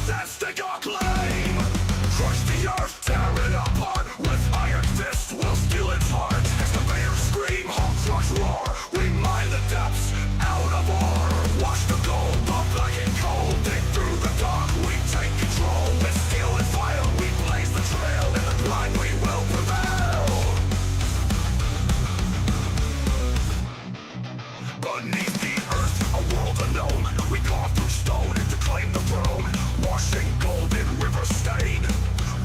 that's the God claim. Crush the earth, tear it apart. With iron fist, we'll steal its heart. Excavators scream, hawk trucks roar. We mine the depths out of ore. Watch the gold, the black and cold. Dig through the dark, we take control. With steel and fire, we blaze the trail. In the blind, we will prevail. Beneath the earth, a world unknown. We carve through stone to claim the throne. Washing gold in river stain,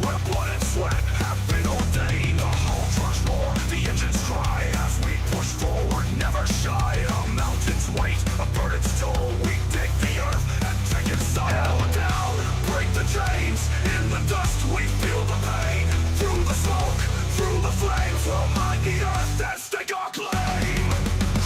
where blood and sweat have been ordained. The hull trucks roar, the engines cry as we push forward, never shy. A mountain's weight, a burden's toll. We dig the earth and take it hell down. Break the chains, in the dust we feel the pain. Through the smoke, through the flames, we'll mine the earth and stake our claim.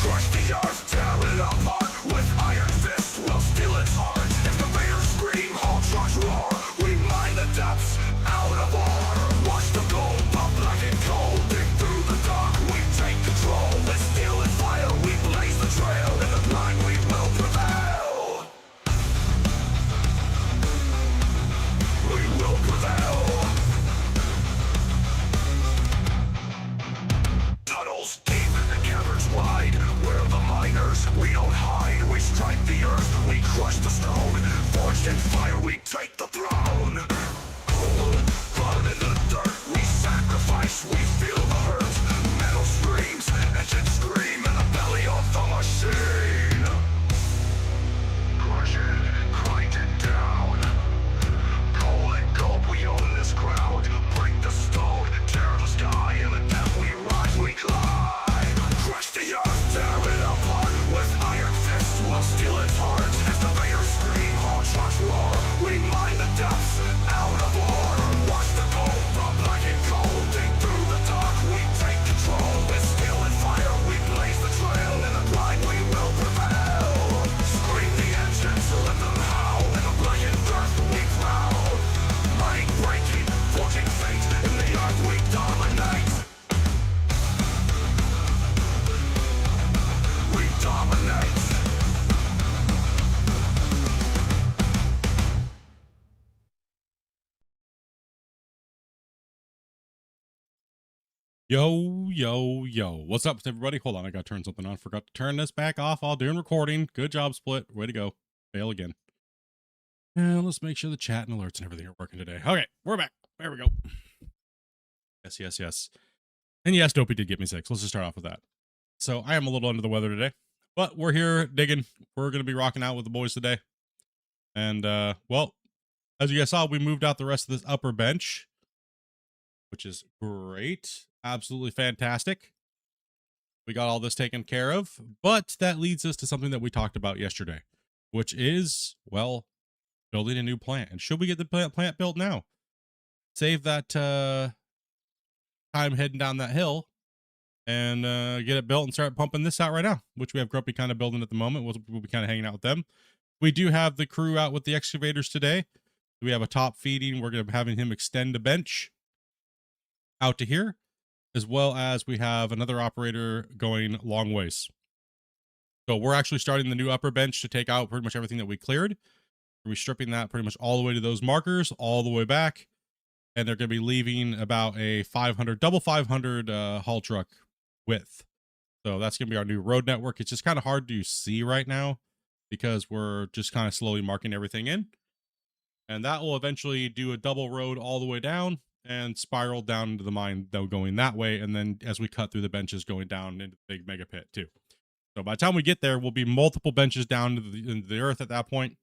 Crush the earth, tear it apart. With iron fist, we'll steal its heart. Excavators scream, haul trucks roar. We mine the depths out of ore. Watch the gold, the black and cold. Dig through the dark, we take control. With steel and fire, we blaze the trail. In the blind, we will prevail. We will prevail. Tunnels deep and caverns wide. We're the miners, we don't hide. We strike the earth, we crush the stone. Forged in fire, we take the throne. Cold, blood in the dirt, we sacrifice, we feel the hurt. Metal screams, engines scream in the belly of the machine. Crush it, grind it down. Coal and gold, we own this ground. Break the stone, tear the sky. In the depth we rise, we climb. Crush the earth, tear it apart. With iron fists, we'll steal its heart. Excavators scream, haul trucks roar. We mine the depths out of ore. Watch the gold, the black and cold. Dig through the dark, we take control. With steel and fire, we blaze the trail. In the blind, we will prevail. Scream the engines, let them howl. In the blackened earth, we prowl. Mind breaking, forging fate. In the earth, we dominate. We dominate. Yo. What's up, everybody? Hold on, I gotta turn something on. Forgot to turn this back off while doing recording. Good job, Split. Way to go. Fail again. And let's make sure the chat and alerts and everything are working today. Okay, we're back. There we go. Yes. And yes, Dopey did get me sick. So let's just start off with that. So I am a little under the weather today, but we're here digging. We're gonna be rocking out with the boys today. And well, as you guys saw, we moved out the rest of this upper bench, which is great. Absolutely fantastic. We got all this taken care of, but that leads us to something that we talked about yesterday, which is, well, building a new plant. And should we get the plant built now? Save that time heading down that hill and get it built and start pumping this out right now, which we have Grumpy kind of building at the moment. We'll be kind of hanging out with them. We do have the crew out with the excavators today. We have a top feeding. We're going to be having him extend a bench out to here, as well as we have another operator going long ways. So we're actually starting the new upper bench to take out pretty much everything that we cleared. We're stripping that pretty much all the way to those markers, all the way back. And they're going to be leaving about a 500, double 500 haul truck width. So that's going to be our new road network. It's just kind of hard to see right now because we're just kind of slowly marking everything in. And that will eventually do a double road all the way down and spiral down into the mine, though, going that way. And then as we cut through the benches, going down into the big mega pit too. So by the time we get there, we'll be multiple benches down into the earth at that point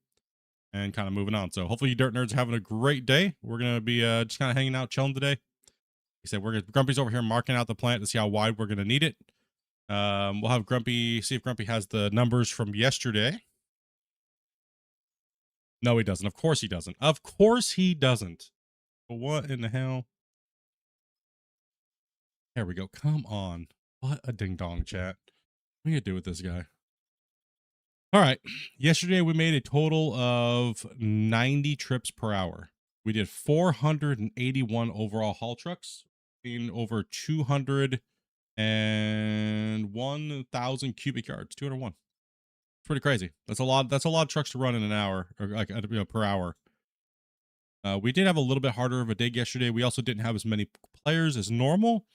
and kind of moving on. So hopefully you dirt nerds are having a great day. We're going to be just kind of hanging out, chilling today. Like I said, Grumpy's over here marking out the plant to see how wide we're going to need it. We'll have Grumpy, see if Grumpy has the numbers from yesterday. No, he doesn't. Of course he doesn't. Of course he doesn't. But what in the hell? There we go. Come on. What a ding dong, chat. What are you gonna do with this guy? All right. Yesterday we made a total of 90 trips per hour. We did 481 overall haul trucks, in over 201,000 cubic yards. 201. Pretty crazy. That's a lot. That's a lot of trucks to run in an hour, or like per hour. We did have a little bit harder of a day yesterday. We also didn't have as many players as normal,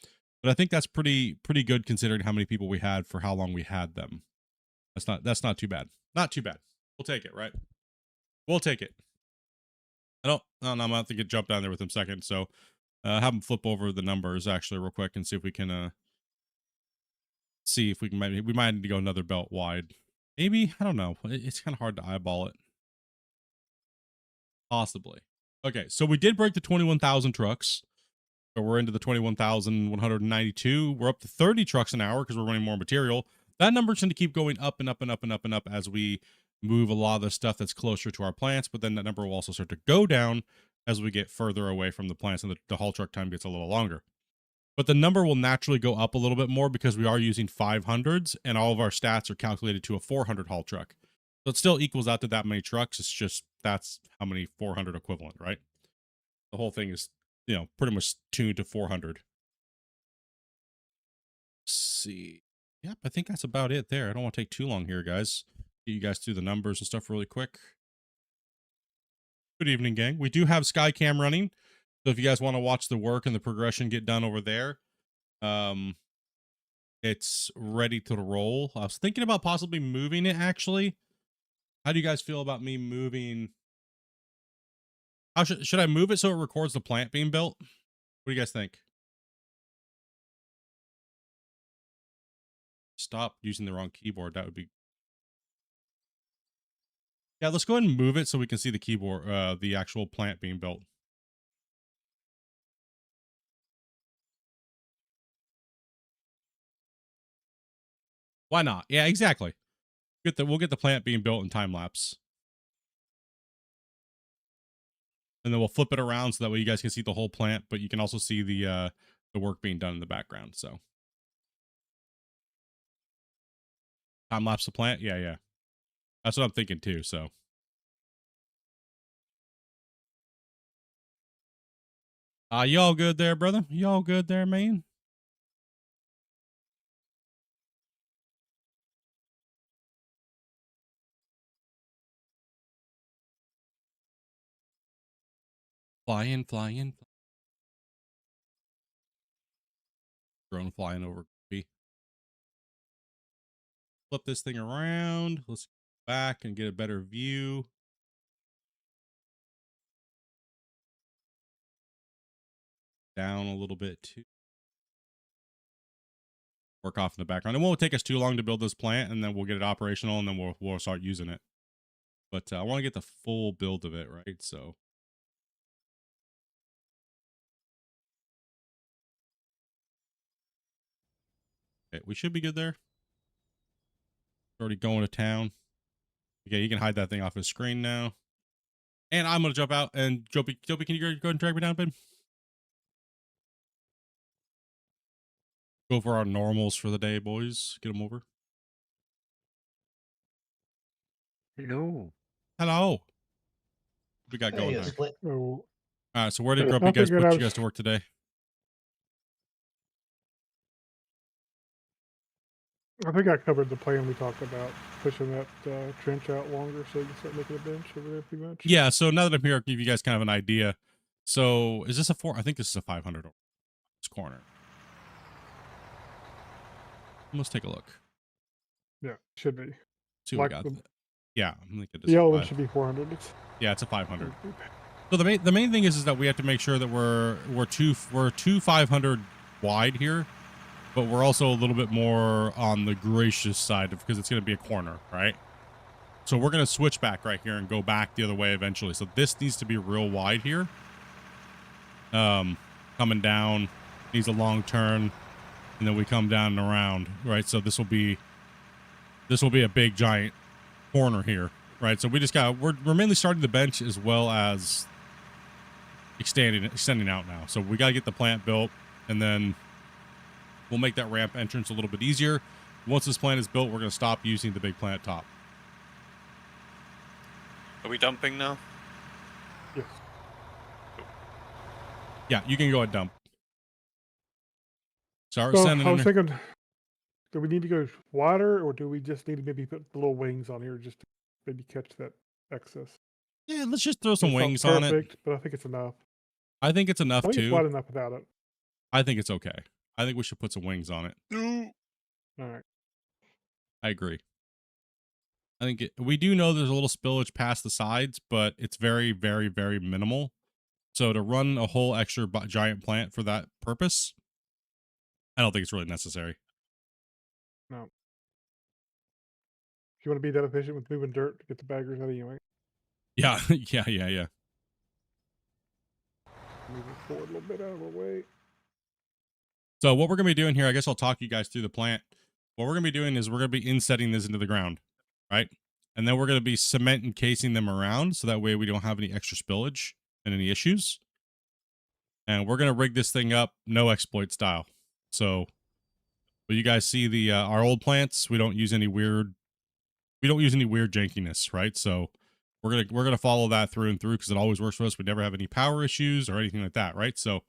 but I think that's pretty good considering how many people we had for how long we had them. That's not too bad. Not too bad. We'll take it, right? We'll take it. I don't know. I'm gonna have to get jumped down there with him second. So have him flip over the numbers actually real quick and see if we can we might need to go another belt wide. Maybe, I don't know. It's kind of hard to eyeball it. Possibly. Okay, so we did break the 21,000 trucks. So we're into the 21,192. We're up to 30 trucks an hour because we're running more material. That number's going to keep going up and up and up and up and up as we move a lot of the stuff that's closer to our plants, but then that number will also start to go down as we get further away from the plants and the haul truck time gets a little longer. But the number will naturally go up a little bit more because we are using 500s and all of our stats are calculated to a 400 haul truck. So it still equals out to that many trucks. It's just that's how many 400 equivalent, right? The whole thing is, pretty much tuned to 400. Let's see. Yep, I think that's about it there. I don't want to take too long here, guys. Get you guys through the numbers and stuff really quick. Good evening, gang. We do have Skycam running. So if you guys want to watch the work and the progression get done over there, it's ready to roll. I was thinking about possibly moving it, actually. How do you guys feel about me moving? How should I move it so it records the plant being built? What do you guys think? Stop using the wrong keyboard. That would be... Yeah, let's go ahead and move it so we can see the keyboard, the actual plant being built. Why not? Yeah, exactly. We'll get the plant being built in time lapse. And then we'll flip it around so that way you guys can see the whole plant, but you can also see the work being done in the background. So time lapse the plant. Yeah. That's what I'm thinking too. So you all good there, brother? You all good there, man? Flying. Drone flying over. Flip this thing around. Let's go back and get a better view. Down a little bit too. Work off in the background. It won't take us too long to build this plant, and then we'll get it operational, and then we'll start using it. But I want to get the full build of it, right? So okay, we should be good there. Already going to town. Okay, you can hide that thing off his screen now. And I'm gonna jump out. And Joby, can you go ahead and drag me down, babe? Go for our normals for the day, boys. Get them over. Hello. Hello. What we got going Hey, there? Split. So All right, so where did I Grumpy guys figured put I you was- guys to work today? I think I covered the plan we talked about, pushing that trench out longer so you can start making a bench over there pretty much. Yeah, so now that I'm here, I'll give you guys kind of an idea. So is this a 4? I think this is a 500 this corner. Let's take a look. Yeah, should be. See what Like we got. the- Yeah, I'm thinking The this yellow one is should be 400. yeah, it's a 500. So the main thing is that we have to make sure that we're two 500 wide here, but we're also a little bit more on the gracious side because it's going to be a corner, right? So we're going to switch back right here and go back the other way eventually. So this needs to be real wide here. Coming down needs a long turn, and then we come down and around, right? So this will be a big giant corner here, right? So we just we're mainly starting the bench as well as extending out now. So we got to get the plant built, and then we'll make that ramp entrance a little bit easier. Once this plant is built, we're going to stop using the big plant top. Are we dumping now? Yes. Yeah, you can go ahead and dump. Start So sending I in was there. thinking, do we need to go wider, or do we just need to maybe put the little wings on here just to maybe catch that excess? Yeah, let's just throw some It's not wings on it. perfect, but I think it's enough. I think it's enough I think it's too. wide enough without it. I think it's okay. I think we should put some wings on it. All right. I agree. I think we do know there's a little spillage past the sides, but it's very, very, very minimal. So to run a whole extra giant plant for that purpose, I don't think it's really necessary. No. If you want to be that efficient with moving dirt to get the baggers out of you, Yeah, yeah. move it forward a little bit out of our way. So what we're going to be doing here, I guess I'll talk you guys through the plant. What we're going to be doing is we're going to be insetting this into the ground, right? And then we're going to be cement encasing them around so that way we don't have any extra spillage and any issues. And we're going to rig this thing up no exploit style. So when you guys see the our old plants, we don't use any weird jankiness, right? So we're going to follow that through and through because it always works for us. We never have any power issues or anything like that, right? So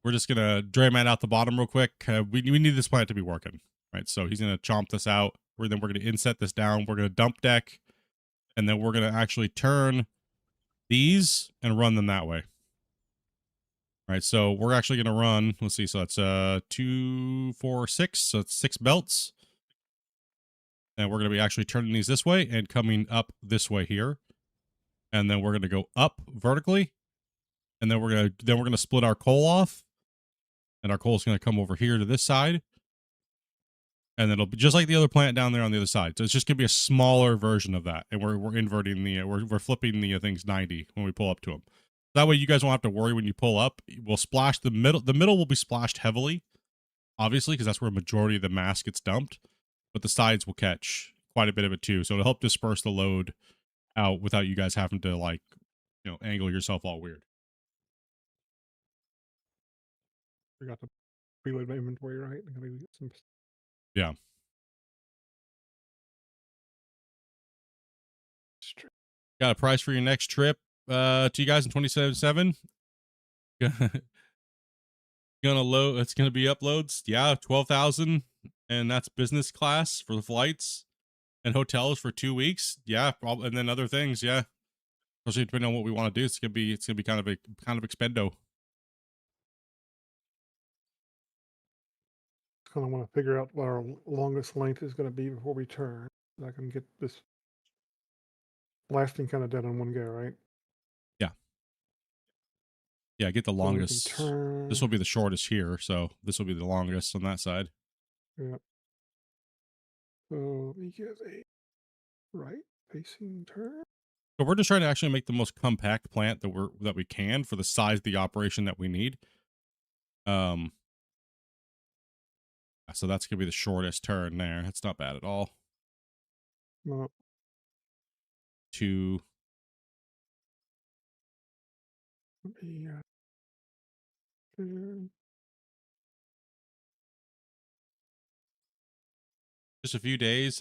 we're just going to Drayman out the bottom real quick. We need this plant to be working, right? So he's going to chomp this out. Then we're going to inset this down. We're going to dump deck. And then we're going to actually turn these and run them that way. All right, so we're actually going to run, let's see, so that's 2, 4, 6. So it's 6 belts. And we're going to be actually turning these this way and coming up this way here. And then we're going to go up vertically. And then we're going to split our coal off. And our coal is going to come over here to this side. And it'll be just like the other plant down there on the other side. So it's just going to be a smaller version of that. And we're inverting the, we're flipping the things 90 when we pull up to them. That way you guys won't have to worry when you pull up. We'll splash the middle. The middle will be splashed heavily, obviously, because that's where a majority of the mass gets dumped. But the sides will catch quite a bit of it too. So it'll help disperse the load out without you guys having to, like, you know, angle yourself all weird. Forgot to preload my inventory, right? I gotta get some. Yeah. Got a price for your next trip to you guys in 2077? Gonna load, it's gonna be uploads. Yeah, 12,000, and that's business class for the flights and hotels for 2 weeks. Yeah, probably, and then other things. Yeah, especially depending on what we want to do. It's gonna be kind of expendo. Kind of want to figure out what our longest length is going to be before we turn. So I can get this blasting kind of done in one go, right? Yeah, get the So we can longest. turn. This will be the shortest here, so this will be the longest on that side. Yeah. So we get a right facing turn. So we're just trying to actually make the most compact plant that we can for the size of the operation that we need. So that's gonna be the shortest turn there. That's not bad at all. No. To Be, just a few days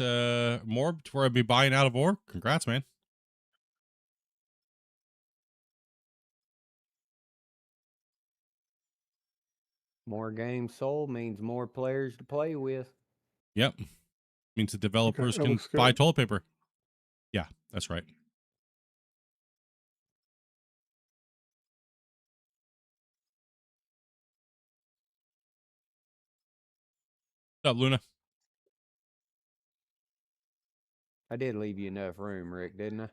more before I'd be buying out of ore. Congrats, man. More games sold means more players to play with. Yep. Means the developers that can looks buy good. toilet paper. Yeah, that's right. What's up, Luna? I did leave you enough room, Rick, didn't I?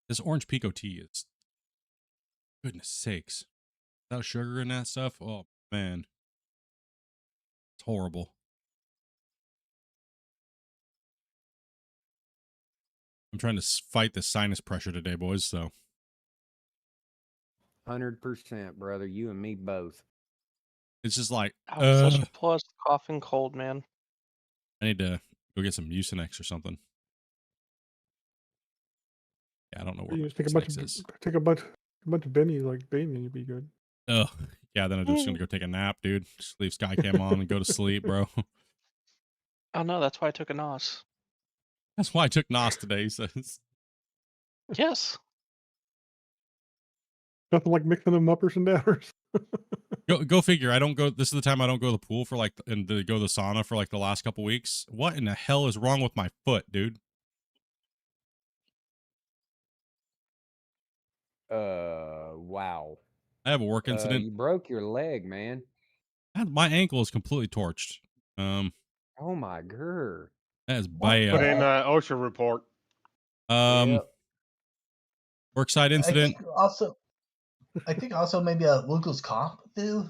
This orange pico tea is, goodness sakes, without sugar in that stuff. Oh man, it's horrible. I'm trying to fight the sinus pressure today, boys. So 100%, brother. You and me both. it's just like, I'm such a plus coughing cold, man. I need to go get some Mucinex or something. Yeah, I don't know where You my just take a bunch Mucinex of is. a bunch of bennies like Bane, you'd be good. Oh, yeah. Then I'm just gonna go take a nap, dude. Just leave Skycam on and go to sleep, bro. Oh no, that's why I took a NOS. That's why I took Nos today. He says. Yes. Nothing like mixing them uppers and downers. Go figure. I don't go. This is the time I don't go to the pool for like, and to go to the sauna for like the last couple weeks. What in the hell is wrong with my foot, dude? Wow. I have a work incident. You broke your leg, man. My ankle is completely torched. Oh my god. That is Put in bad. OSHA report. Yep. Worksite I incident. think also maybe a Lucas comp too.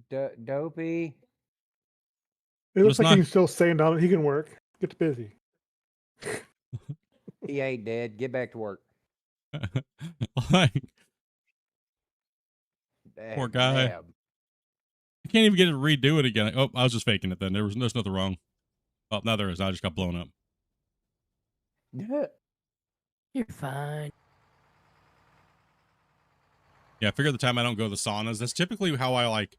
Dopey. It looks it's like not- he can still stand on it. He can work. Gets busy. He ain't dead. Get back to work. Like, poor guy. Dab. I can't even get it to redo it again. Oh, I was just faking it then. There's nothing wrong. Oh, now there is. I just got blown up. You're fine. Yeah, I figure the time I don't go to the saunas, that's typically how I like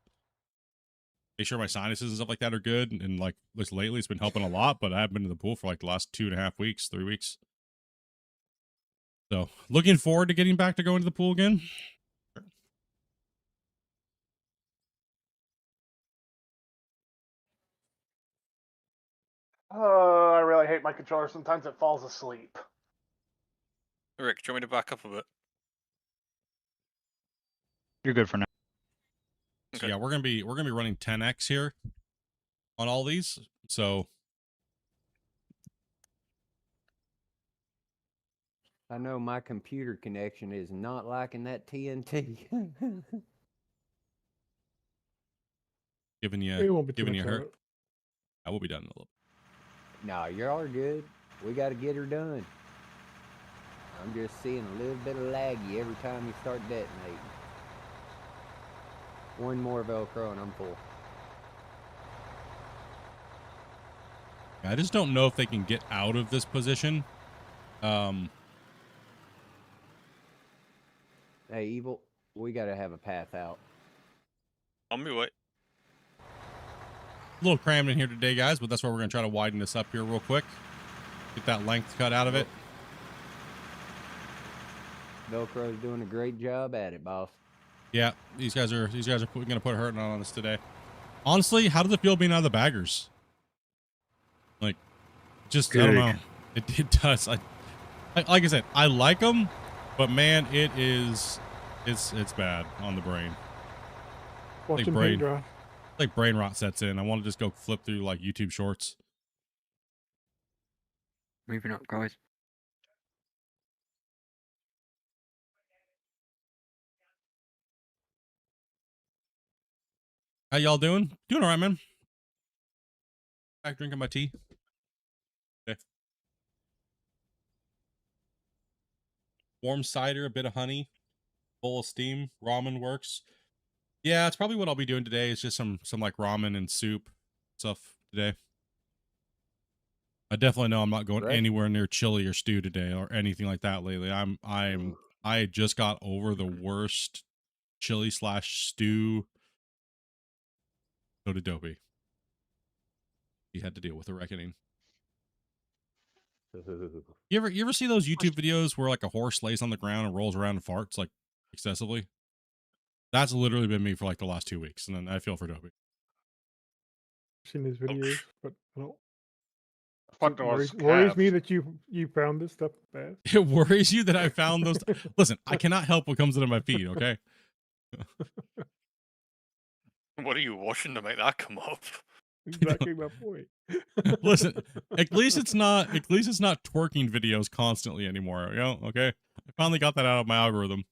make sure my sinuses and stuff like that are good. And like this lately, it's been helping a lot. But I haven't been to the pool for like the last 2.5 weeks, 3 weeks. So looking forward to getting back to going to the pool again. I really hate my controller. Sometimes it falls asleep. Rick, do you want me to back up a bit? You're good for now. So yeah, we're gonna be running 10x here on all these. So I know my computer connection is not liking that TNT. giving It you won't be too giving you much of hurt. it. I will be done in a little. No, you're all good. We got to get her done. I'm just seeing a little bit of laggy every time you start detonating. One more Velcro and I'm full. I just don't know if they can get out of this position. Hey, Evil, we got to have a path out. On my way. A little crammed in here today, guys, but that's why we're going to try to widen this up here real quick. Get that length cut out of it. Velcro's doing a great job at it, boss. Yeah, these guys are going to put hurting on us today. Honestly, how does it feel being out of the baggers? Like, just, I don't know. It does. Like I said, I like them, but man, it's bad on the brain. Watch Like him brain. paint dry. Like brain rot sets in. I want to just go flip through like YouTube shorts. Moving up, guys. How y'all doing? Doing all right, man. Back drinking my tea. Okay. Warm cider, a bit of honey, bowl of steam, ramen works. Yeah, it's probably what I'll be doing today. It's just some like ramen and soup stuff today. I definitely know I'm not going anywhere near chili or stew today or anything like that lately. I just got over the worst chili / stew. So did Dopey. He had to deal with a reckoning. You ever see those YouTube videos where like a horse lays on the ground and rolls around and farts like excessively? That's literally been me for like the last 2 weeks, and then I feel for Dopey. I've seen these videos, but I don't. Fuck those Worries me calves. that you found this stuff bad. It worries you that I found those. Listen, I cannot help what comes into my feed. Okay. What are you watching to make that come up? Exactly my point. Listen, at least it's not twerking videos constantly anymore. You know, okay. I finally got that out of my algorithm.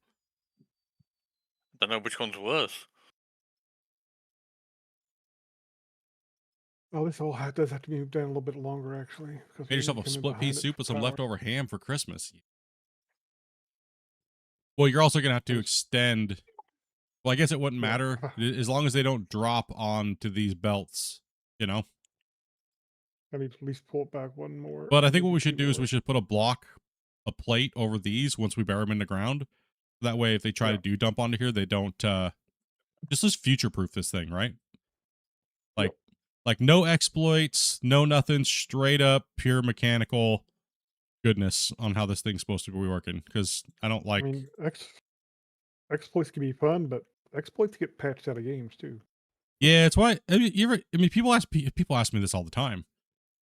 Don't know which one's worse. Oh, this all does have to be done a little bit longer, actually. Made yourself a split pea soup with some leftover ham for Christmas. Well, you're also gonna have to extend. Well, I guess it wouldn't matter as long as they don't drop onto these belts, you know. I need to at least pull it back one more. But I think what we should do is we should put a plate over these once we bury them in the ground. That way, if they try to dump onto here, they don't. Just future-proof this thing, right? Like no exploits, no nothing, straight up pure mechanical goodness on how this thing's supposed to be working. Because I don't like. I mean, exploits can be fun, but exploits get patched out of games too. Yeah, it's why. People ask me this all the time.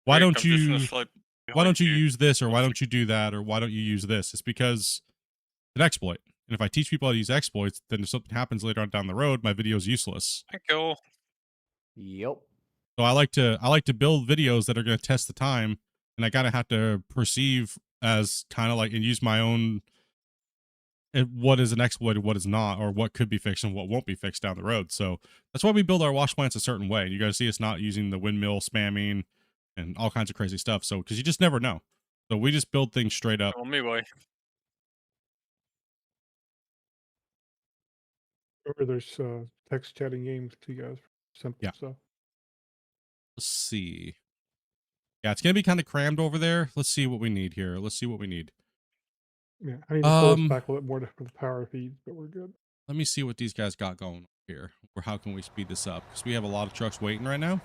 Why don't you use this, or why don't you do that, or why don't you use this? It's because it's an exploit. And if I teach people how to use exploits, then if something happens later on down the road, my video is useless. Thank you. Yep. So I like to build videos that are going to test the time, and I gotta have to perceive as kind of like and use my own what is an exploit and what is not, or what could be fixed and what won't be fixed down the road. So that's why we build our wash plants a certain way. You guys see us not using the windmill spamming and all kinds of crazy stuff. So because you just never know. So we just build things straight up. On me way. Or there's text chatting games too, guys. Simple Yeah. stuff. Let's see. Yeah, it's gonna be kind of crammed over there. Let's see what we need here. Let's see what we need. Yeah, I need to pull us back a little bit more for the power feeds, but we're good. Let me see what these guys got going here, or how can we speed this up? Because we have a lot of trucks waiting right now.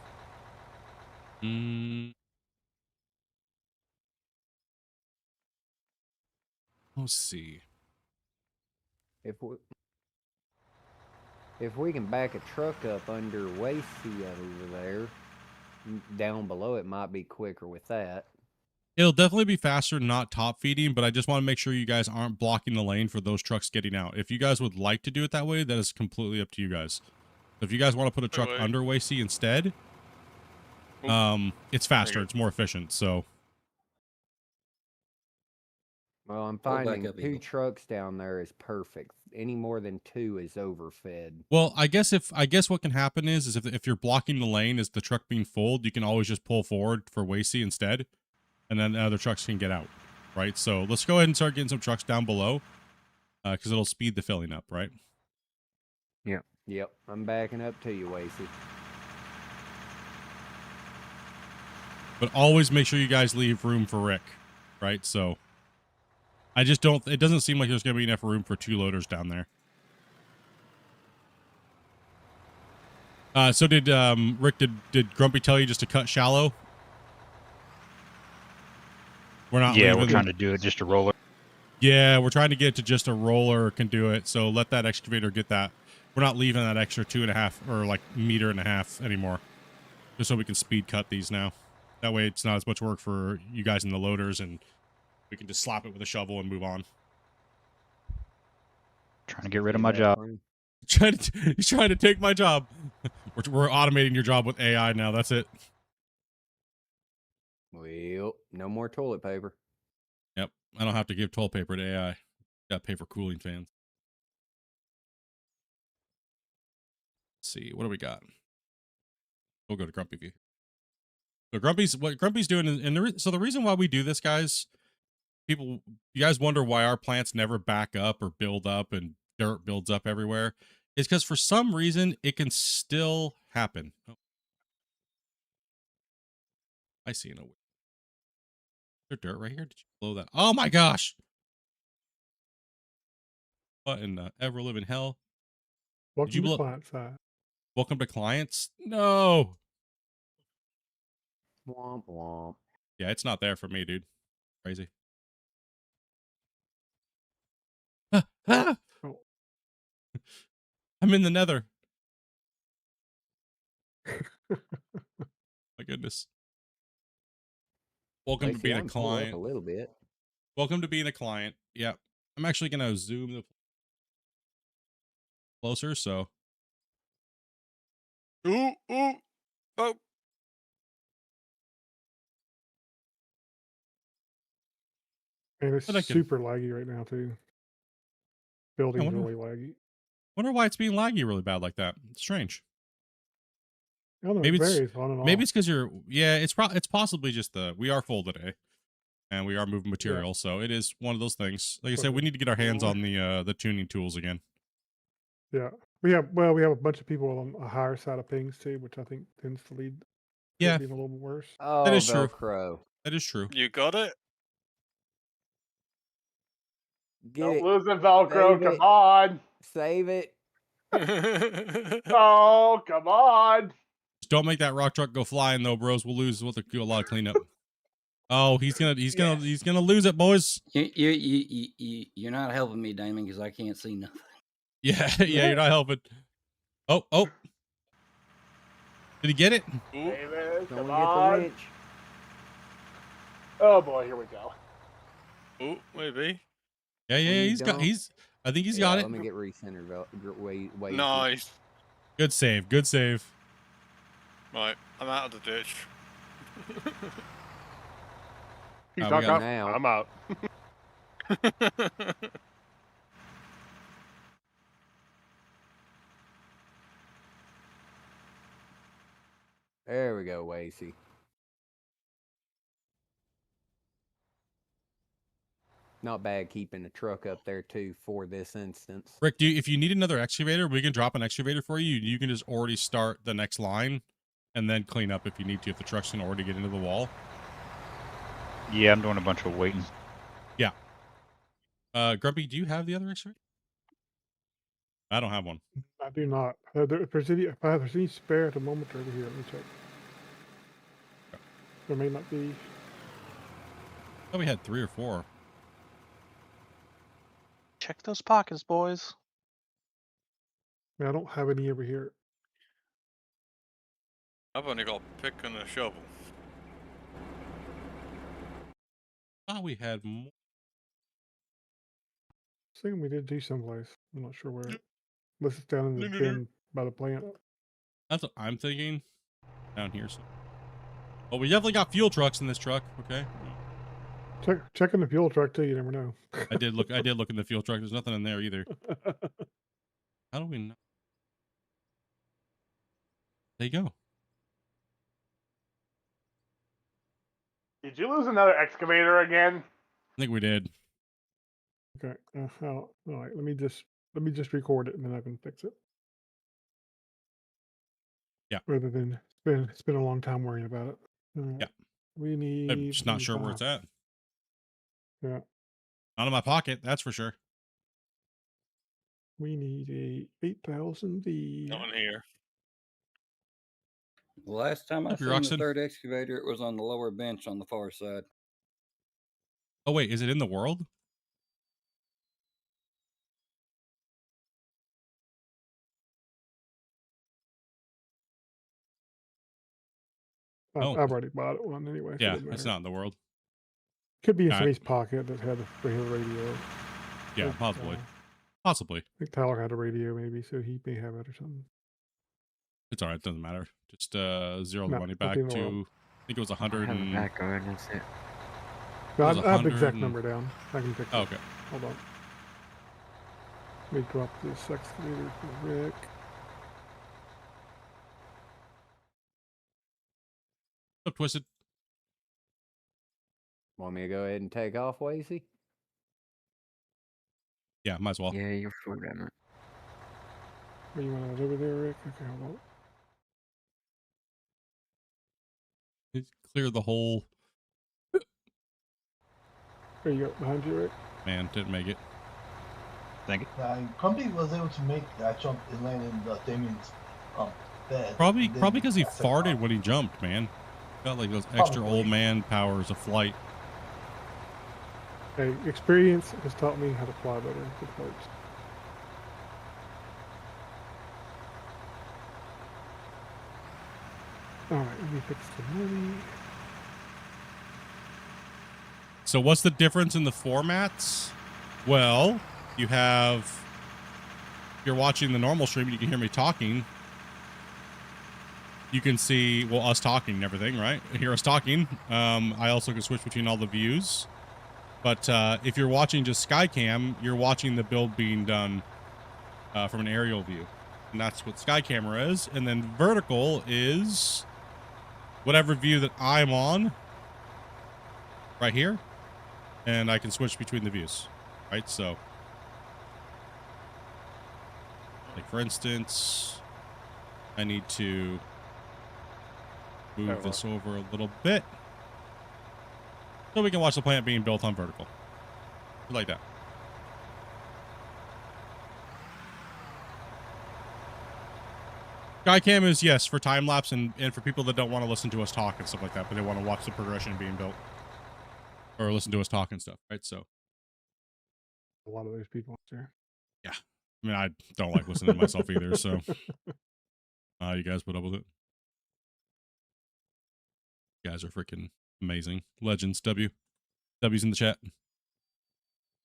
Let's see. If we can back a truck up under Wacy over there, down below it might be quicker with that. It'll definitely be faster, not top feeding, but I just want to make sure you guys aren't blocking the lane for those trucks getting out. If you guys would like to do it that way, that is completely up to you guys. If you guys want to put a truck under Wacy instead, it's faster, it's more efficient. So, well, I'm finding 2 trucks down there is perfect. Any more than 2 is overfed. Well, I guess what can happen is if you're blocking the lane as the truck being full, you can always just pull forward for Wacy instead, and then the other trucks can get out, right? So let's go ahead and start getting some trucks down below, because it'll speed the filling up, right? Yeah. Yep. I'm backing up to you, Wacy. But always make sure you guys leave room for Rick, right? So I just don't. It doesn't seem like there's going to be enough room for 2 loaders down there. So did Rick? Did Grumpy tell you just to cut shallow? We're not. Yeah, we're trying to do it just a roller. Yeah, we're trying to get to just a roller can do it. So let that excavator get that. We're not leaving that extra 2.5 or like 1.5 meters anymore, just so we can speed cut these now. That way, it's not as much work for you guys in the loaders, and we can just slap it with a shovel and move on. Trying to get rid of my job. He's trying to take my job. We're automating your job with AI now. That's it. Well, no more toilet paper. Yep. I don't have to give toilet paper to AI. Got to pay for cooling fans. Let's see. What do we got? We'll go to Grumpy View. So what Grumpy's doing, and so the reason why we do this, guys, you guys wonder why our plants never back up or build up and dirt builds up everywhere, is because for some reason it can still happen. Oh. I see no. Is there dirt right here? Did you blow that? Oh my gosh! What in the ever living hell? Welcome to client side. Welcome to clients? No. Womp womp. Yeah, it's not there for me, dude. Crazy. Oh. I'm in the nether. My goodness. Welcome to being a client. A little bit. Welcome to being a client. Yeah. I'm actually going to zoom the closer, so. Ooh, ooh. Oh. And it's super laggy right now, too. Building's really laggy. Wonder why it's being laggy really bad like that. It's strange. I don't know, Maybe it varies on and off. maybe it's because it's possibly just we are full today, and we are moving material, so it is one of those things. Like I said, we need to get our hands on the tuning tools again. Yeah, we have a bunch of people on a higher side of pings too, which I think tends to lead to being a little bit worse. Oh, that is Velcro. True. That is true. You got it. Don't lose the Velcro. Come on. Save it. Oh, come on. Just don't make that rock truck go flying though, bros. We'll lose. We'll have to do a lot of cleanup. Oh, he's gonna lose it, boys. You're not helping me, Damon, because I can't see nothing. Yeah, you're not helping. Oh. Did he get it? David, come Don't on. get the winch. Oh boy, here we go. Oh, maybe. Yeah. I think he's Yeah, got it. let me get recentered. Way. Nice. Good save. Good save. Right, I'm out of the ditch. He's we not got- up. now. I'm out. There we go, Wacy. Not bad keeping the truck up there too for this instance. Rick, if you need another excavator, we can drop an excavator for you. You can just already start the next line and then clean up if you need to, if the truck's going to already get into the wall. Yeah, I'm doing a bunch of waiting. Yeah. Grumpy, do you have the other excavator? I don't have one. I do not. If there's any spare at the moment over here, let me check. There may not be. I thought we had 3 or 4. Check those pockets, boys. I don't have any over here. I've only got a pick and a shovel. Oh, we had more. I think we did do someplace. I'm not sure where. Unless it's down in the bin by the plant. That's what I'm thinking. Down here. So. Oh, we definitely got fuel trucks in this truck. Okay. Check in the fuel truck too. You never know. I did look in the fuel truck. There's nothing in there either. How do we know? There you go. Did you lose another excavator again? I think we did. Okay. All right. Let me just record it and then I can fix it. Yeah. Rather than it's been a long time worrying about it. Yeah. We need. I'm just not sure where it's at. Yeah. Not in my pocket, that's for sure. We need a 8,000 V. Not in here. The last time I Up your seen the oxen. third excavator, it was on the lower bench on the far side. Oh wait, is it in the world? I've already bought one anyway. So Yeah, it doesn't it's matter. not in the world. Could be in Alright. somebody's pocket that had a radio. Yeah, Like, possibly. Possibly. I think Tyler had a radio maybe, so he may have it or something. It's alright, doesn't matter. Just zero the No, money nothing back in the to world. I think it was I 100 have a and back going, that's it. No, It I was have the 100 exact and- number down. I can fix it. oh, okay. Hold on. Let me drop this excavator for Rick. Up twisted. Want me to go ahead and take off, Wacy? Yeah, might as well. Yeah, you're full damn it. Where you want it over there, Rick? Okay, hold on. Clear the whole There you go, behind you, Rick. man, didn't make it. Thank you. Crumpy was able to make that jump and land in Damien's bed. Probably and then because he set it farted off. when he jumped, man. Got like those extra Probably. old man powers of flight. Hey, experience has taught me how to fly better with boats. Alright, let me fix the money. So what's the difference in the formats? Well, you have, if you're watching the normal stream, you can hear me talking. You can see, well, us talking and everything, right? Hear us talking. I also can switch between all the views. But if you're watching just Skycam, you're watching the build being done from an aerial view. And that's what Sky Camera is. And then vertical is whatever view that I'm on right here. And I can switch between the views, right? So, like for instance, I need to move this over a little bit so we can watch the plant being built on vertical, like that. Skycam is, yes, for time lapse and for people that don't want to listen to us talk and stuff like that, but they want to watch the progression being built or listen to us talk and stuff, right? So A lot of those people out there. yeah, I mean, I don't like listening to myself either, so you guys put up with it. You guys are freaking amazing. Legends, W's in the chat.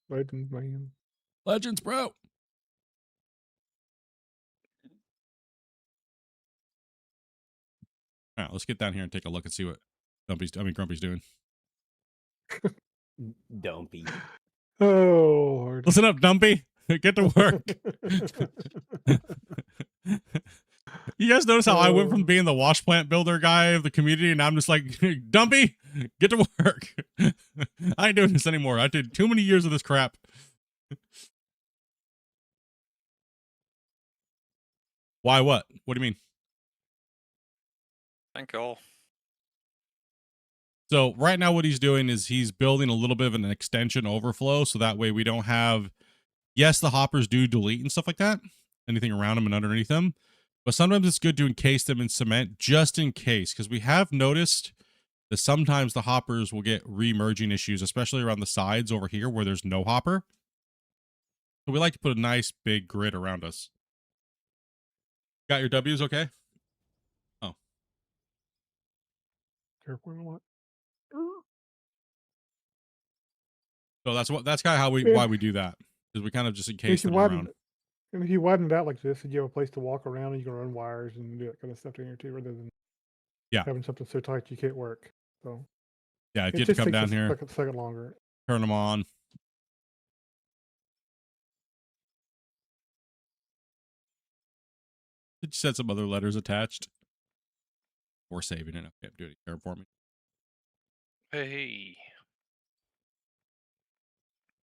Legend, man. Legends, bro. All right, let's get down here and take a look and see what Grumpy's doing. Dumpy. Oh, Lord. Listen up, Dumpy. Get to work. You guys notice how I went from being the wash plant builder guy of the community, and I'm just like, Dumpy, get to work. I ain't doing this anymore. I did too many years of this crap. Why? What? What do you mean? Thank you all. So right now what he's doing is he's building a little bit of an extension overflow, so that way we don't have, yes, the hoppers do delete and stuff like that, anything around them and underneath them, but sometimes it's good to encase them in cement just in case, because we have noticed that sometimes the hoppers will get re-merging issues, especially around the sides over here where there's no hopper. So we like to put a nice big grid around us. Got your W's okay? Oh. Careful on what? So that's kind of how why we do that, because we kind of just encase them around. And if you widen it out like this, and you have a place to walk around, and you can run wires and do that kind of stuff in here too, rather than having something so tight you can't work. So yeah, if you have to come down here, like a second longer. Turn them on. Did you set some other letters attached? Or saving it? Okay, I'm doing it here for me. Hey.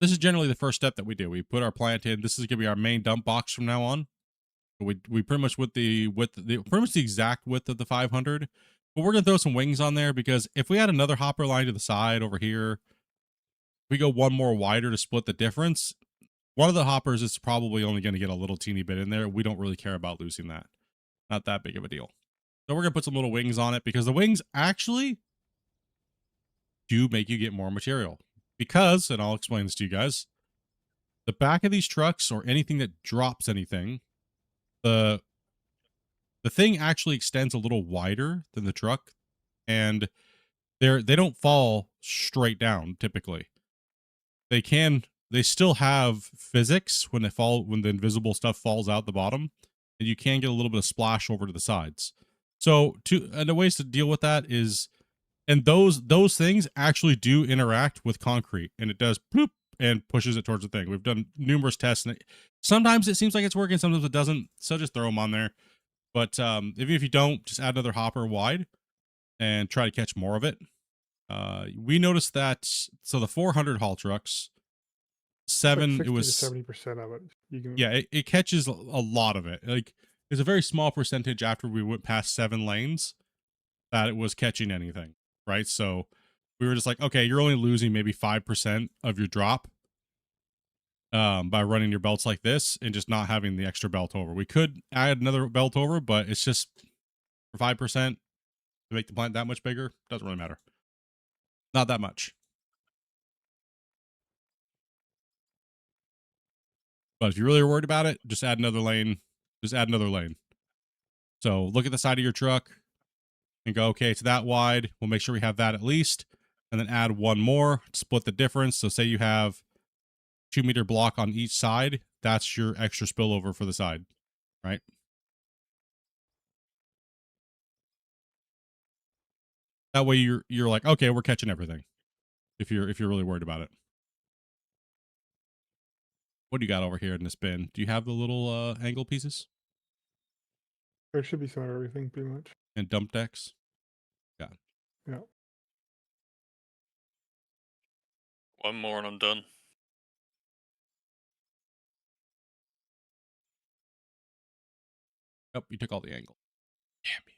This is generally the first step that we do. We put our plant in. This is gonna be our main dump box from now on. We pretty much with the pretty much the exact width of the 500, but we're gonna throw some wings on there, because if we had another hopper line to the side over here, we go one more wider to split the difference. One of the hoppers is probably only going to get a little teeny bit in there. We don't really care about losing that. Not that big of a deal. So we're going to put some little wings on it, because the wings actually do make you get more material. Because, and I'll explain this to you guys, the back of these trucks or anything that drops anything, the thing actually extends a little wider than the truck, and they don't fall straight down typically. They still have physics when when the invisible stuff falls out the bottom, and you can get a little bit of splash over to the sides. So the ways to deal with that is, and those things actually do interact with concrete, and it does bloop and pushes it towards the thing. We've done numerous tests, and sometimes it seems like it's working, sometimes it doesn't. So just throw them on there. But even if you don't, just add another hopper wide and try to catch more of it. We noticed that, so the 400 haul trucks, Like it was 70% of it. You can, yeah, it catches a lot of it. Like, there's a very small percentage after we went past 7 lanes that it was catching anything, right? So we were just like, okay, you're only losing maybe 5% of your drop by running your belts like this and just not having the extra belt over. We could add another belt over, but it's just for 5% to make the plant that much bigger. Doesn't really matter. Not that much. But if you're really worried about it, just add another lane. Just add another lane. So look at the side of your truck and go, okay, it's that wide. We'll make sure we have that at least. And then add one more, split the difference. So say you have 2 meter block on each side. That's your extra spillover for the side, right? That way you're like, okay, we're catching everything. If you're really worried about it. What do you got over here in this bin? Do you have the little angle pieces? there should be some of everything pretty much. And dump decks? Yeah. One more and I'm done. Oh, you took all the angle. Damn you.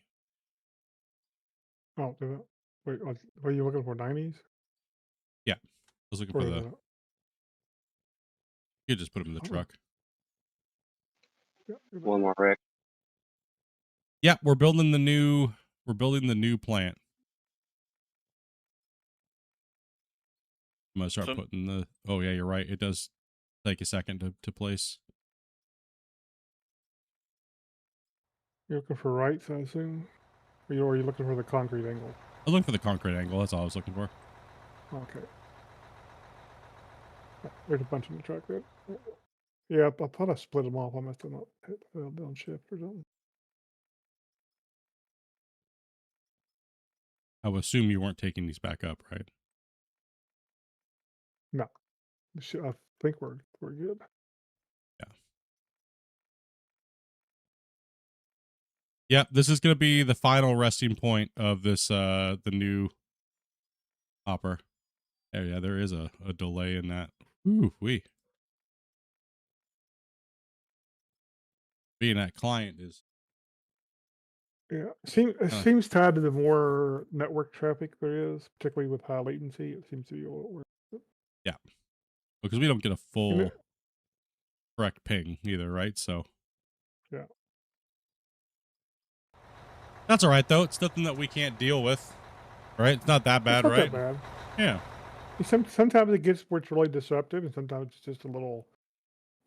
Oh, did it? Wait, what are you looking for? 90s? Yeah. I was looking Or for is the... it- You could just put them in the Oh. truck. yeah, One more, Rick. Yeah, we're building the new plant. I'm gonna start putting the... Oh yeah, you're right. It does take a second to place. You're looking for rights, I assume? Or are you looking for the concrete angle? I was looking for the concrete angle. That's all I was looking for. Okay. There's a bunch in the truck there. Yeah, I thought I split them off. I must have not hit down shift or something. I would assume you weren't taking these back up, right? No, I think we're good. Yeah. Yeah, this is going to be the final resting point of this, the new hopper. Oh, yeah, there is a delay in that. Ooh, being that client is. Yeah, it seems tied to the more network traffic there is, particularly with high latency. It seems to be a little worse. Yeah, because we don't get a full it, correct ping either, right? So yeah, that's all right though. It's nothing that we can't deal with, right? It's not that it's bad, not right? that bad. Yeah. Sometimes it gets where it's really disruptive, and sometimes it's just a little,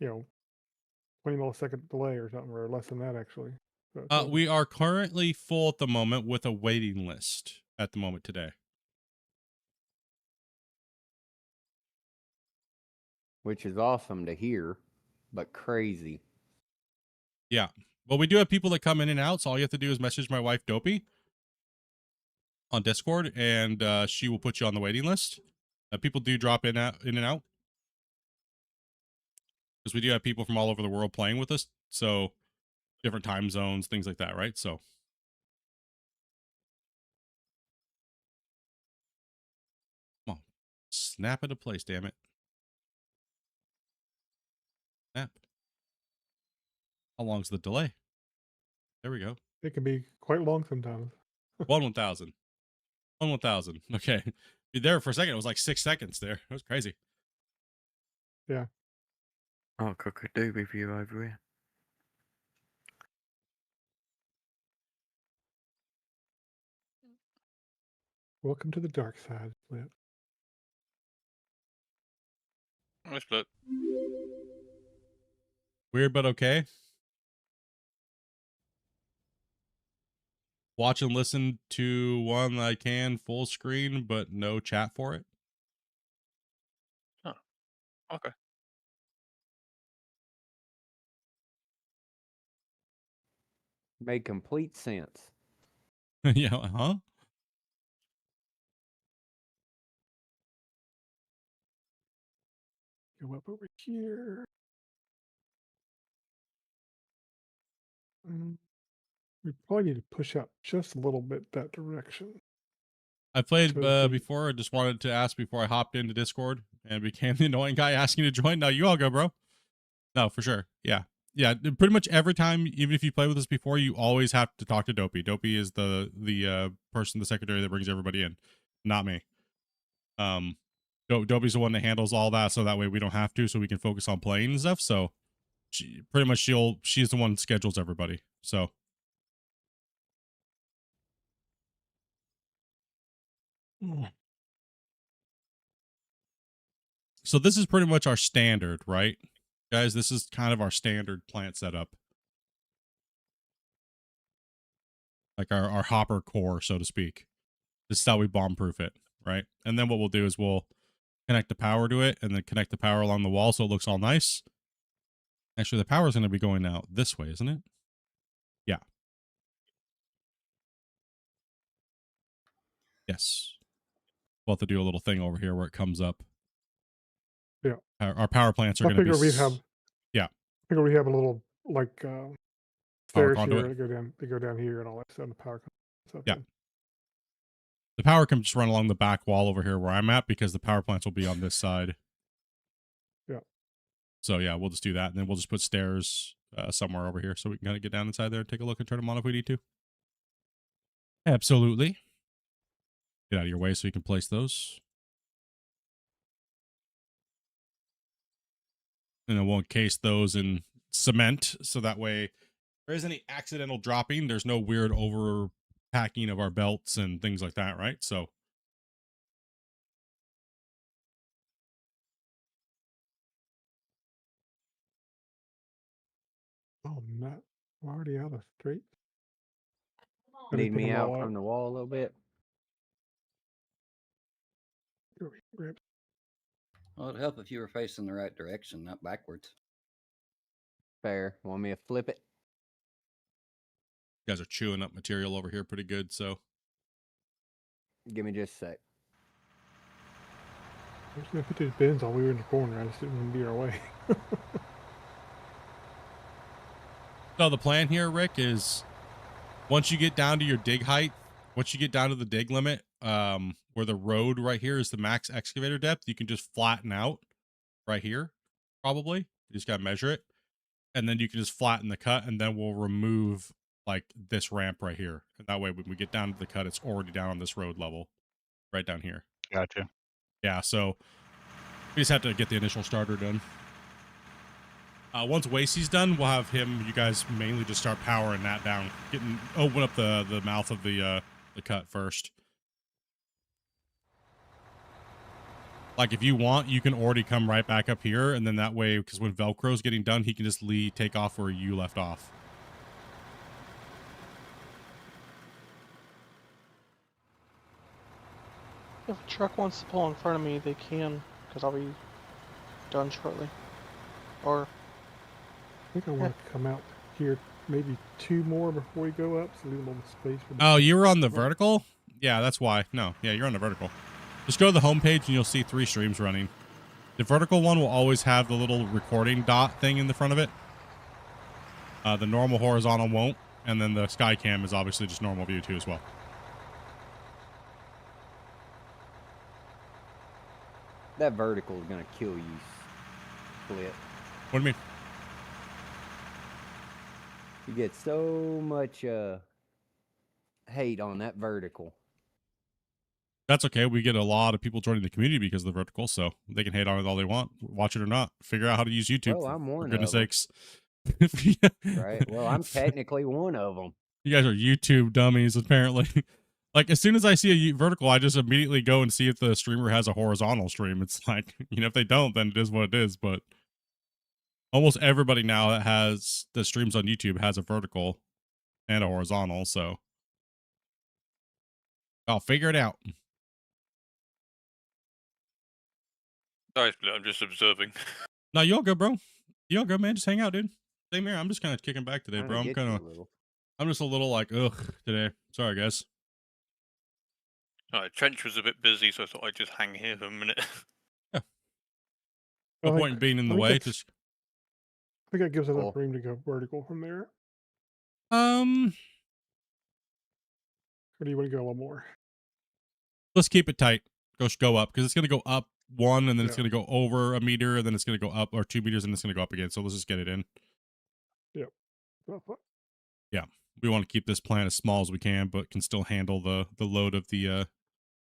20 millisecond delay or something, or less than that actually. So We are currently full at the moment with a waiting list at the moment today. Which is awesome to hear, but crazy. Yeah. Well, we do have people that come in and out, so all you have to do is message my wife, Dopey, on Discord, and she will put you on the waiting list. People do drop in and out. Because we do have people from all over the world playing with us. So different time zones, things like that, right? So come on. Snap into place, damn it. Snap. How long's the delay? There we go. it can be quite long sometimes. 1,000. 1,000. Okay. Be there for a second. It was like 6 seconds there. It was crazy. Yeah. Oh, cock-a-doodle with you over here. Welcome to the dark side, Split. I split. Weird, but okay. Watch and listen to one I can full screen, but no chat for it. Oh, okay. Made complete sense. Yeah, huh? Go up over here. We probably need to push up just a little bit that direction. I played So before. I just wanted to ask before I hopped into Discord and became the annoying guy asking to join. No, you all go, bro. No, for sure. Yeah. Yeah. Pretty much every time, even if you play with us before, you always have to talk to Dopey. Dopey is the person, the secretary that brings everybody in, not me. Dopey's the one that handles all that, so that way we don't have to, so we can focus on playing and stuff. So pretty much she's the one that schedules everybody. So so this is pretty much our standard, right? Guys, this is kind of our standard plant setup. Like our hopper core, so to speak. This is how we bomb proof it, right? And then what we'll do is we'll connect the power to it and then connect the power along the wall so it looks all nice. Actually, the power is going to be going out this way, isn't it? Yeah. Yes. We'll have to do a little thing over here where it comes up. Yeah. Our power plants are going to be... Yeah. I figure we have a little, like, Power stairs here conduit. that go down here and all that stuff, the power stuff. Yeah. The power can just run along the back wall over here where I'm at because the power plants will be on this side. Yeah. So yeah, we'll just do that. And then we'll just put stairs somewhere over here so we can kind of get down inside there and take a look and turn them on if we need to. Absolutely. Get out of your way so you can place those. And then we'll encase those in cement so that way if there is any accidental dropping, there's no weird overpacking of our belts and things like that, right? So Oh, no. I'm already out of straight. Need me out from the wall a little bit? Well, it'd help if you were facing the right direction, not backwards. Fair. Want me to flip it? You guys are chewing up material over here pretty good, so. Give me just a sec. I'm just gonna put these bins on. We were in the corner. I just didn't want to be our way. So the plan here, Rick, is once you get down to your dig height, once you get down to the dig limit, where the road right here is the max excavator depth, you can just flatten out right here, probably. You just gotta measure it. And then you can just flatten the cut, and then we'll remove like this ramp right here. And that way when we get down to the cut, it's already down on this road level. Right down here. Gotcha. Yeah, so we just have to get the initial starter done. Once Wasey's done, we'll have him, you guys mainly just start powering that down. Open up the mouth of the cut first. Like if you want, you can already come right back up here, and then that way, because when Velcro's getting done, he can just take off where you left off. If a truck wants to pull in front of me, they can, because I'll be done shortly. Or I think I want to come out here maybe 2 more before we go up, so leave a little space for Oh, you were on the vertical? Yeah, that's why. No, yeah, you're on the vertical. Just go to the home page and you'll see 3 streams running. The vertical one will always have the little recording dot thing in the front of it. The normal horizontal won't, and then the sky cam is obviously just normal view too as well. That vertical is gonna kill you, Split. What do you mean? You get so much hate on that vertical. That's okay. We get a lot of people joining the community because of the vertical, so they can hate on it all they want. Watch it or not. Figure out how to use YouTube. Well, I'm one for goodness of 'em. sakes. Right. Well, I'm technically one of them. You guys are YouTube dummies, apparently. Like, as soon as I see a vertical, I just immediately go and see if the streamer has a horizontal stream. It's like, if they don't, then it is what it is. But almost everybody now that has the streams on YouTube has a vertical and a horizontal, so I'll figure it out. Sorry, Split. I'm just observing. No, you all good, bro. You all good, man. Just hang out, dude. Same here. I'm just kind of kicking back today, bro. I'm just a little like, ugh, today. Sorry, guys. Alright, Trench was a bit busy, so I thought I'd just hang here for a minute. Yeah. No point in being in the way. Just I think that gives enough room to go vertical from there. Or do you want to go a little more? Let's keep it tight. Go up, because it's gonna go up 1, and then it's gonna go over a meter, and then it's gonna go up, or 2 meters, and it's gonna go up again. So let's just get it in. Yep. Yeah, we want to keep this plant as small as we can, but can still handle the load of the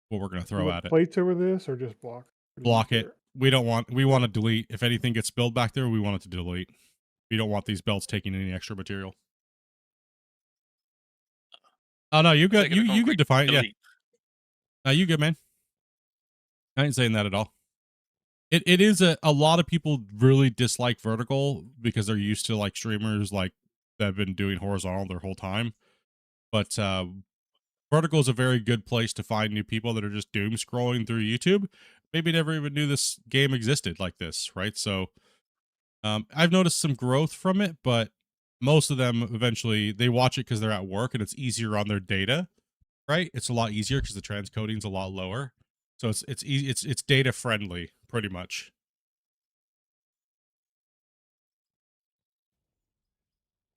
what we're gonna throw at it. Plates over this, or just block? Block it. We want to delete. If anything gets spilled back there, we want it to delete. We don't want these belts taking any extra material. Oh no, you good? You could define it. Yeah. No, you good, man. I ain't saying that at all. It is a lot of people really dislike vertical because they're used to like streamers like that have been doing horizontal their whole time. But vertical is a very good place to find new people that are just doom scrolling through YouTube. Maybe never even knew this game existed like this, right? So I've noticed some growth from it, but most of them eventually they watch it because they're at work and it's easier on their data, right? It's a lot easier because the transcoding is a lot lower. So it's easy. It's data friendly, pretty much.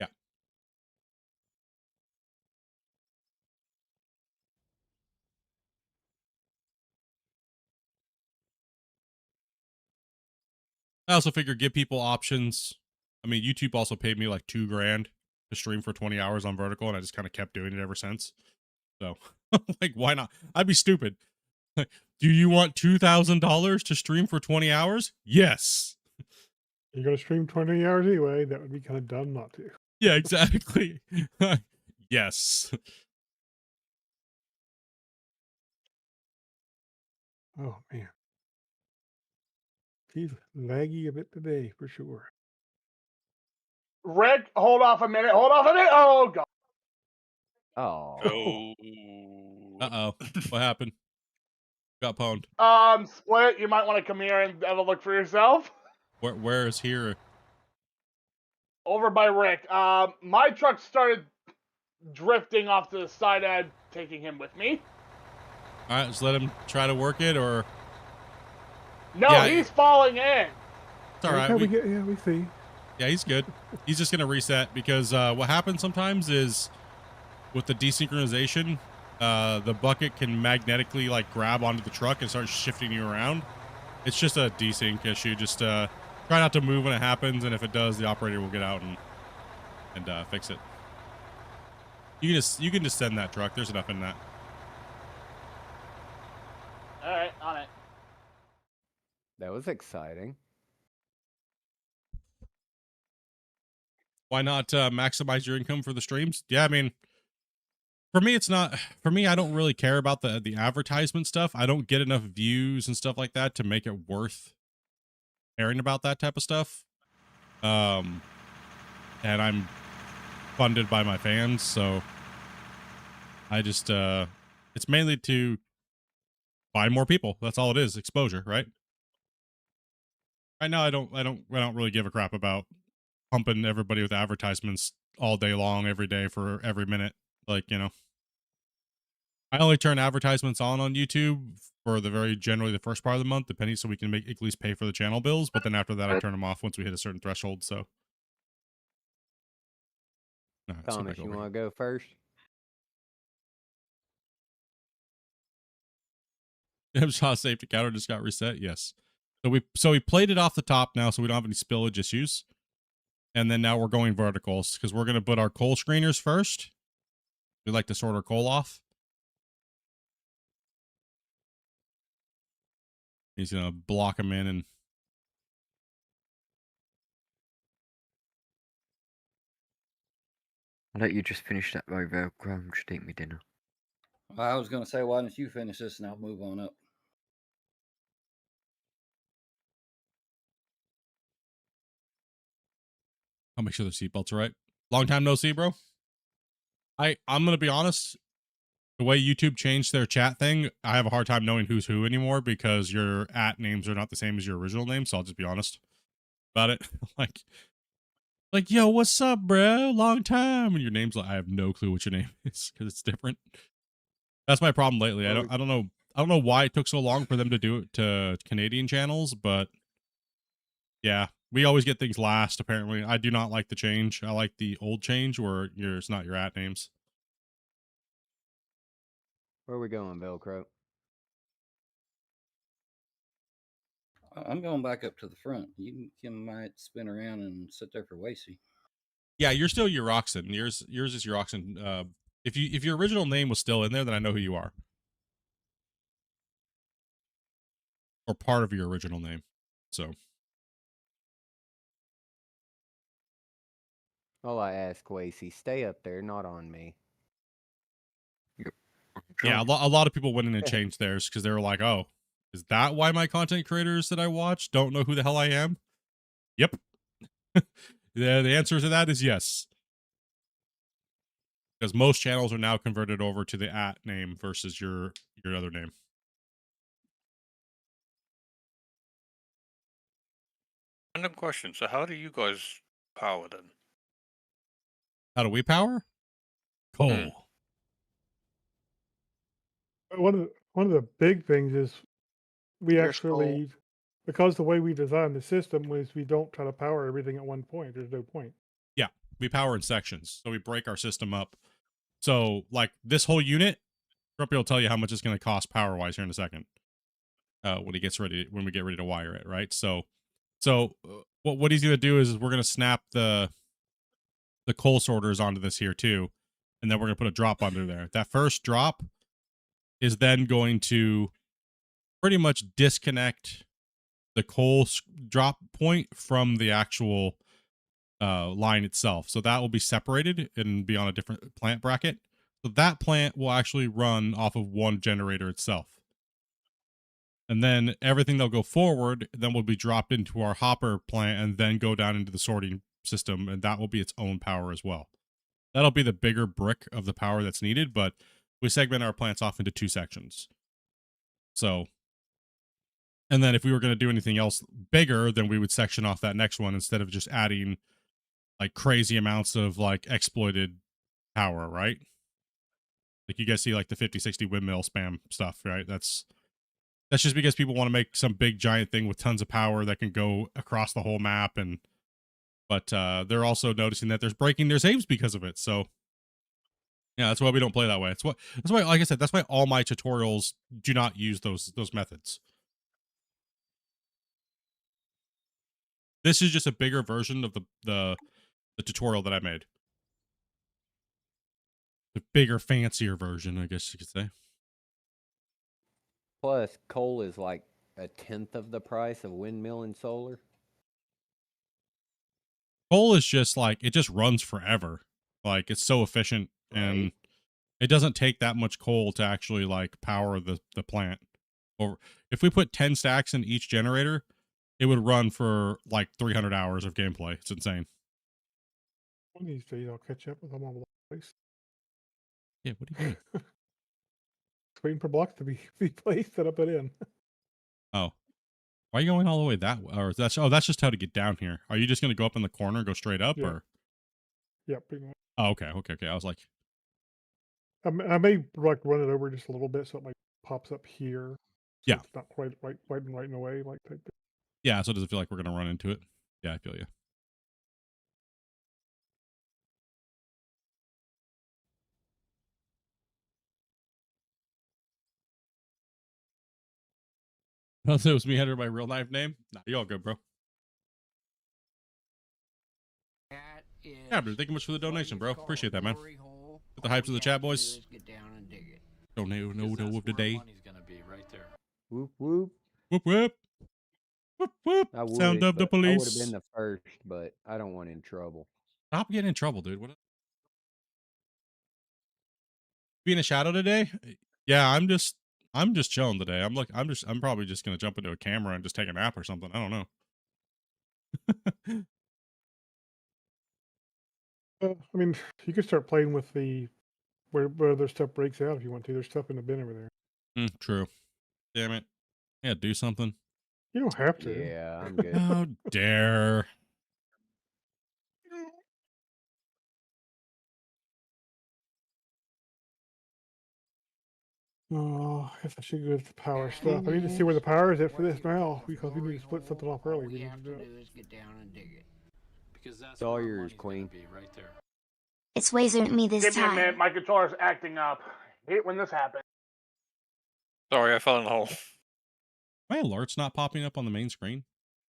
Yeah. I also figure give people options. I mean, YouTube also paid me like $2,000 to stream for 20 hours on vertical, and I just kind of kept doing it ever since. So, like, why not? I'd be stupid. Do you want $2,000 to stream for 20 hours? Yes. You're going to stream 20 hours anyway. That would be kind of dumb not to. Yeah, exactly. Yes. Oh, man. He's laggy a bit today, for sure. Rick, hold off a minute. Hold off a minute. Oh, God. Oh. Uh-oh. What happened? Got pwned. Split, you might want to come here and have a look for yourself. Where is here? Over by Rick. My truck started drifting off to the side. I'm taking him with me. All right, just let him try to work it, or No, Yeah, he's falling in. it's all right. We see. Yeah, he's good. He's just gonna reset because what happens sometimes is with the desynchronization, the bucket can magnetically like grab onto the truck and start shifting you around. It's just a desync issue. Just try not to move when it happens, and if it does, the operator will get out and fix it. You can just send that truck. There's enough in that. All right, on it. That was exciting. Why not maximize your income for the streams? Yeah, I mean, for me, it's not. For me, I don't really care about the advertisement stuff. I don't get enough views and stuff like that to make it worth caring about that type of stuff. And I'm funded by my fans, so I just it's mainly to find more people. That's all it is. Exposure, right? Right now, I don't really give a crap about pumping everybody with advertisements all day long, every day for every minute. Like, you know, I only turn advertisements on YouTube for generally the first part of the month, depending, so we can at least pay for the channel bills. But then after that, I turn them off once we hit a certain threshold. So, Thomas, you want to go first? Shot safety counter just got reset. Yes. So we played it off the top now, so we don't have any spillage issues. And then now we're going verticals because we're going to put our coal screeners first. We like to sort our coal off. He's going to block them in and I'll let you just finish that row, Velcro. I'm just eating my dinner. I was going to say, why don't you finish this and I'll move on up? I'll make sure the seatbelts are right. Long time no see, bro. I'm going to be honest. The way YouTube changed their chat thing, I have a hard time knowing who's who anymore because your @names are not the same as your original name. So I'll just be honest about it. like, yo, what's up, bro? Long time. And your name's like, I have no clue what your name is because it's different. That's my problem lately. I don't know why it took so long for them to do it to Canadian channels, but yeah, we always get things last. Apparently, I do not like the change. I like the old change where it's not your @names. Where are we going, Velcro? I'm going back up to the front. You might spin around and sit there for Wasey. Yeah, you're still Uroxen. Yours is Uroxen. If your original name was still in there, then I know who you are. Or part of your original name. So. All I ask, Wasey, stay up there, not on me. Yeah, a lot of people went in and changed theirs because they were like, oh, is that why my content creators that I watch don't know who the hell I am? Yep. The answer to that is yes. Because most channels are now converted over to the @name versus your other name. Random question. So how do you guys power then? How do we power? Coal. One of the big things is we Your actually, because the way we design the system is we don't try to power everything at one point. There's no point. Yeah, we power in sections. So we break our system up. So like this whole unit, Grumpy will tell you how much it's going to cost power-wise here in a second. When we get ready to wire it, right? So what he's going to do is we're going to snap the coal sorters onto this here too, and then we're going to put a drop under there. That first drop is then going to pretty much disconnect the coal drop point from the actual line itself. So that will be separated and be on a different plant bracket. So that plant will actually run off of one generator itself. And then everything that'll go forward then will be dropped into our hopper plant and then go down into the sorting system, and that will be its own power as well. That'll be the bigger brick of the power that's needed, but we segment our plants off into 2 sections. So, and then if we were going to do anything else bigger, then we would section off that next one instead of just adding like crazy amounts of like exploited power, right? Like you guys see like the 50-60 windmill spam stuff, right? That's just because people want to make some big giant thing with tons of power that can go across the whole map, and but they're also noticing that there's breaking their saves because of it. So yeah, that's why we don't play that way. That's why, like I said, that's why all my tutorials do not use those methods. This is just a bigger version of the tutorial that I made. The bigger, fancier version, I guess you could say. Plus, coal is like 1/10 of the price of windmill and solar. Coal is just like, it just runs forever. Like it's so efficient, and Right. it doesn't take that much coal to actually like power the plant. Or if we put 10 stacks in each generator, it would run for like 300 hours of gameplay. It's insane. One of these days I'll catch up with them all over the place. Yeah, what do you mean? Just waiting for blocks to be placed that I put in. Oh. Why are you going all the way that way? Or that's just how to get down here. Are you just gonna go up in the corner and go straight up, Yeah. or? Yeah, pretty much. Oh, okay. I was like, I may like run it over just a little bit so it like pops up here. So Yeah. it's not quite right in the way like type thing. yeah. So does it feel like we're gonna run into it? Yeah, I feel you. Oh, so it was me under my real life name. Nah, you all good, bro. Yeah, but thank you much for the donation, bro. Appreciate that, man. Put the hypes of the chat, boys. Don't know of the day. Whoop whoop. Whoop whoop. Whoop whoop. I would, Sound of the but I would have police. been the first, but I don't want in trouble. Stop getting in trouble, dude. What? Being a shadow today? Yeah, I'm just chilling today. I'm probably just gonna jump into a camera and just take a nap or something. I don't know. I mean, you could start playing with the where their stuff breaks out if you want to. There's stuff in the bin over there. True. Damn it. Yeah, do something. You don't have to. Yeah, I'm good. How dare. Oh, I guess I should go to the power stuff. I need to see where the power is at for this now because we need to split something off early. We need to do it. It's all yours, Queen. It's wasn't me this Give me a time. minute. My controller's acting up. I hate when this happens. Sorry, I fell in the hole. My alert's not popping up on the main screen.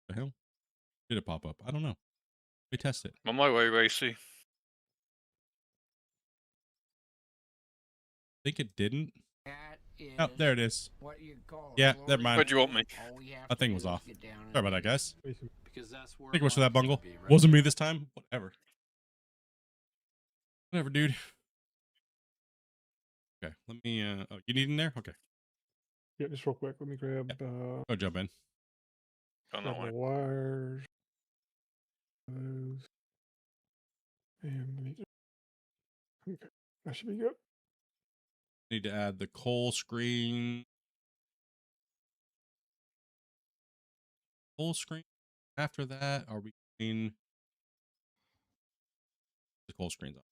The hell? Did it pop up? I don't know. We test it. I'm on my way, Racy. I think it didn't. Oh, there it is. Yeah, never mind. Where'd you want me? My thing was off. Sorry about that, guys. Thank Because you much for that, Bungle. Wasn't me this time. Whatever. Whatever, dude. Okay, let me, oh, you need in there? Okay. Yeah, just real quick. Let me grab Go jump in. Going grab that way. the wires. Those. And okay, that should be good. Need to add the coal screen. Full screen. After that, are we doing the coal screens on?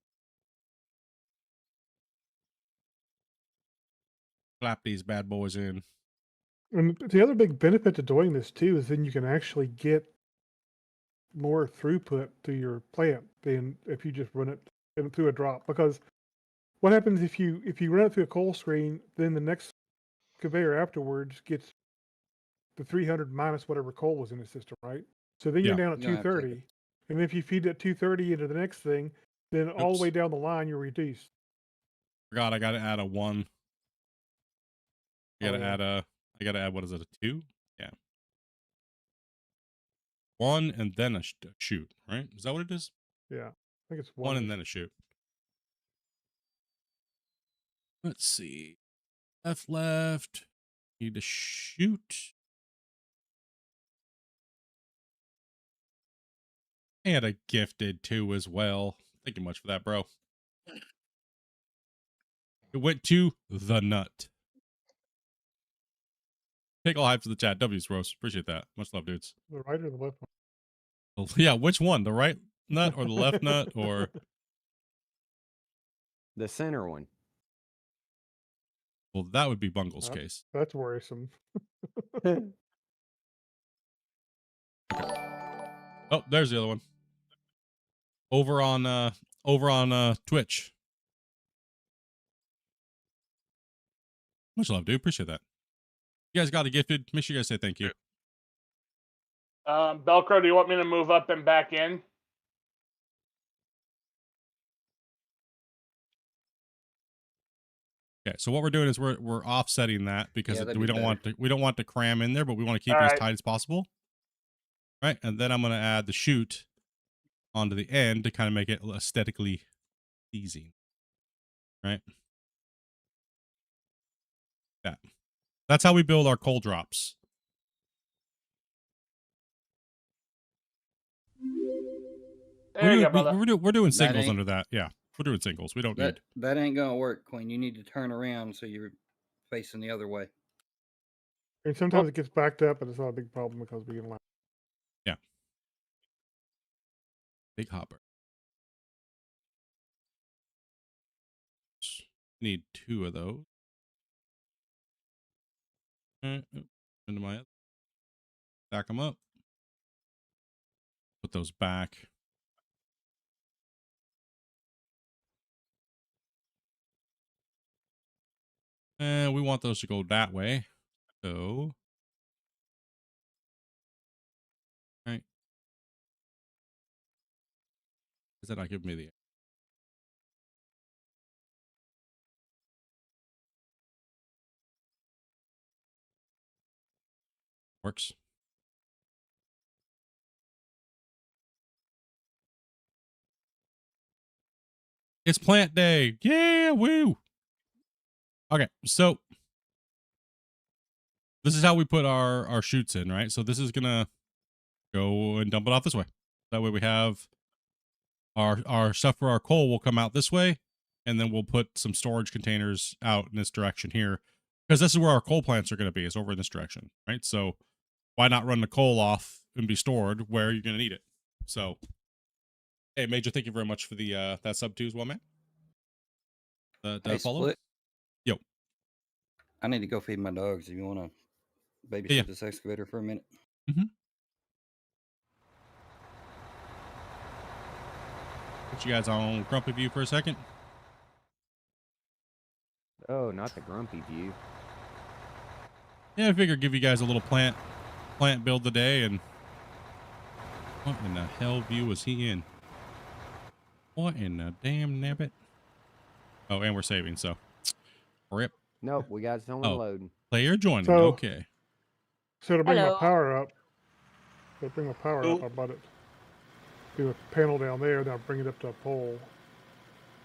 Clap these bad boys in. And the other big benefit to doing this too is then you can actually get more throughput to your plant than if you just run it through a drop. Because what happens if you run it through a coal screen, then the next conveyor afterwards gets the 300 minus whatever coal was in the system, right? So then you're Yeah. down at You're gonna have to take 230. And if you feed that 230 into the next thing, then all the way down the line you're reduced. Forgot I gotta add a 1. I gotta yeah. add a, I gotta add, what is it, a 2? Yeah. 1 and then a shoot, right? Is that what it is? Yeah. I think it's 1 and then a shoot. Let's see. Left. Need to shoot. And a gifted 2 as well. Thank you much for that, bro. It went to the nut. Take all hype to the chat. W's, Rose. Appreciate that. Much love, dudes. The right or the left one? Yeah, which one? The right? nut or the left nut or The center one. well, that would be Bungle's Uh, case. That's worrisome. Oh, there's the other one. Over on Twitch. Much love, dude. Appreciate that. You guys got a gifted. Make sure you guys say thank you. Velcro, do you want me to move up and back in? Okay, so what we're doing is we're offsetting that because Yeah, that'd we be don't want to cram in there, but we want to keep All it as right. tight as possible. Right, and then I'm gonna add the chute onto the end to kind of make it aesthetically pleasing. Right. Yeah, that's how we build our coal drops. There you go, brother. We're doing That singles ain't- under that. Yeah, we're doing singles. We don't need. That ain't gonna work, Queen. You need to turn around so you're facing the other way. And sometimes it gets backed up, but it's not a big problem because we can allow. Yeah. Big hopper. Need 2 of those. Into my back them up. Put those back. And we want those to go that way. So, right. Is that not giving me the works? It's plant day. Yeah, woo. Okay, so this is how we put our chutes in, right? So this is gonna go and dump it off this way. That way we have our stuff for our coal will come out this way, and then we'll put some storage containers out in this direction here, because this is where our coal plants are going to be, is over in this direction, right? So why not run the coal off and be stored where you're going to need it? So, hey, Major, thank you very much for the that sub too as well, man. Hey, Follow. Split. Yo, I need to go feed my dogs. If you want to babysit Yeah. this excavator for a minute. put you guys on Grumpy View for a second. Oh, not the grumpy view. Yeah, I figured give you guys a little plant build today. And what in the hell view was he in? What in the damn nabbit? Oh, and we're saving, so rip. Nope, we got someone loading. Player joining. So- Okay. So to bring Hello. my power up, I bought it. Do a panel down there, then I bring it up to a pole,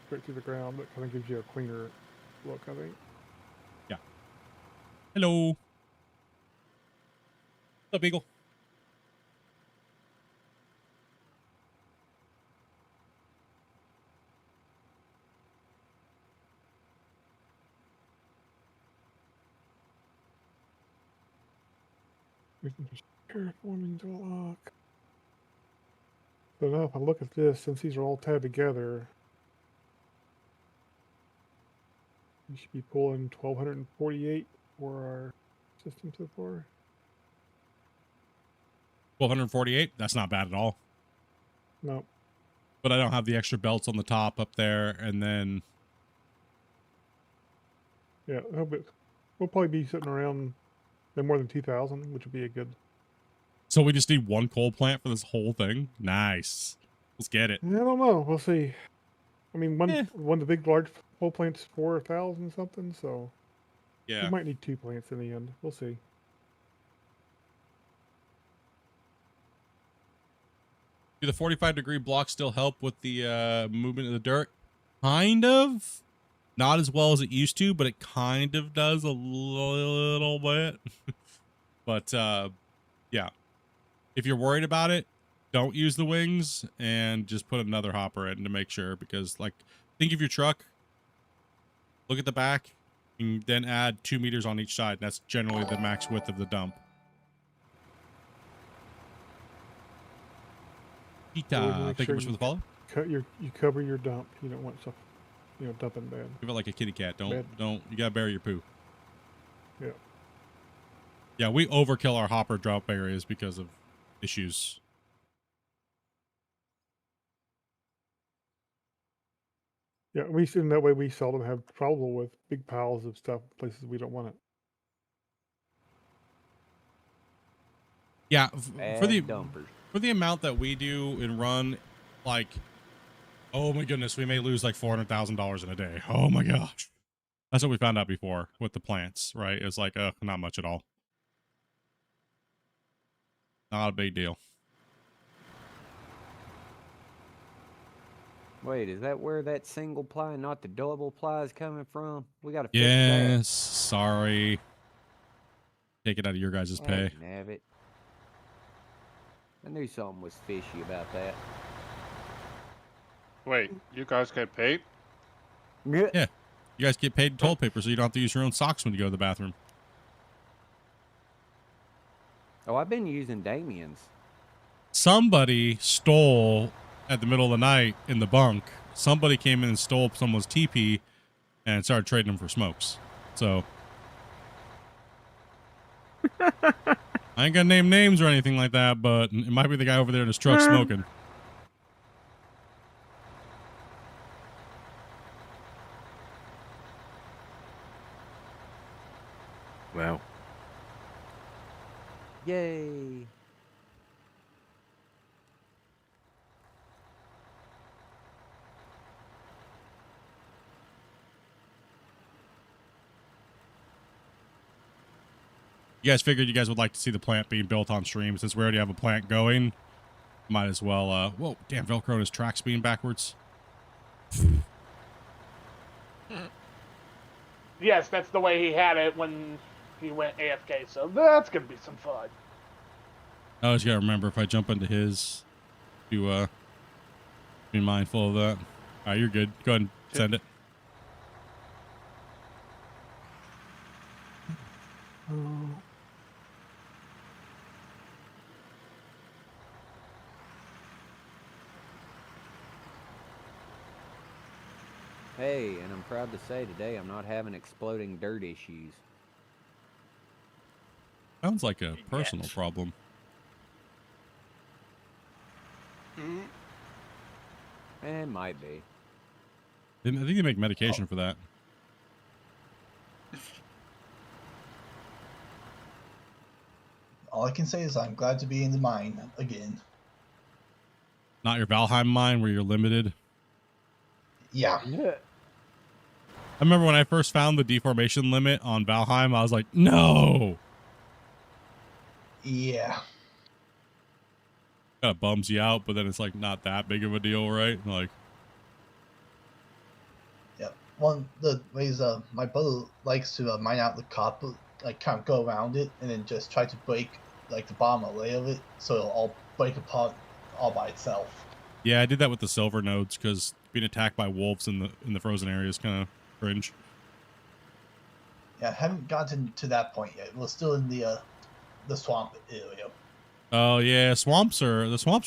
straight through the ground. That kind of gives you a cleaner look, I think. Hello. What's up, Eagle? We can just terraforming to lock. So now if I look at this, since these are all tabbed together, we should be pulling 1,248 for our system so far. 1,248. That's not bad at all. No, But I don't have the extra belts on the top up there, and then yeah, we'll probably be sitting around no more than 2,000, which would be a good. so we just need one coal plant for this whole thing. Nice. Let's get it. I don't know. We'll see. I mean, one Eh. of the big large pole plants 4,000 something, so Yeah. we might need 2 plants in the end. We'll see. Do the 45-degree blocks still help with the movement of the dirt? Kind of. Not as well as it used to, but it kind of does a little bit. But yeah. If you're worried about it, don't use the wings and just put another hopper in to make sure, because like think of your truck, look at the back, and then add 2 meters on each side. That's generally the max width of the dump. Pita, thank you much for the follow. You cover your dump. You don't want stuff, dumping bad. Give it like a kitty cat. Bad. Don't. You gotta bury your poo. Yeah. Yeah, we overkill our hopper drop areas because of issues. Yeah, in that way we seldom have trouble with big piles of stuff places we don't want it. Yeah, for dumpers. the amount that we do and run, like, oh my goodness, we may lose like $400,000 in a day. Oh my gosh, that's what we found out before with the plants, right? It's like, not much at all. Not a big deal. Wait, is that where that single ply, not the double ply, is coming from? We got to fix Yes, sorry. Take it out of your guys' pay. Nabbit. I knew something was fishy about that. Wait, you guys get paid? Yeah. You guys get paid toilet paper so you don't have to use your own socks when you go to the bathroom. Oh, I've been using Damien's. Somebody stole at the middle of the night in the bunk. Somebody came in and stole someone's TP and started trading them for smokes. So I ain't gonna name names or anything like that, but it might be the guy over there in his truck smoking. Wow. Yay. You guys figured you guys would like to see the plant being built on stream. Since we already have a plant going, might as well, whoa, damn, Velcro and his track speeding backwards. Yes, that's the way he had it when he went AFK, so that's gonna be some fun. I always gotta remember if I jump into his to be mindful of that. Alright, you're good. Go ahead and send it. Hey, and I'm proud to say today I'm not having exploding dirt issues. Sounds like a personal problem. It might be. I think they make medication for that. All I can say is I'm glad to be in the mine again. Not your Valheim mine where you're limited. Yeah. I remember when I first found the deformation limit on Valheim, I was like, no. Yeah. Kind of bums you out, but then it's like not that big of a deal, right? Like, yeah. One of the ways my brother likes to mine out the copper, like kind of go around it and then just try to break like the bottom layer of it, so it'll all break apart all by itself. yeah, I did that with the silver nodes because being attacked by wolves in the frozen area is kind of cringe. Yeah, I haven't gotten to that point yet. We're still in the swamp area. Oh yeah, the swamps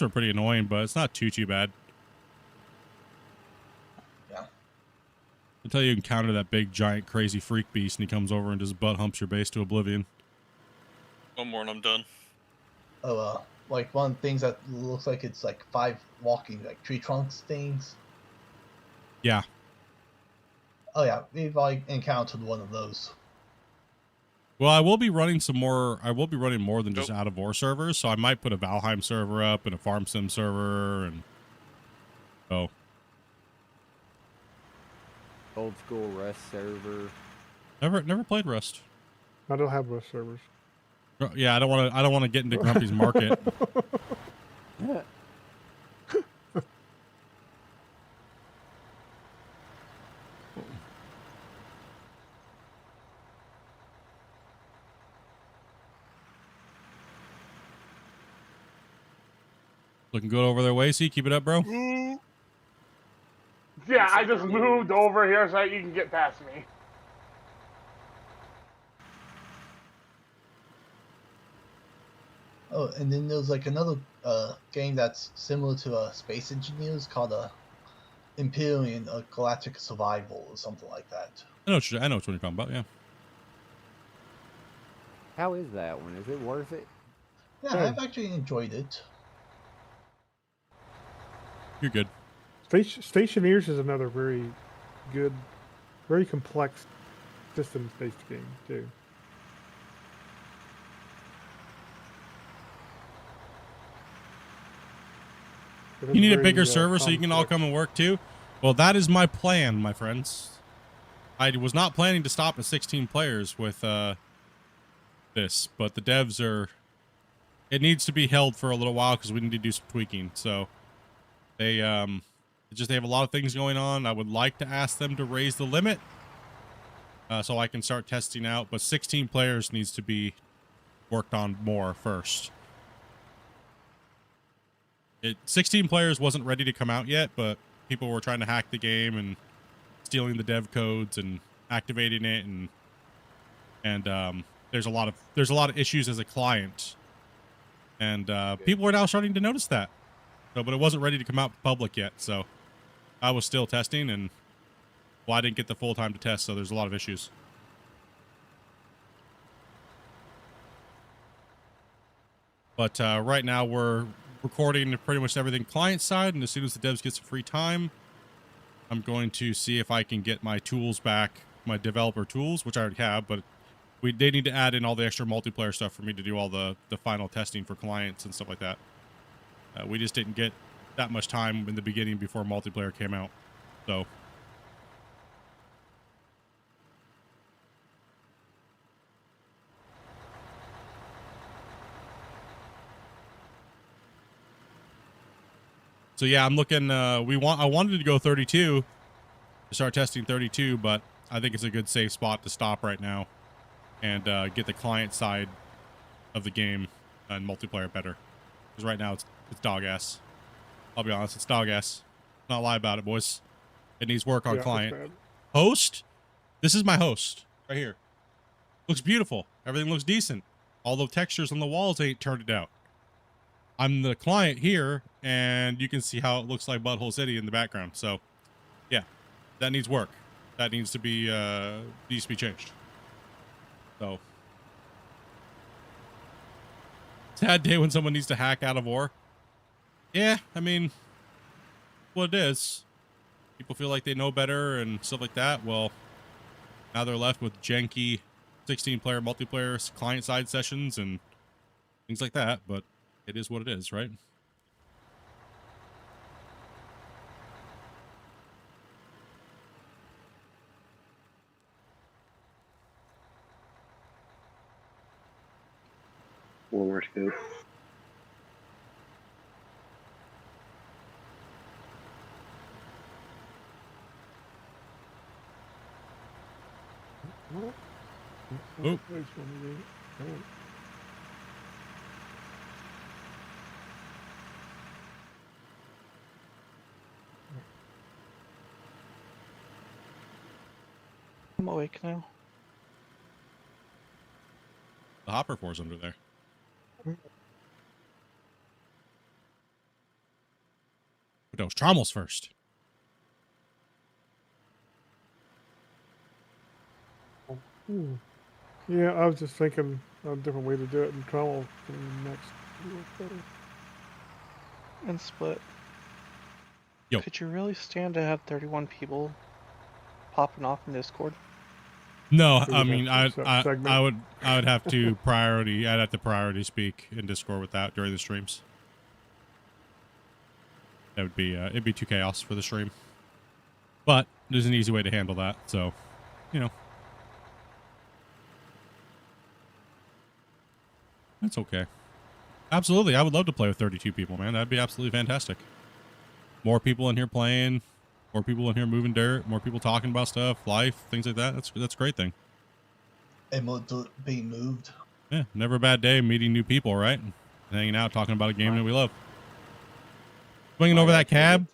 are pretty annoying, but it's not too bad. Yeah. Until you encounter that big giant crazy freak beast and he comes over and just butt humps your base to oblivion. One more and I'm done. Oh, like one of the things that looks like it's like 5 walking like tree trunks things. Yeah. Oh yeah, we've like encountered one of those. Well, I will be running some more. I will be running more than just out of war servers, so I might put a Valheim server up and a Farm Sim server, and Old school Rust server. Never played Rust. I don't have Rust servers. Yeah, I don't want to get into Grumpy's market. Looking good over there, Wacy. Keep it up, bro. Yeah, I just moved over here so that you can get past me. Oh, and then there's like another a game that's similar to Space Engineers called Imperium Galactic Survival or something like that. I know what you're talking about. Yeah. How is that one? Is it worth it? Yeah, Yeah. I've actually enjoyed it. You're good. Stationeers is another very good, very complex systems-based game too. It is You need a very, bigger server so you can all complex. come and work too? Well, that is my plan, my friends. I was not planning to stop at 16 players with this, but the devs are... It needs to be held for a little while because we need to do some tweaking. So they they have a lot of things going on. I would like to ask them to raise the limit so I can start testing out. But 16 players needs to be worked on more first. 16 players wasn't ready to come out yet, but people were trying to hack the game and stealing the dev codes and activating it, and there's a lot of issues as a client, and people are now starting to notice that. So, but it wasn't ready to come out public yet, so I was still testing, and well, I didn't get the full time to test, so there's a lot of issues. But right now we're recording pretty much everything client side, and as soon as the devs get some free time, I'm going to see if I can get my tools back, my developer tools, which I already have, but they need to add in all the extra multiplayer stuff for me to do all the final testing for clients and stuff like that. We just didn't get that much time in the beginning before multiplayer came out. So yeah, I'm looking, I wanted to go 32 to start testing 32, but I think it's a good safe spot to stop right now and get the client side of the game and multiplayer better. Because right now it's dog ass. I'll be honest, it's dog ass. Not lie about it, boys. It needs work on Yeah, client. it's bad. Host? This is my host right here. Looks beautiful. Everything looks decent. All the textures on the walls ain't turned it out. I'm the client here, and you can see how it looks like Butthole City in the background. So, yeah, that needs work. That needs to be changed. So, sad day when someone needs to hack out of war. Yeah, I mean, what it is. People feel like they know better and stuff like that. Well, now they're left with janky 16-player multiplayer client-side sessions and things like that. But it is what it is, right? One more to go. Oop. I'm awake now. The hopper four's under there. But those trommels first. Yeah, I was just thinking a different way to do it in Trouble next. And Split. Yo. Could you really stand to have 31 people popping off in Discord? No, We I would mean, have to segment. I would have to I'd have to priority speak in Discord with that during the streams. That would be, it'd be too chaos for the stream. But there's an easy way to handle that, so, you know. That's okay. Absolutely, I would love to play with 32 people, man. That'd be absolutely fantastic. More people in here playing, more people in here moving dirt, more people talking about stuff, life, things like that. That's a great thing. And being moved. Yeah, never a bad day meeting new people, right? And hanging out, talking about a game that we love. Swinging over that cab.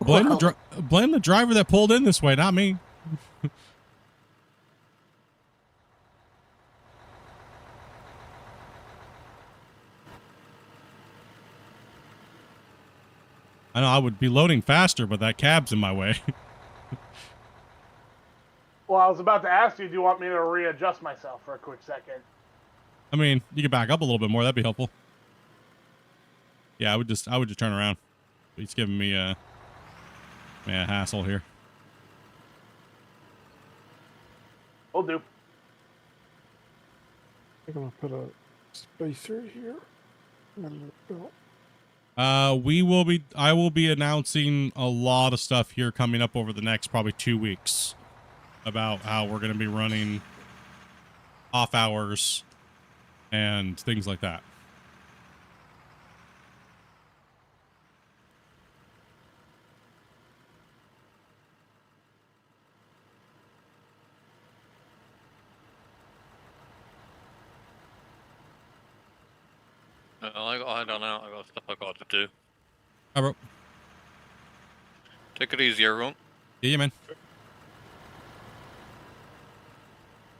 Blame the driver that pulled in this way, not me. I know I would be loading faster, but that cab's in my way. Well, I was about to ask you, do you want me to readjust myself for a quick second? I mean, you could back up a little bit more. That'd be helpful. Yeah, I would just turn around. He's giving me a hassle here. Will do. I'm gonna put a spacer here. I will be announcing a lot of stuff here coming up over the next probably 2 weeks about how we're going to be running off hours and things like that. I don't know. I got stuff I got to do. Hi, bro. Take it easy, everyone. Yeah, man.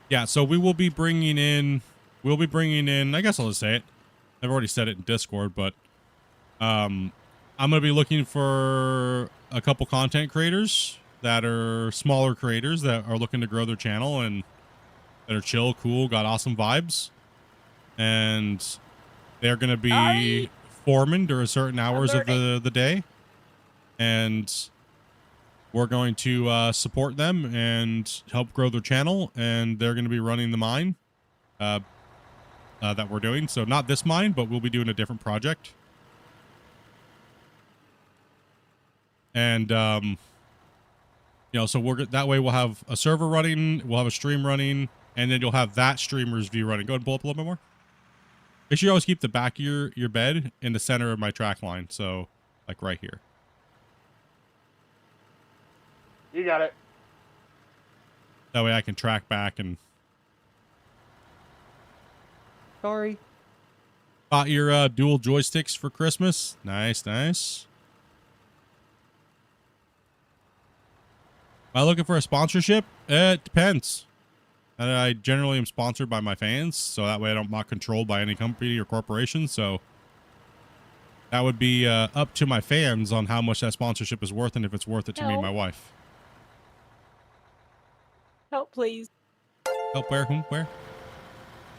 Yeah, so we'll be bringing in, I guess I'll just say it. I've already said it in Discord, but I'm going to be looking for a couple content creators that are smaller creators that are looking to grow their channel and that are chill, cool, got awesome vibes. And they're going to be foreman during certain hours of the day. And we're going to support them and help grow their channel. And they're going to be running the mine that we're doing. So not this mine, but we'll be doing a different project. And, you know, so that way we'll have a server running, we'll have a stream running, and then you'll have that streamer's view running. Go ahead and pull up a little bit more. Make sure you always keep the back of your bed in the center of my track line. So like right here. You got it. That way I can track back and. Sorry. Bought your dual joysticks for Christmas. Nice, nice. Am I looking for a sponsorship? It depends. I generally am sponsored by my fans, so that way I'm not controlled by any company or corporation. So that would be up to my fans on how much that sponsorship is worth and if it's worth it to me and my wife. Help, please. Help where? Whom? Where?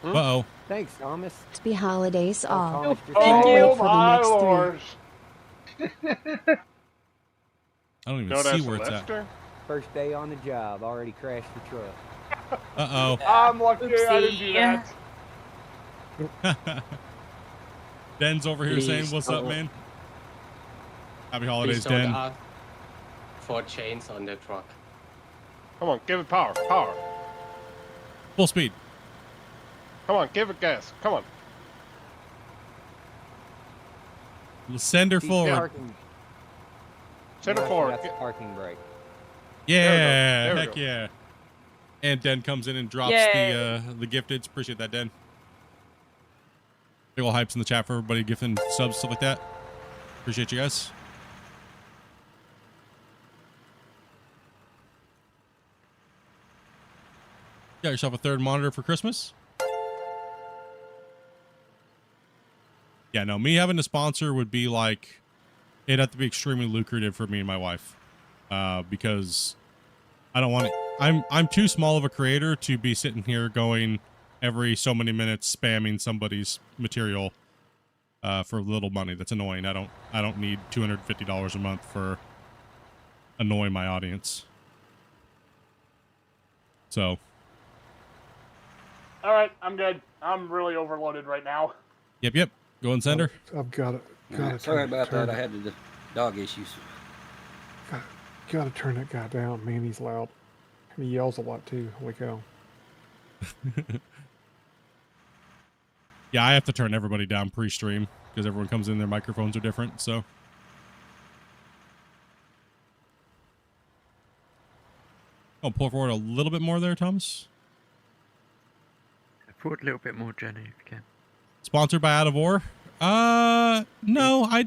Uh-oh. Thanks, Thomas. Happy holidays all. Thomas just Oh, wait for the my next lord. I don't even Know that, see where it's at. Sylvester? First day on the job, already crashed the truck. Uh-oh. I'm lucky I didn't do that. Den's over here saying, what's up, man? Happy holidays, Den. For chains on the truck. Come on, give it power, power. Full speed. Come on, give it gas. Come on. Send her forward. Send her forward. That's parking brake. Yeah, There we heck go. yeah. And Den comes in and drops the gifteds. Appreciate that, Den. Big ol' hypes in the chat for everybody gifting subs, stuff like that. Appreciate you guys. Got yourself a third monitor for Christmas? Yeah, no, me having a sponsor would be like, it'd have to be extremely lucrative for me and my wife. Because I don't want it. I'm too small of a creator to be sitting here going every so many minutes spamming somebody's material for little money. That's annoying. I don't need $250 a month for annoying my audience. So. All right, I'm good. I'm really overloaded right now. Yep. Go and send her. I've got it. Sorry about that. I had the dog issues. Gotta turn that guy down, man. He's loud. And he yells a lot too. Holy cow. Yeah, I have to turn everybody down pre-stream because everyone comes in, their microphones are different. So. Oh, pull forward a little bit more there, Thomas. Forward a little bit more, Jenny, if you can. Sponsored by Out of War? No, I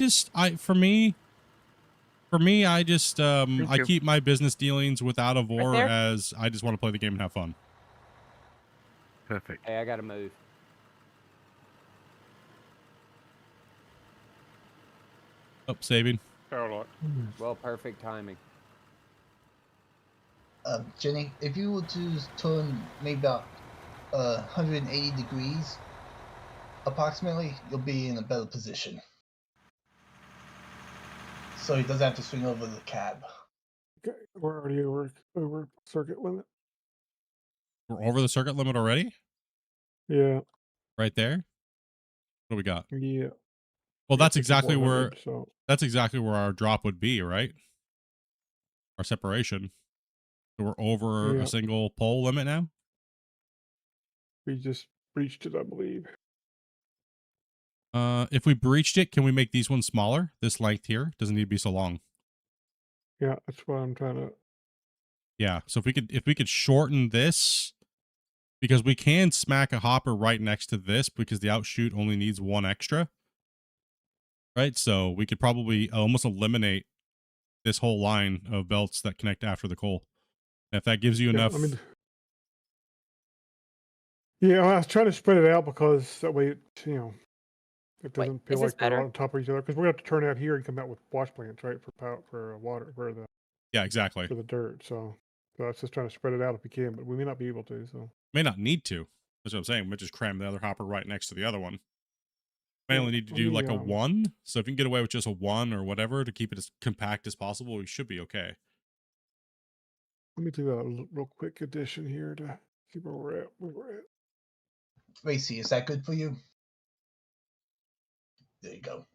keep my business dealings with Out of War as I just want to play the game and have fun. Perfect. Hey, I gotta move. Oh, saving. airlock. Well, perfect timing. Jenny, if you were to turn maybe about 180 degrees, approximately, you'll be in a better position. So he doesn't have to swing over the cab. Okay, we're already over circuit limit. We're over the circuit limit already? Yeah. Right there? What do we got? Yeah. Well, Yeah, that's exactly where 5400, so that's exactly where our drop would be, right? Our separation. So we're over Yeah. a single pole limit now? we just breached it, I believe. If we breached it, can we make these ones smaller? This length here doesn't need to be so long. Yeah, that's what I'm trying to. Yeah. So if we could shorten this, because we can smack a hopper right next to this because the outshoot only needs one extra. Right? So we could probably almost eliminate this whole line of belts that connect after the coal. And if that gives you enough. Yeah, I was trying to spread it out because that way, it doesn't feel is this like they're better? on top of each other. Because we're going to have to turn out here and come out with wash plants, right, for power, for water, Yeah, exactly. for the dirt. So I was just trying to spread it out if we can, but we may not be able to. So May not need to. That's what I'm saying. We just cram the other hopper right next to the other one. May only need to do like a 1. So if you can get away with just a 1 or whatever to keep it as compact as possible, we should be okay. let me do a real quick addition here to see where we're at. Racy, is that good for you? There you go.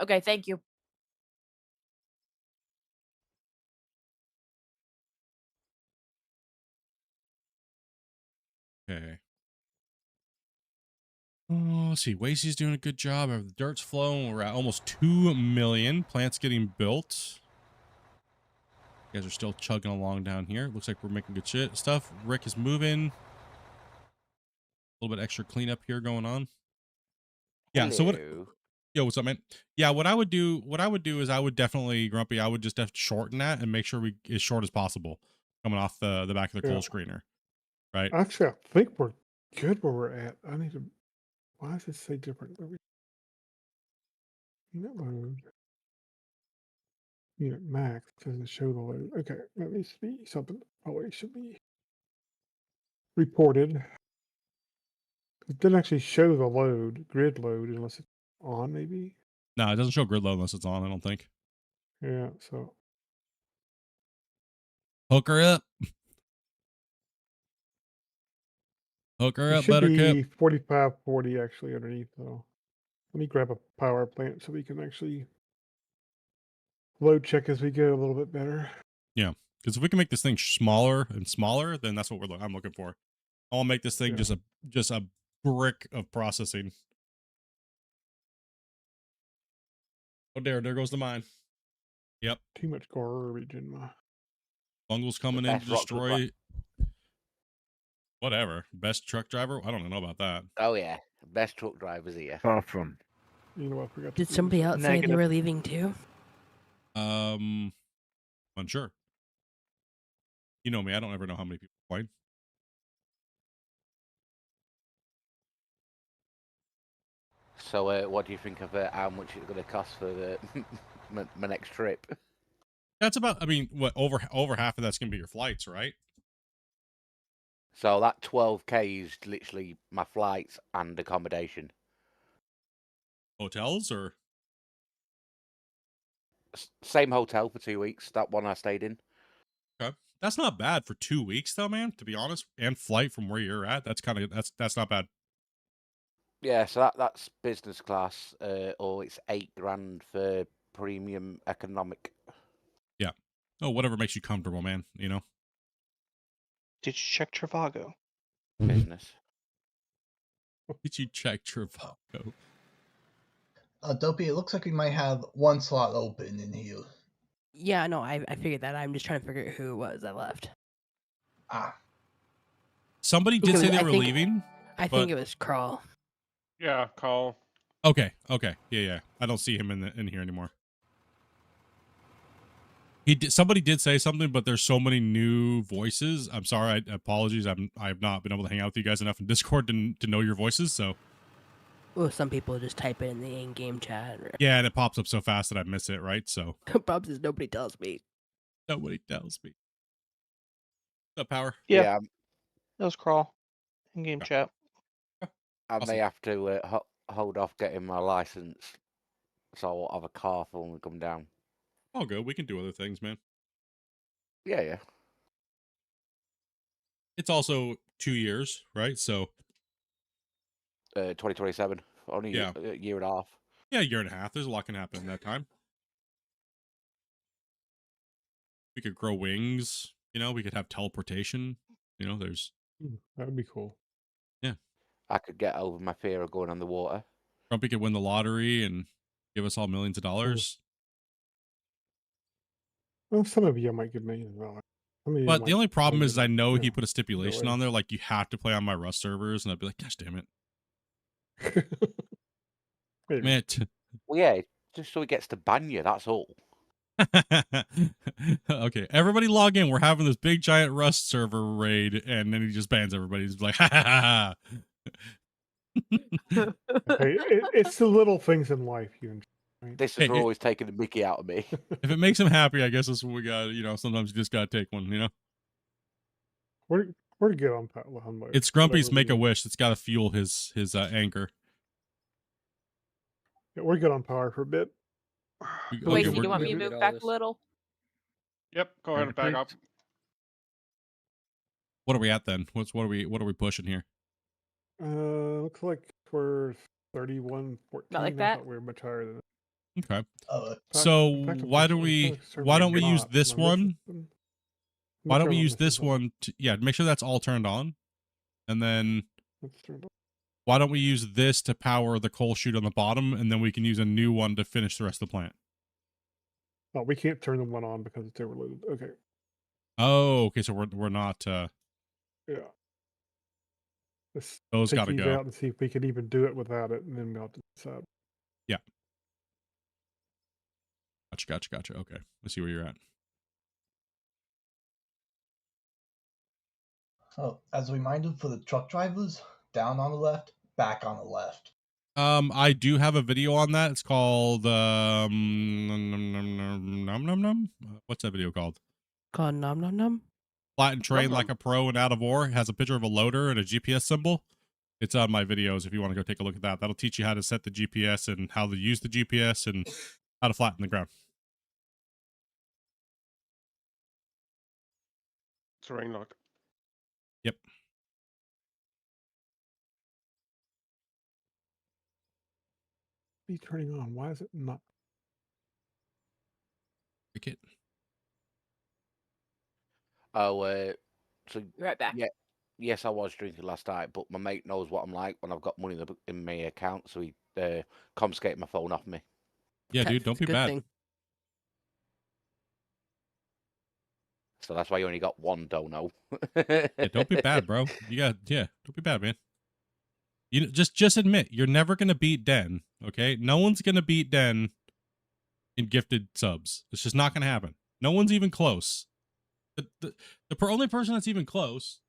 Okay, thank you. Okay. Let's see. Wasey's doing a good job. The dirt's flowing. We're at almost 2 million. Plants getting built. You guys are still chugging along down here. Looks like we're making good stuff. Rick is moving. A little bit extra cleanup here going on. Yeah. So what? Yo, what's up, man? Yeah, what I would do is I would definitely, Grumpy, I would just have to shorten that and make sure we as short as possible coming off the back of the coal screener. Right? Actually, I think we're good where we're at. I need to. Why does it say different? Unit load. Unit max doesn't show the load. Okay, that needs to be something that probably should be reported. It didn't actually show the load, grid load, unless it's on, maybe. No, it doesn't show grid load unless it's on, I don't think. Yeah, so Hook her up. Hook her it up, should Buttercup. be 4540 actually underneath, though. Let me grab a power plant so we can actually load check as we go a little bit better. Yeah, because if we can make this thing smaller and smaller, then that's what I'm looking for. I want to make this thing just a brick of processing. Oh, there goes the mine. Yep. Too much garbage in my. Bungle's coming in to destroy. Whatever. Best truck driver? I don't know about that. Oh yeah, best truck drivers here. Far from. You know what? I forgot. Did somebody else say they were leaving too? Unsure. You know me. I don't ever know how many people play. So, what do you think of how much it's going to cost for my next trip? That's about. I mean, what over half of that's gonna be your flights, right? So that 12K is literally my flights and accommodation. Hotels or same hotel for 2 weeks. That one I stayed in. Okay, that's not bad for 2 weeks, though, man. To be honest, and flight from where you're at, that's that's not bad. Yeah, so that's business class, or it's $8,000 for premium economic. Yeah. Oh, whatever makes you comfortable, man. You know. Did you check Trivago? Business. Did you check Trivago? Dopey, it looks like we might have one slot open in here. Yeah, no, I figured that. I'm just trying to figure out who it was that left. Somebody did say they were leaving. I think it was Crawl. Yeah, call. Okay. Yeah. I don't see him in here anymore. Somebody did say something, but there's so many new voices. I'm sorry. Apologies. I've not been able to hang out with you guys enough in Discord to know your voices. So Well, some people just type it in the in-game chat. yeah, and it pops up so fast that I miss it. Right. So Bob says nobody tells me. nobody tells me. The power. Yeah. Yeah, That was Crawl. In-game chat. I Awesome. may have to hold off getting my license, so I won't have a car for when we come down. All good. We can do other things, man. Yeah, yeah. It's also 2 years, right? So 2027. Only yeah, a year and a half. yeah, a year and a half. There's a lot can happen in that time. We could grow wings. You know, we could have teleportation. You know, there's That would be cool. yeah. I could get over my fear of going on the water. Trumpy could win the lottery and give us all millions of dollars. Well, some of you might give millions of dollars. Some of you But the might only problem is give, I know you he put a stipulation away. on there, like you have to play on my Rust servers, and I'd be like, gosh damn it. Maybe. Man, Well, yeah, just so he gets to ban you, that's all. okay, everybody log in. We're having this big giant Rust server raid, and then he just bans everybody. He's like, ha ha ha. Hey, it's the little things in life you enjoy. Right? This is always taking the mickey out of me. If it makes him happy, I guess that's what we got. You know, sometimes you just gotta take one. You know, We're good on it's Grumpy's whatever make we a do. wish. It's got to fuel his anger. Yeah, we're good on power for a bit. Okay, Wasty, do you want me to move back a little? Yep, go ahead and back up. What are we at then? What are we pushing here? Looks like we're 31-14. Not like I that? thought we were much higher than that. Okay. Oh, So in fact, why don't we use this one? Why don't we use this one? Yeah, make sure that's all turned on, and then why don't we use this to power the coal chute on the bottom, and then we can use a new one to finish the rest of the plant. Oh, we can't turn the one on because it's overloaded. Okay. Oh, okay. So we're not. Yeah. Let's Those take gotta these go. out and see if we can even do it without it, and then we'll have to decide. Yeah. Gotcha. Okay. Let's see where you're at. Oh, as a reminder for the truck drivers, down on the left, back on the left. I do have a video on that. It's called what's that video called? Called Nom Nom Nom. Flatten train Nom like a pro and out of ore. It has a picture of a loader and a GPS symbol. It's on my videos if you want to go take a look at that. That'll teach you how to set the GPS and how to use the GPS and how to flatten the ground. Terrain lock. Yep. Be turning on. Why is it not? Pick it. Oh, so Be right back. yeah, yes, I was drinking last night, but my mate knows what I'm like when I've got money in my account, so he confiscated my phone off me. Yeah, dude, don't be bad. Thing. So that's why you only got one dono. Yeah, don't be bad, bro. Don't be bad, man. You just admit you're never gonna beat Den. Okay, no one's gonna beat Den in gifted subs. It's just not gonna happen. No one's even close. The only person that's even close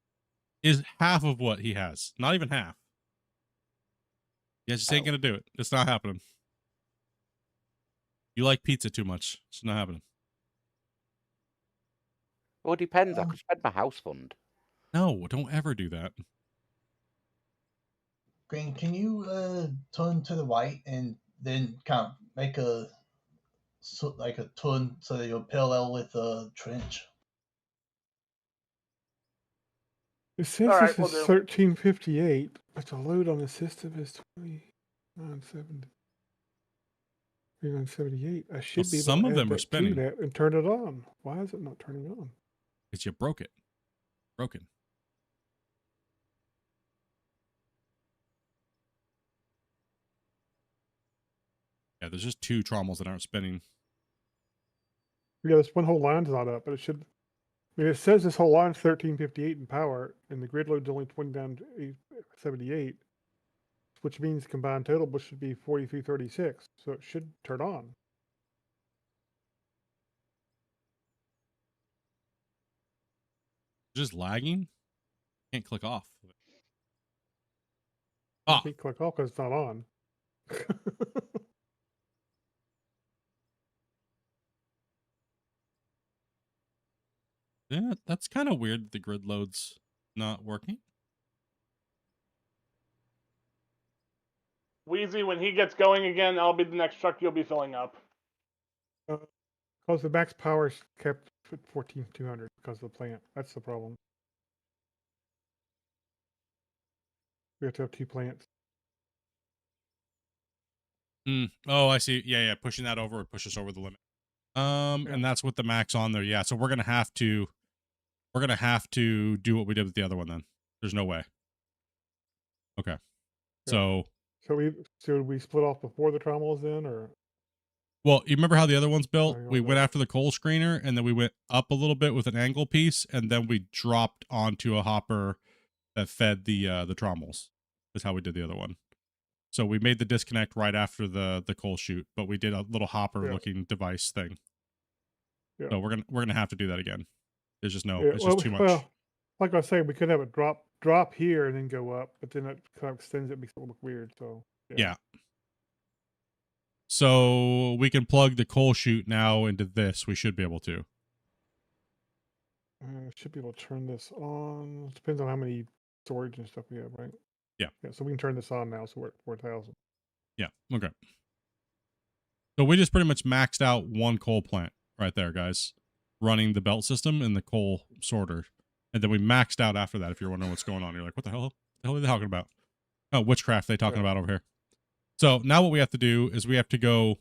is half of what he has. Not even half. You guys just ain't gonna do it. It's not happening. You like pizza too much. It's not happening. Well, it depends. I could spend my house fund. No, don't ever do that. Green, can you turn to the right and then kind of make a turn so that you're parallel with the trench? It says All right, this we'll is do. 1358, but the load on the system is 2970. 3978. I should be able some to of add them are that spinning. to that and turn it on. Why is it not turning on? Because you broke it. Broken. Yeah, there's just 2 trommels that aren't spinning. Yeah, this one whole line's not up, but it should. I mean, it says this whole line's 1358 in power, and the grid load's only 2978, which means the combined total should be 4336. So it should turn on. Just lagging? Can't click off. You Ah, can't click off because it's not on. yeah, that's kind of weird that the grid load's not working. Wheezy, when he gets going again, I'll be the next truck you'll be filling up. Because the max power is kept at 14,200 because of the plant. That's the problem. We have to have 2 plants. Oh, I see. Yeah, pushing that over would push us over the limit. And that's with the max on there. Yeah, so we're gonna have to do what we did with the other one then. There's no way. Okay. So So we split off before the trommels then, or well, you remember how the other one's built? you We wanna went do it? after the coal screener, and then we went up a little bit with an angle piece, and then we dropped onto a hopper that fed the trommels. Is how we did the other one. So we made the disconnect right after the coal chute, but we did a little hopper looking device thing. Yeah. So we're gonna have to do that again. There's just no, Yeah, it's well, just too much. Well, like I was saying, we could have it drop here and then go up, but then it kind of extends it, makes it look weird. So Yeah. So we can plug the coal chute now into this. We should be able to. Should be able to turn this on. Depends on how many storage and stuff we have, right? Yeah. Yeah. So we can turn this on now. So we're at 4,000. Yeah. Okay. So we just pretty much maxed out one coal plant right there, guys, running the belt system and the coal sorter. And then we maxed out after that. If you're wondering what's going on, you're like, what the hell? The hell are they talking about? Oh, witchcraft they talking about over here. So now what we have to do is we have to go,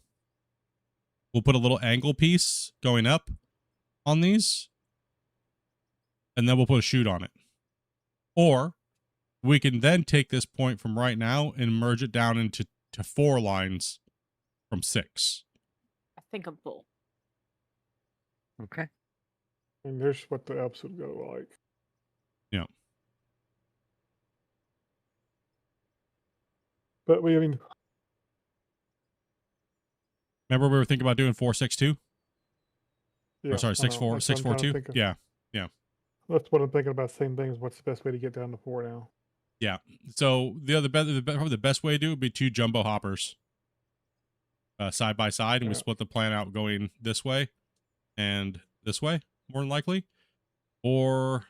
we'll put a little angle piece going up on these, and then we'll put a chute on it. Or we can then take this point from right now and merge it down into 4 lines from 6. I think I'm full. Okay. And there's what the ups would go like. Yeah. But I mean, remember we were thinking about doing 462? yeah, Or sorry, 642? Yeah. Yeah. That's what I'm thinking about. Same thing as what's the best way to get down to 4 now. Yeah. So probably the best way to do it would be 2 jumbo hoppers side by side, and we split the plan out going this way and this way, more than likely. Or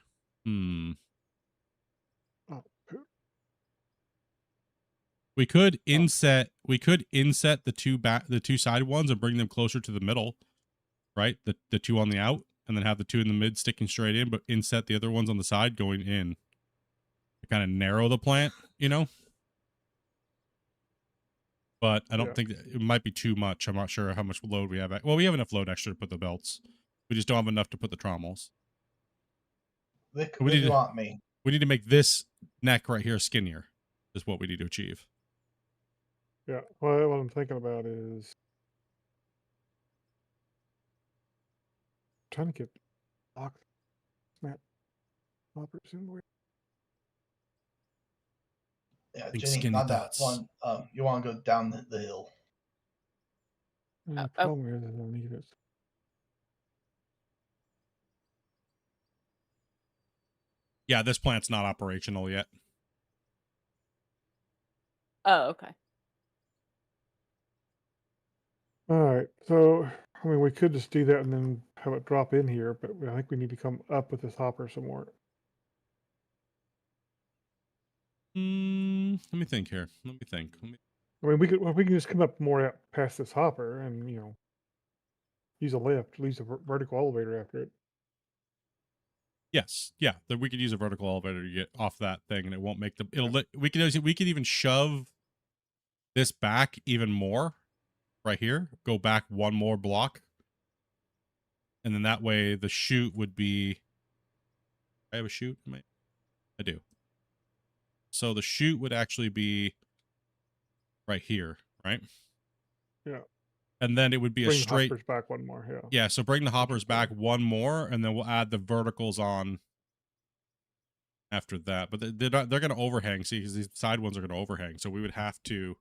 we could inset the two side ones and bring them closer to the middle, right? The 2 on the out, and then have the 2 in the mid sticking straight in, but inset the other ones on the side going in to kind of narrow the plant, you know. But I don't think it might be too much. I'm not sure how much load we have. Well, we have enough load extra to put the belts. We just don't have enough to put the trommels. Vic, We need want me. We need to make this neck right here skinnier. Is what we need to achieve. Yeah. Well, what I'm thinking about is trying to get lock snap hoppers in the way. Yeah, Think Jenny, skinny not thoughts. that one. You want to go down the hill. The problem is I don't need it. Yeah, this plant's not operational yet. Oh, okay. All right. So, I mean, we could just do that and then have it drop in here, but I think we need to come up with this hopper some more. Let me think here. Let me think. I mean, we can just come up more out past this hopper and, you know, use a lift, use a vertical elevator after it. Yes, yeah. That we could use a vertical elevator to get off that thing, and it won't make the. We could even shove this back even more, right here. Go back one more block, and then that way the chute would be. I have a chute. I do. So the chute would actually be right here, right? Yeah. And then it would be bring a straight. Hoppers back one more, yeah. Yeah, so bring the hoppers back one more, and then we'll add the verticals on after that. But they're going to overhang. See, because these side ones are going to overhang. So we would have to.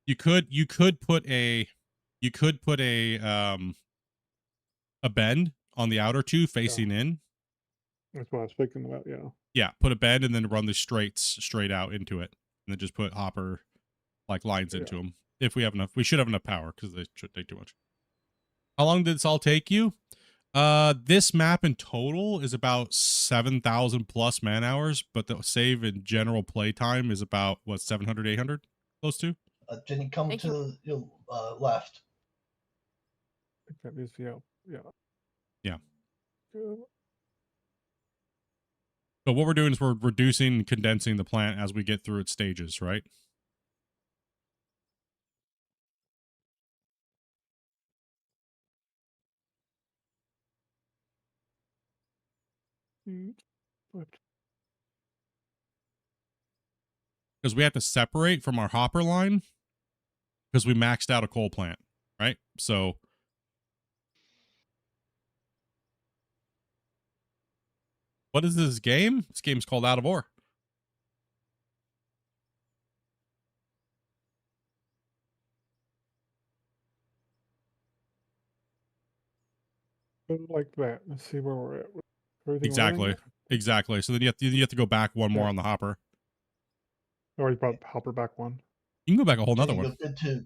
You could put a bend on the outer 2 facing in, That's what I was thinking about. Yeah. Yeah, put a bend and then run the straights straight out into it, and then just put hopper like lines into them. If we have enough, we should have enough power because they should take too much. How long did this all take you? This map in total is about 7,000 plus man hours, but the save in general play time is about what 700, 800, close to. Jenny, come to your left. I think that is yeah. Yeah. Good. So what we're doing is we're reducing and condensing the plant as we get through its stages, right? But Because we have to separate from our hopper line because we maxed out a coal plant, right? So what is this game? This game's called Out of Ore. like that. Let's see where we're at. Everything Exactly. running? Exactly. So then you have to go back one more on the hopper. I already brought hopper back one. You can go back a whole nother Jenny, one. go good too.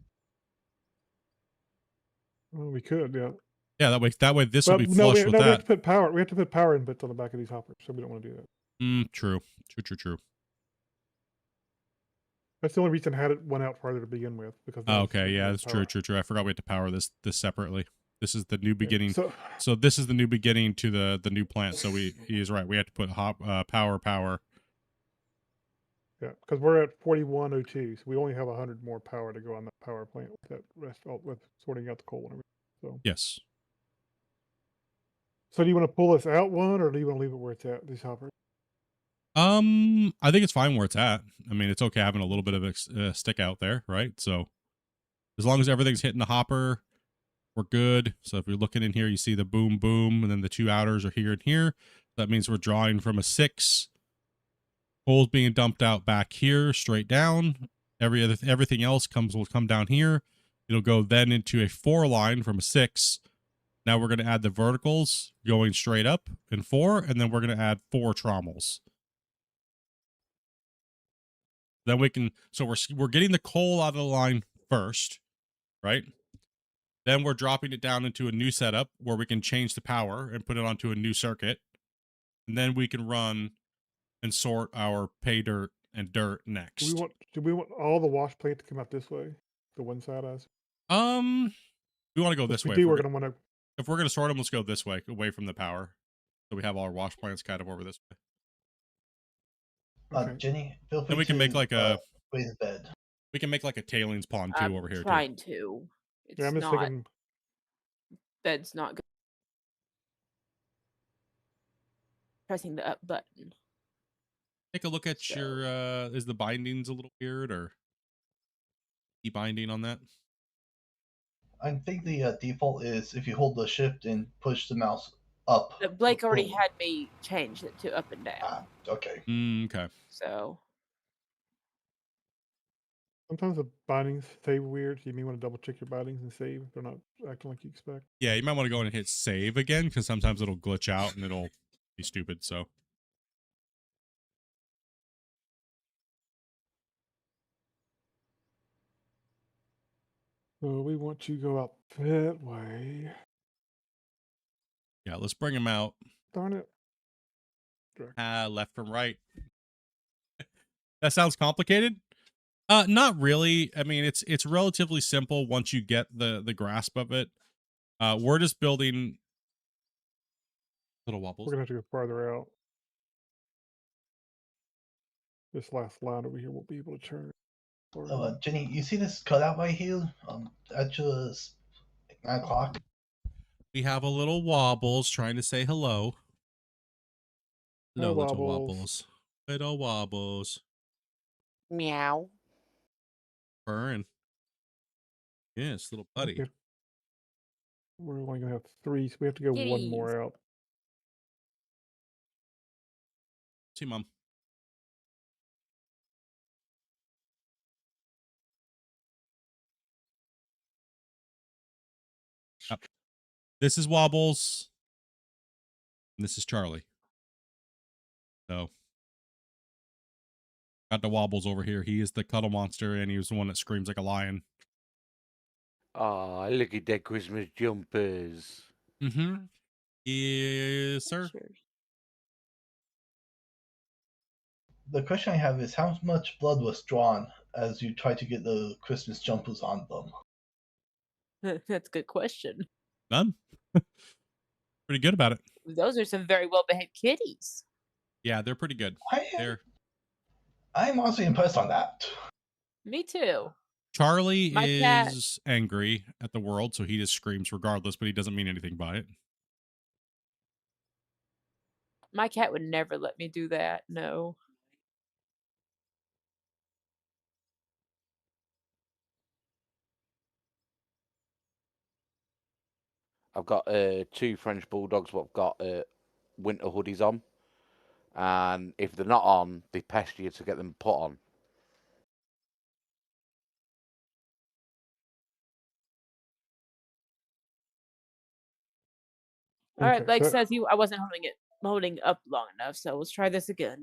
Well, we could, yeah. Yeah, that way this will be no, flush we with have that. to put power. We have to put power inputs on the back of these hoppers, so we don't want to do that. True. That's the only reason I had it one out farther to begin with, because now it's Okay, yeah, got that's power. true. I forgot we had to power this separately. This is the new beginning. so- So this is the new beginning to the new plant. So he is right. We have to put power. Yeah, because we're at 4102, so we only have 100 more power to go on that power plant with that rest with sorting out the coal and everything. So Yes. So do you want to pull this out one, or do you want to leave it where it's at? These hoppers. I think it's fine where it's at. I mean, it's okay having a little bit of a stick out there, right? So as long as everything's hitting the hopper, we're good. So if you're looking in here, you see the boom, boom, and then the two outers are here and here. That means we're drawing from a 6. Coal's being dumped out back here, straight down. Everything else will come down here. It'll go then into a 4 line from a 6. Now we're going to add the verticals going straight up in 4, and then we're going to add 4 trommels. Then we can, so we're getting the coal out of the line first, right? Then we're dropping it down into a new setup where we can change the power and put it onto a new circuit. And then we can run and sort our pay dirt and dirt next. Do we want all the wash plate to come out this way? The one side us? We want to go this way. We're going to want to. If we're going to sort them, let's go this way, away from the power. So we have all our wash plants kind of over this way. Jenny, feel free Then we can make like a raise the bed. We can make like a tailings pond too over here. Trying to. It's Yeah, I'm just not. thinking. Bed's not good. Pressing the up button. Take a look at your. Is the bindings a little weird or? E-binding on that? I think the default is if you hold the shift and push the mouse up. Blake already had me change it to up and down. Okay. Okay. So. Sometimes the bindings save weird, so you may want to double check your bindings and save if they're not acting like you expect. Yeah, you might want to go in and hit save again because sometimes it'll glitch out and it'll be stupid. So. So we want to go up that way. Yeah, let's bring him out. Darn it. Left from right. That sounds complicated. Not really. I mean, it's relatively simple once you get the grasp of it. We're just building little wobbles. We're gonna have to go farther out. This last line over here will be able to turn. Jenny, you see this cutout right here? At your 9 o'clock. We have a little wobbles trying to say hello. Hello, Hi, little Wobbles. wobbles. Little wobbles. Meow. Purring. Yes, little buddy. Okay. We're only gonna have 3, so we have to go one more out. See, Mom. This is Wobbles. And this is Charlie. So got the Wobbles over here. He is the cuddle monster, and he was the one that screams like a lion. Ah, look at their Christmas jumpers. Mm-hmm. Yes, sir. The question I have is how much blood was drawn as you try to get the Christmas jumpers on them? That's a good question. None. Pretty good about it. Those are some very well behaved kitties. Yeah, they're pretty good. I'm honestly impressed on that. Me too. Charlie My cat- is angry at the world, so he just screams regardless, but he doesn't mean anything by it. My cat would never let me do that. No. I've got 2 French bulldogs, what have got winter hoodies on, and if they're not on, they pester you to get them put on. All right, Okay, Blake so- says I wasn't holding up long enough, so let's try this again.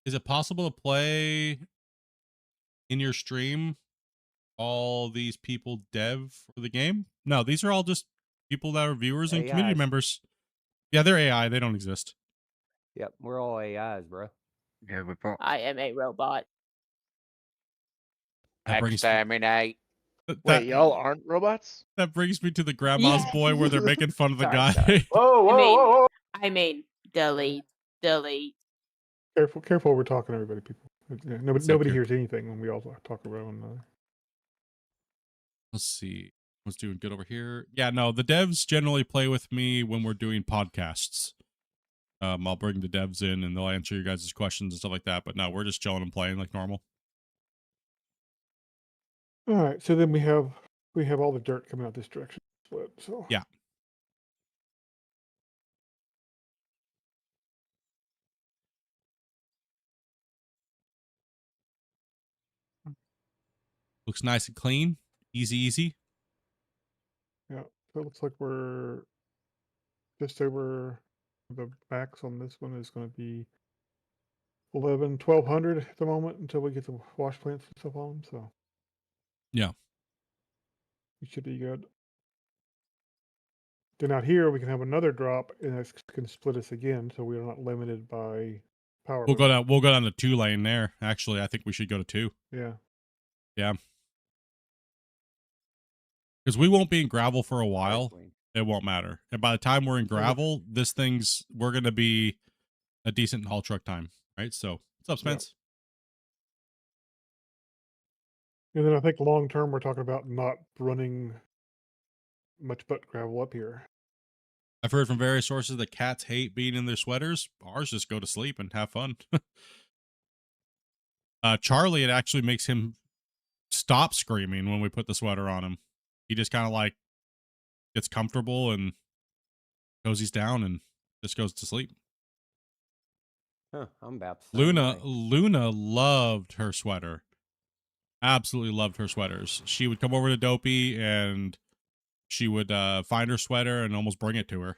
Is it possible to play in your stream all these people dev for the game? No, these are all just people that are viewers and community AIs. members. Yeah, they're AI. They don't exist. Yep, we're all AIs, bro. Yeah, we're both. I am a robot. That brings Exterminate. Wait, y'all aren't robots? That brings me to the grandma's Yeah. boy where they're making fun of the Sorry, guy. sorry. Whoa, whoa, whoa, whoa. I mean, delete. Careful, we're talking to everybody, people. Yeah, nobody okay. hears anything when we all talk about one another. Let's see. What's doing good over here? Yeah, no, the devs generally play with me when we're doing podcasts. I'll bring the devs in and they'll answer your guys' questions and stuff like that. But no, we're just chilling and playing like normal. All right, so then we have all the dirt coming out this direction. So yeah. Looks nice and clean. Easy. Yeah, so it looks like we're just over the max on this one is going to be 1,200 at the moment until we get the wash plants and stuff on them. So yeah, we should be good. Then out here we can have another drop, and that can split us again, so we are not limited by power. We'll go down to 2 lane there. Actually, I think we should go to 2. Yeah. Yeah. Because we won't be in gravel for a while. It won't matter. And by the time we're in gravel, we're going to be a decent haul truck time, right? So, what's up, Spence? And then I think long term we're talking about not running much but gravel up here. I've heard from various sources that cats hate being in their sweaters. Ours just go to sleep and have fun. Charlie, it actually makes him stop screaming when we put the sweater on him. He just kind of like gets comfortable and cozies down and just goes to sleep. Huh, I'm about the same way. Luna loved her sweater. Absolutely loved her sweaters. She would come over to Dopey and she would find her sweater and almost bring it to her.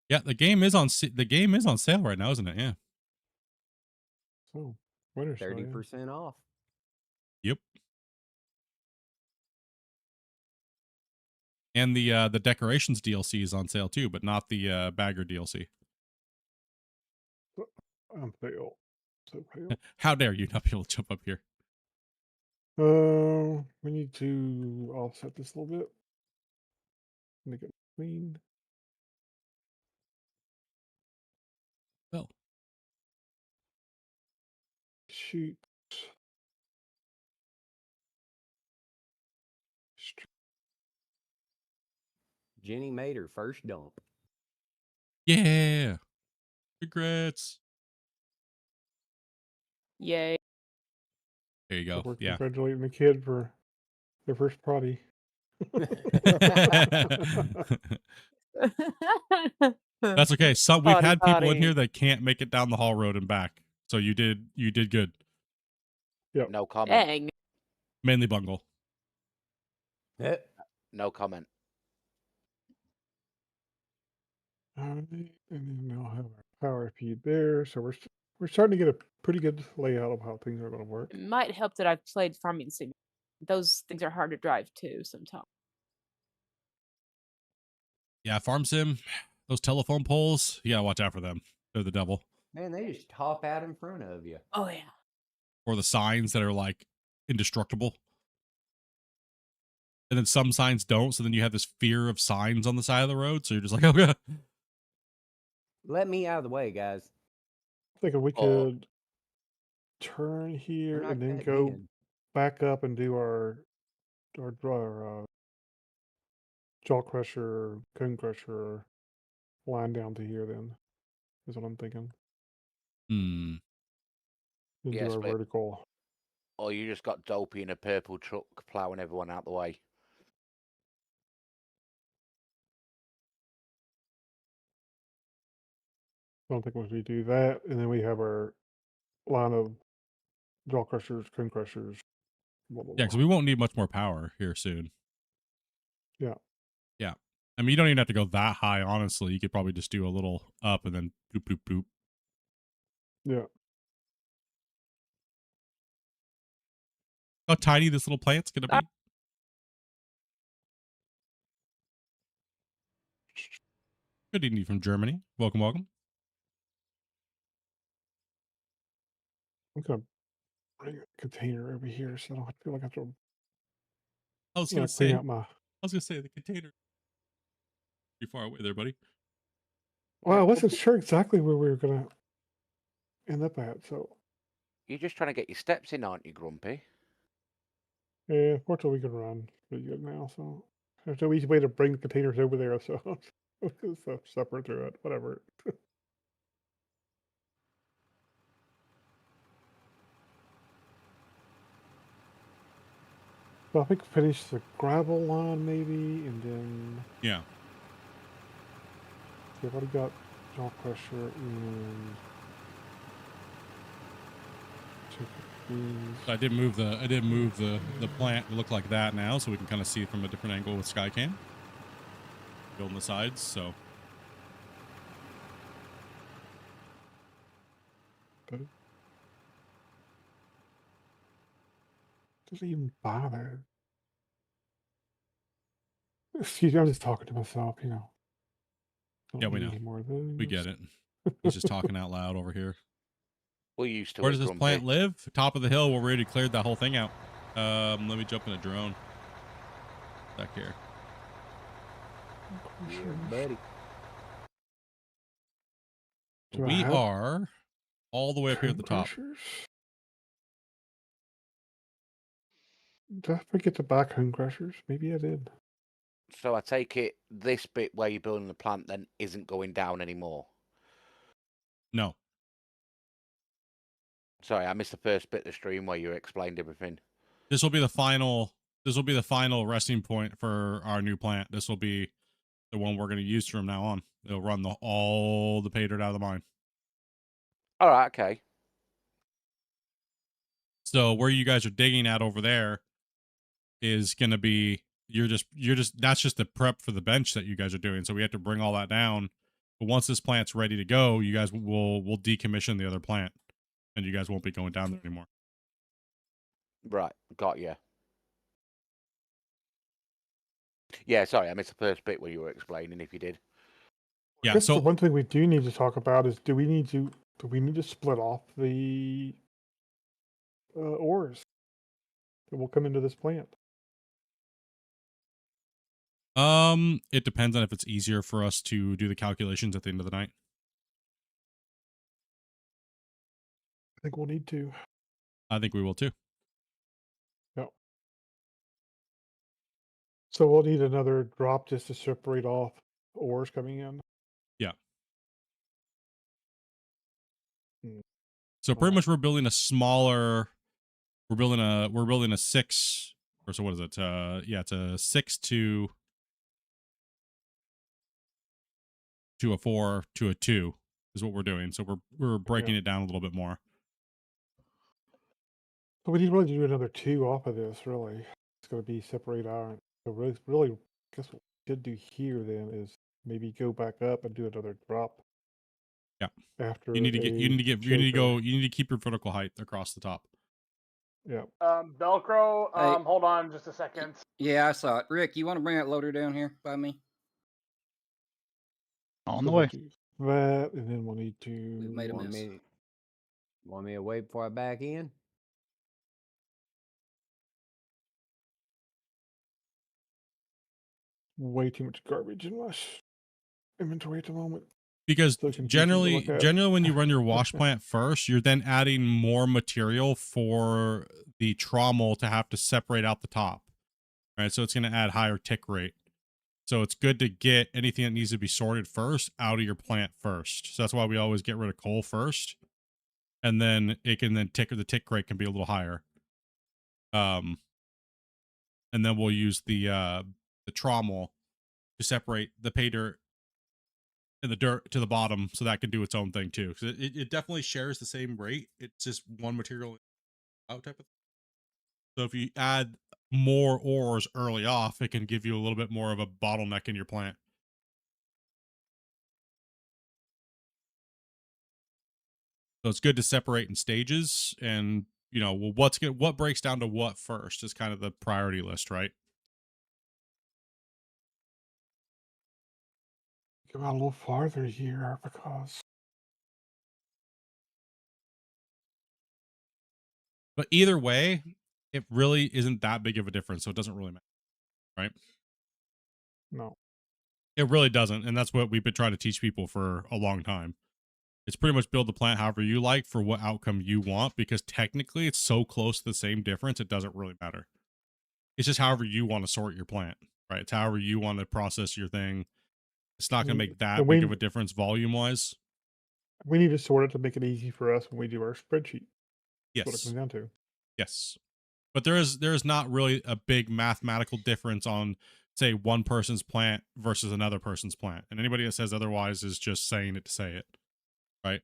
Yeah, the game is on sale right now, isn't it? Yeah. So, winter 30% off. Yep. And the decorations DLC is on sale too, but not the bagger DLC. I'm fail. So fail. How dare you not be able to jump up here? We need to offset this a little bit. Make it clean. Oh. Shoot. Jenny made her first dump. Yeah. Regrets. Yay. There you go. We're Yeah. congratulating the kid for their first potty. That's okay. So we've Potty, had people in potty. here that can't make it down the hall road and back. So you did good. Yep. No comment. Dang. Mainly Bungle. No comment. And then we'll have our power feed there. So we're starting to get a pretty good layout of how things are going to work. It might help that I've played Farming Sim. Those things are hard to drive too sometimes. Yeah, Farm Sim, those telephone poles, you gotta watch out for them. They're the devil. Man, they just top out in front of you. Oh yeah. Or the signs that are like indestructible. And then some signs don't, so then you have this fear of signs on the side of the road, so you're just like, oh yeah. Let me out of the way, guys. Thinking we could turn here not and then cutting go in. back up and do our jaw crusher, cone crusher line down to here. Then is what I'm thinking. Hmm. And Yeah, do our split. vertical. Or you just got Dopey in a purple truck ploughing everyone out the way. I don't think we do that, and then we have our line of jaw crushers, cone crushers. Blah, blah, Yeah, blah. because we won't need much more power here soon. Yeah. Yeah. I mean, you don't even have to go that high, honestly. You could probably just do a little up and then boop, boop, boop. Yeah. How tiny this little plant's going to be. Good evening from Germany. Welcome, welcome. I'm gonna bring a container over here so I don't feel like I have to I was clean going to say, out my. the container. You're far away there, buddy. Well, I wasn't sure exactly where we were gonna end up at, so You're just trying to get your steps in, aren't you, Grumpy? yeah, fortunately we can run pretty good now. So there's no easy way to bring the containers over there, so stuff separate through it, whatever. So I think finish the gravel line maybe, and then Yeah. I've already got jaw crusher and So I did move the plant to look like that now, so we can kind of see it from a different angle with Skycam. Building the sides, so. Doesn't even bother. Excuse me, I'm just talking to myself, you know. Don't Yeah, we need know. any more of We those. get it. He's just talking out loud over here. We're used to Where it, does this Grumpy. plant live? Top of the hill. We're already cleared that whole thing out. Let me jump in a drone. Back here. Yeah, buddy. Do I We have are all the way up here at the top. crushers? Did I forget to buy cone crushers? Maybe I did. So I take it this bit where you're building the plant then isn't going down anymore. No. Sorry, I missed the first bit of the stream where you explained everything. This will be the final. This will be the final resting point for our new plant. This will be the one we're going to use from now on. It'll run all the pay dirt out of the mine. All right, okay. So where you guys are digging at over there is going to be that's just the prep for the bench that you guys are doing. So we have to bring all that down. But once this plant's ready to go, you guys will decommission the other plant, and you guys won't be going down there anymore. Right, got you. Yeah, sorry, I missed the first bit where you were explaining. If you did, Yeah. I guess So the one thing we do need to talk about is do we need to split off the ores that will come into this plant? it depends on if it's easier for us to do the calculations at the end of the night. I think we'll need to. I think we will too. Yep. So we'll need another drop just to separate off ores coming in. Yeah. Hmm. So pretty much we're building a smaller. We're building a 6, or so what is it? Yeah, it's a 6 to to a 4 to a 2 is what we're doing. So we're breaking it down a little bit more. So we need really to do another 2 off of this, really. It's going to be separate iron. So really, I guess what we should do here then is maybe go back up and do another drop. Yeah. After you need to keep your vertical height across the top. Yeah. Velcro, Hey. hold on just a second. Yeah, I saw it. Rick, you want to bring that loader down here by me? On the way. That, and then we'll need to... We've made a mess. Want me to wait before I back in? Way too much garbage in my inventory at the moment. Because So confusing to generally look at. when you run your wash plant first, you're then adding more material for the trommel to have to separate out the top. Right? So it's going to add higher tick rate. So it's good to get anything that needs to be sorted first out of your plant first. So that's why we always get rid of coal first. And then it can then the tick rate can be a little higher. And then we'll use the trommel to separate the pay dirt and the dirt to the bottom, so that can do its own thing too. Because it definitely shares the same rate. It's just one material out type of thing. So if you add more ores early off, it can give you a little bit more of a bottleneck in your plant. So it's good to separate in stages, and what breaks down to what first is kind of the priority list, right? Go out a little farther here because... But either way, it really isn't that big of a difference, so it doesn't really matter, right? No. It really doesn't, and that's what we've been trying to teach people for a long time. It's pretty much build the plant however you like for what outcome you want, because technically it's so close to the same difference, it doesn't really matter. It's just however you want to sort your plant, right? It's however you want to process your thing. It's not going to make that big of a difference volume-wise. We need to sort it to make it easy for us when we do our spreadsheet. Yes. That's what it comes down to. Yes. But there is not really a big mathematical difference on, say, one person's plant versus another person's plant. And anybody that says otherwise is just saying it to say it, right?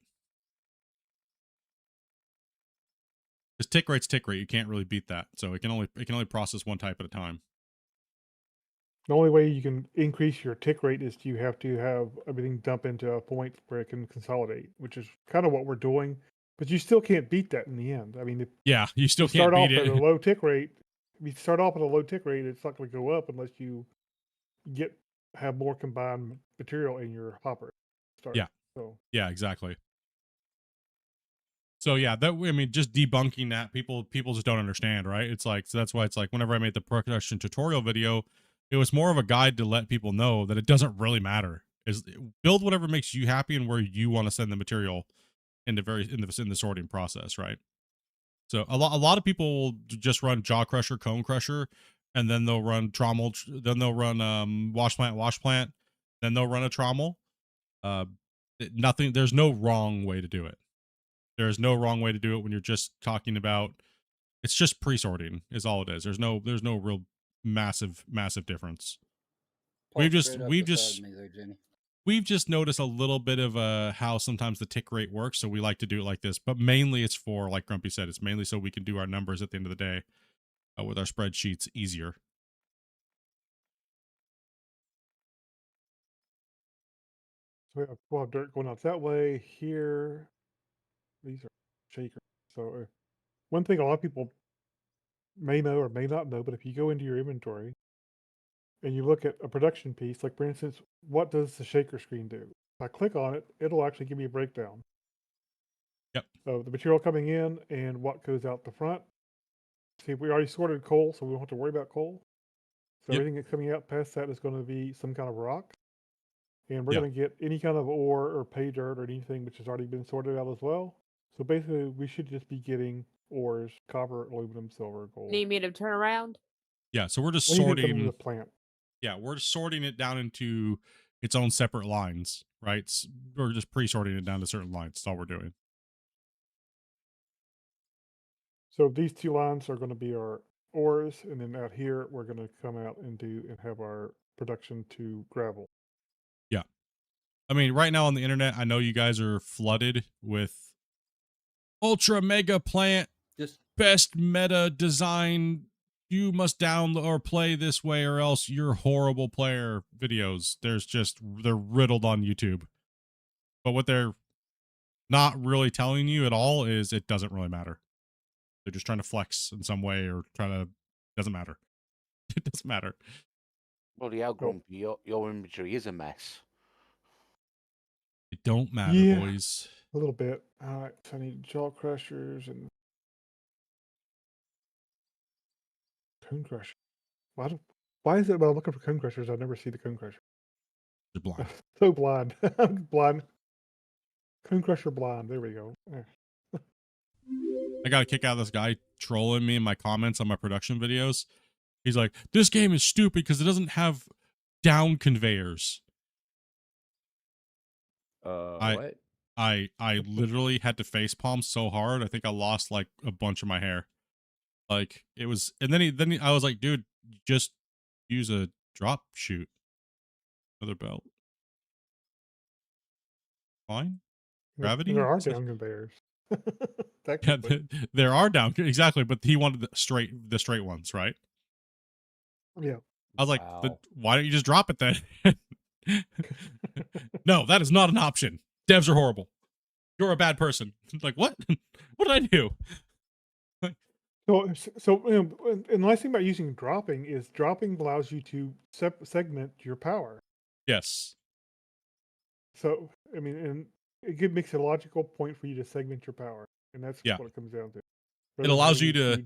Because tick rate's tick rate. You can't really beat that. So it can only process one type at a time. The only way you can increase your tick rate is you have to have everything dump into a point where it can consolidate, which is kind of what we're doing. But you still can't beat that in the end. I mean, if you still you start can't off beat at a it. low tick rate. If you start off at a low tick rate, it's not going to go up unless you have more combined material in your hopper. Yeah. So yeah, exactly. So yeah, just debunking that, people just don't understand, right? It's like, so that's why it's like whenever I made the production tutorial video, it was more of a guide to let people know that it doesn't really matter. Is build whatever makes you happy and where you want to send the material in the sorting process, right? So a lot of people will just run jaw crusher, cone crusher, and then they'll run trommel, then they'll run wash plant, then they'll run a trommel. There's no wrong way to do it. There's no wrong way to do it when you're just talking about, it's just pre-sorting is all it is. There's no real massive difference. We've just noticed a little bit of how sometimes the tick rate works, so we like to do it like this. But mainly it's for, like Grumpy said, it's mainly so we can do our numbers at the end of the day with our spreadsheets easier. we have dirt going out that way. Here, these are shakers. So one thing a lot of people may know or may not know, but if you go into your inventory and you look at a production piece, like for instance, what does the shaker screen do? If I click on it, it'll actually give me a breakdown. Yep. Of the material coming in and what goes out the front. See, we already sorted coal, so we don't have to worry about coal. So everything that's coming out past that is going to be some kind of rock. And we're going to get any kind of ore or pay dirt or anything which has already been sorted out as well. So basically, we should just be getting ores, copper, aluminum, silver, gold. Need me to turn around? Yeah, so we're just Anything sorting coming to the plant. Yeah, we're sorting it down into its own separate lines, right? We're just pre-sorting it down to certain lines. That's all we're doing. So these 2 lines are going to be our ores, and then out here we're going to come out and have our production to gravel. Yeah. I mean, right now on the internet, I know you guys are flooded with ultra mega plant, Just best meta design. You must download or play this way, or else you're horrible player videos. They're riddled on YouTube. But what they're not really telling you at all is it doesn't really matter. They're just trying to flex in some way or doesn't matter. It doesn't matter. Bloody hell, Grumpy, your inventory is a mess. It don't matter, Yeah. boys. A little bit. All right, so I need jaw crushers and cone crushers. Why is it when I'm looking for cone crushers, I never see the cone crusher? You're blind. So blind. I'm blind. Cone crusher blind. There we go. I got a kick out of this guy trolling me in my comments on my production videos. He's like, this game is stupid because it doesn't have down conveyors. What? I literally had to face palm so hard. I think I lost like a bunch of my hair. Like it was, and then I was like, dude, just use a drop shoot. Another belt. Fine. Gravity. There are down conveyors. Yeah, there are down exactly, but he wanted the straight ones, right? Yeah. I was like, Wow. why don't you just drop it then? No, that is not an option. Devs are horrible. You're a bad person. Like, what? What did I do? So and the nice thing about using dropping is dropping allows you to segment your power. Yes. So, I mean, and makes a logical point for you to segment your power. And that's what it comes down to. It allows you to...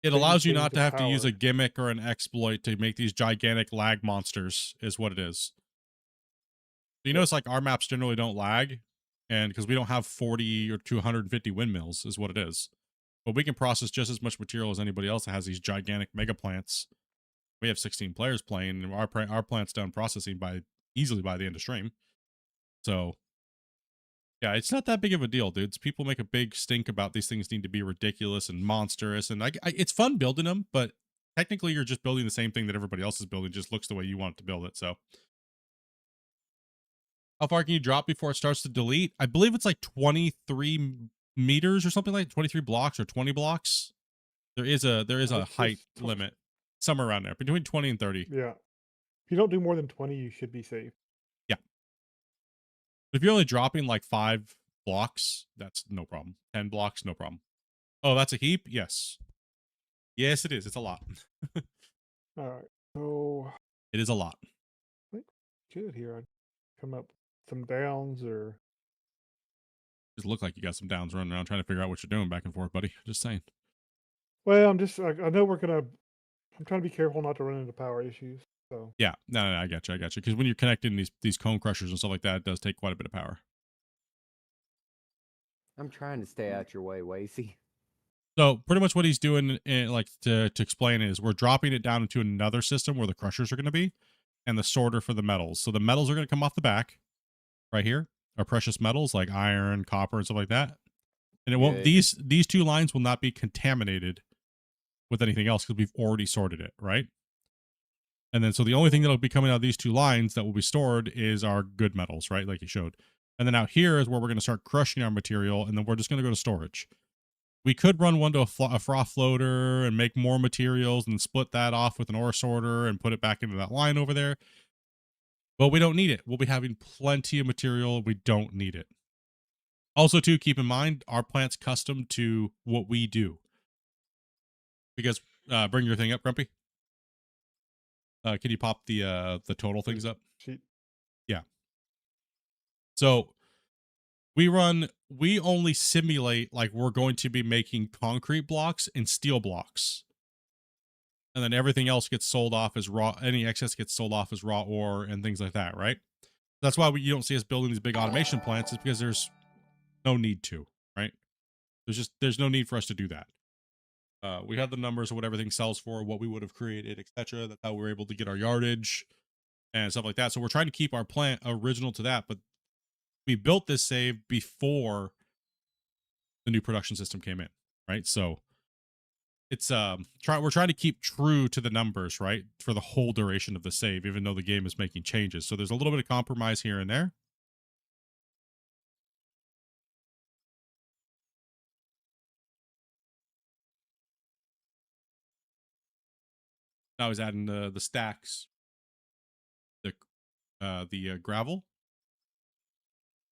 It allows you things not to of have to use a power. gimmick or an exploit to make these gigantic lag monsters, is what it is. So you notice, like, our maps generally don't lag, and because we don't have 40 or 250 windmills, is what it is. But we can process just as much material as anybody else that has these gigantic mega plants. We have 16 players playing, and our plant's done processing easily by the end of stream. So, yeah, it's not that big of a deal, dudes. People make a big stink about these things need to be ridiculous and monstrous, and it's fun building them, but technically you're just building the same thing that everybody else is building. It just looks the way you want it to build it. So, how far can you drop before it starts to delete? I believe it's like 23 meters or something, like 23 blocks or 20 blocks. There is a height limit somewhere around there, between 20 and 30. Yeah. If you don't do more than 20, you should be safe. Yeah. If you're only dropping like 5 blocks, that's no problem. 10 blocks, no problem. Oh, that's a heap? Yes. Yes, it is. It's a lot. All right. So it is a lot. I think good here. I'd come up with some downs or Just look like you got some downs running around trying to figure out what you're doing back and forth, buddy. Just saying. well, I know I'm trying to be careful not to run into power issues. So Yeah, no, I got you. Because when you're connecting these cone crushers and stuff like that, it does take quite a bit of power. I'm trying to stay out your way, Wasey. So pretty much what he's doing, like to explain, is we're dropping it down into another system where the crushers are going to be, and the sorter for the metals. So the metals are going to come off the back, right here, are precious metals like iron, copper, and stuff like that. And it won't. These 2 lines will not be contaminated with anything else because we've already sorted it, right? And then so the only thing that'll be coming out of these 2 lines that will be stored is our good metals, right? Like you showed. And then out here is where we're going to start crushing our material, and then we're just going to go to storage. We could run one to a froth floater and make more materials and split that off with an ore sorter and put it back into that line over there. But we don't need it. We'll be having plenty of material. We don't need it. Also, too, keep in mind, our plant's custom to what we do. Because, bring your thing up, Grumpy. Can you pop the total things up? Sheet. Yeah. So we only simulate like we're going to be making concrete blocks and steel blocks. And then everything else gets sold off as raw, any excess gets sold off as raw ore and things like that, right? That's why you don't see us building these big automation plants, is because there's no need to, right? There's no need for us to do that. We have the numbers of what everything sells for, what we would have created, etc. That's how we're able to get our yardage and stuff like that. So we're trying to keep our plant original to that, but we built this save before the new production system came in, right? So it's we're trying to keep true to the numbers, right, for the whole duration of the save, even though the game is making changes. So there's a little bit of compromise here and there, Now he's adding the stacks, the gravel.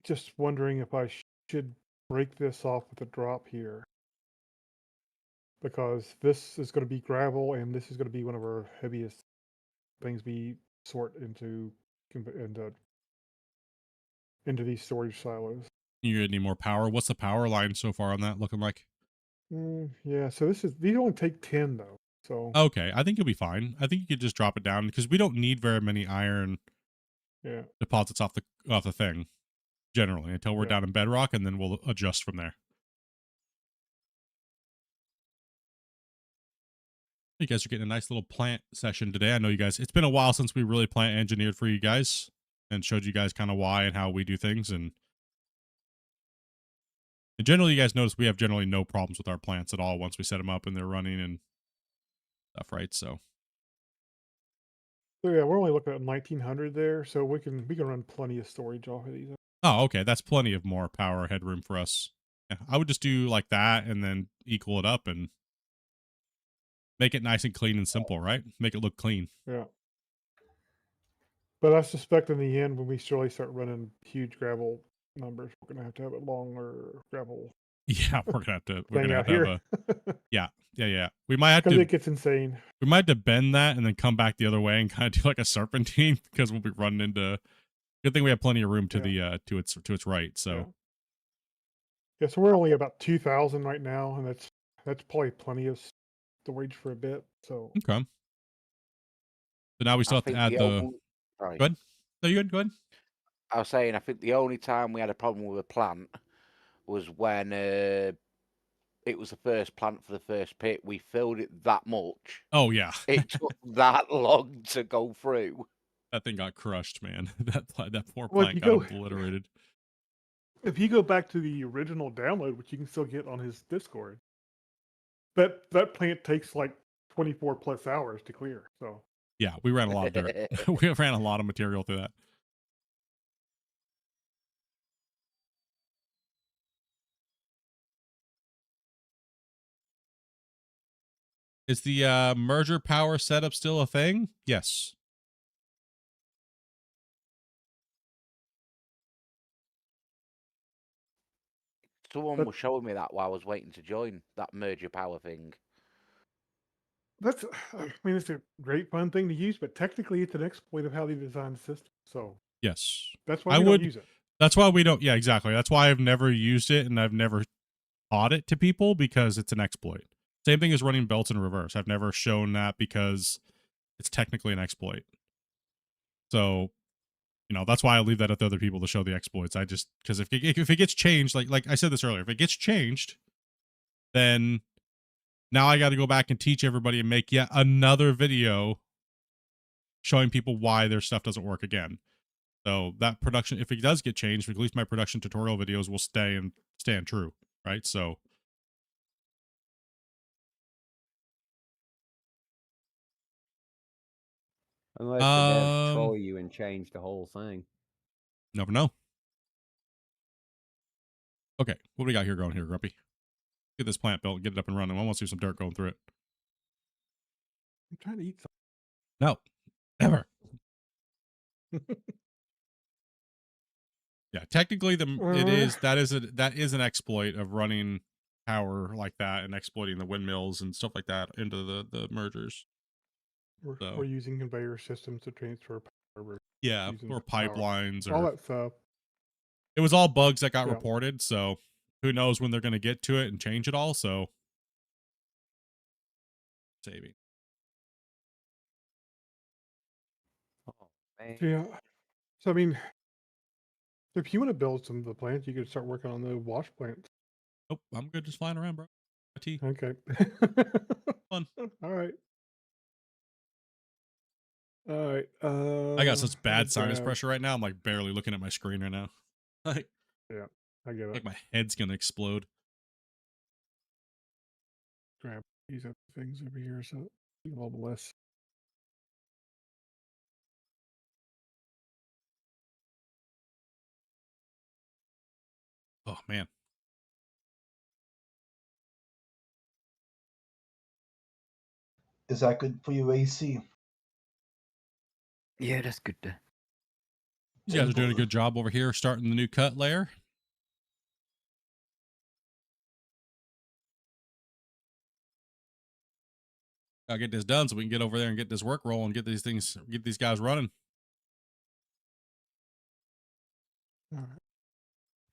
Just wondering if I should break this off with a drop here. Because this is going to be gravel, and this is going to be one of our heaviest things we sort into these storage silos. You need more power. What's the power line so far on that looking like? Yeah, so these only take 10 though. So Okay, I think you'll be fine. I think you could just drop it down because we don't need very many iron deposits off the thing generally until we're down in bedrock, and then we'll adjust from there. You guys are getting a nice little plant session today. I know you guys, it's been a while since we really plant engineered for you guys and showed you guys kind of why and how we do things. And generally, you guys notice we have generally no problems with our plants at all once we set them up and they're running and stuff, right? So yeah, we're only looking at 1900 there, so we can run plenty of storage off of these. oh, okay, that's plenty of more power headroom for us. Yeah, I would just do like that and then equal it up and make it nice and clean and simple, right? Make it look clean. Yeah. But I suspect in the end, when we surely start running huge gravel numbers, we're gonna have to have a longer gravel. Yeah, we're gonna have to. We're thing gonna have out to have here. a. Yeah. We might have Because to. it gets insane. We might have to bend that and then come back the other way and kind of do like a serpentine because we'll be running into. Good thing we have plenty of room to the to its right. So. Yeah, so we're only about 2,000 right now, and that's probably plenty of storage for a bit. So Okay. So now we still have to add the. Sorry. Go ahead. No, you good? Go ahead. I was saying, I think the only time we had a problem with a plant was when it was the first plant for the first pit. We filled it that much. Oh yeah. It took that long to go through. That thing got crushed, man. That poor Well, plant got obliterated. if you go back to the original download, which you can still get on his Discord, that plant takes like 24 plus hours to clear. So Yeah, we ran a lot of dirt. We ran a lot of material through that. Is the merger power setup still a thing? Yes. Someone was showing me that while I was waiting to join that merger power thing. that's, I mean, it's a great fun thing to use, but technically it's an exploit of how they designed the system. So Yes. that's why we don't use it. That's why we don't. Yeah, exactly. That's why I've never used it and I've never taught it to people because it's an exploit. Same thing as running belts in reverse. I've never shown that because it's technically an exploit. So, that's why I leave that up to other people to show the exploits. I just, because if it gets changed, like I said this earlier, if it gets changed, then now I got to go back and teach everybody and make yet another video showing people why their stuff doesn't work again. So that production, if it does get changed, at least my production tutorial videos will stand true, right? So. Unless the devs troll you and change the whole thing. Never know. Okay, what do we got here going here, Grumpy? Get this plant built, get it up and running. I want to see some dirt going through it. I'm trying to eat something. No, never. Yeah, technically that is an exploit of running power like that and exploiting the windmills and stuff like that into the mergers. We're using conveyor systems to transfer power. Yeah, or pipelines or all that stuff. It was all bugs that got reported, so who knows when they're going to get to it and change it all. So saving. Oh man. Yeah. So I mean, if you want to build some of the plants, you could start working on the wash plants. Nope, I'm good just flying around, bro. Tea. Okay. Fun. All right. All right. I got such bad sinus pressure right now. I'm like barely looking at my screen right now. Like, yeah, I get it. Like my head's gonna explode. Grab these other things over here so a little less. Oh man. Is that good for you, AC? Yeah, that's good there. You guys are doing a good job over here starting the new cut layer. Gotta get this done so we can get over there and get this work rolling, get these guys running. All right.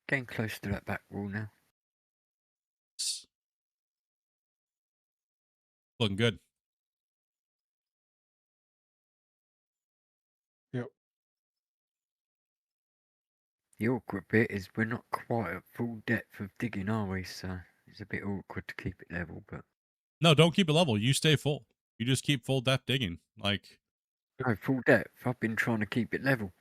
Getting close to that back wall now. Looking good. Yep. The awkward bit is we're not quite at full depth of digging, are we? So it's a bit awkward to keep it level, but No, don't keep it level. You stay full. You just keep full depth digging. Like, no, full depth. I've been trying to keep it level.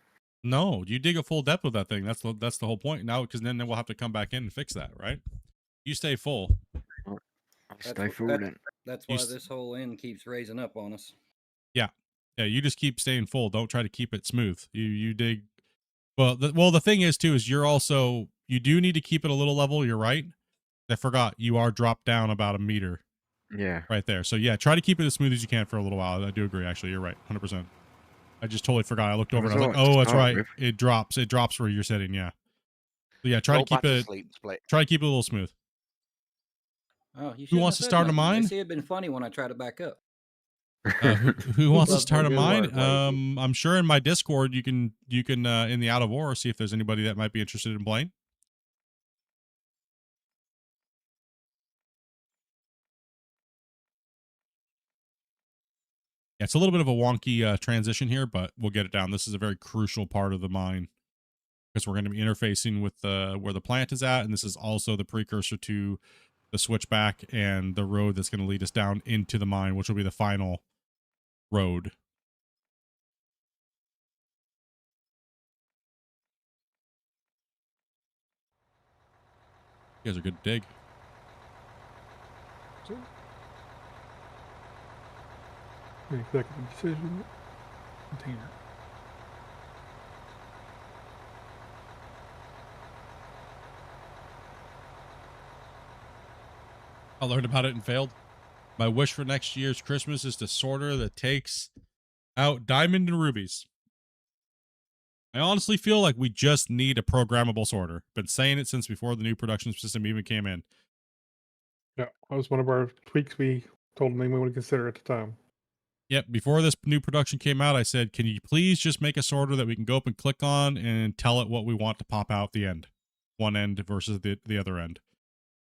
no, you dig a full depth with that thing. That's the whole point now, because then we'll have to come back in and fix that, right? You stay full. I'll That's stay wh- full that- then. That's You why s- this whole end keeps raising up on us. Yeah, you just keep staying full. Don't try to keep it smooth. You dig. Well, the thing is too is you do need to keep it a little level. You're right. I forgot you are dropped down about a meter. Yeah. Right there. So yeah, try to keep it as smooth as you can for a little while. I do agree. Actually, you're right. 100%. I just totally forgot. I looked over and I was like, oh, that's right. It drops. It drops where you're sitting. Yeah. So yeah, try to keep it. Try to keep it a little smooth. Oh, you Who wants to start a mine? See, it'd been funny when I tried to back up. Who wants to Love start a good mine? work, Lacey. I'm sure in my Discord you can in the Out of War see if there's anybody that might be interested in playing. Yeah, it's a little bit of a wonky transition here, but we'll get it down. This is a very crucial part of the mine because we're going to be interfacing with where the plant is at, and this is also the precursor to the switchback and the road that's going to lead us down into the mine, which will be the final road. You guys are good to dig. Executive decision. Container. I learned about it and failed. My wish for next year's Christmas is to sorter that takes out diamond and rubies. I honestly feel like we just need a programmable sorter. Been saying it since before the new production system even came in. Yeah, that was one of our tweaks we told them we would consider at the time. Yep, before this new production came out, I said, can you please just make a sorter that we can go up and click on and tell it what we want to pop out the end? One end versus the other end.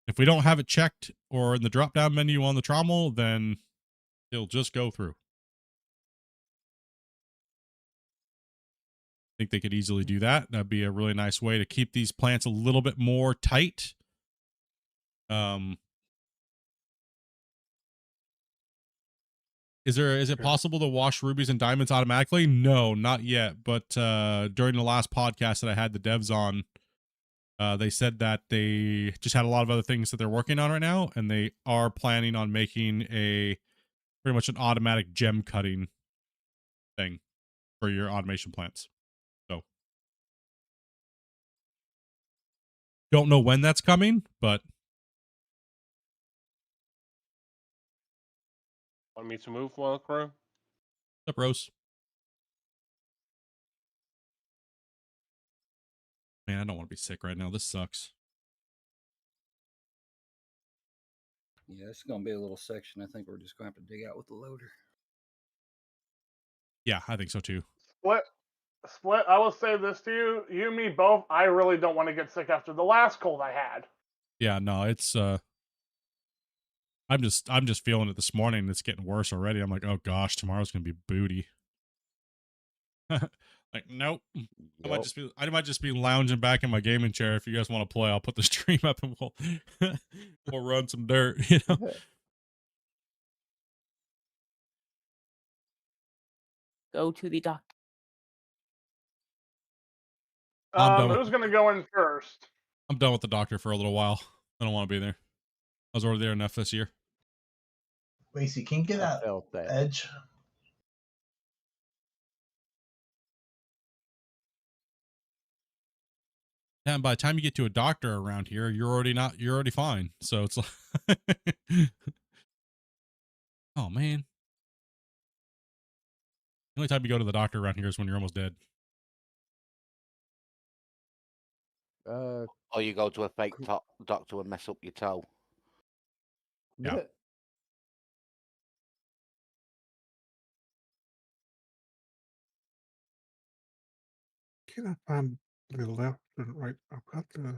If we don't have it checked or in the drop-down menu on the trommel, then it'll just go through. I think they could easily do that. That'd be a really nice way to keep these plants a little bit more tight. Is it possible to wash rubies and diamonds automatically? No, not yet. But during the last podcast that I had the devs on, they said that they just had a lot of other things that they're working on right now, and they are planning on making a pretty much an automatic gem cutting thing for your automation plants. So don't know when that's coming, but Want me to move, Crow? up, Rose. Man, I don't want to be sick right now. This sucks. Yeah, it's gonna be a little section. I think we're just gonna have to dig out with the loader. Yeah, I think so too. Split. I will say this to you, you and me both. I really don't want to get sick after the last cold I had. Yeah, no, it's I'm just feeling it this morning. It's getting worse already. I'm like, oh gosh, tomorrow's gonna be booty. Like, nope. I might just be lounging back in my gaming chair. If you guys want to play, I'll put the stream up and we'll run some dirt, you know. Go to the doctor. Who's gonna go in first? I'm done with the doctor for a little while. I don't want to be there. I was already there enough this year. Lacey, can you get that edge? And by the time you get to a doctor around here, you're already fine. So it's like, oh man, The only time you go to the doctor around here is when you're almost dead. Or you go to a fake doctor and mess up your toe. Yeah. Can I find the left and right? I've got the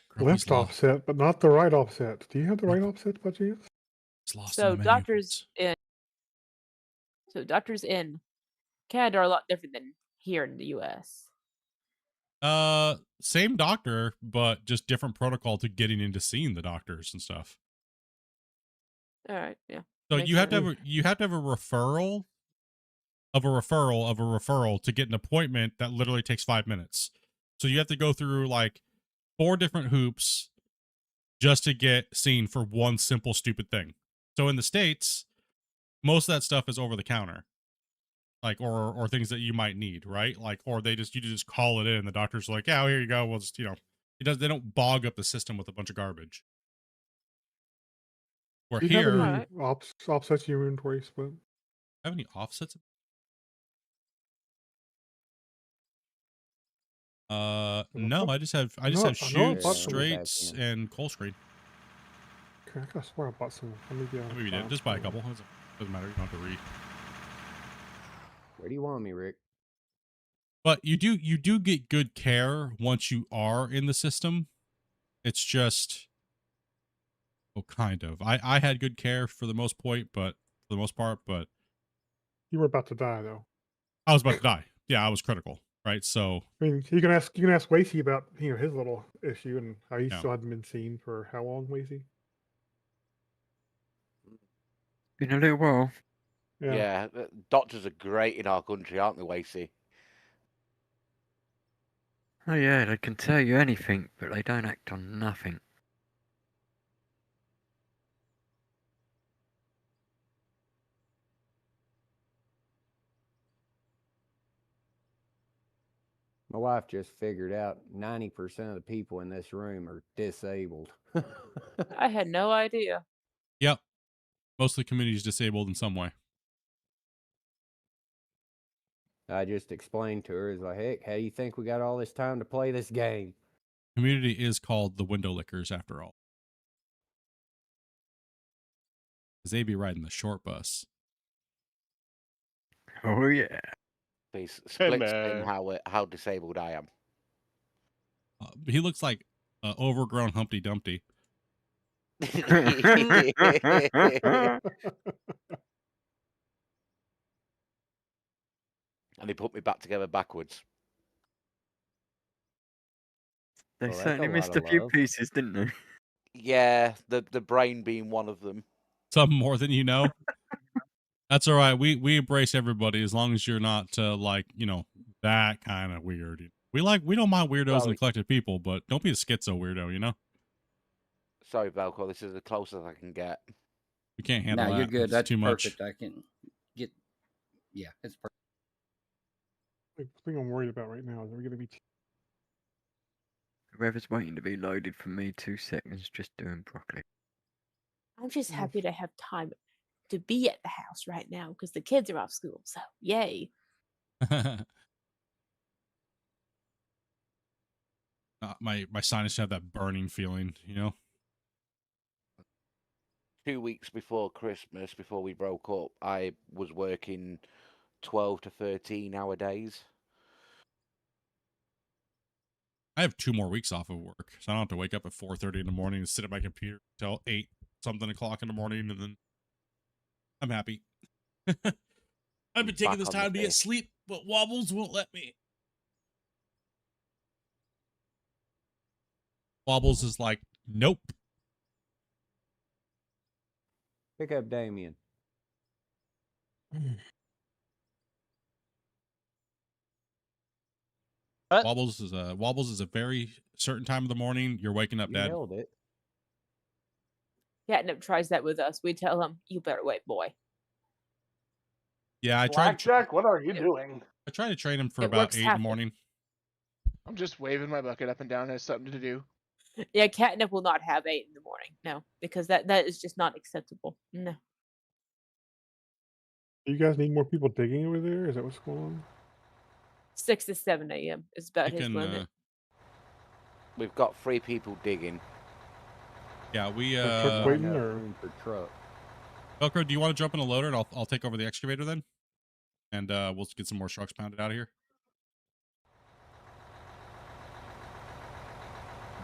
Grumpy's left offset, but not the right offset. Do you have the right offset by chance? It's lost So doctors in Canada are a lot different than here in the U.S. Same doctor, but just different protocol to getting into seeing the doctors and stuff. All right, yeah. So Makes you have sense. to have a referral of a referral of a referral to get an appointment that literally takes 5 minutes. So you have to go through like 4 different hoops just to get seen for one simple stupid thing. So in the States, most of that stuff is over the counter. Like or things that you might need, right? Like or you just call it in. The doctor's like, "Yeah, here you go." Well, just, they don't bog up the system with a bunch of garbage. Where Do you have here, any offsets in your inventory, Split? have any offsets? No, I just have shoots, straights, and coal screen. Okay, I could swear I bought some. Maybe you did. Just buy a couple. Doesn't matter. You don't have to read. Where do you want me, Rick? But you do get good care once you are in the system. It's just, well, kind of. I had good care for the most part, but you were about to die though. I was about to die. Yeah, I was critical, right? So I mean, you can ask Wasey about his little issue and how he still hadn't been seen for how long, Wasey? Been a little while. Yeah, doctors are great in our country, aren't they, Wasey? Oh yeah, they can tell you anything, but they don't act on nothing. My wife just figured out 90% of the people in this room are disabled. I had no idea. Yep. Most of the community is disabled in some way. I just explained to her, it's like, heck, how do you think we got all this time to play this game? Community is called the window lickers after all. Because they be riding the short bus. Oh yeah. Please explain how disabled I am. He looks like an overgrown Humpty Dumpty. And they put me back together backwards. They certainly missed a few pieces, didn't they? Yeah, the brain being one of them. Some more than you know. That's all right. We embrace everybody as long as you're not that kind of weird. We don't mind weirdos and eclectic people, but don't be a schizo weirdo, you know? Sorry, Velcro, this is the closest I can get. We can't handle that. No, you're good. It's That's too perfect. much. I can get. Yeah, it's perfect. The thing I'm worried about right now is we're going to be. Whoever's waiting to be loaded for me, 2 seconds, just doing broccoli. I'm just happy to have time to be at the house right now because the kids are off school. So, yay. My sinus have that burning feeling, you know? 2 weeks before Christmas, before we broke up, I was working 12 to 13-hour days. I have 2 more weeks off of work, so I don't have to wake up at 4:30 in the morning and sit at my computer till 8 something o'clock in the morning, and then I'm happy. I've been taking this time to get sleep, but Wobbles won't let me. Wobbles is like, nope. Pick up Damien. Wobbles is a very certain time of the morning. You're waking up, Dad. Nailed it. Catnip tries that with us. We tell him, you better wait, boy. Yeah, I tried. Blackjack, what are you doing? I try to train him for about 8 in the morning. I'm just waving my bucket up and down. Has something to do. Yeah, Catnip will not have 8 in the morning. No, because that is just not acceptable. No. You guys need more people digging over there? Is that what's going on? 6 to 7 a.m. is about You his can, limit. We've got 3 people digging. Yeah, we Are trucks Not waiting enough or? room for truck. Velcro, do you want to jump in a loader and I'll take over the excavator then? And we'll get some more trucks pounded out of here.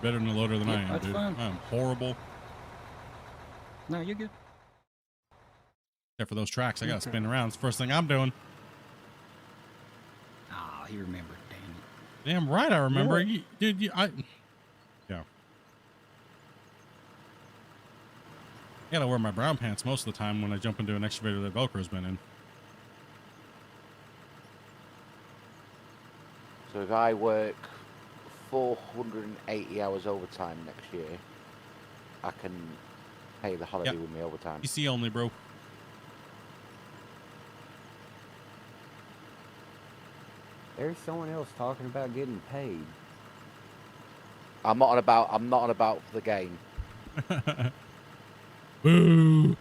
Better than a loader than I am, that's dude. fine. I am horrible. No, you're good. Yeah, for those tracks, I gotta spin around. It's the first thing I'm doing. Ah, he remembered. Damn it. Damn right, I remember. Yeah. Dude, yeah. I gotta wear my brown pants most of the time when I jump into an excavator that Velcro's been in. So if I work 480 hours overtime next year, I can pay the holiday with me overtime. PC only, bro. There's someone else talking about getting paid. I'm not on about for the game. Boo.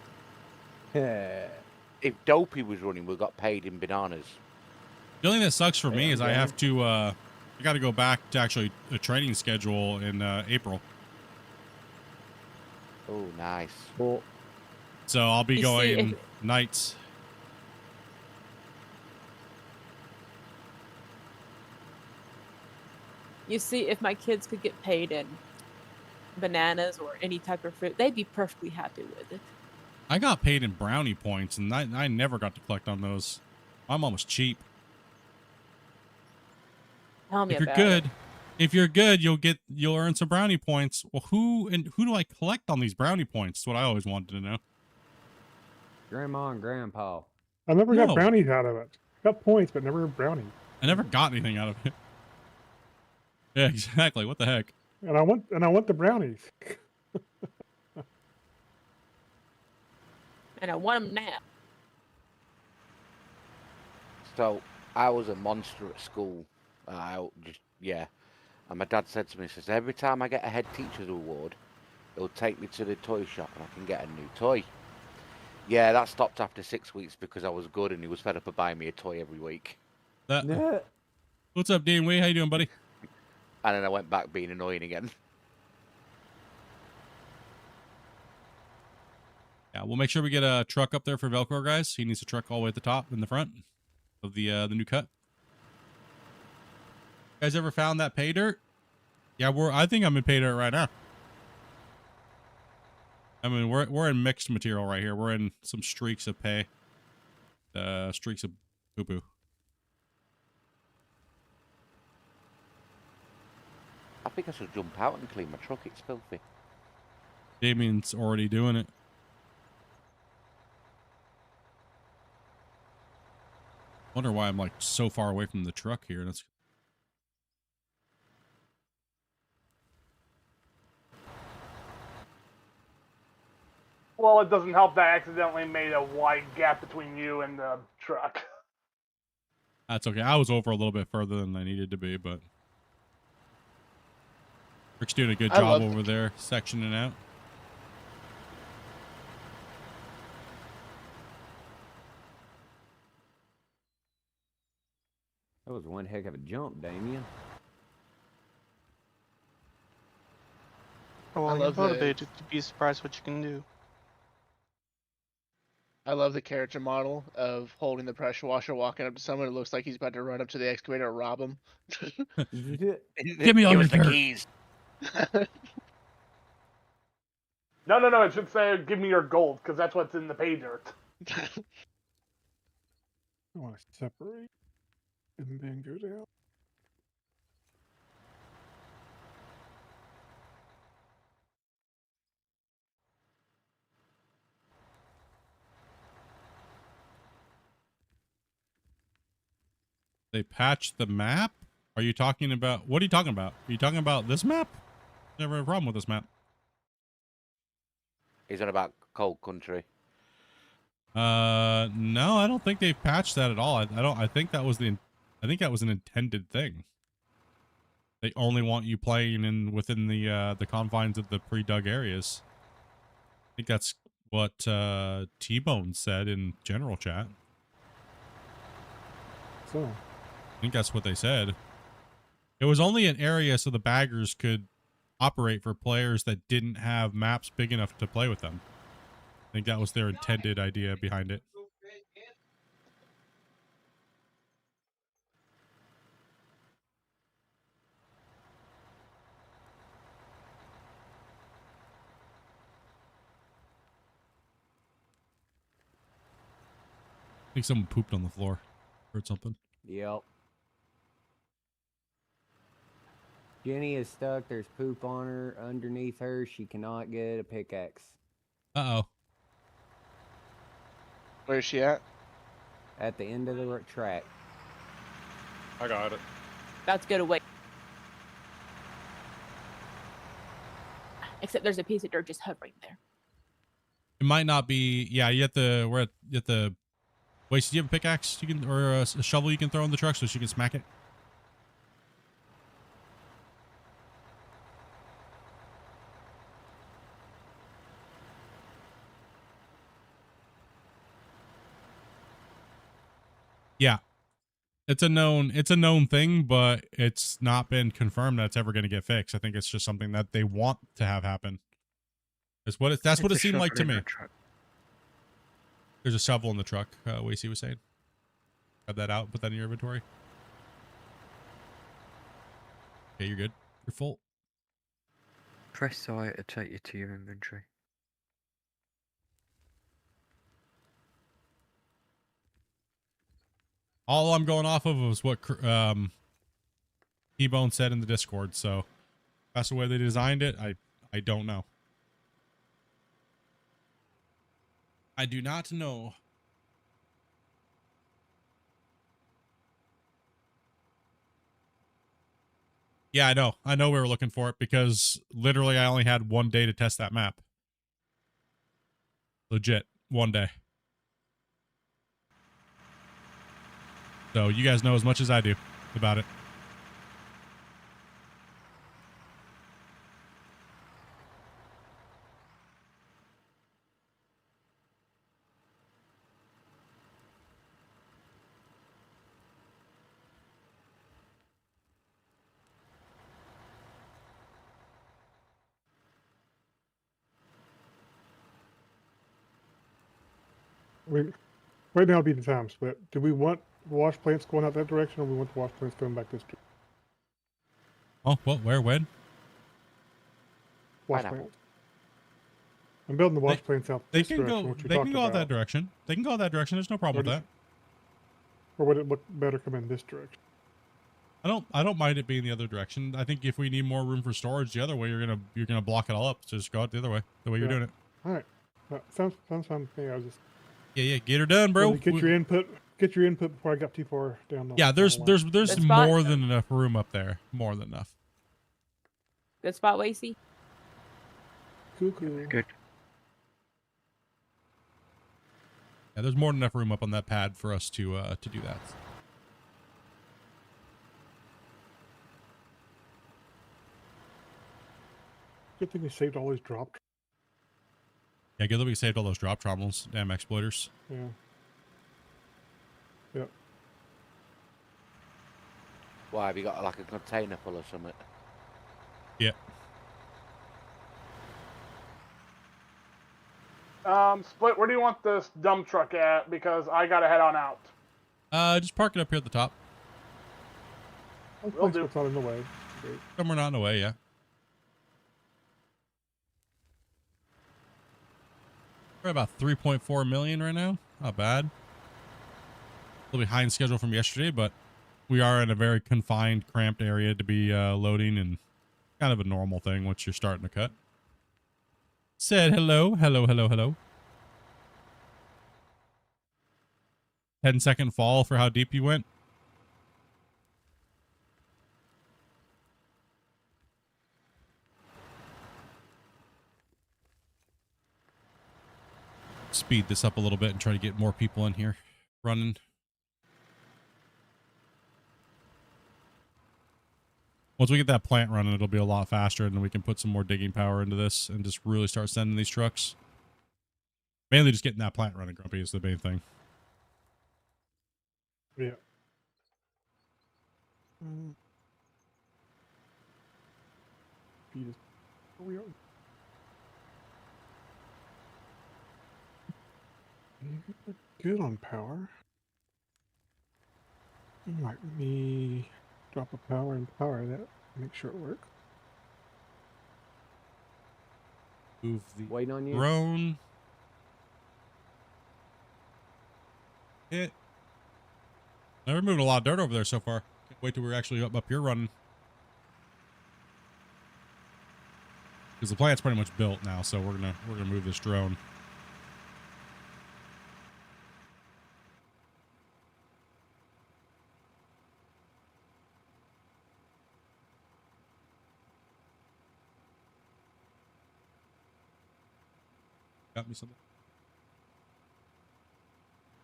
If Dopey was running, we got paid in bananas. The only thing that sucks for me is I have to, I got to go back to actually a training schedule in April. Oh, nice. Well, So I'll be You see, going nights. You see, if my kids could get paid in bananas or any type of fruit, they'd be perfectly happy with it. I got paid in brownie points, and I never got to collect on those. My mom was cheap. Tell me If you're about good, it. if you're good, you'll earn some brownie points. Well, who do I collect on these brownie points? That's what I always wanted to know. Grandma and Grandpa. I never No. got brownies out of it. Got points, but never brownies. I never got anything out of it. Yeah, exactly. What the heck? And I want the brownies. And I want them now. So I was a monster at school. And my dad said to me, he says, every time I get a head teacher's award, he'll take me to the toy shop and I can get a new toy. Yeah, that stopped after 6 weeks because I was good and he was fed up of buying me a toy every week. What's up, Dean Wee? How you doing, buddy? And then I went back being annoying again. Yeah, we'll make sure we get a truck up there for Velcro, guys. He needs a truck all the way at the top in the front of the new cut. You guys ever found that pay dirt? Yeah, I think I'm in pay dirt right now. I mean, we're in mixed material right here. We're in some streaks of pay. Streaks of poo-poo. I think I should jump out and clean my truck. It's filthy. Damien's already doing it. Wonder why I'm like so far away from the truck here. That's Well, it doesn't help that I accidentally made a wide gap between you and the truck. okay. I was over a little bit further than I needed to be, but Rick's doing a good job over there, sectioning out. That was one heck of a jump, Damien. Well, you're love the- motivated to be surprised what you can do. I love the character model of holding the pressure washer, walking up to someone. It looks like he's about to run up to the excavator and rob him. Give me all Give us the the dirt. keys. No. It should say, "Give me your gold," because that's what's in the pay dirt. I want to separate and then go down. They patched the map? Are you talking about... What are you talking about? Are you talking about this map? Never had a problem with this map. He's on about cold country. No, I don't think they've patched that at all. I think that was an intended thing. They only want you playing within the confines of the pre-dug areas. I think that's what T-Bone said in general chat. so. I think that's what they said. It was only an area so the baggers could operate for players that didn't have maps big enough to play with them. I think that was their intended idea behind it. I think someone pooped on the floor. Heard something. Yep. Jenny is stuck. There's poop on her. Underneath her, she cannot get a pickaxe. Uh-oh. Where's she at? At the end of the track. I got it. About to go to wait. Except there's a piece of dirt just hovering there. It might not be. Yeah, you have to. We're at the. Wait, do you have a pickaxe you can, or a shovel you can throw in the truck so she can smack it? Yeah, it's a known thing, but it's not been confirmed that it's ever going to get fixed. I think it's just something that they want to have happen. That's what it seemed like to me. There's a shovel in the truck. Wasey was saying. Grab that out. Put that in your inventory. Okay, you're good. You're full. Press I to take you to your inventory. All I'm going off of was what T-Bone said in the Discord. So that's the way they designed it. I don't know. I do not know. Yeah, I know. I know we were looking for it because literally I only had 1 day to test that map. Legit. 1 day. So you guys know as much as I do about it. I mean, right now would be the time split. Do we want wash plants going out that direction, or we want the wash plants going back this direction? Oh, what? Where? When? Wash plants. I'm building the wash plants out They this can direction, go. which we They talked can go out about. that direction. They can go out that direction. There's no problem with that. Or would it look better come in this direction? I don't mind it being the other direction. I think if we need more room for storage the other way, you're gonna block it all up. So just go out the other way, the way you're doing it. All right. Sounds fine to me. I was just Yeah, get her done, bro. Get your input. Get your input before I got too far down. Yeah, there's Good spot. more than enough room up there. More than enough. Good spot, Wasey. Cool. Good. Yeah, there's more than enough room up on that pad for us to do that. Good thing we saved all these drop. Yeah, good that we saved all those drop trommels. Damn exploiters. Yeah. Yep. Why, have you got like a container full of something? Yeah. Split, where do you want this dump truck at? Because I gotta head on out. Just park it up here at the top. Will do. It's not in the way. Great. Somewhere not in the way, yeah. We're about 3.4 million right now. Not bad. A little behind schedule from yesterday, but we are in a very confined, cramped area to be loading, and kind of a normal thing once you're starting to cut. Said hello. 10-second fall for how deep you went. Speed this up a little bit and try to get more people in here running. Once we get that plant running, it'll be a lot faster, and then we can put some more digging power into this and just really start sending these trucks. Mainly just getting that plant running, Grumpy, is the main thing. Yeah. Jesus. We are. Good on power. Let me drop a power and power that. Make sure it works. Move the Waiting on you. drone. Hit. Never moved a lot of dirt over there so far. Can't wait till we're actually up here running. Because the plant's pretty much built now, so we're gonna move this drone. Got me something.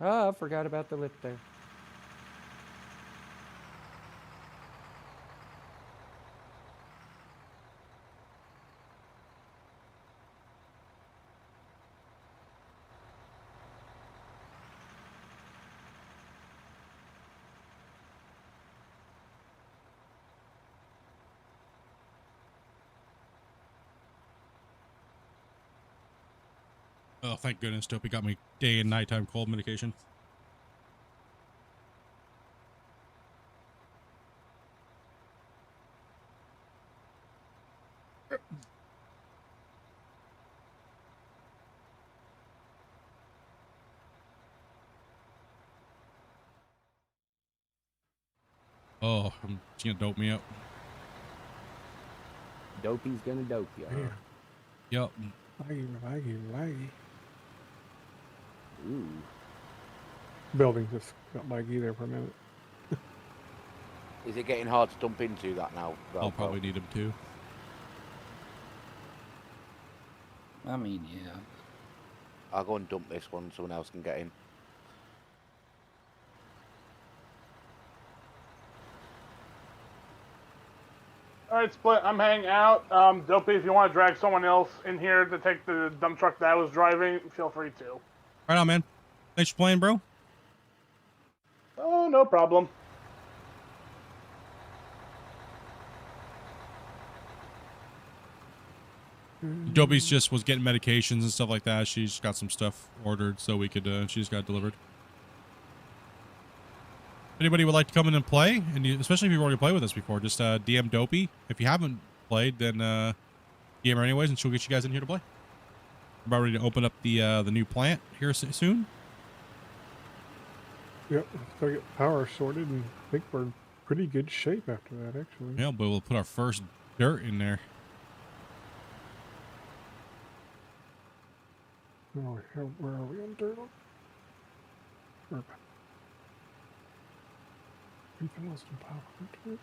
Oh, I forgot about the lift there. Oh, thank goodness, Dopey got me day and nighttime cold medication. Oh, it's gonna dope me up. Dopey's gonna dope you. Huh? Yep. Laggy. Ooh. Building just got laggy there for a minute. Is it getting hard to dump into that now? I'll probably need him too. I mean, yeah. I'll go and dump this one, someone else can get in. All right, Split. I'm hanging out. Dopey, if you want to drag someone else in here to take the dump truck that I was driving, feel free to. Right on, man. Thanks for playing, bro. Oh, no problem. Dopey's just was getting medications and stuff like that. She's got some stuff ordered so we could, she just got it delivered. If anybody would like to come in and play, and especially if you've already played with us before, just DM Dopey. If you haven't played, then DM her anyways, and she'll get you guys in here to play. We're about ready to open up the new plant here soon. Yep, so get power sorted, and I think we're in pretty good shape after that, actually. Yeah, but we'll put our first dirt in there. Oh, where are we on dirt? Or 3,500.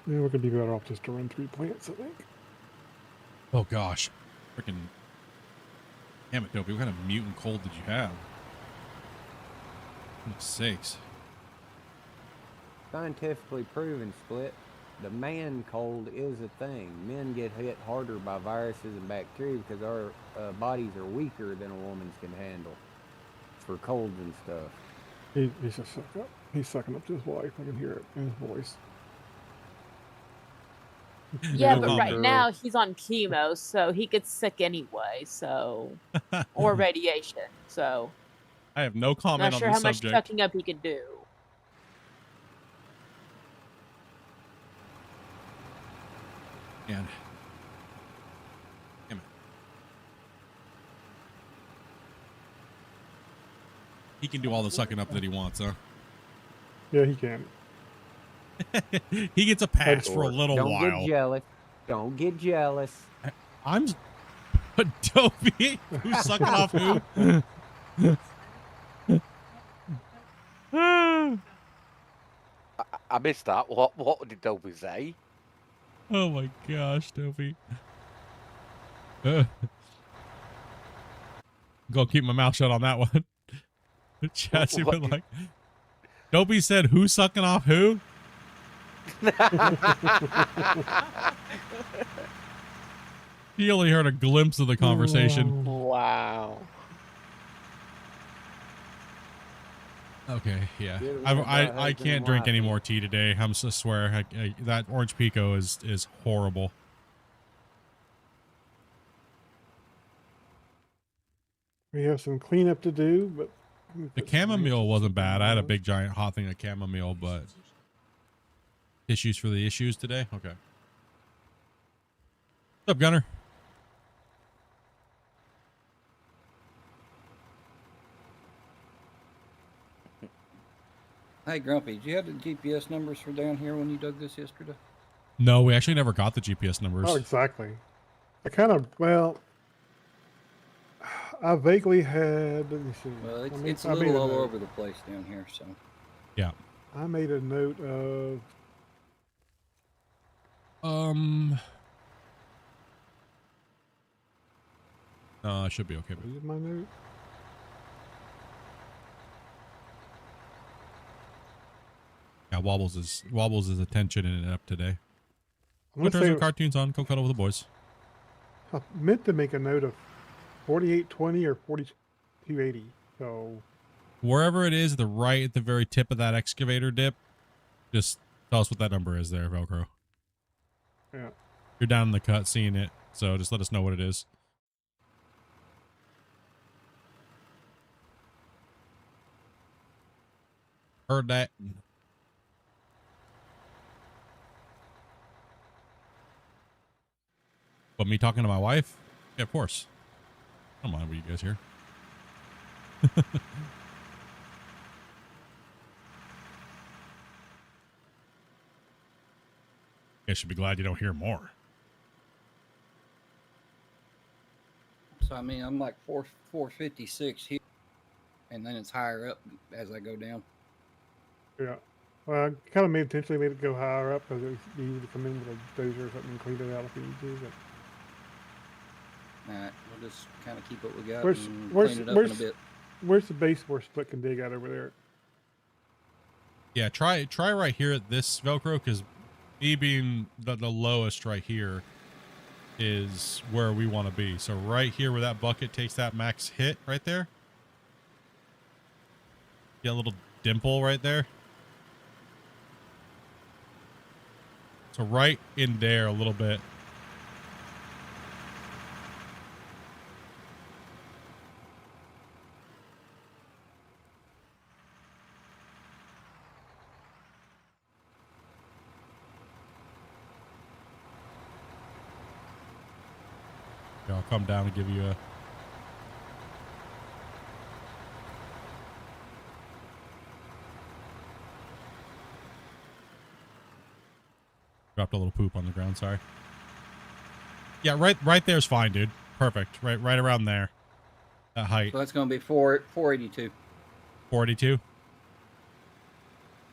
Yeah, we're gonna be better off just to run 3 plants, I think. Oh gosh, freaking damn it, Dopey! What kind of mutant cold did you have? Goodness sakes! Scientifically proven, Split. The man cold is a thing. Men get hit harder by viruses and bacteria because our bodies are weaker than a woman's can handle for colds and stuff. He's just sucked up. He's sucking up to his wife. I can hear it in his voice. Yeah, but right now he's on chemo, so he gets sick anyway. So, or radiation. So, I have no comment not sure on how this much subject. tucking up he can do. And damn it. He can do all the sucking up that he wants, huh? Yeah, he can. He gets a pass for a little Don't while. get jealous. Don't get jealous. I'm Dopey. Who's sucking off who? I missed that. What did Dopey say? Oh my gosh, Dopey. Go keep my mouth shut on that one. Chassis went like, Dopey said, "Who's sucking off who?" He only heard a glimpse of the conversation. Wow. Okay, yeah. You're the I one that brought I husband can't and drink wife any in. more tea today. I swear. That orange pico is horrible. We have some cleanup to do, but The chamomile wasn't bad. I had a big giant hot thing of chamomile, but issues for the issues today. Okay. What's up, Gunner? Hey, Grumpy, did you have the GPS numbers for down here when you dug this yesterday? No, we actually never got the GPS numbers. Not exactly. I kind of, well, I vaguely had, let me see. Well, it's, I made- it's a I made little all note. over the place down here, so. Yeah. I made a note of. I should be okay. Read my note. Yeah, Wobbles is attention and up today. I'm Go gonna turn say some cartoons on. Go cuddle with the boys. I meant to make a note of 4820 or 4280. So Wherever it is, at the very tip of that excavator dip, just tell us what that number is there, Velcro. yeah. You're down in the cut seeing it, so just let us know what it is. Heard that. But me talking to my wife? Yeah, of course. I don't mind what you guys hear. You guys should be glad you don't hear more. So, I mean, I'm like 456 here, and then it's higher up as I go down. Yeah. Well, I kind of intentionally made it go higher up because it was easy to come in with a dozer or something and clean it out if you need to. But All right, we'll just kind of keep what we got where's and where's clean it up where's in a bit. where's the base where Split can dig out over there? Yeah, try right here at this Velcro, because me being the lowest right here is where we want to be. So right here where that bucket takes that max hit right there. Get a little dimple right there. So right in there a little bit. I'll come down and give you a... Dropped a little poop on the ground, sorry. Yeah, right there's fine, dude. Perfect. Right around there. That height. So that's going to be 482. 482?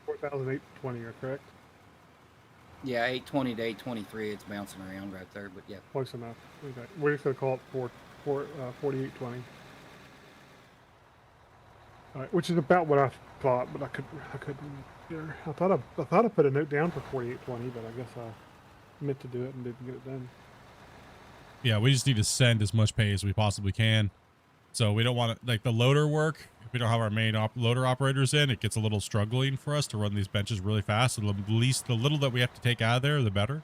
4,820, you're correct? Yeah, 820 to 823. It's bouncing around right there, but yeah. Close enough. Okay. We're just going to call it 4820. All right, which is about what I thought, but I couldn't. I thought I put a note down for 4820, but I guess I meant to do it and didn't get it done. Yeah, we just need to send as much pay as we possibly can. So we don't want to, like the loader work, if we don't have our main loader operators in, it gets a little struggling for us to run these benches really fast. So the little that we have to take out of there, the better.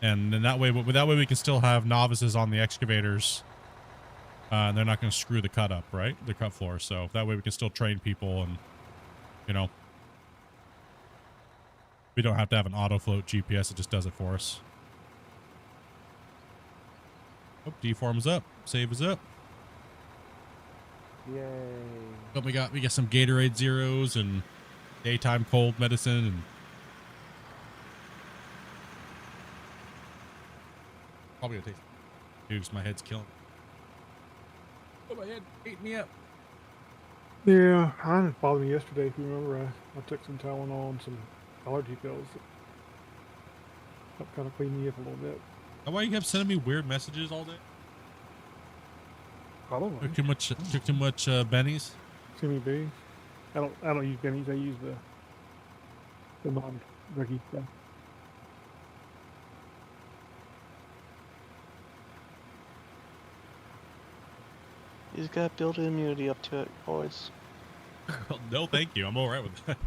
And then that way we can still have novices on the excavators. And they're not going to screw the cut up, right? The cut floor. So that way we can still train people and, you know, we don't have to have an auto float GPS. It just does it for us. Oh, deform is up. Save is up. Yay. But we got some Gatorade Zeros and daytime cold medicine and probably gonna take dudes. My head's killing. Oh, my head ate me up. Yeah, I didn't bother me yesterday. If you remember, I took some Tylenol and some allergy pills. That kind of cleaned me up a little bit. That's why you kept sending me weird messages all day. Probably. Took too much bennies. Timmy B. I don't use bennies. I use the non-druggy stuff. You just gotta build immunity up to it, boys. No, thank you. I'm all right with that.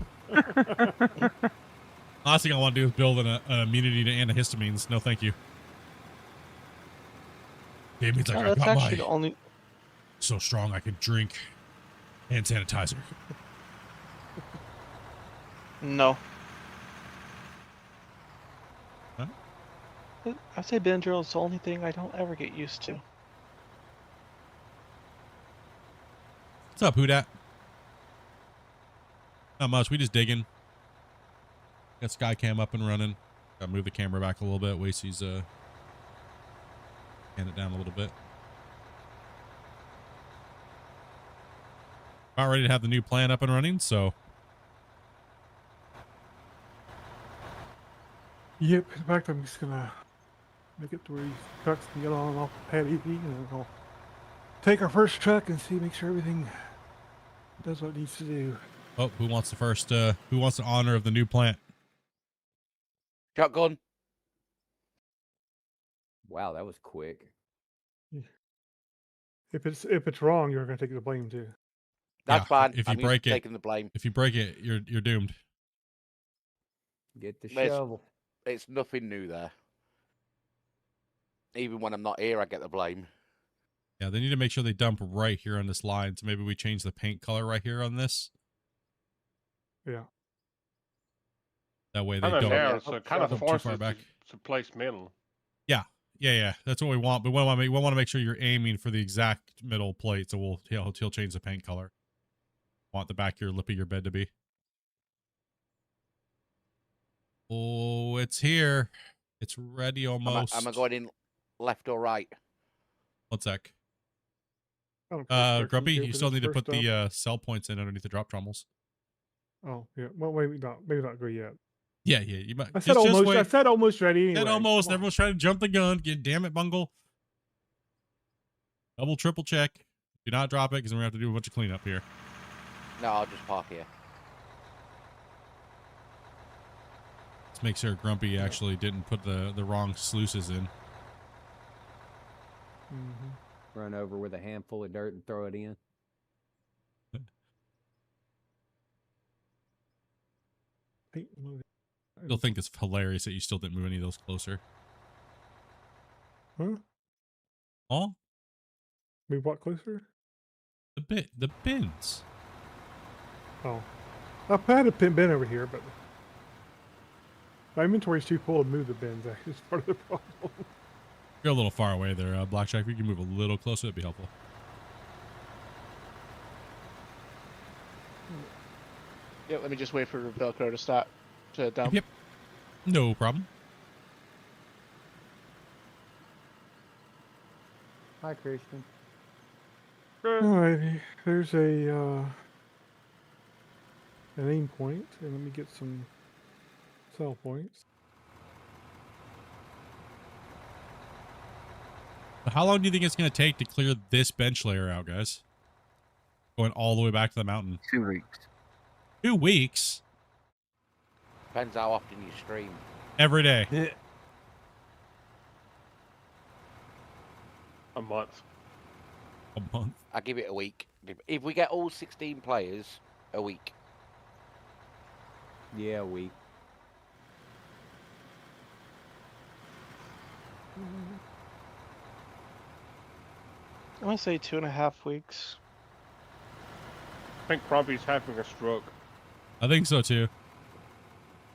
Last thing I want to do is build an immunity to antihistamines. No, thank you. It means like I That's got actually my the only. so strong I can drink hand sanitizer. No. Huh? I say Benadryl is the only thing I don't ever get used to. What's up, who dat? Not much. We just digging. Got Skycam up and running. Got to move the camera back a little bit. Wasey's hand it down a little bit. About ready to have the new plan up and running, so Yep. In fact, I'm just gonna make it to where these trucks can get on and off the pad easy, and then I'll take our first truck and see, make sure everything does what it needs to do. oh, who wants the first who wants the honor of the new plant? Shotgun. Wow, that was quick. If it's wrong, you're gonna take the blame too. That's fine. If you I'm used break to it, taking the blame. if you break it, you're doomed. Get the There's- shovel. It's nothing new there. Even when I'm not here, I get the blame. Yeah, they need to make sure they dump right here on this line. So maybe we change the paint color right here on this. Yeah. That way they Kind of don't narrow, so it kind of dump too forces far back. to place middle. Yeah. That's what we want. But we want to make sure you're aiming for the exact middle plate. So he'll change the paint color. Want the back of your lip of your bed to be. Oh, it's here. It's ready almost. Am I going in left or right? One sec. I don't care. Grumpy, Go you for still this need to first put the cell points in underneath the drop trommels. Oh yeah. Well, maybe not go yet. Yeah. You might. I said just almost. wait. I said almost ready. Anyway. Said almost. Come on. Everyone's trying to jump the gun. Damn it, Bungle. Double, triple check. Do not drop it because we're going to have to do a bunch of cleanup here. No, I'll just park here. Let's make sure Grumpy actually didn't put the wrong sluices in. Run over with a handful of dirt and throw it in. You'll think it's hilarious that you still didn't move any of those closer. Huh? Oh? Move what closer? The bins. Oh. I've had a bin over here, but my inventory's too full to move the bins. Actually, it's part of the problem. You're a little far away there, Blackjack. If you can move a little closer, that'd be helpful. Yeah, let me just wait for Velcro to stop to dump. Yep. No problem. Hi, Christian. Alrighty, there's an aim point, and let me get some cell points. How long do you think it's going to take to clear this bench layer out, guys? Going all the way back to the mountain. 2 weeks. 2 weeks? Depends how often you stream. Every day. A month. A month. I give it a week. If we get all 16 players, a week. Yeah, a week. I'm gonna say 2.5 weeks. I think Grumpy's having a stroke. I think so too.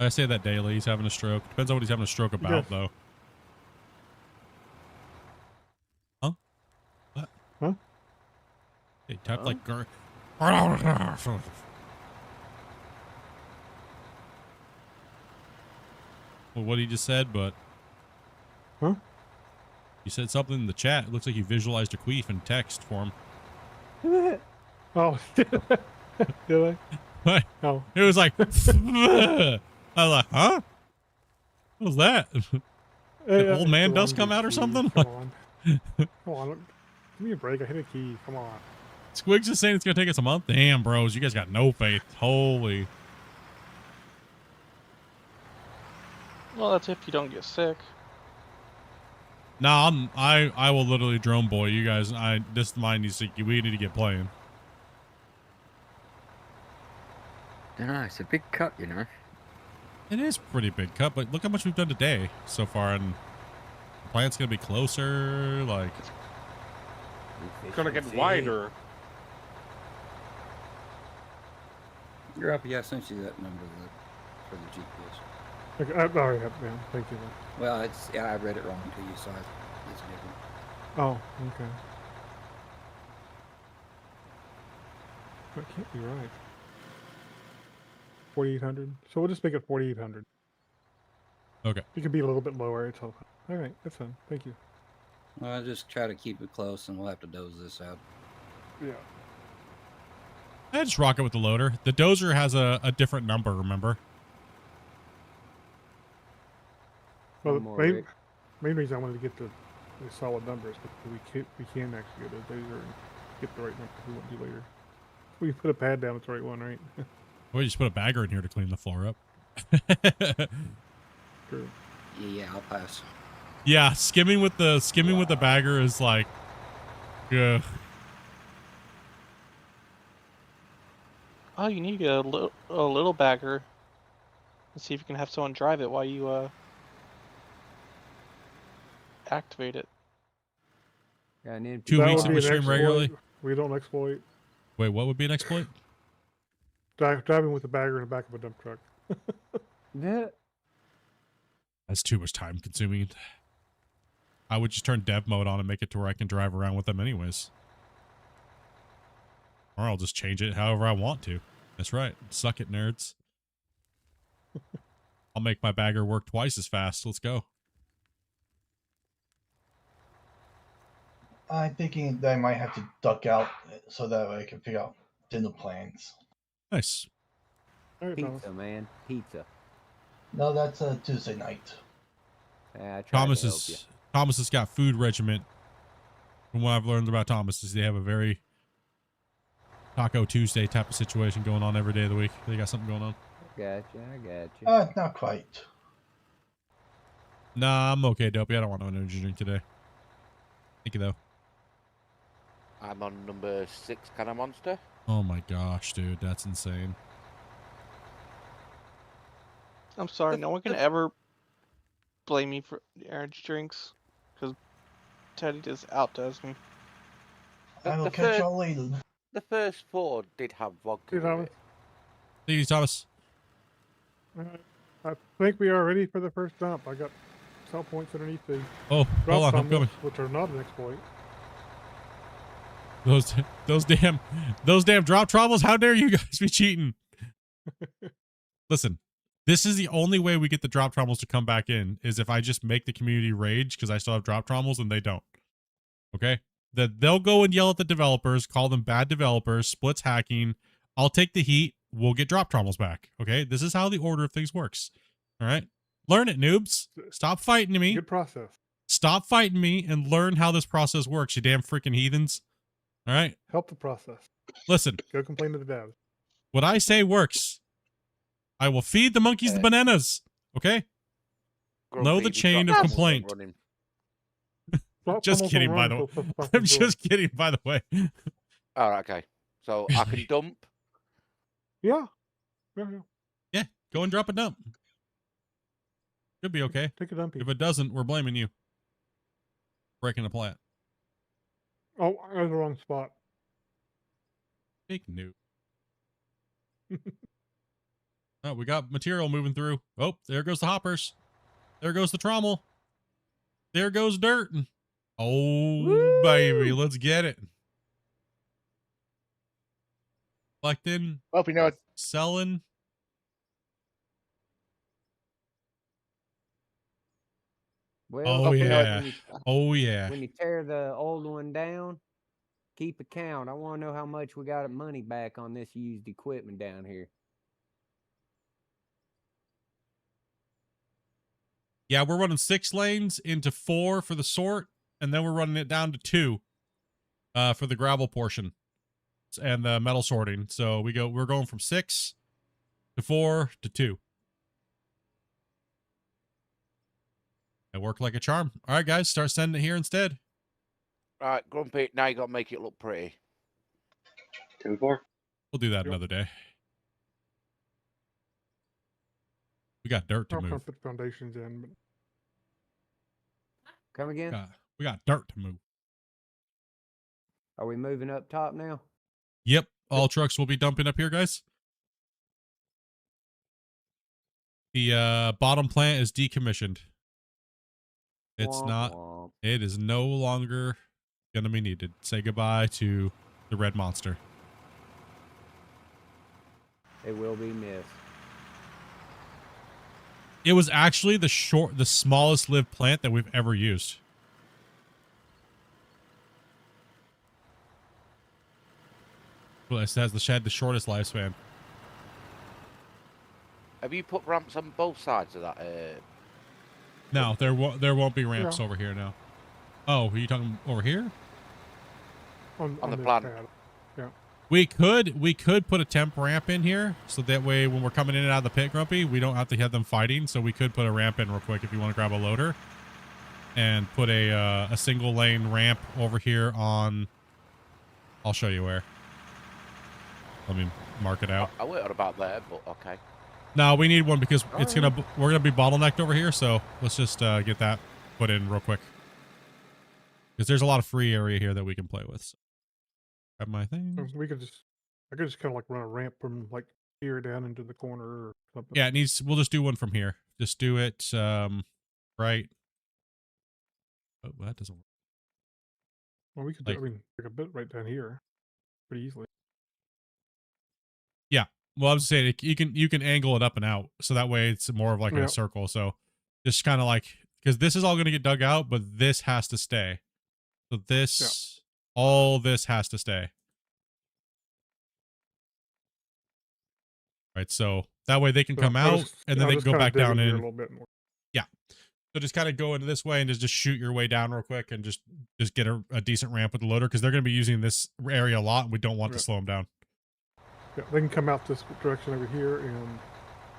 I say that daily. He's having a stroke. Depends on what he's having a stroke about, Yes. though. Huh? What? Huh? Hey, type like girl. Well, what he just said, but. Huh? You said something in the chat. It looks like you visualized a queef in text form. Oh, did I? What? Oh. It was like. I was like, huh? What was that? Did old man dust come out or something? Come on. Come on. Give me a break. I hit a key. Come on. Squigs is saying it's going to take us a month. Damn, bros. You guys got no faith. Holy. Well, that's if you don't get sick. Nah, I will literally drone boy you guys. This mine needs to. We need to get playing. don't know. It's a big cut, you know. It is pretty big cut, but look how much we've done today so far, and the plant's gonna be closer. Like, It's gonna get wider. You're up. Yeah, I sent you that number for the GPS. Okay, I already have, man. Thank you. Man. Well, it's I read it wrong to you, so it's different. Oh, okay. That can't be right. 4,800. So we'll just make it 4,800. okay. It could be a little bit lower. It's all right. That's fine. Thank you. Well, I'll just try to keep it close, and we'll have to doze this out. Yeah. I just rock it with the loader. The dozer has a different number, remember? Well, One the more, main, Rick. main reason I wanted to get the solid numbers, but we can actually get a dozer and get the right number if we want to do later. We put a pad down, it's the right one, right? Or you just put a bagger in here to clean the floor up. True. Yeah, I'll pass. Yeah, skimming with the bagger is like, ugh. Oh, you need a little bagger. Let's see if you can have someone drive it while you activate it. Got an empty 2 That weeks would if be we an stream exploit. regularly. We don't exploit. Wait, what would be an exploit? Driving with a bagger in the back of a dump truck. Yeah. That's too much time consuming. I would just turn dev mode on and make it to where I can drive around with them anyways. Or I'll just change it however I want to. That's right. Suck it, nerds. I'll make my bagger work twice as fast. Let's go. I'm thinking that I might have to duck out so that way I can figure out dinner plans. Nice. All right, Pizza, man. Pizza. No, that's a Tuesday night. I tried Thomas to help you. has got food regiment. From what I've learned about Thomas is they have a very Taco Tuesday type of situation going on every day of the week. They got something going on. I got you. Not quite. Nah, I'm okay, Dopey. I don't want no energy drink today. Thank you, though. I'm on number 6 kind of monster. Oh my gosh, dude. That's insane. I'm sorry, no one can ever blame me for the energy drinks, because Teddy just outdoes me. I will catch y'all later. The first 4 did have vodka Hey, with Thomas. it. Thank you, Thomas. I think we are ready for the first dump. I got cell points underneath the Oh, drop hold on. I'm tunnels, coming. which are not an exploit. Those damn drop troubles. How dare you guys be cheating? Listen, this is the only way we get the drop trommels to come back in is if I just make the community rage because I still have drop trommels and they don't. Okay? That they'll go and yell at the developers, call them bad developers, splits hacking. I'll take the heat. We'll get drop trommels back. Okay? This is how the order of things works. All right? Learn it, noobs. Stop fighting me. Good process. Stop fighting me and learn how this process works, you damn freaking heathens. All right? Help the process. Listen. Go complain to the devs. What I say works. I will feed the monkeys the bananas. Okay? Know the chain of complaint. Just kidding, by the way. I'm just kidding, by the way. All right, okay. So I can dump. Yeah. Yeah, go and drop a dump. Should be okay. Take a dumpy. If it doesn't, we're blaming you. Breaking the plant. Oh, I was the wrong spot. Big noob. Oh, we got material moving through. Oh, there goes the hoppers. There goes the trommel. There goes dirt. Oh, woo! Baby, let's get it. Collecting. Well, you know it. Selling. Well, Oh, yeah. Oh, yeah. When you tear the old one down, keep a count. I want to know how much we got of money back on this used equipment down here. Yeah, we're running 6 lanes into 4 for the sort, and then we're running it down to 2 for the gravel portion and the metal sorting. So we're going from 6 to 4 to 2. It worked like a charm. All right, guys, start sending it here instead. All right, Grumpy, now you got to make it look pretty. 10-4. We'll do that another day. We got dirt to I'll move. put foundations in. But Come again? We got dirt to move. Are we moving up top now? Yep. All trucks will be dumping up here, guys. The bottom plant is decommissioned. It's not. It is no longer going to be needed. Say goodbye to the red monster. It will be missed. It was actually the smallest lived plant that we've ever used. Well, it has the shortest lifespan. Have you put ramps on both sides of that? No, there won't be ramps over here now. Oh, are you talking over here? On the plan. Yeah. We could put a temp ramp in here, so that way when we're coming in and out of the pit, Grumpy, we don't have to have them fighting. So we could put a ramp in real quick if you want to grab a loader, and put a single lane ramp over here on. I'll show you where. Let me mark it out. I worked about there, but okay. No, we need one because we're gonna be bottlenecked over here. So let's just get that put in real quick, because there's a lot of free area here that we can play with. So grab my thing. I could just kind of like run a ramp from like here down into the corner or something. Yeah, we'll just do one from here. Just do it right. Oh, that doesn't work. Well, we could do, like a bit right down here pretty easily. Yeah. Well, I was saying you can angle it up and out, so that way it's more of like a circle. So just kind of like, because this is all going to get dug out, but this has to stay. So this, all this has to stay. Right. So that way they can come out and then they can go back down in. A little bit more. Yeah. So just kind of go into this way and just shoot your way down real quick and just get a decent ramp with the loader, because they're going to be using this area a lot and we don't want to slow them down. Yeah, they can come out this direction over here and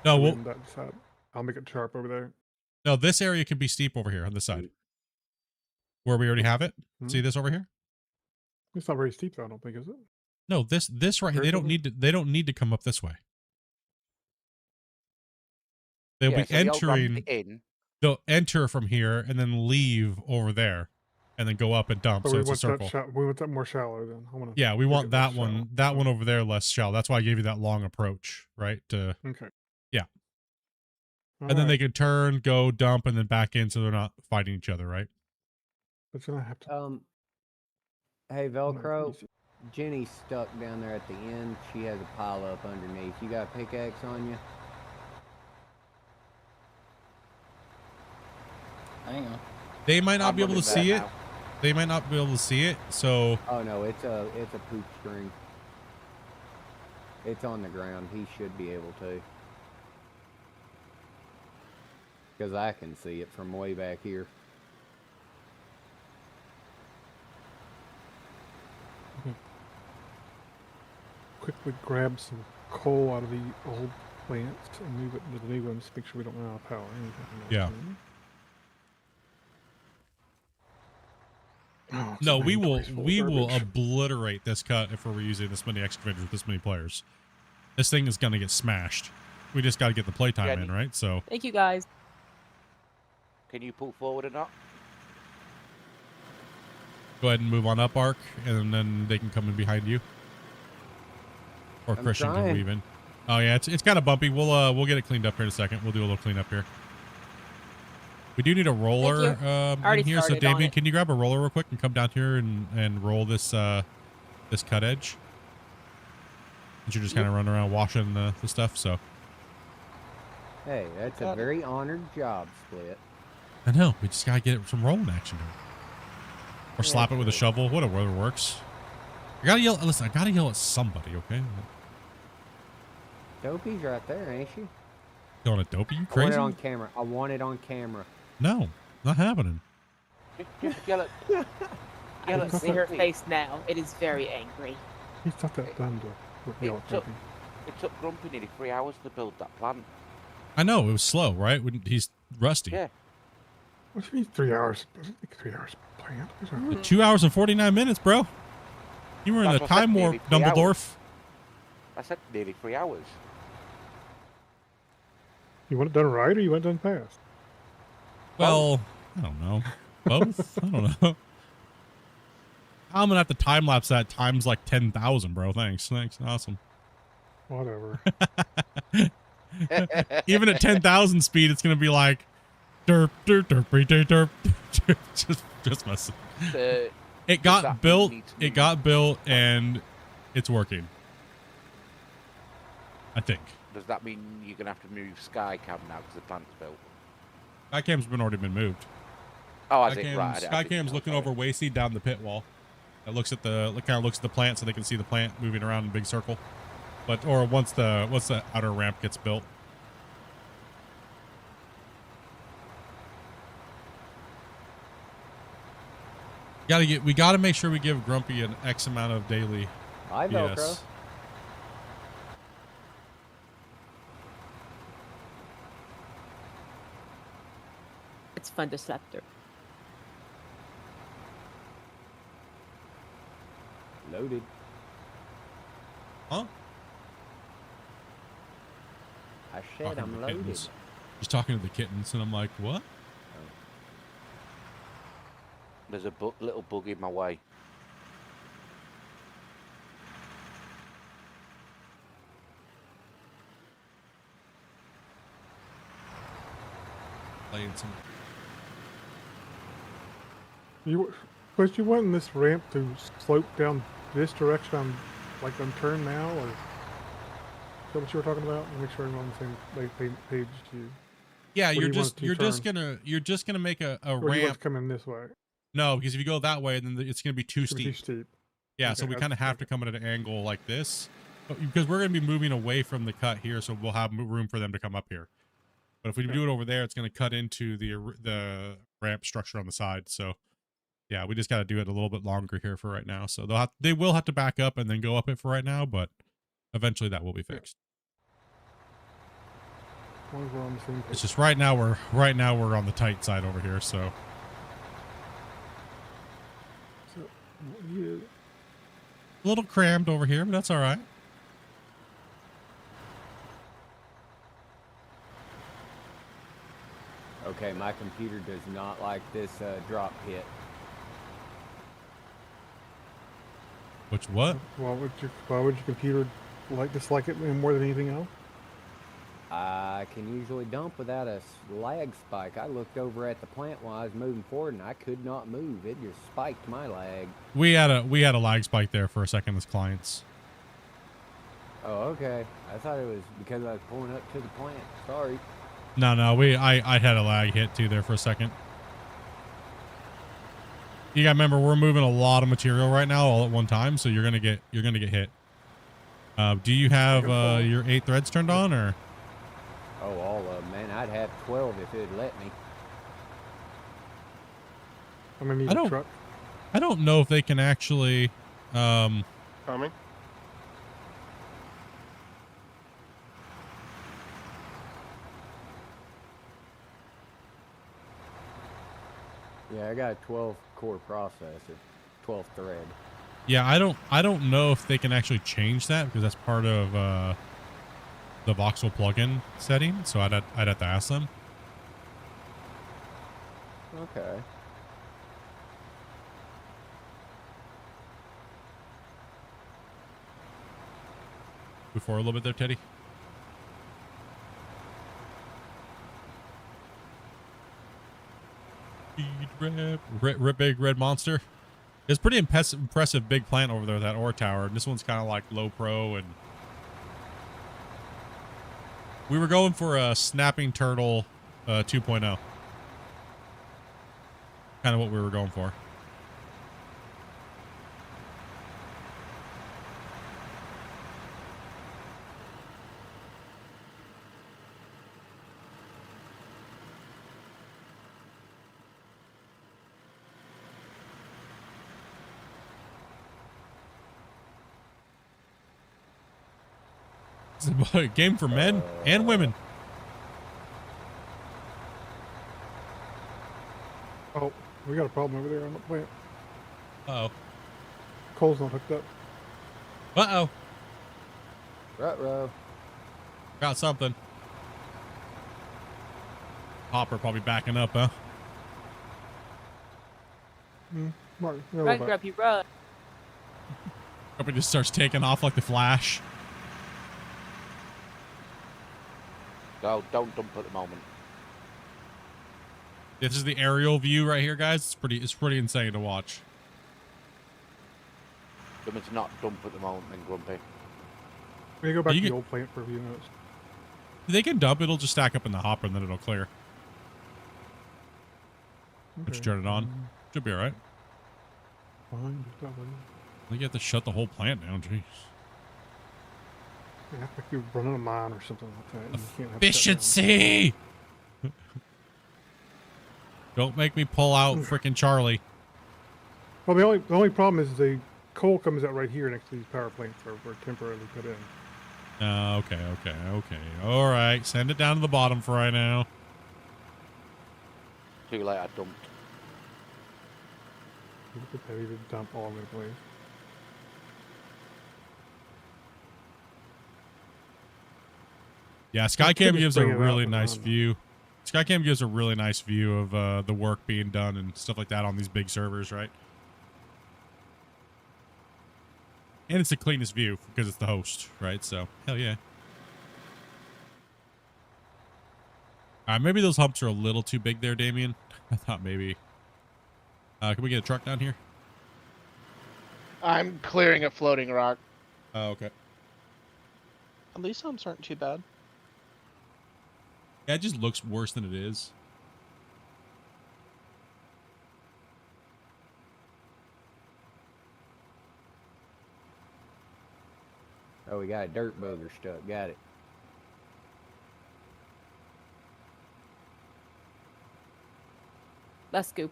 that side. I'll make it sharp over there. No, this area can be steep over here on this side. Where we already have it. See this over here? It's not very steep though, I don't think, is it? No, this right here, they don't need to come up this way. They'll be entering. They'll enter from here and then leave over there, and then go up and dump. So it's a circle. We want that more shallow then. Yeah, we want that one. That one over there less shallow. That's why I gave you that long approach, right? Okay. Yeah. And then they can turn, go, dump, and then back in, so they're not fighting each other, right? But then I have to. Hey, Velcro. Jenny's stuck down there at the end. She has a pile up underneath. You got a pickaxe on you? Hang on. They might not be able to see it. They might not be able to see it. So. Oh no, it's a poop string. It's on the ground. He should be able to. Because I can see it from way back here. Quickly grab some coal out of the old plants and move it into the new ones. Make sure we don't run out of power. Yeah. No, we will obliterate this cut if we're using this many excavators with this many players. This thing is gonna get smashed. We just got to get the playtime in, right? So. Thank you, guys. Can you pull forward or not? Go ahead and move on up, Ark, and then they can come in behind you. Or Christian can weave in. Oh yeah, it's kind of bumpy. We'll get it cleaned up here in a second. We'll do a little cleanup here. We do need a roller in here. So Damien, can you grab a roller real quick and come down here and roll this this cut edge? And you're just kind of running around washing the stuff. So. Hey, that's a very honored job, Split. I know. We just gotta get some rolling action to it. Or slap it with a shovel. Whatever works. I gotta yell. Listen, I gotta yell at somebody. Okay. Dopey's right there, ain't she? Yelling at Dopey? You crazy? I want it on camera. I want it on camera. No, not happening. Just yell at. I can see her face now. It is very angry. He's not that done to yell at Dopey. It took Grumpy nearly 3 hours to build that plant. I know, it was slow, right? He's rusty. Yeah. What do you mean 3 hours? 3 hours plant? 2 hours and 49 minutes, bro. You were in the time warp, Dumbledore. I said nearly 3 hours. You want it done right or you want it done fast? Well, I don't know. Both? I don't know. I'm gonna have to time lapse that times like 10,000, bro. Thanks. Awesome. Whatever. Even at 10,000 speed, it's gonna be like derp derp derp derp derp. just messing. It got built. It got built, and it's working. I think. Does that mean you're gonna have to move Skycam now because the plant's built? Skycam's already been moved. Oh, I think right. Skycam's looking over Waysy down the pit wall. It looks at the kind of looks at the plant so they can see the plant moving around in a big circle. But or once the outer ramp gets built. We gotta make sure we give Grumpy an X amount of daily. Hi, Velcro. PS. It's fun to slap through. Loaded. Huh? I said I'm loaded. Kittens. He's talking to the kittens, and I'm like, what? There's a little bug in my way. Playing some. Was you wanting this ramp to slope down this direction on, like on turn now, or is that what you were talking about? Make sure I'm on the same page as you. Yeah, What you're do you want it to just gonna make a Or do you want it ramp. to come in this way? No, because if you go that way, then it's gonna be too It's gonna be steep. too steep. Yeah, Okay, so we kind of have to come at an angle like this, because we're gonna be moving away from the cut here, so we'll have room for them to come up here. But if we do it over there, it's gonna cut into the ramp structure on the side. So yeah, we just got to do it a little bit longer here for right now. So they will have to back up and then go up it for right now, but eventually that will be fixed. As long as we're on the same page. It's just right now we're on the tight side over here, so. So, yeah. A little crammed over here, but that's all right. Okay, my computer does not like this drop hit. Which what? Why would your computer dislike it more than anything else? I can usually dump without a lag spike. I looked over at the plant while I was moving forward, and I could not move. It just spiked my lag. We had a lag spike there for a second as clients. Oh, okay. I thought it was because I was pulling up to the plant. Sorry. No, I had a lag hit too there for a second. You gotta remember we're moving a lot of material right now all at one time, so you're gonna get hit. Do you have your 8 threads turned on or? Oh, all of them, man. I'd have 12 if it'd let me. I'm gonna need a truck. I don't know if they can actually. Coming. Yeah, I got a 12 core processor, 12 thread. Yeah, I don't know if they can actually change that because that's part of the voxel plugin setting. So I'd have to ask them. Okay. Before a little bit there, Teddy. Big red monster. It's pretty impressive big plant over there, that ore tower. And this one's kind of like low pro, and we were going for a snapping turtle 2.0. Kind of what we were going for. It's a game for men and women. Oh, we got a problem over there on the plant. Uh-oh. Coal's not hooked up. Uh-oh. Ruh-roh. Got something. Hopper probably backing up, huh? Mark, Run, Grumpy, run. Grumpy just starts taking off like the Flash. Go, don't dump at the moment. This is the aerial view right here, guys. It's pretty insane to watch. Them to not dump at the moment, then Grumpy. We go back to the old plant for a few minutes. They can dump. It'll just stack up in the hopper and then it'll clear. Once you turn it on, should be all right. Fine, just not running. I think you have to shut the whole plant down. Jeez. Yeah, like you're running a mine or something like that. You can't have Efficiency! Don't make me pull out frickin' Charlie. Well, the only problem is the coal comes out right here next to these power plants were temporarily put in. Okay. All right. Send it down to the bottom for right now. Too late, I dumped. It's heavy to dump all over the place. Yeah, Skycam gives a really nice view. Skycam gives a really nice view of the work being done and stuff like that on these big servers, right? And it's the cleanest view because it's the host, right? So, hell yeah. Maybe those humps are a little too big there, Damien. I thought maybe. Can we get a truck down here? I'm clearing a floating rock. Oh, okay. At least humps aren't too bad. Yeah, it just looks worse than it is. Oh, we got a dirt booger stuck. Got it. Let's go.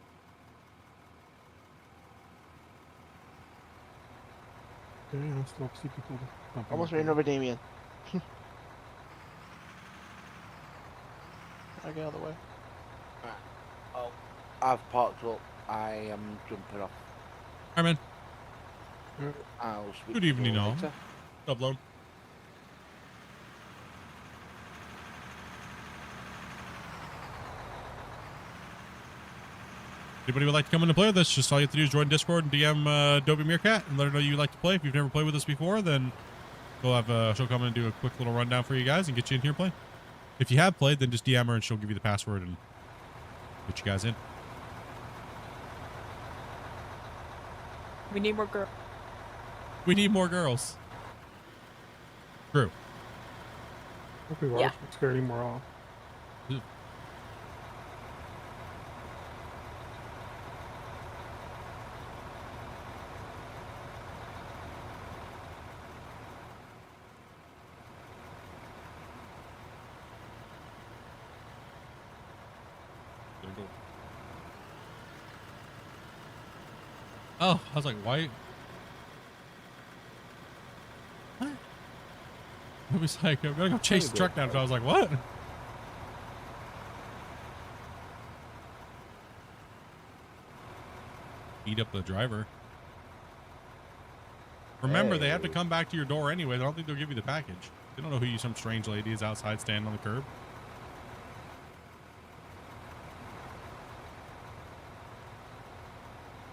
Yeah, I still see people bumping Almost up ran there. over Damien. I get out of the way. Oh, I've parked up. I am jumping off. Hi, man. I'll speak Good to you evening, all. later. Upload. Anybody would like to come in and play with us, just all you have to do is join Discord and DM Dobie Meerkat and let her know you like to play. If you've never played with us before, then we'll have she'll come in and do a quick little rundown for you guys and get you in here and play. If you have played, then just DM her and she'll give you the password and get you guys in. We need more girls. We need more girls. True. Hope we won't scare any more off. Oh, I was like, why? What? It was like, I'm gonna go chase the truck down. So I was like, what? Beat up the driver. Remember, they have to come back to your door anyway. I don't think they'll give you the package. They don't know who you, some strange lady is outside standing on the curb.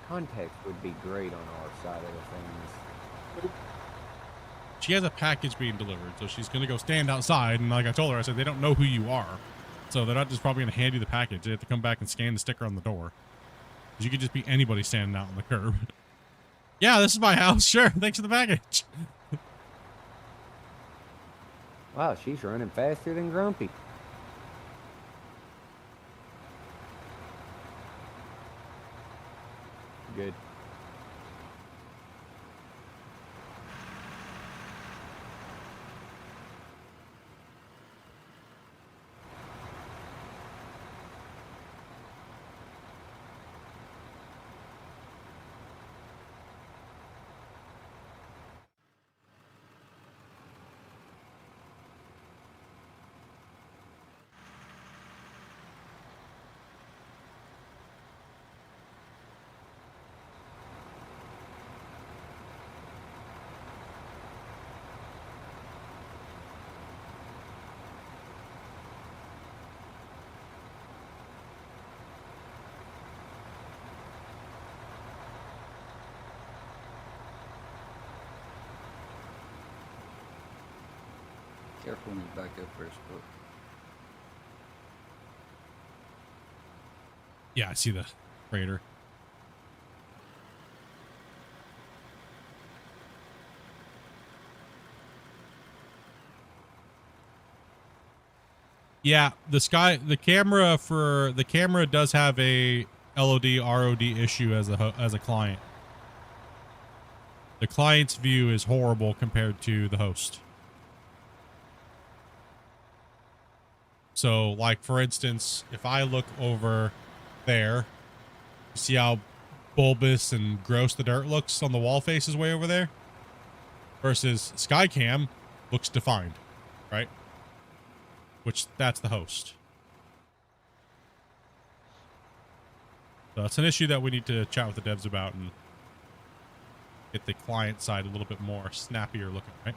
Context would be great on our side of the things. She has a package being delivered, so she's gonna go stand outside. And like I told her, I said they don't know who you are, so they're not just probably gonna hand you the package. They have to come back and scan the sticker on the door. You could just be anybody standing out on the curb. Yeah, this is my house. Sure, thanks for the package. Wow, she's running faster than Grumpy. Good. Careful when you back up first, but Yeah, I see the freighter. Yeah, the camera does have a LOD ROD issue as a client. The client's view is horrible compared to the host. So, like, for instance, if I look over there, you see how bulbous and gross the dirt looks on the wall faces way over there? Versus Skycam looks defined, right? Which, that's the host. So that's an issue that we need to chat with the devs about and get the client side a little bit more snappier looking, right?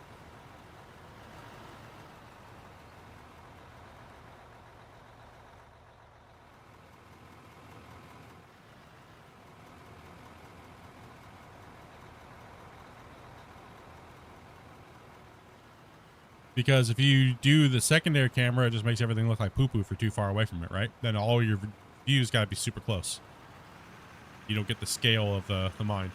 Because if you do the secondary camera, it just makes everything look like poo-poo if you're too far away from it, right? Then all your views got to be super close. You don't get the scale of the mind.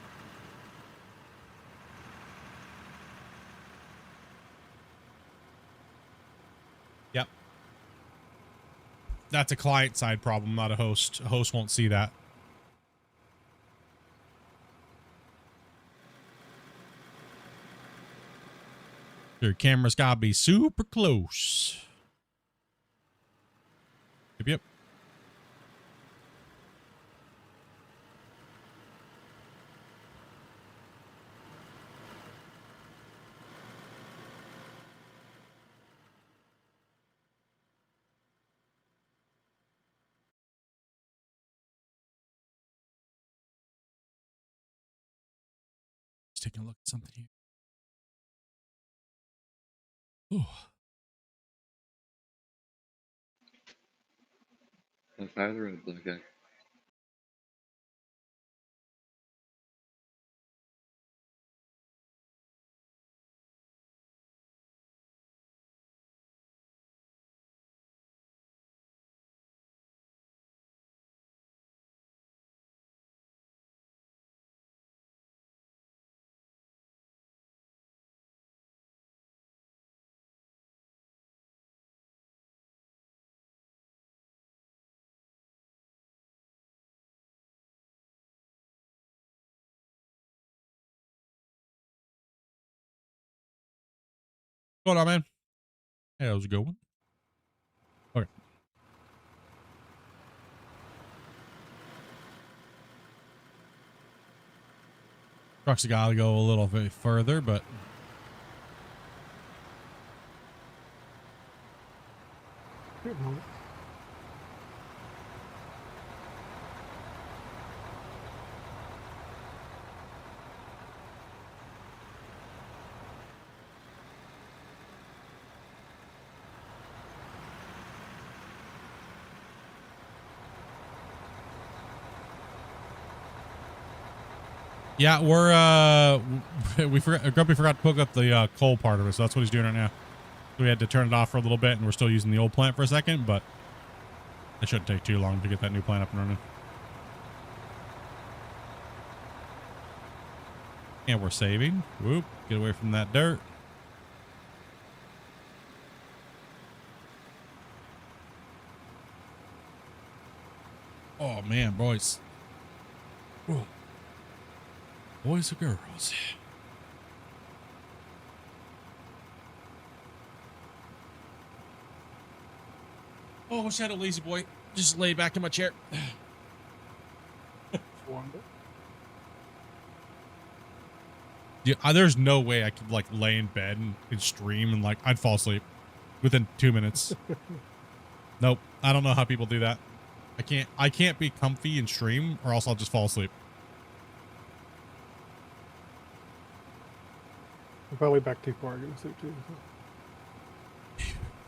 Yep. That's a client side problem, not a host. A host won't see that. Your camera's gotta be super close. Yep. Just taking a look at something here. Ooh. The father of the black guy. What's going on, man? Hey, how's it going? Okay. Truck's gotta go a little bit further, but Good moment. yeah, we're Grumpy forgot to hook up the coal part of it, so that's what he's doing right now. So we had to turn it off for a little bit, and we're still using the old plant for a second, but it shouldn't take too long to get that new plant up and running. And we're saving. Whoop, get away from that dirt. Oh man, boys. Whoa. Boys or girls? Oh, I wish I had a lazy boy. Just lay back in my chair. Yeah, there's no way I could like lay in bed and stream and like I'd fall asleep within 2 minutes. Nope. I don't know how people do that. I can't be comfy and stream or else I'll just fall asleep. If I lay back too far, I'm gonna sleep too.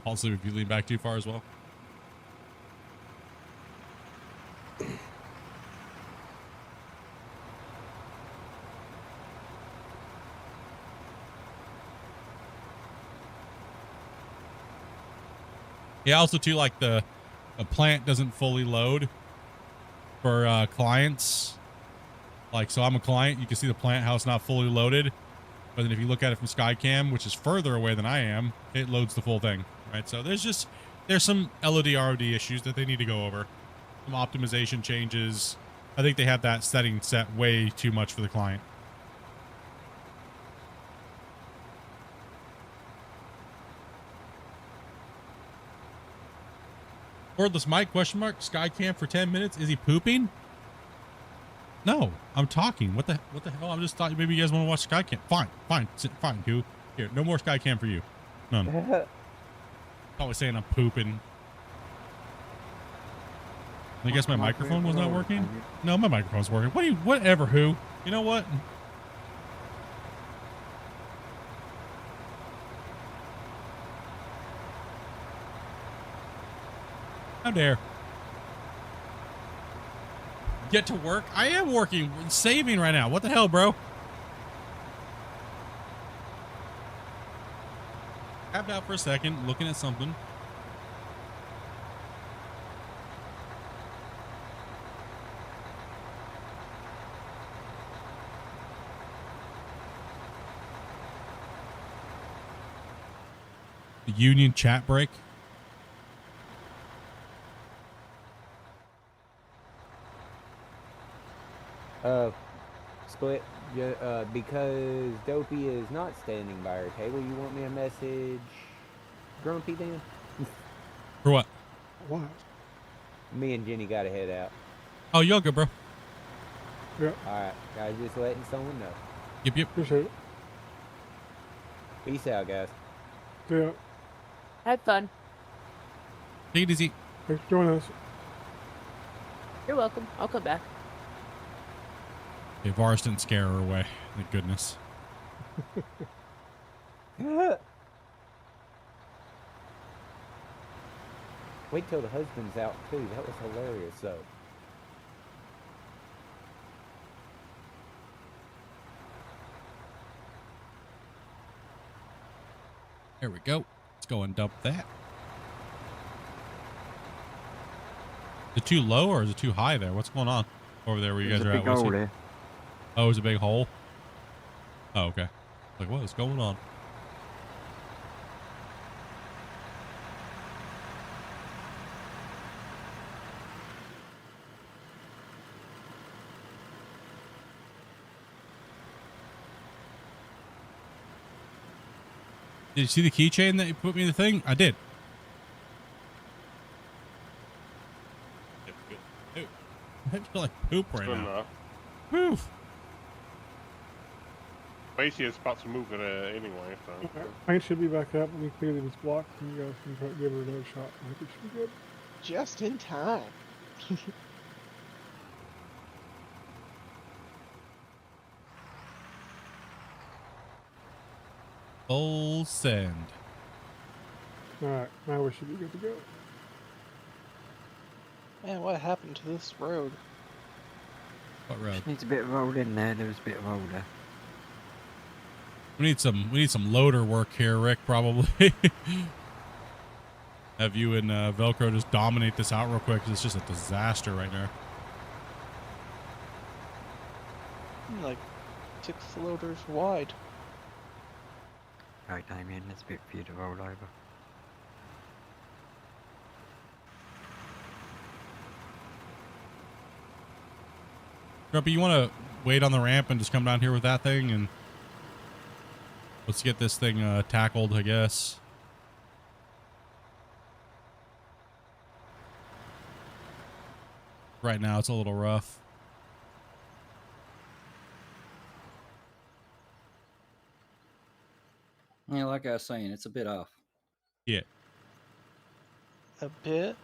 Fall asleep if you lean back too far as well. Yeah, also too, like the plant doesn't fully load for clients. Like, so I'm a client, you can see the plant how it's not fully loaded. But then if you look at it from Skycam, which is further away than I am, it loads the full thing, right? So there's some LOD ROD issues that they need to go over. Some optimization changes. I think they have that setting set way too much for the client. Wordless Mike, question mark, Skycam for 10 minutes. Is he pooping? No, I'm talking. What the hell? I'm just thought maybe you guys want to watch Skycam. Fine, Goo. Here, no more Skycam for you. None. Always saying I'm pooping. I guess my microphone was not working. No, my microphone's working. Whatever, who? You know what? How dare. Get to work? I am working, saving right now. What the hell, bro? Tapped out for a second, looking at something. The union chat break. Split, because Dopey is not standing by our table, you want me to message Grumpy then? For what? What? Me and Jenny gotta head out. Oh, you're good, bro. Yeah. Alright, guys, just letting someone know. Yep. Appreciate it. Peace out, guys. Yeah. Had fun. Take it easy. Thanks for joining us. You're welcome. I'll come back. Okay, Varus didn't scare her away. Thank goodness. Wait till the husband's out too. That was hilarious though. There we go. Let's go and dump that. Is it too low or is it too high there? What's going on over there where you guys are at? Hole there. Oh, it's a big hole? Oh, okay. Like, what is going on? Did you see the keychain that you put me in the thing? I did. I feel like poop right now. Poof. Basically, it's about to move it anyway, so. Paint should be back up. Let me clear these blocks and you guys can try to give her another shot. I think it should be good. Just in time. Full send. Alright, now we should be good to go. Man, what happened to this road? What road? Needs a bit of roll in there. There was a bit of roll there. We need some loader work here, Rick, probably. Have you and Velcro just dominate this out real quick, because it's just a disaster right now. Like 6 loaders wide. Right, Damien, there's a bit for you to roll over. Grumpy, you want to wait on the ramp and just come down here with that thing, and let's get this thing tackled, I guess. Right now, it's a little rough. Yeah, like I was saying, it's a bit off. Yeah. A bit?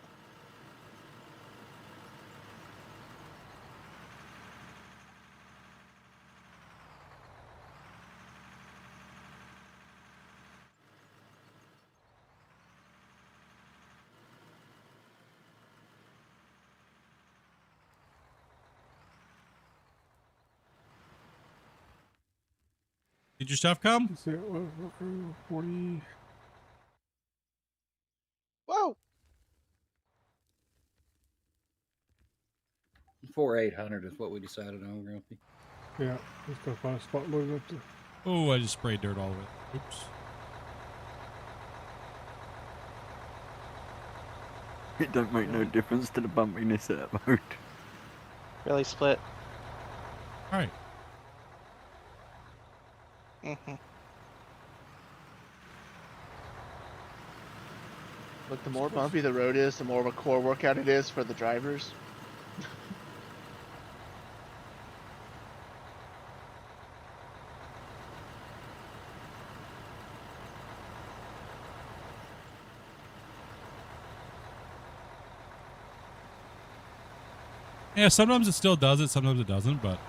Did your stuff come? Let's see, 40. Whoa! 4,800 is what we decided on, Grumpy. Yeah, let's go find a spot loaded up there. Oh, I just sprayed dirt all over it. Oops. It don't make no difference to the bumpiness of that mode. Really split. All right. Mm-hmm. Look, the more bumpy the road is, the more of a core workout it is for the drivers. Yeah, sometimes it still does it, sometimes it doesn't, but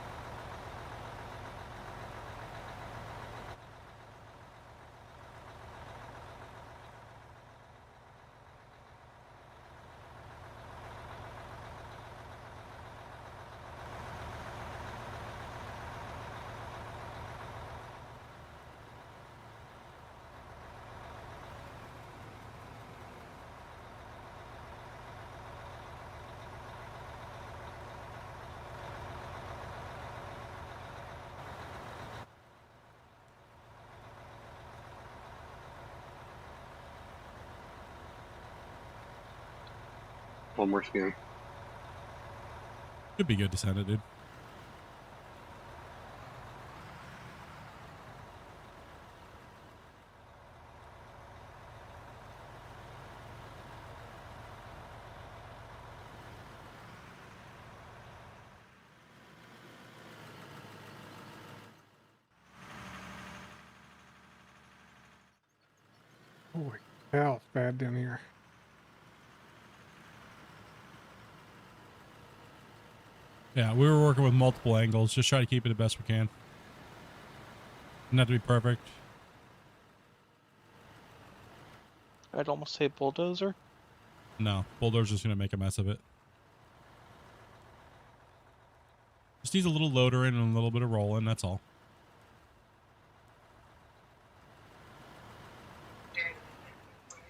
One more scan. could be good to send it, dude. Holy cow, it's bad down here. Yeah, we were working with multiple angles. Just try to keep it the best we can. Not to be perfect. I'd almost say bulldozer. No, bulldozer's gonna make a mess of it. Just needs a little loader in and a little bit of rolling, that's all.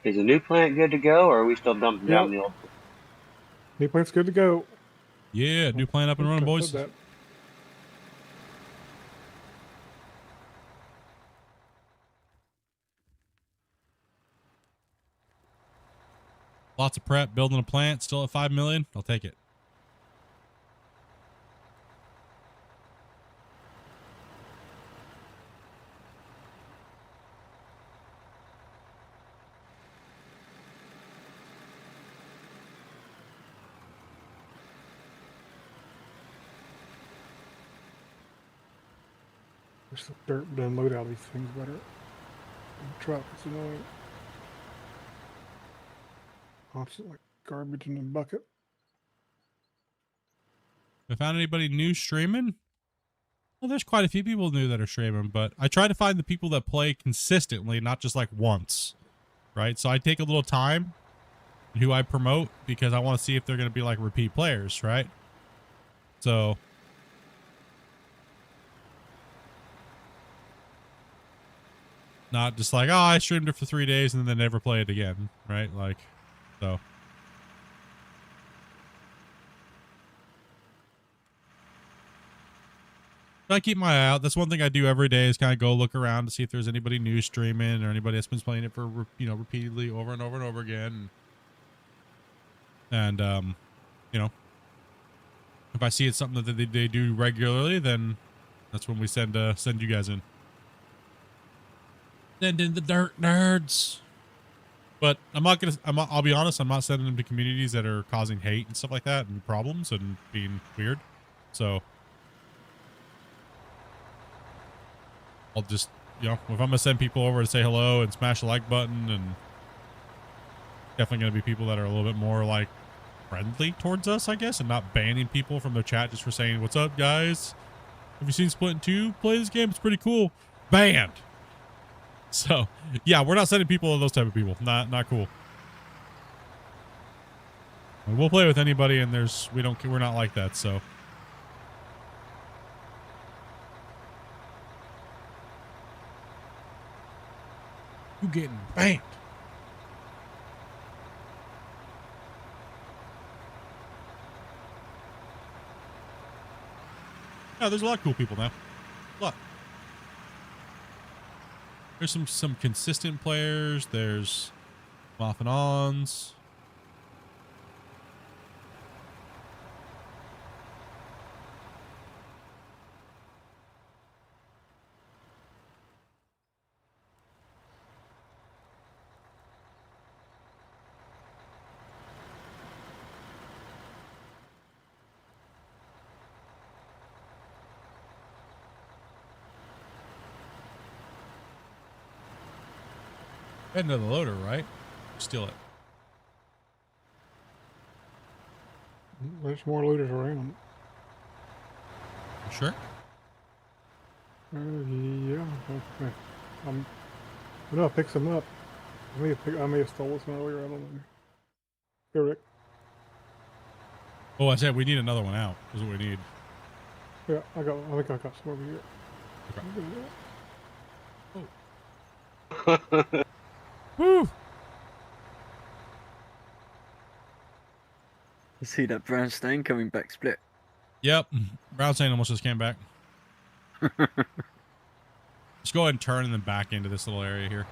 Is the new plant good to go, or are we still dumping down the old? New plant's good to go. Yeah, new plant up and running, boys. That. Lots of prep, building a plant, still at 5 million. I'll take it. There's some dirt to unload out of these things better. The truck, it's annoying. Constant like garbage in a bucket. If I found anybody new streaming? Well, there's quite a few people new that are streaming, but I try to find the people that play consistently, not just like once, right? So I take a little time who I promote because I want to see if they're going to be like repeat players, right? So not just like, oh, I streamed it for 3 days and then they never play it again, right? Like, so. I keep my eye out. That's one thing I do every day is kind of go look around to see if there's anybody new streaming or anybody that's been playing it for, you know, repeatedly over and over and over again. And, you know, if I see it's something that they do regularly, then that's when we send you guys in. Send in the dirt nerds. But I'll be honest, I'm not sending them to communities that are causing hate and stuff like that and problems and being weird. So I'll just, you know, if I'm gonna send people over to say hello and smash the like button, and definitely gonna be people that are a little bit more like friendly towards us, I guess, and not banning people from their chat just for saying, "What's up, guys? Have you seen Splitintwo 2? Play this game, it's pretty cool." Banned. So yeah, we're not sending people to those type of people. Not cool. And we'll play with anybody, and we're not like that. So. You getting banked. Yeah, there's a lot of cool people now. A lot. There's some consistent players. There's off and ons. Head into the loader, right? Steal it. There's more looters around. You sure? Yeah. Okay. No, I picked some up. I may have stolen some earlier. I don't know. Here, Rick. Oh, I said we need another one out. Is what we need. Yeah, I think I got some over here. Okay. Woo! You see that brown stain coming back, Split? Yep. Brown stain almost just came back. Let's go ahead and turn and then back into this little area here.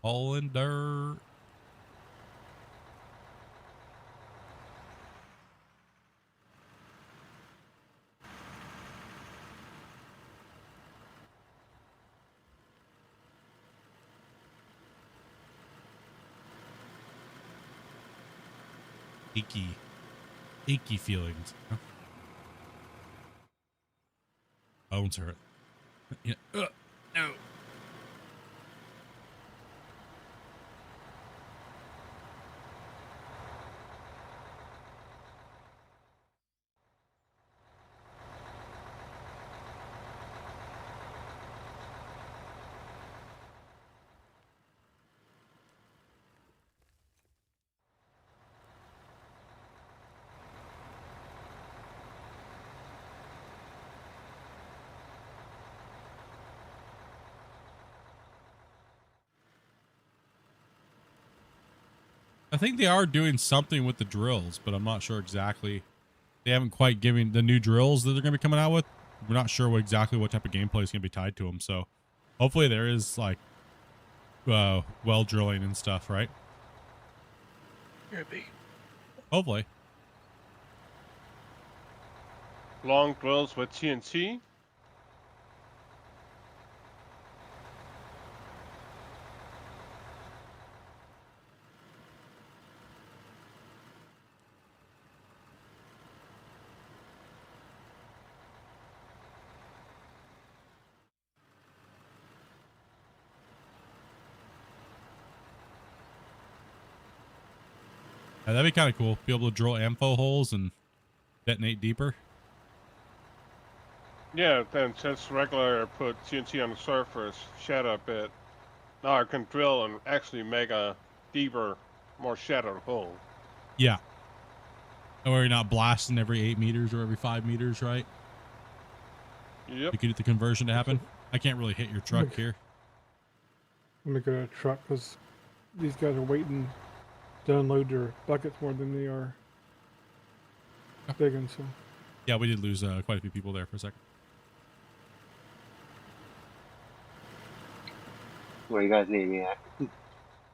All in dirt. Achy feelings. Bones hurt. Yeah. No. I think they are doing something with the drills, but I'm not sure exactly. They haven't quite given the new drills that they're going to be coming out with. We're not sure exactly what type of gameplay is going to be tied to them. So hopefully there is like well drilling and stuff, right? Maybe. Hopefully. Long drills with TNT. Yeah, that'd be kind of cool. Be able to drill ammo holes and detonate deeper. Yeah, then since regular put TNT on the surface, shadow a bit. Now I can drill and actually make a deeper, more shadowed hole. Yeah. Or you're not blasting every 8 meters or every 5 meters, right? Yep. You can get the conversion to happen. I can't really hit your truck here. Let me get a truck because these guys are waiting to unload their buckets more than they are digging. So. Yeah, we did lose quite a few people there for a second. Where you guys need me at?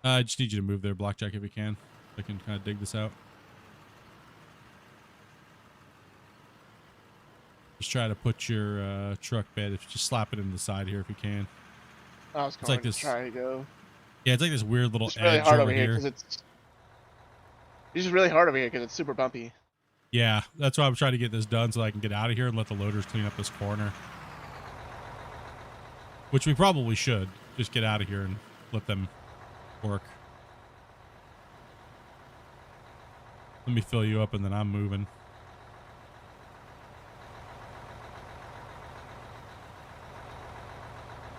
I just need you to move there, Blackjack, if you can. I can kind of dig this out. Just try to put your truck bed. If you just slap it into the side here if you can. I was going to try to go. Yeah, it's like this weird little It's really edge hard over over here here. because it's just really hard over here because it's super bumpy. Yeah, that's why I'm trying to get this done so I can get out of here and let the loaders clean up this corner. Which we probably should. Just get out of here and let them work. Let me fill you up and then I'm moving.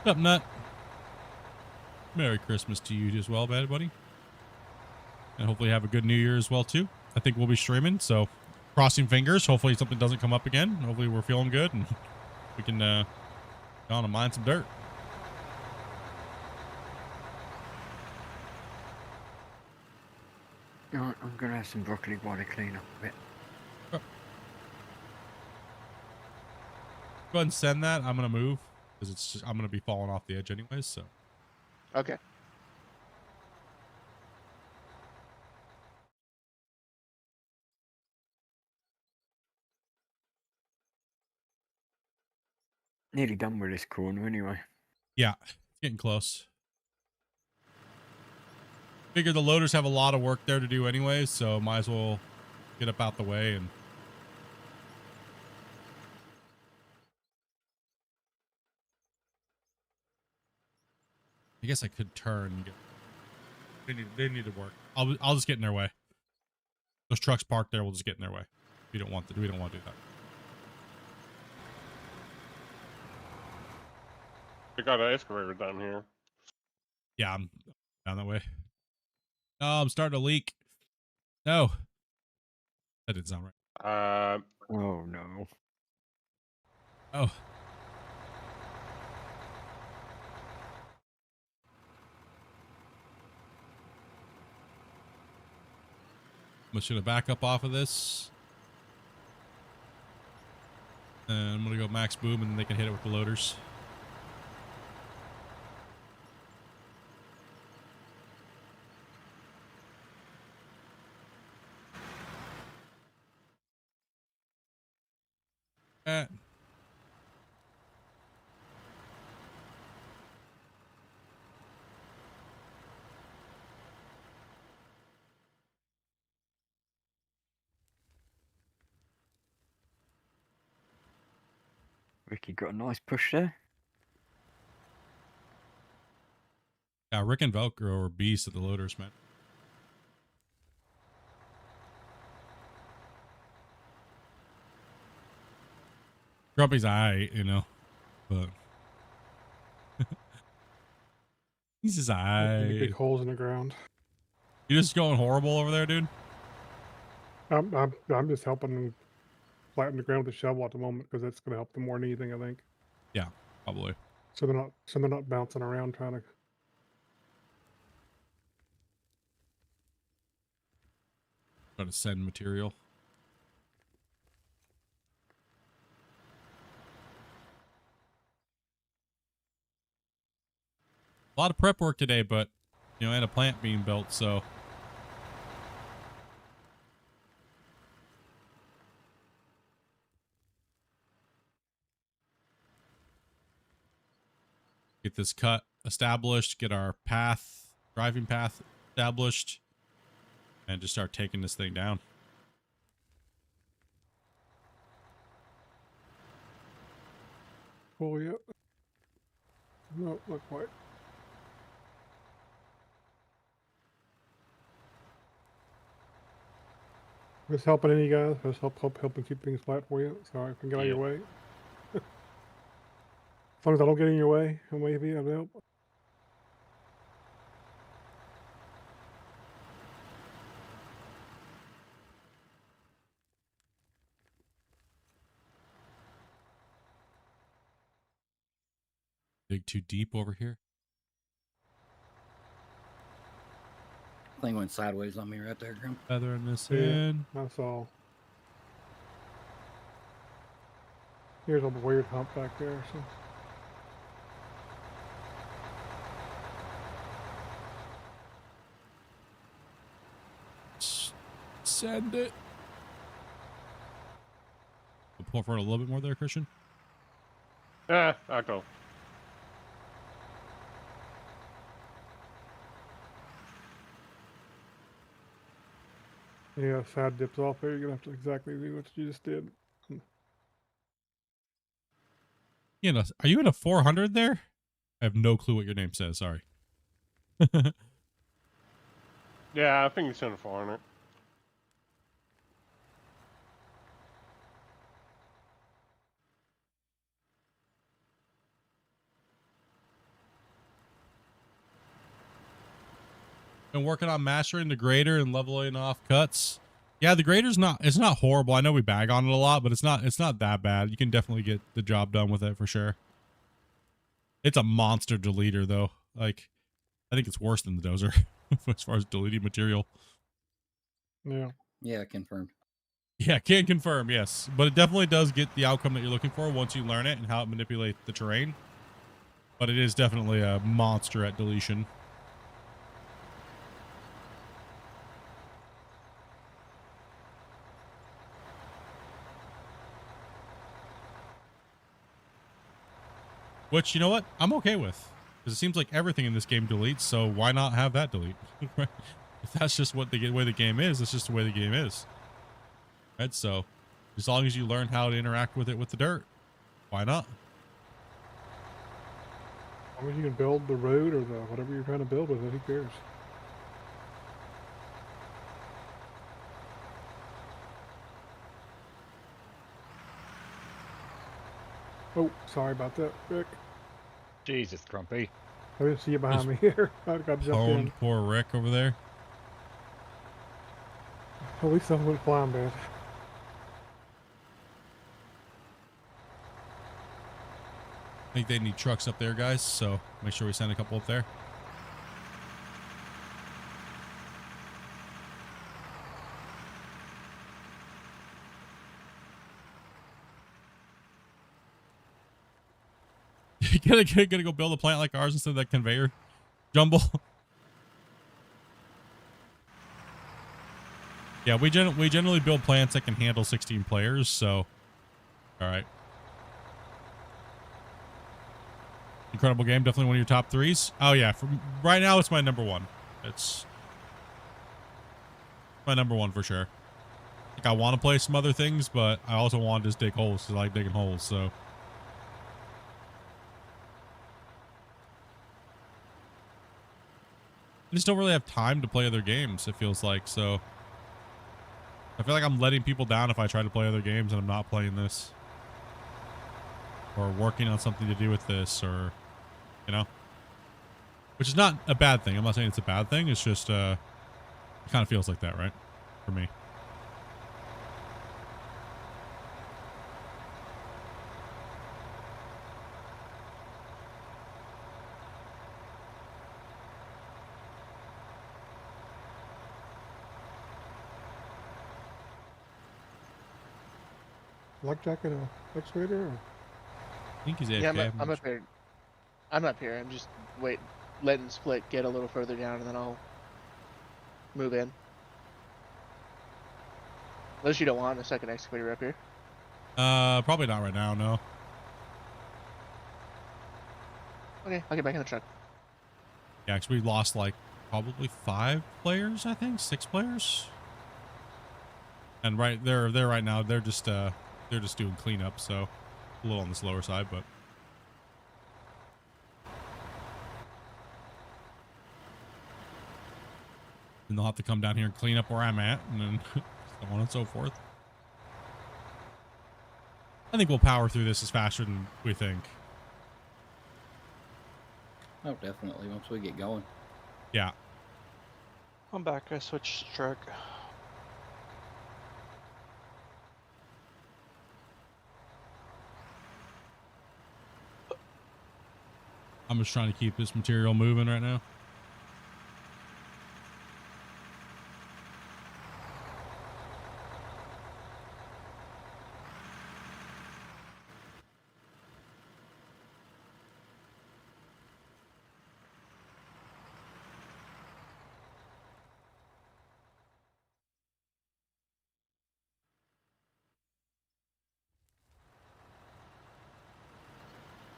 What's up, Nut? Merry Christmas to you as well, bad buddy. and hopefully have a good New Year as well too. I think we'll be streaming, so crossing fingers. Hopefully something doesn't come up again. Hopefully we're feeling good and we can go on and mine some dirt. Alright, I'm gonna have some broccoli while I clean up a bit. Go ahead and send that. I'm gonna move because it's just, I'm gonna be falling off the edge anyways. So Okay. Nearly done with this corner anyway. yeah, it's getting close. Figure the loaders have a lot of work there to do anyways, so might as well get up out the way. And I guess I could turn and get, they need to work. I'll just get in their way. Those trucks parked there, we'll just get in their way. We don't want to do that. We got an excavator down here. Yeah, I'm down that way. Oh, I'm starting to leak. No. That didn't sound right. Oh no. Oh. I'm just gonna back up off of this. And I'm gonna go max boom and then they can hit it with the loaders. Ricky got a nice push there. Yeah, Rick and Velcro are beasts at the loaders, man. Grumpy's alright, you know, but he's just Any alright. big holes in the ground. You just going horrible over there, dude? I'm just helping them flatten the ground with the shovel at the moment because that's going to help them more than anything, I think. Yeah, probably. So they're not bouncing around trying to. Trying to send material. A lot of prep work today, but you know, and a plant being built, so get this cut established, get our path, driving path established, and just start taking this thing down. Oh yeah. No, not quite. Just helping any guys. Just helping keep things flat for you. Sorry, if I can get out of your way. As long as I don't get in your way, maybe I'll help. Dig too deep over here. Thing went sideways on me right there, Grim. Feather in this Yeah, in. that's all. Here's a weird hump back there. So. Send it. We'll pull for it a little bit more there, Christian. Yeah, I'll go. Yeah, side dips off there. You're gonna have to exactly do what you just did. You know, are you in a 400 there? I have no clue what your name says. Sorry. Yeah, I think it's in the 400. been working on mastering the grader and leveling off cuts. Yeah, the grader's it's not horrible. I know we bag on it a lot, but it's not that bad. You can definitely get the job done with it for sure. It's a monster deleter though. Like, I think it's worse than the dozer as far as deleting material. Yeah. Yeah, confirmed. Yeah, can confirm, yes. But it definitely does get the outcome that you're looking for once you learn it and how it manipulates the terrain. But it is definitely a monster at deletion. Which, you know what? I'm okay with. Because it seems like everything in this game deletes, so why not have that delete? If that's just what the way the game is, that's just the way the game is. Right? So, as long as you learn how to interact with it with the dirt, why not? As long as you can build the road or the whatever you're trying to build with it, who cares? Oh, sorry about that, Rick. Jesus, Grumpy. I didn't see you behind me here. I got jumped in. Poor Rick over there. At least I went flying bad. I think they need trucks up there, guys, so make sure we send a couple up there. You gonna go build a plant like ours instead of that conveyor jumble? Yeah, we generally build plants that can handle 16 players, so all right. Incredible game, definitely one of your top threes. Oh yeah, right now it's my number one. It's my number one for sure. Like, I want to play some other things, but I also want to just dig holes because I like digging holes, so. I just don't really have time to play other games, it feels like, so. I feel like I'm letting people down if I try to play other games and I'm not playing this. Or working on something to do with this, or, you know. Which is not a bad thing. I'm not saying it's a bad thing. It's just, it kind of feels like that, right? For me. Blackjack and a excavator? Or? I think he's AFK. Yeah, I'm up here. I'm up here. I'm just letting Split get a little further down, and then I'll move in. Unless you don't want a second excavator up here. Probably not right now, no. Okay, I'll get back in the truck. Yeah, because we lost like probably 5 players, I think, 6 players. And right there right now, they're just doing cleanup, so a little on the slower side, but. And they'll have to come down here and clean up where I'm at, and then so on and so forth. I think we'll power through this as faster than we think. Oh, definitely. Once we get going. Yeah. I'm back. I switched truck. I'm just trying to keep this material moving right now.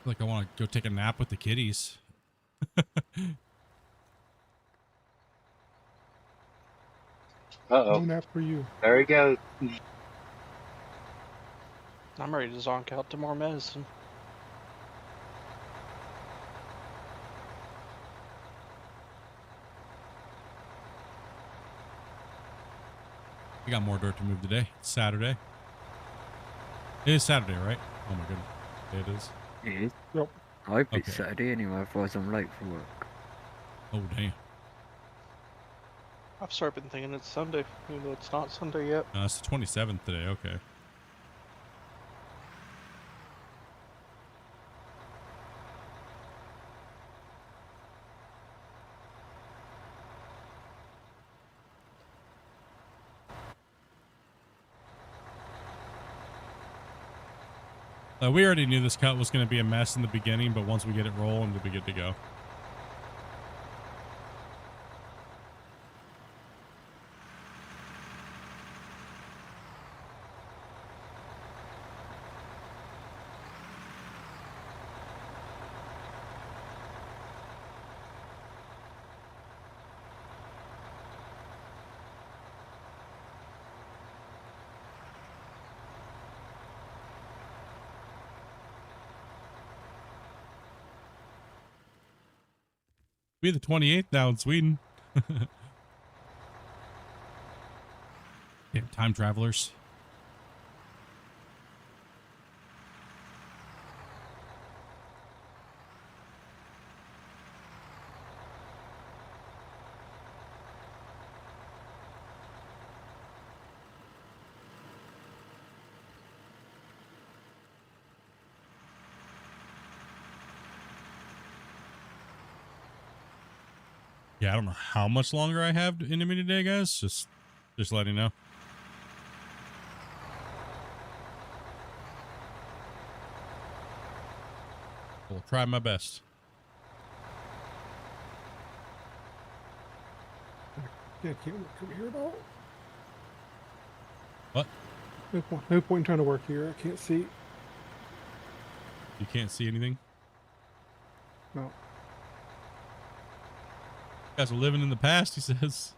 Like I want to go take a nap with the kitties. Uh-oh. No nap for you. There he goes. I'm ready to zonk out to more medicine. We got more dirt to move today. It's Saturday. It is Saturday, right? Oh my goodness. It is. It is. Yep. I hope it's Saturday anyway, otherwise I'm late for work. Oh, damn. I've started been thinking it's Sunday, even though it's not Sunday yet. It's the 27th today. Okay. We already knew this cut was going to be a mess in the beginning, but once we get it rolling, it'll be good to go. Be the 28th now in Sweden. Damn time travelers. Yeah, I don't know how much longer I have into me today, guys. Just letting you know. I'll try my best. Yeah, can't work over here at all. What? No point in trying to work here. I can't see. You can't see anything? No. You guys are living in the past, he says.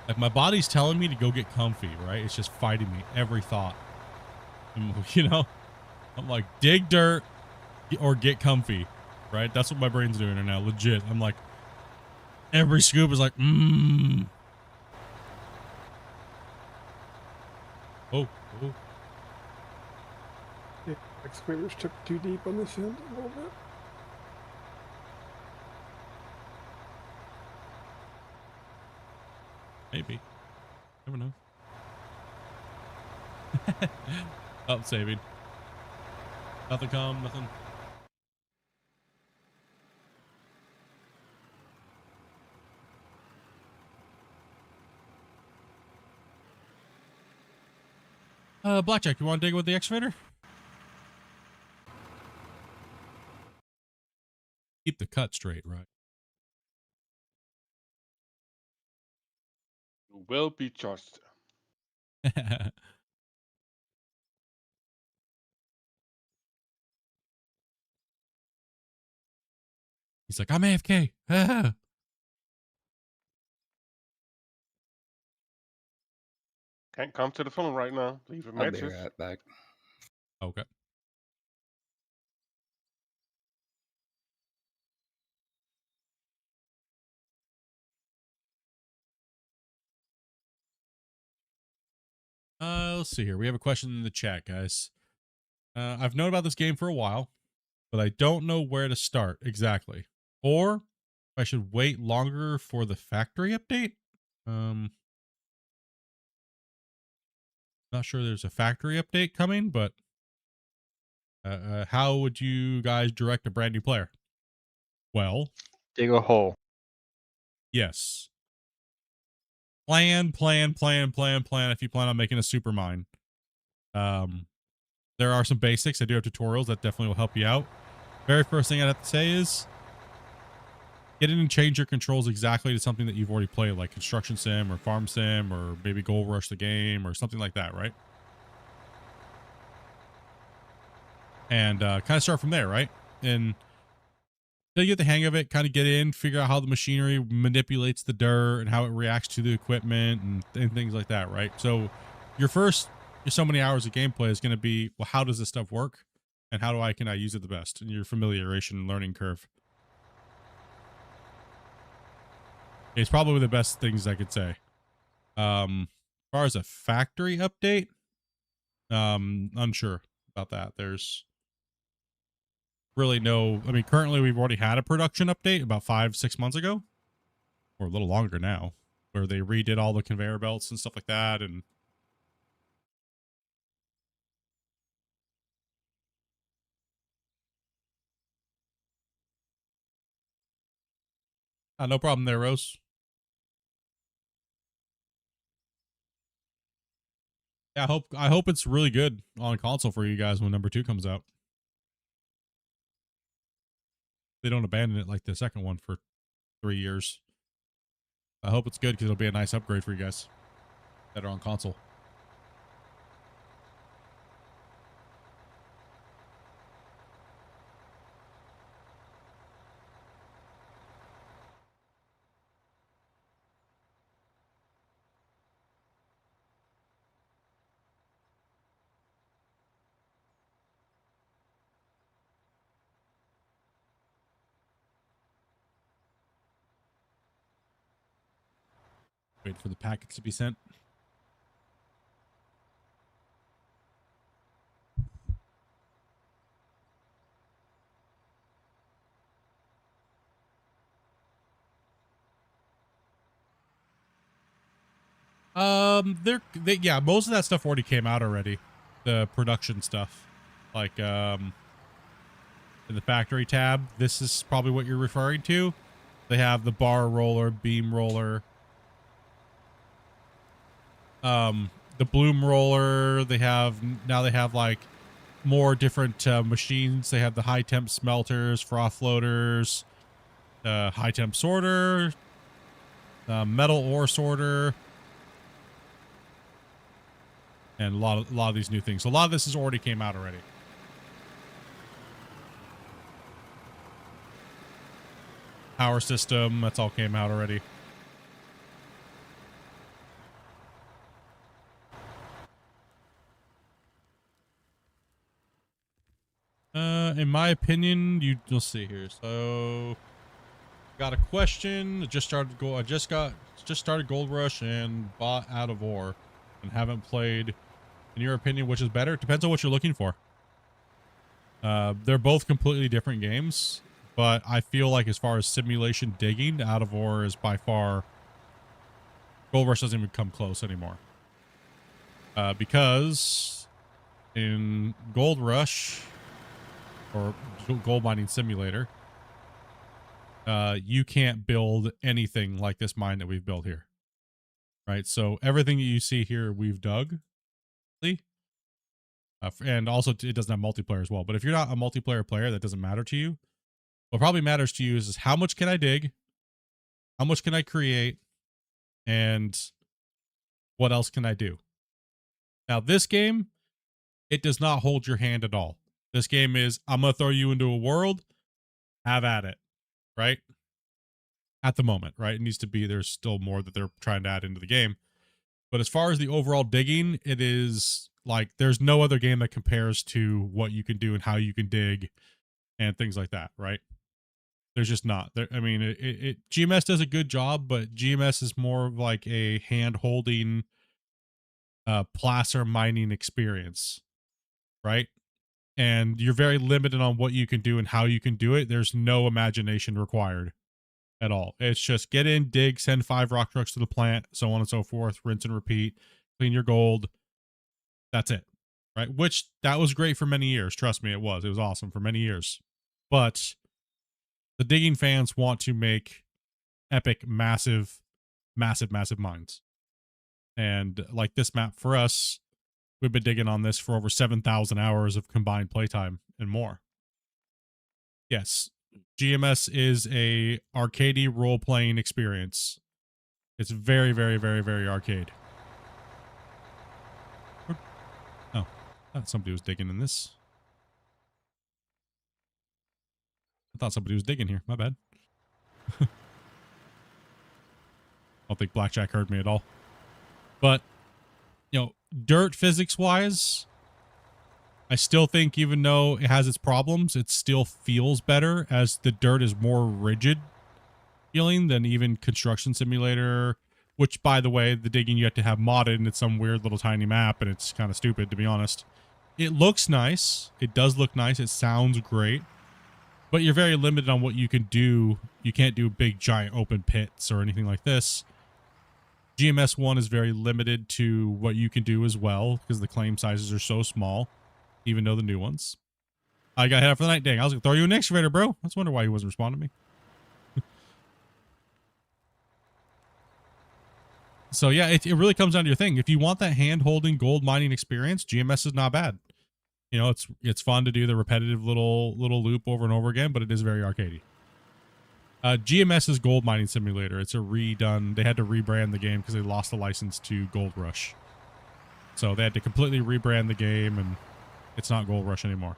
Like, my body's telling me to go get comfy, right? It's just fighting me every thought. And, you know, I'm like, dig dirt or get comfy, right? That's what my brain's doing right now. Legit. I'm like, every scoop is like, Oh, oh. Yeah, excavators took too deep on this end a little bit. Maybe. Never know. Up saving. Nothing come, nothing. Blackjack, you want to dig with the excavator? Keep the cut straight, right? You will be judged. He's like, I'm AFK. Can't come to the phone right now. Leave a I'll be message. right back. Okay. Let's see here. We have a question in the chat, guys. I've known about this game for a while, but I don't know where to start exactly. Or if I should wait longer for the factory update. Not sure there's a factory update coming, but how would you guys direct a brand new player? Well, Dig a hole. yes. Plan if you plan on making a super mine. There are some basics. I do have tutorials that definitely will help you out. Very first thing I'd have to say is get in and change your controls exactly to something that you've already played, like Construction Sim or Farm Sim or maybe Gold Rush the game or something like that, right? And kind of start from there, right? And until you get the hang of it, kind of get in, figure out how the machinery manipulates the dirt and how it reacts to the equipment and things like that, right? So your first so many hours of gameplay is going to be, well, how does this stuff work? And how can I use it the best? And your familiarization learning curve. It's probably the best things I could say. As far as a factory update, unsure about that. There's really no, I mean, currently we've already had a production update about 5-6 months ago, or a little longer now, where they redid all the conveyor belts and stuff like that. And no problem there, Rose. Yeah, I hope it's really good on console for you guys when number 2 comes out. They don't abandon it like the second one for 3 years. I hope it's good because it'll be a nice upgrade for you guys that are on console. Wait for the packets to be sent. Yeah, most of that stuff already came out already. The production stuff, like in the factory tab. This is probably what you're referring to. They have the bar roller, beam roller, the bloom roller. They have like more different machines. They have the high temp smelters, froth floaters, high temp sorter, metal ore sorter, and a lot of these new things. So a lot of this has already came out already. Power system, that's all came out already. In my opinion, you'll see here. So, got a question. I just started Gold Rush and bought Out of Ore, and haven't played. In your opinion, which is better? It depends on what you're looking for. They're both completely different games, but I feel like as far as simulation digging, Out of Ore is by far. Gold Rush doesn't even come close anymore. Because in Gold Rush, or Gold Mining Simulator, you can't build anything like this mine that we've built here. Right? So everything that you see here, we've dug. And also it doesn't have multiplayer as well. But if you're not a multiplayer player, that doesn't matter to you. What probably matters to you is how much can I dig? How much can I create? And what else can I do? Now, this game, it does not hold your hand at all. This game is, I'm going to throw you into a world. Have at it. Right? At the moment, right? It needs to be, there's still more that they're trying to add into the game. But as far as the overall digging, it is like, there's no other game that compares to what you can do and how you can dig and things like that, right? There's just not. I mean, GMS does a good job, but GMS is more of like a hand-holding placer mining experience, right? And you're very limited on what you can do and how you can do it. There's no imagination required at all. It's just get in, dig, send 5 rock trucks to the plant, so on and so forth, rinse and repeat, clean your gold. That's it, right? Which, that was great for many years. Trust me, it was. It was awesome for many years. But the digging fans want to make epic, massive, massive, massive mines. And like this map for us, we've been digging on this for over 7,000 hours of combined playtime and more. Yes, GMS is a arcadey role-playing experience. It's very, very, very, very arcade. Oh, I thought somebody was digging in this. I thought somebody was digging here. My bad. I don't think Blackjack heard me at all. But, you know, dirt physics-wise, I still think even though it has its problems, it still feels better as the dirt is more rigid feeling than even Construction Simulator, which, by the way, the digging you have to have modded and it's some weird little tiny map and it's kind of stupid, to be honest. It looks nice. It does look nice. It sounds great. but you're very limited on what you can do. You can't do big giant open pits or anything like this. GMS 1 is very limited to what you can do as well because the claim sizes are so small, even though the new ones. I got head out for the night. Dang, I was gonna throw you an excavator, bro. I was wondering why he wasn't responding to me. So yeah, it really comes down to your thing. If you want that hand-holding gold mining experience, GMS is not bad. You know, it's fun to do the repetitive little loop over and over again, but it is very arcadey. GMS is Gold Mining Simulator. It's a redone. They had to rebrand the game because they lost the license to Gold Rush. So they had to completely rebrand the game, and it's not Gold Rush anymore.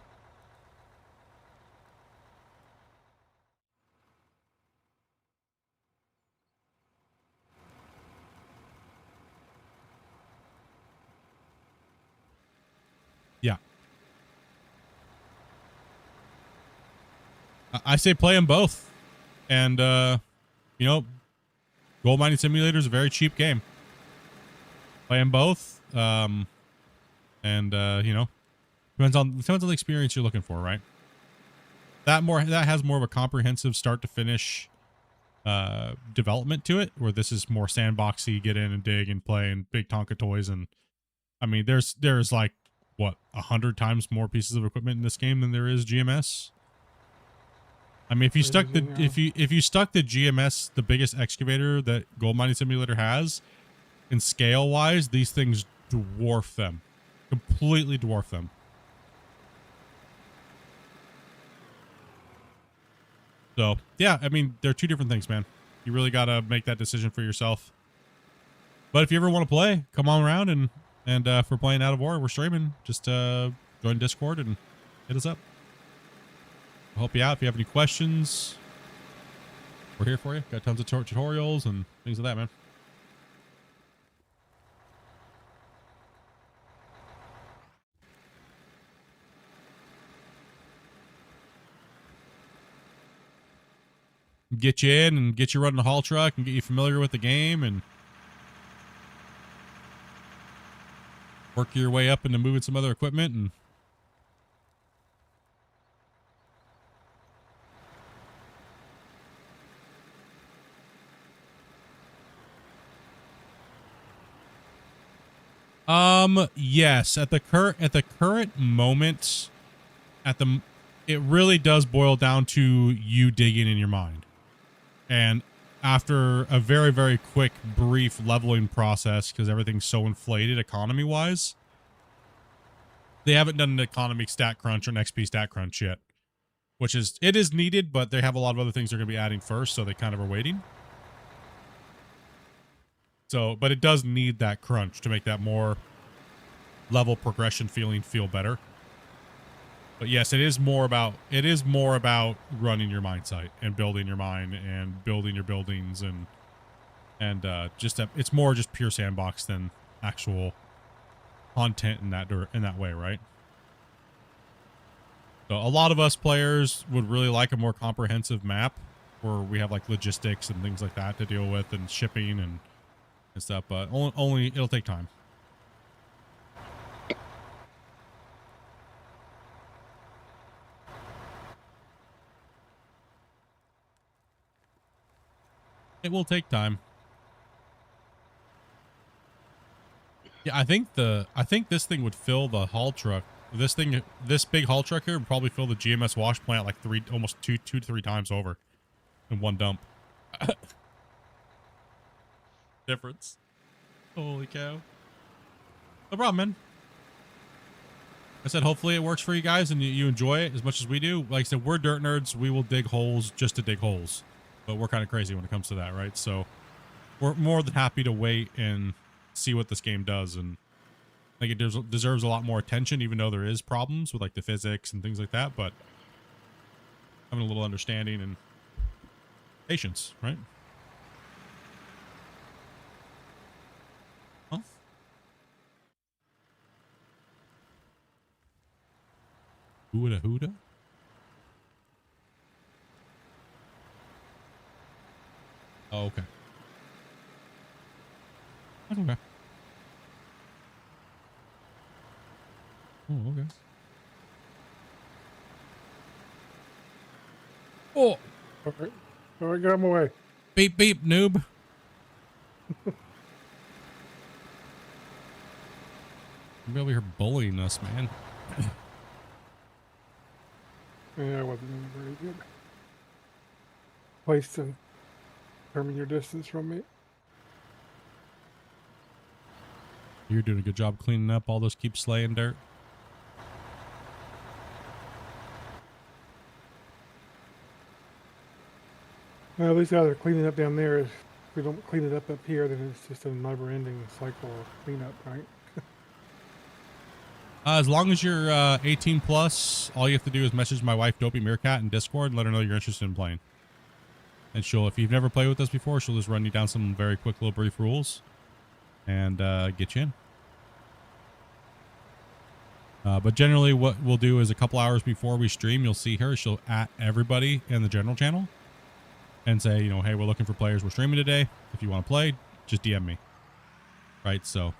Yeah. I say play them both. And, you know, Gold Mining Simulator is a very cheap game. Play them both. You know, depends on the experience you're looking for, right? That has more of a comprehensive start to finish development to it, where this is more sandboxy, get in and dig and play and big Tonka toys. And I mean, there's like what 100 times more pieces of equipment in this game than there is GMS. I mean, if you stuck the if you stuck the GMS, the biggest excavator that Gold Mining Simulator has, in scale wise, these things dwarf them, completely dwarf them. So yeah, I mean, they're two different things, man. You really gotta make that decision for yourself. But if you ever want to play, come on around and if we're playing Out of War, we're streaming. Just join Discord and hit us up. I'll help you out if you have any questions. We're here for you. Got tons of tutorials and things like that, man. Get you in and get you running a haul truck and get you familiar with the game and work your way up into moving some other equipment. And yes, at the current moment, it really does boil down to you digging in your mind. And after a very, very quick, brief leveling process, because everything's so inflated economy-wise, they haven't done an economy stat crunch or an XP stat crunch yet, which is, it is needed, but they have a lot of other things they're going to be adding first, so they kind of are waiting. So, but it does need that crunch to make that more level progression feel better. But yes, it is more about running your mine site and building your mine and building your buildings and it's more just pure sandbox than actual content in that way, right? So a lot of us players would really like a more comprehensive map where we have like logistics and things like that to deal with and shipping and stuff, but only it'll take time. It will take time. Yeah, I think this thing would fill the haul truck. This big haul truck here would probably fill the GMS wash plant like almost two to three times over in one dump. Difference. Holy cow. No problem, man. I said, hopefully it works for you guys and you enjoy it as much as we do. Like I said, we're dirt nerds. We will dig holes just to dig holes. But we're kind of crazy when it comes to that, right? So we're more than happy to wait and see what this game does. And I think it deserves a lot more attention, even though there is problems with like the physics and things like that. But having a little understanding and patience, right? Huh? Hooda hooda? Oh, okay. That's okay. Oh, okay. Oh, All right, get out of my way. beep beep, noob. You're over here bullying us, man. Yeah, I wasn't in a very good place to determine your distance from me. You're doing a good job cleaning up all this keep slaying dirt. Well, at least how they're cleaning up down there. If we don't clean it up here, then it's just a never-ending cycle of cleanup, right? As long as you're 18 plus, all you have to do is message my wife, Dopey Meerkat, in Discord and let her know you're interested in playing. And she'll, if you've never played with us before, she'll just run you down some very quick little brief rules and get you in. But generally what we'll do is a couple hours before we stream, you'll see her. She'll at everybody in the general channel and say, you know, hey, we're looking for players. We're streaming today. If you want to play, just DM me. Right, so.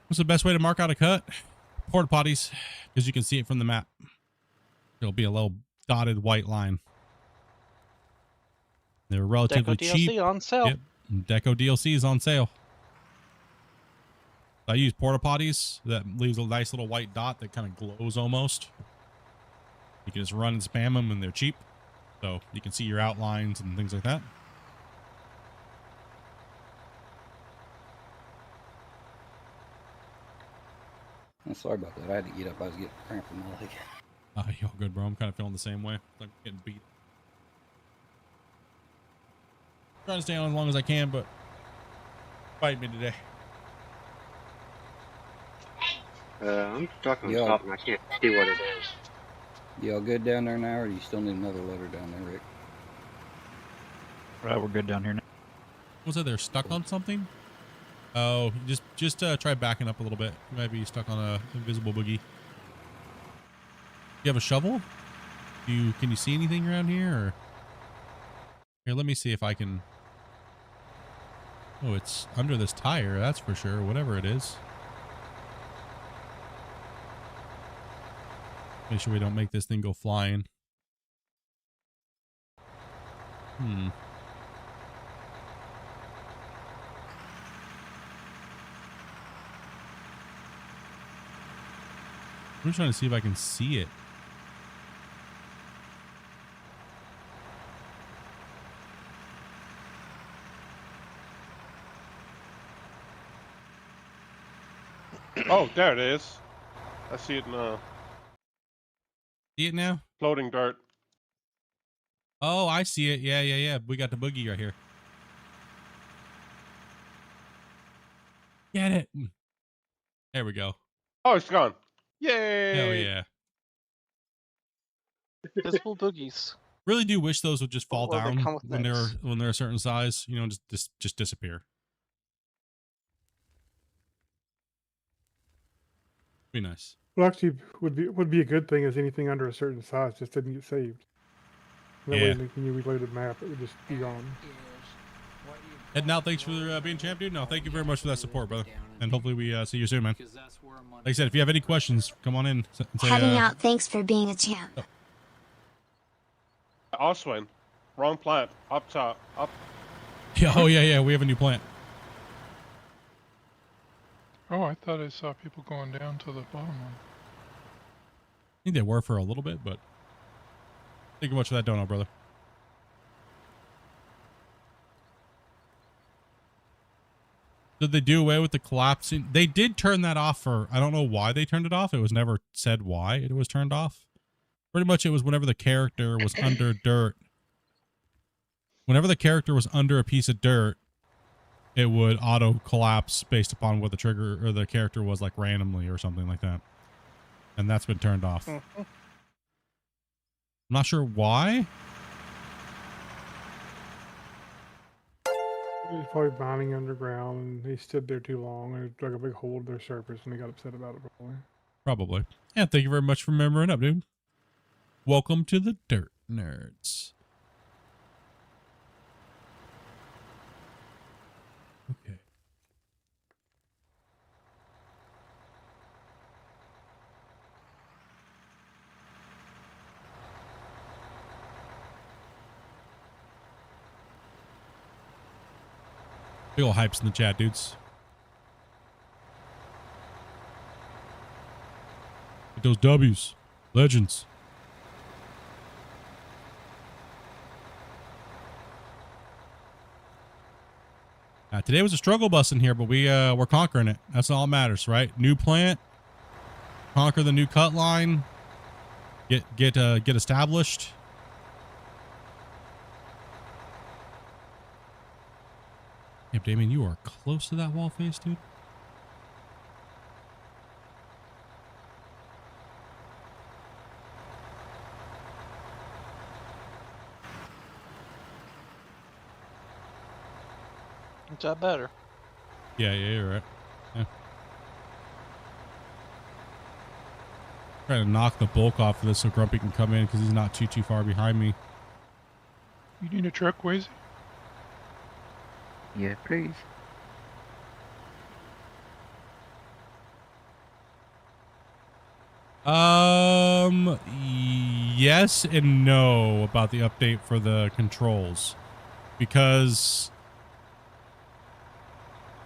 What's the best way to mark out a cut? Porta potties, because you can see it from the map. It'll be a little dotted white line. They're relatively Deco cheap. DLC on sale. Yep, Deco DLC is on sale. I use porta potties that leaves a nice little white dot that kind of glows almost. You can just run and spam them, and they're cheap, so you can see your outlines and things like that. I'm sorry about that. I had to get up. I was getting cramp in my leg. You're all good, bro. I'm kind of feeling the same way. I'm getting beat. Trying to stay on as long as I can, but fight me today. I'm stuck on Yo. top and I can't see what it is. Y'all good down there now, or do you still need another loader down there, Rick? Right, we're good down here now. Was it they're stuck on something? Oh, just try backing up a little bit. You might be stuck on a invisible boogie. You have a shovel? Can you see anything around here? Or? Here, let me see if I can. Oh, it's under this tire, that's for sure. Whatever it is. Make sure we don't make this thing go flying. Hmm. I'm trying to see if I can see it. Oh, there it is. I see it now. See it now? Floating dirt. Oh, I see it. Yeah. We got the boogie right here. Get it. There we go. Oh, it's gone. Yay! Hell yeah. Visible boogies. Really do wish those would just fall Or they down come with when necks. they're a certain size. You know, just disappear. Be nice. Well, actually, would be a good thing is anything under a certain size just didn't get saved. That way, Yeah. when you reload the map, it would just be gone. Ed, now thanks for being champ, dude. No, thank you very much for that support, brother. And hopefully we see you soon, man. Like I said, if you have any questions, come on in. And say, Heading out, thanks for being a champ. Oswin. Wrong plant. Up top. Up. Yeah, oh yeah. We have a new plant. Oh, I thought I saw people going down to the bottom one. I think they were for a little bit, but thank you much for that donut, brother. Did they do away with the collapsing? They did turn that off for, I don't know why they turned it off. It was never said why it was turned off. Pretty much it was whenever the character was under dirt. Whenever the character was under a piece of dirt, it would auto collapse based upon what the trigger or the character was like randomly or something like that. And that's been turned off. I'm not sure why. He's probably mining underground, and they stood there too long, and it dug a big hole in their surface, and they got upset about it, probably. Probably. Yeah, thank you very much for remembering up, dude. Welcome to the Dirt Nerds. Okay. Big ol' hypes in the chat, dudes. Get those W's. Legends. Today was a struggle bus in here, but we're conquering it. That's all that matters, right? New plant. Conquer the new cut line. Get established. Yeah, Damien, you are close to that wall face, dude. Is that better? Yeah, you're right. Yeah. Trying to knock the bulk off of this so Grumpy can come in because he's not too far behind me. You need a truck, Wazy? Yeah, please. Yes and no about the update for the controls, because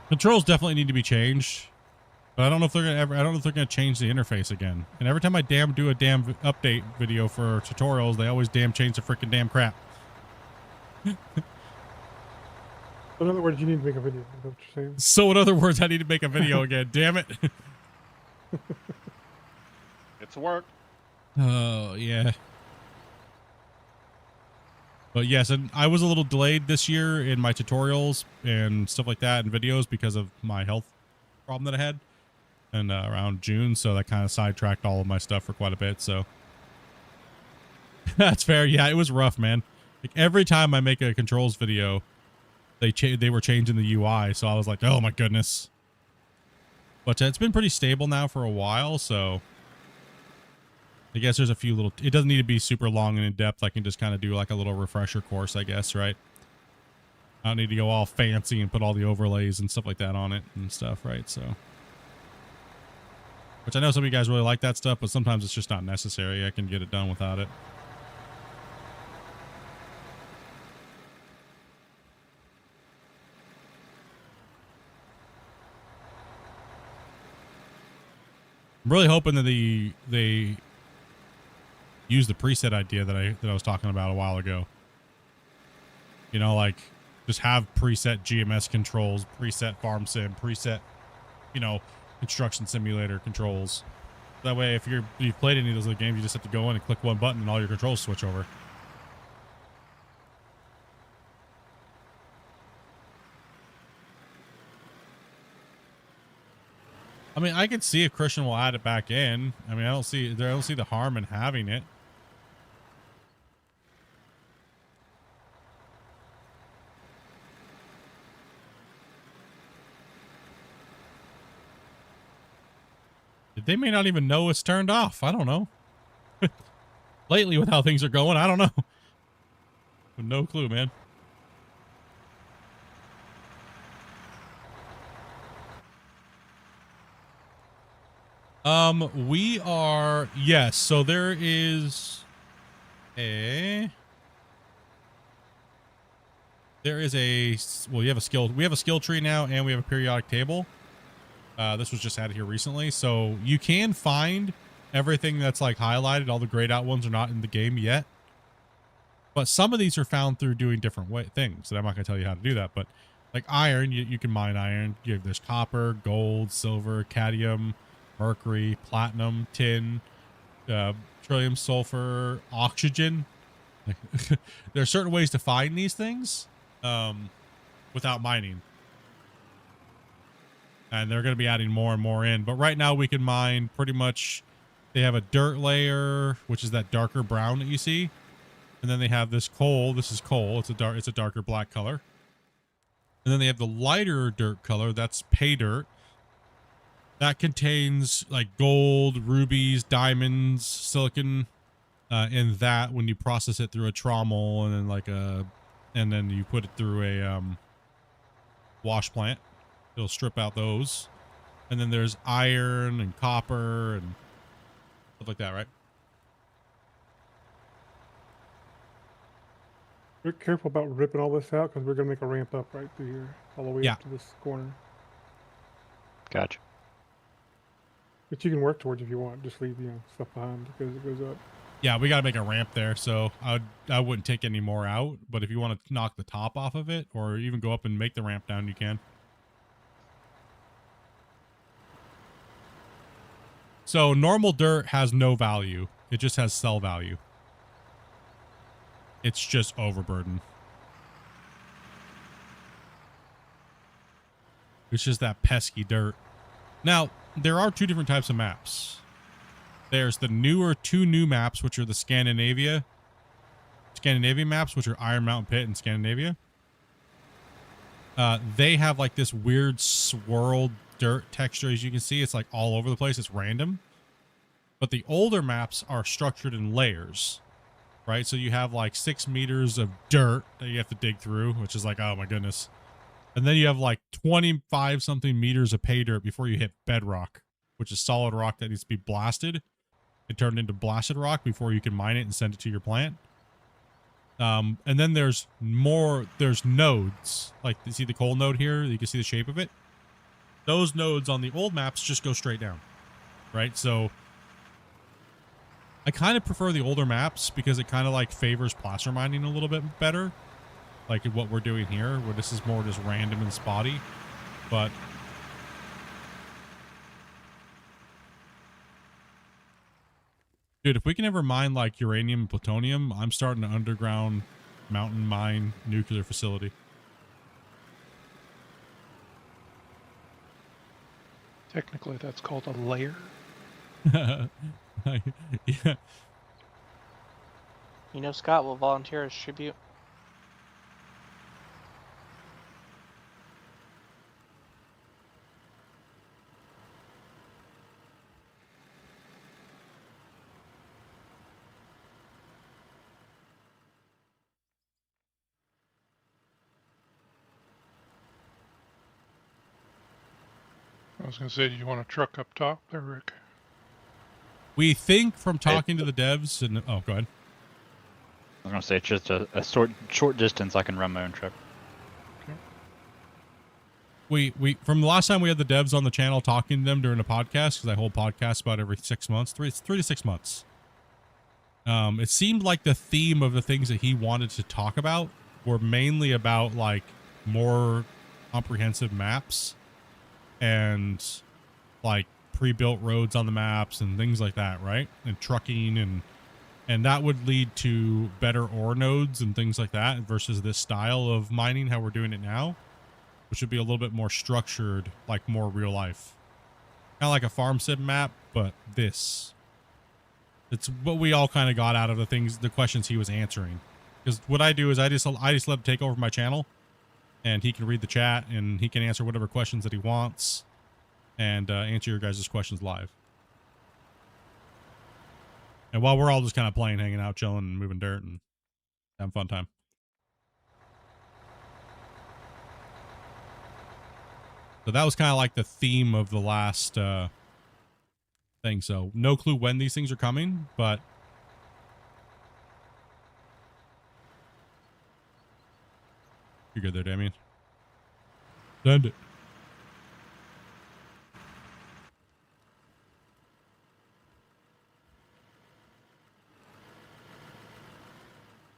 controls definitely need to be changed, but I don't know if they're gonna change the interface again. And every time I do a update video for tutorials, they always change the freaking damn crap. In other words, you need to make a video. Is that what you're saying? So in other words, I need to make a video again. Damn it. It's work. Oh, yeah. But yes, and I was a little delayed this year in my tutorials and stuff like that and videos because of my health problem that I had and around June. So that kind of sidetracked all of my stuff for quite a bit. So that's fair. Yeah, it was rough, man. Like every time I make a controls video, they were changing the UI. So I was like, oh my goodness. But it's been pretty stable now for a while. So I guess there's a few little, it doesn't need to be super long and in depth. I can just kind of do like a little refresher course, I guess, right? I don't need to go all fancy and put all the overlays and stuff like that on it and stuff, right? So, which I know some of you guys really like that stuff, but sometimes it's just not necessary. I can get it done without it. I'm really hoping that they use the preset idea that I was talking about a while ago. You know, like just have preset GMS controls, preset farm sim, preset, you know, construction simulator controls. That way, if you've played any of those other games, you just have to go in and click one button and all your controls switch over. I mean, I can see if Christian will add it back in. I mean, I don't see the harm in having it. They may not even know it's turned off. I don't know. Lately, with how things are going, I don't know. No clue, man. We are, yes. So there is a, well, we have a skill tree now, and we have a periodic table. This was just added here recently. So you can find everything that's like highlighted. All the grayed out ones are not in the game yet. But some of these are found through doing different things. And I'm not going to tell you how to do that. But like iron, you can mine iron. There's copper, gold, silver, cadmium, mercury, platinum, tin, trillium, sulfur, oxygen. There are certain ways to find these things without mining. And they're going to be adding more and more in. But right now we can mine pretty much. They have a dirt layer, which is that darker brown that you see. And then they have this coal. This is coal. It's a darker black color. And then they have the lighter dirt color. That's pay dirt. That contains like gold, rubies, diamonds, silicon, in that when you process it through a trommel and then and then you put it through a wash plant, it'll strip out those. And then there's iron and copper and stuff like that, right? Be careful about ripping all this out because we're gonna make a ramp up right through here, all the way Yeah. up to this corner. Gotcha. But you can work towards if you want. Just leave stuff behind because it goes up. Yeah, we got to make a ramp there, so I wouldn't take any more out. But if you want to knock the top off of it, or even go up and make the ramp down, you can. So normal dirt has no value; it just has sell value. It's just overburden. It's just that pesky dirt. Now, there are two different types of maps. There's the two new maps, which are the Scandinavian maps, which are Iron Mountain Pit and Scandinavia. They have like this weird swirled dirt texture. As you can see, it's like all over the place. It's random. But the older maps are structured in layers, right? So you have like 6 meters of dirt that you have to dig through, which is like, oh my goodness. And then you have like 25 something meters of pay dirt before you hit bedrock, which is solid rock that needs to be blasted and turned into blasted rock before you can mine it and send it to your plant. And then there's nodes. Like, you see the coal node here? You can see the shape of it. Those nodes on the old maps just go straight down, right? So I kind of prefer the older maps because it kind of like favors placer mining a little bit better. Like what we're doing here, where this is more just random and spotty. But dude, if we can ever mine like uranium and plutonium, I'm starting an underground mountain mine nuclear facility. Technically, that's called a layer. Yeah. Scott will volunteer as tribute. I was going to say, do you want a truck up top there, Rick? We think from talking to the devs and oh, go ahead. I was going to say, it's just a short distance I can run my own truck. We from the last time we had the devs on the channel talking to them during a podcast, because I hold podcasts about every 6 months, three to 6 months. It seemed like the theme of the things that he wanted to talk about were mainly about like more comprehensive maps and like pre-built roads on the maps and things like that, right? And trucking and that would lead to better ore nodes and things like that versus this style of mining, how we're doing it now, which would be a little bit more structured, like more real life. Kind of like a farm sim map, but this. It's what we all kind of got out of the questions he was answering. Because what I do is I just let him take over my channel, and he can read the chat, and he can answer whatever questions that he wants, and answer your guys' questions live. And while we're all just kind of playing, hanging out, chilling, and moving dirt, and having a fun time. So that was kind of like the theme of the last thing. So no clue when these things are coming, but you're good there, Damien. Send it.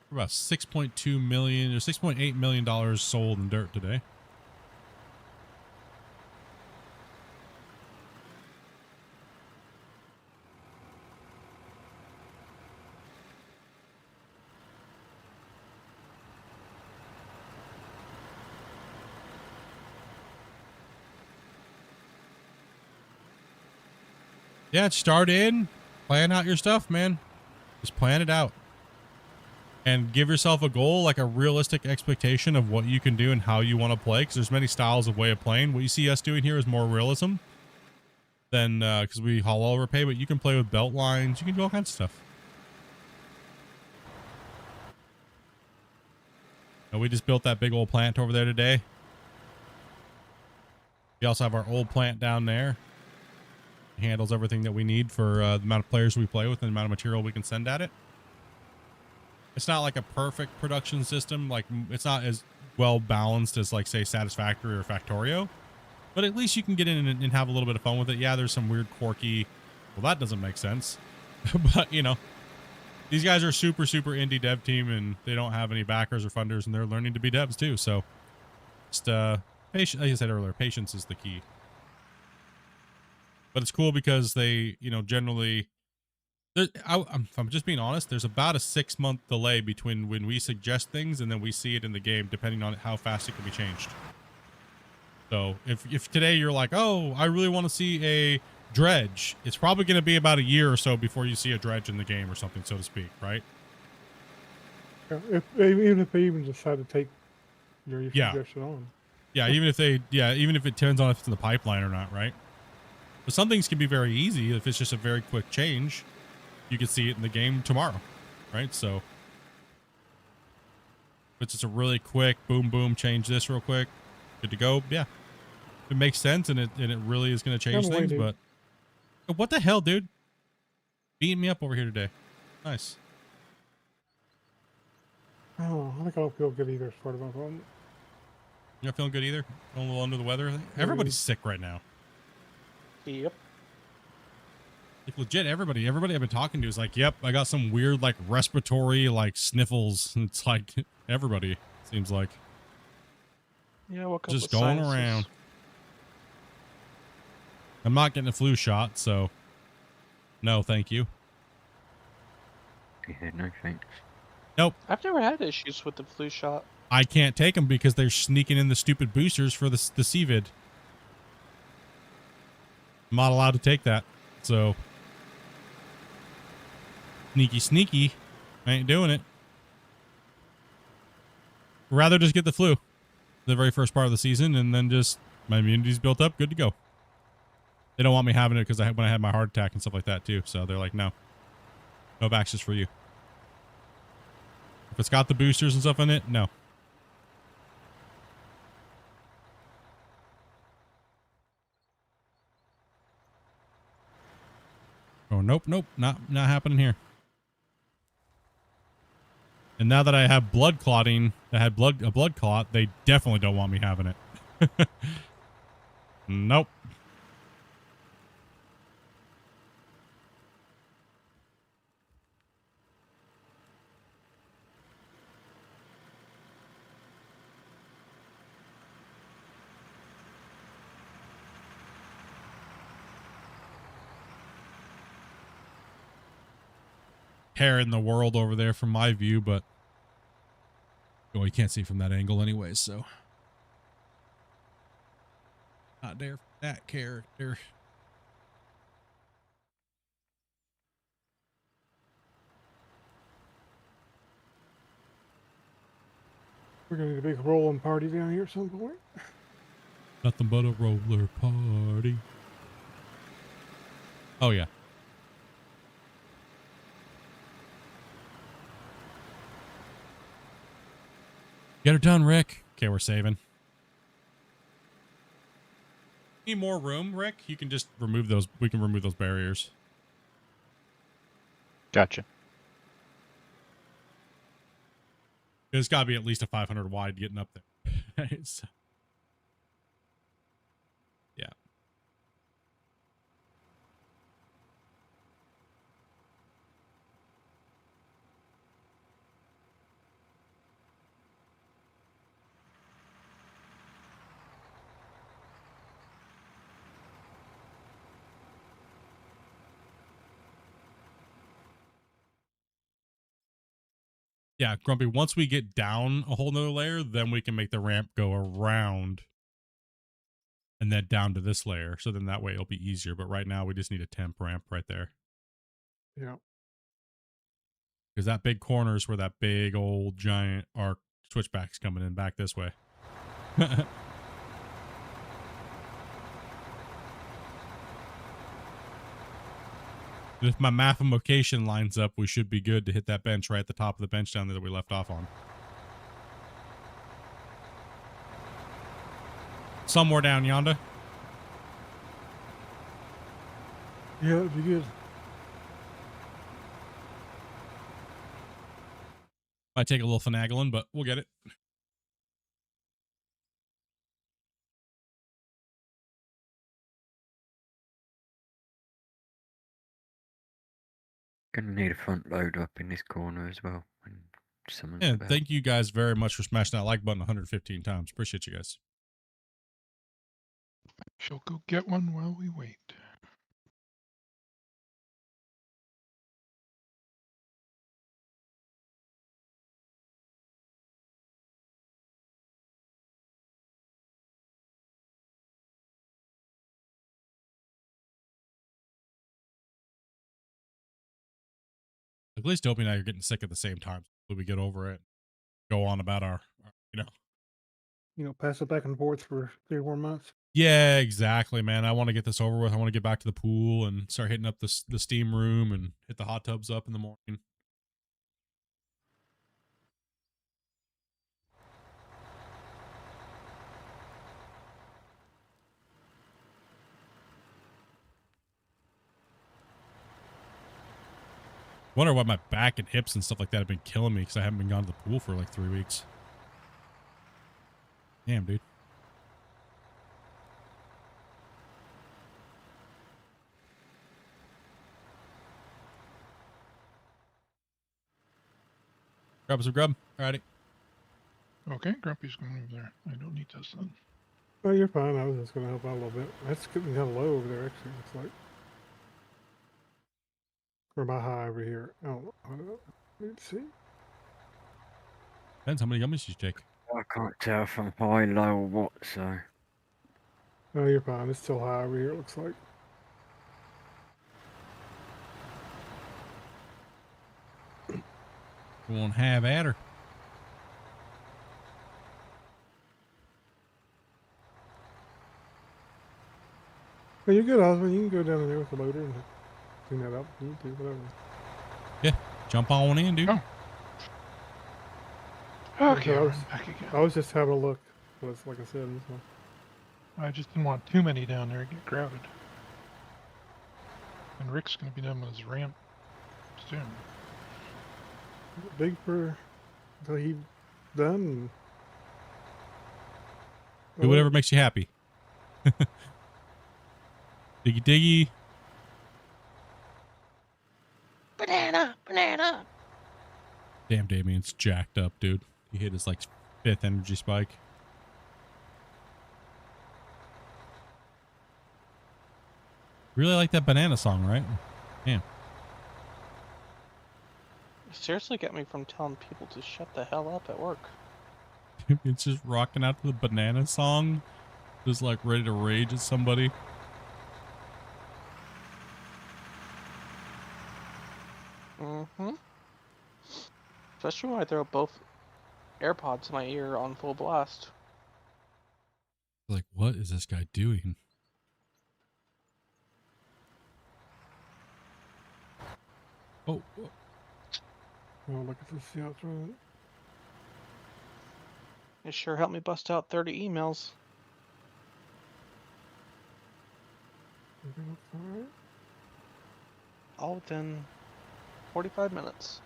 We're about 6.2 million or $6.8 million sold in dirt today. Yeah, start in, plan out your stuff, man. Just plan it out. And give yourself a goal, like a realistic expectation of what you can do and how you want to play, because there's many styles of way of playing. What you see us doing here is more realism. then because we haul overpay, but you can play with belt lines. You can do all kinds of stuff. And we just built that big old plant over there today. We also have our old plant down there. It handles everything that we need for the amount of players we play with and the amount of material we can send at it. It's not like a perfect production system. Like, it's not as well balanced as, like, say, Satisfactory or Factorio. But at least you can get in and have a little bit of fun with it. Yeah, there's some weird, quirky... Well, that doesn't make sense. But, you know, these guys are super, super indie dev team, and they don't have any backers or funders, and they're learning to be devs, too. So, just, patience, like I said earlier, patience is the key. But it's cool because they, you know, generally... if I'm just being honest, there's about a 6-month delay between when we suggest things and then we see it in the game, depending on how fast it can be changed. So if today you're like, oh, I really want to see a dredge, it's probably going to be about a year or so before you see a dredge in the game or something, so to speak, right? Yeah, even if they even decide to take your Yeah. suggestion on. Yeah, even if it turns on if it's in the pipeline or not, right? But some things can be very easy if it's just a very quick change. You can see it in the game tomorrow, right? So if it's just a really quick boom, boom, change this real quick, good to go. Yeah, it makes sense, and it really is going to change things. But what the hell, dude? Beating me up over here today. Nice. Oh, I think I don't feel good either. As part of my problem. You're not feeling good either? Feeling a little under the weather? I think everybody's sick right now. Yep. Like, legit, everybody I've been talking to is like, yep, I got some weird, like, respiratory, like, sniffles. It's like, everybody, seems like. Yeah, woke up Just with going sinuses. around. I'm not getting a flu shot, so no, thank you. Yeah, no thanks. Nope. I've never had issues with the flu shot. I can't take them because they're sneaking in the stupid boosters for the CVID. I'm not allowed to take that, so... Sneaky. I ain't doing it. Rather just get the flu the very first part of the season, and then just my immunity's built up, good to go. They don't want me having it because when I had my heart attack and stuff like that too. So they're like, no vaccines for you. If it's got the boosters and stuff in it, no. Oh, nope, not happening here. And now that I have blood clotting, I had a blood clot, they definitely don't want me having it. Nope. Hair in the world over there from my view, but well, you can't see from that angle anyways, so not there for that character. We're gonna need a big rolling party down here at some point. Nothing but a roller party. Oh yeah. Get her done, Rick. Okay, we're saving. Need more room, Rick? You can just remove those. We can remove those barriers. Gotcha. There's got to be at least a 500 wide getting up there. So, yeah. Yeah, Grumpy, once we get down a whole nother layer, then we can make the ramp go around and then down to this layer. So then that way it'll be easier. But right now we just need a temp ramp right there. Yeah. Because that big corner is where that big old giant arc switchback's coming in back this way. If my mathematication lines up, we should be good to hit that bench right at the top of the bench down there that we left off on. Somewhere down yonder. Yeah, it'd be good. Might take a little finagling, but we'll get it. Gonna need a front load up in this corner as well. When someone's And about. thank you guys very much for smashing that like button 115 times. Appreciate you guys. She'll go get one while we wait. At least Dopey and I are getting sick at the same time. So we get over it. Go on about our Pass it back and forth for 3 or 4 months. Yeah, exactly, man. I want to get this over with. I want to get back to the pool and start hitting up the steam room and hit the hot tubs up in the morning. Wonder why my back and hips and stuff like that have been killing me because I haven't been gone to the pool for like 3 weeks. Damn, dude. Grab some grub. Alrighty. Okay, Grumpy's going over there. I don't need this then. Oh, you're fine. I was just going to help out a little bit. That's getting kind of low over there, actually. It's like. Or am I high over here? I don't know. Let's see. Depends how many gummies you take. I can't tell if I'm high, low, or what, so. Oh, you're fine. It's still high over here, it looks like. Won't have at her. Well, you're good, Osmond. You can go down in there with the loader and clean that up. You can do whatever. Yeah, jump on in, dude. Oh. Okay, I I'm was, back again. I was just having a look. Like I said, so. I just didn't want too many down there and get crowded. And Rick's going to be done with his ramp soon. Big for until he done. Do whatever makes you happy. Diggy diggy. Banana, banana. Damn, Damien's jacked up, dude. He hit his like 5th energy spike. Really like that banana song, right? Damn. Seriously get me from telling people to shut the hell up at work. It's just rocking out to the banana song. Just like ready to rage at somebody. Mm-hmm. Especially when I throw both AirPods in my ear on full blast. Like, what is this guy doing? Oh. Oh, look at this. See how it's running. It sure helped me bust out 30 emails. Alright. All within 45 minutes.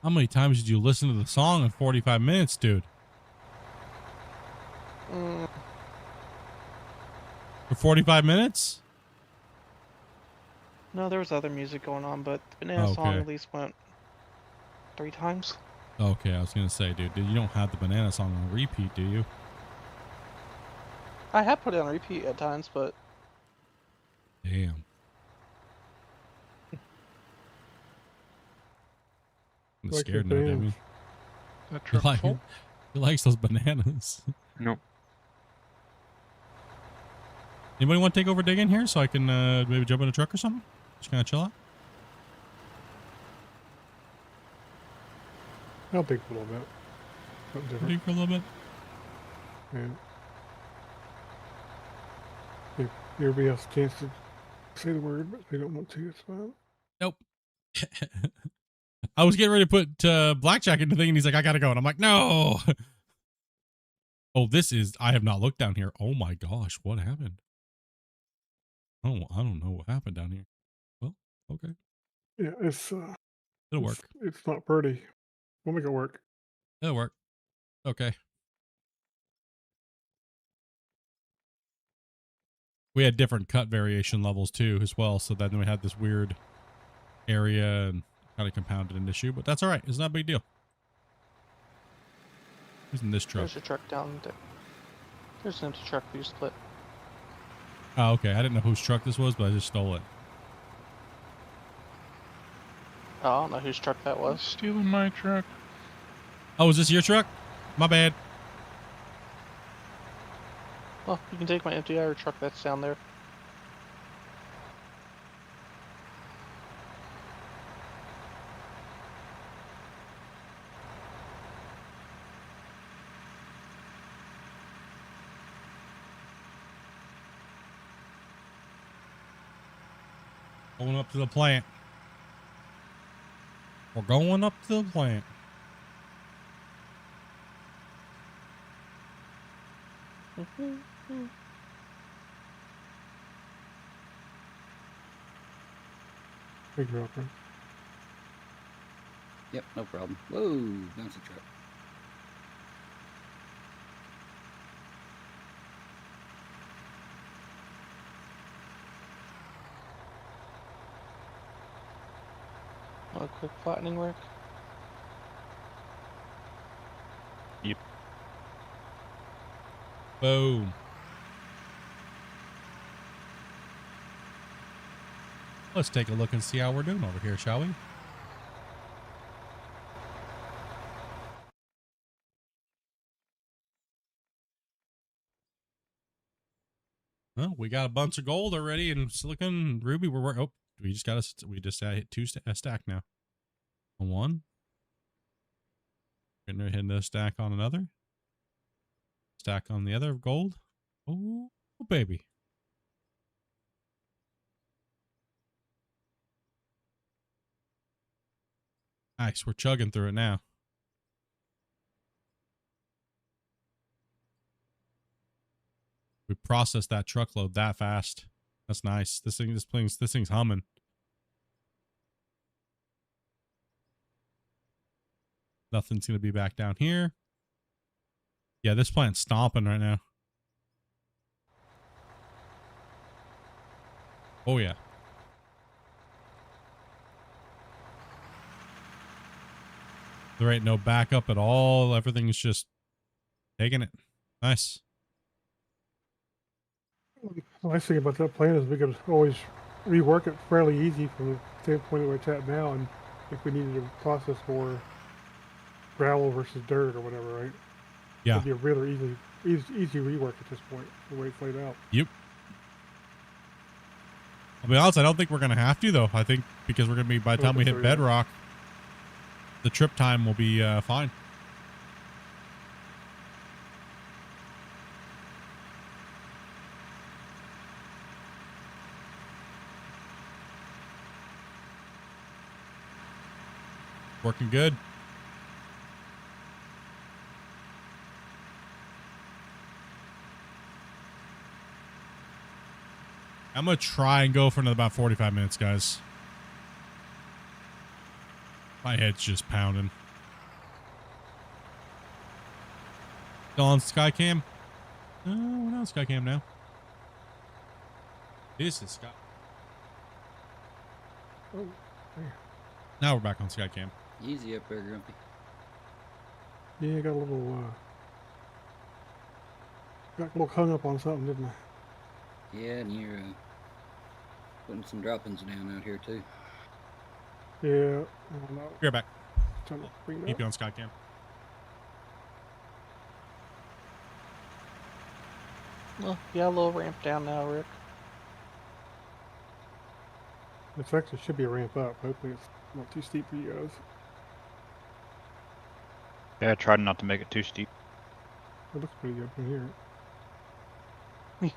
How many times did you listen to the song in 45 minutes, dude? For 45 minutes? No, there was other music going on, but the banana song Okay. at least went 3 times. Okay, I was gonna say, dude, you don't have the banana song on repeat, do you? I have put it on repeat at times, but Damn. I'm Like scared your now, bands. Damien. That He, truck like, full? he likes those bananas. No. Anybody want to take over digging here so I can maybe jump in a truck or something? Just kind of chill out. I'll dig for a little bit. Something different. Dig for a little bit. Yeah. Give everybody else a chance to say the word, but if they don't want to, it's fine. Nope. I was getting ready to put Blackjack in the thing, and he's like, I gotta go. And I'm like, no. Oh, this is, I have not looked down here. Oh my gosh, what happened? Oh, I don't know what happened down here. Well, okay. Yeah, It'll work. It's not pretty. We'll make it work. It'll work. Okay. We had different cut variation levels too, as well. So then we had this weird area and kind of compounded an issue, but that's all right. It's not a big deal. Who's in this truck? There's a truck down there. There's an empty truck for you, Split. Oh, okay. I didn't know whose truck this was, but I just stole it. Oh, I don't know whose truck that was. Stealing my truck. Oh, is this your truck? My bad. Well, you can take my empty IR truck that's down there. Going up to the plant. We're going up to the plant. Big drop, right? Yep, no problem. Whoa, bouncy truck. Want a quick flattening work? Yep. Boom. Let's take a look and see how we're doing over here, shall we? Well, we got a bunch of gold already and silicon, ruby. Oh, we just got we just hit a stack now. On one. We're gonna hit a stack on another. Stack on the other of gold. Oh, baby. Nice, we're chugging through it now. We processed that truckload that fast. That's nice. This thing's humming. Nothing's gonna be back down here. Yeah, this plant's stomping right now. Oh yeah. There ain't no backup at all. Everything's just taking it. Nice. The nice thing about that plan is we could always rework it fairly easy from the standpoint of where it's at now, and if we needed to process more gravel versus dirt or whatever, right? Yeah. It'd be a really easy rework at this point, the way it's laid out. Yep. I'll be honest, I don't think we're gonna have to though. I think because we're gonna be, by the time we hit bedrock, the trip time will be fine. Working good. I'm going to try and go for another about 45 minutes, guys. My head's just pounding. Still on Skycam? We're not on Skycam now. This is Sky. Oh, man. Now we're back on Skycam. Easy up there, Grumpy. Yeah, got a little hung up on something, didn't I? Yeah, and you're putting some droppings down out here too. Yeah, I don't know. Be right back. Trying to bring it Keep up. you on Skycam. Well, yeah, a little ramp down now, Rick. It's actually should be a ramp up. Hopefully it's not too steep for you guys. Yeah, I tried not to make it too steep. It looks pretty good from here.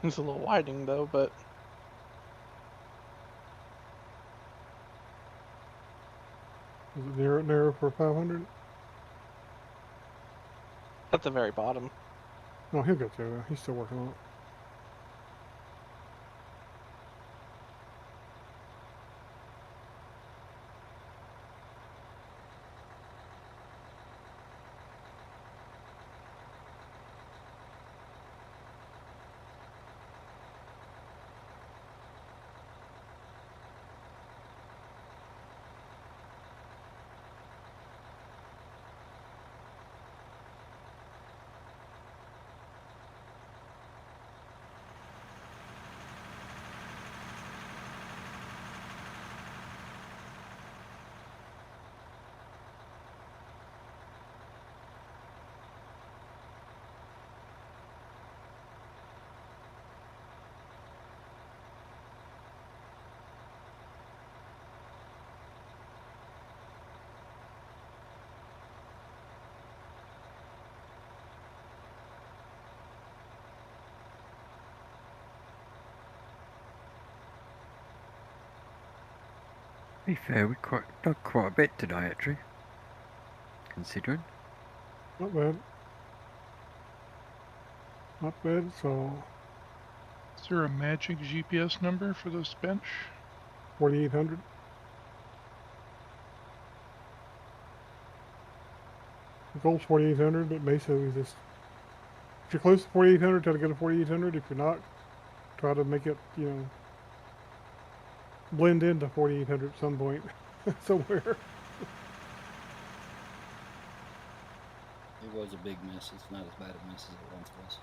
It's a little widening though, but Is it narrow for 500? At the very bottom. No, he'll get there though. He's still working on it. To be fair, we done quite a bit today, actually. Considering. Not bad. Not bad, so Is there a magic GPS number for this bench? 4,800. The goal's 4,800, but basically just if you're close to 4,800, try to get a 4,800. If you're not, try to make it, blend into 4,800 at some point somewhere. It was a big mess. It's not as bad a mess as it once was.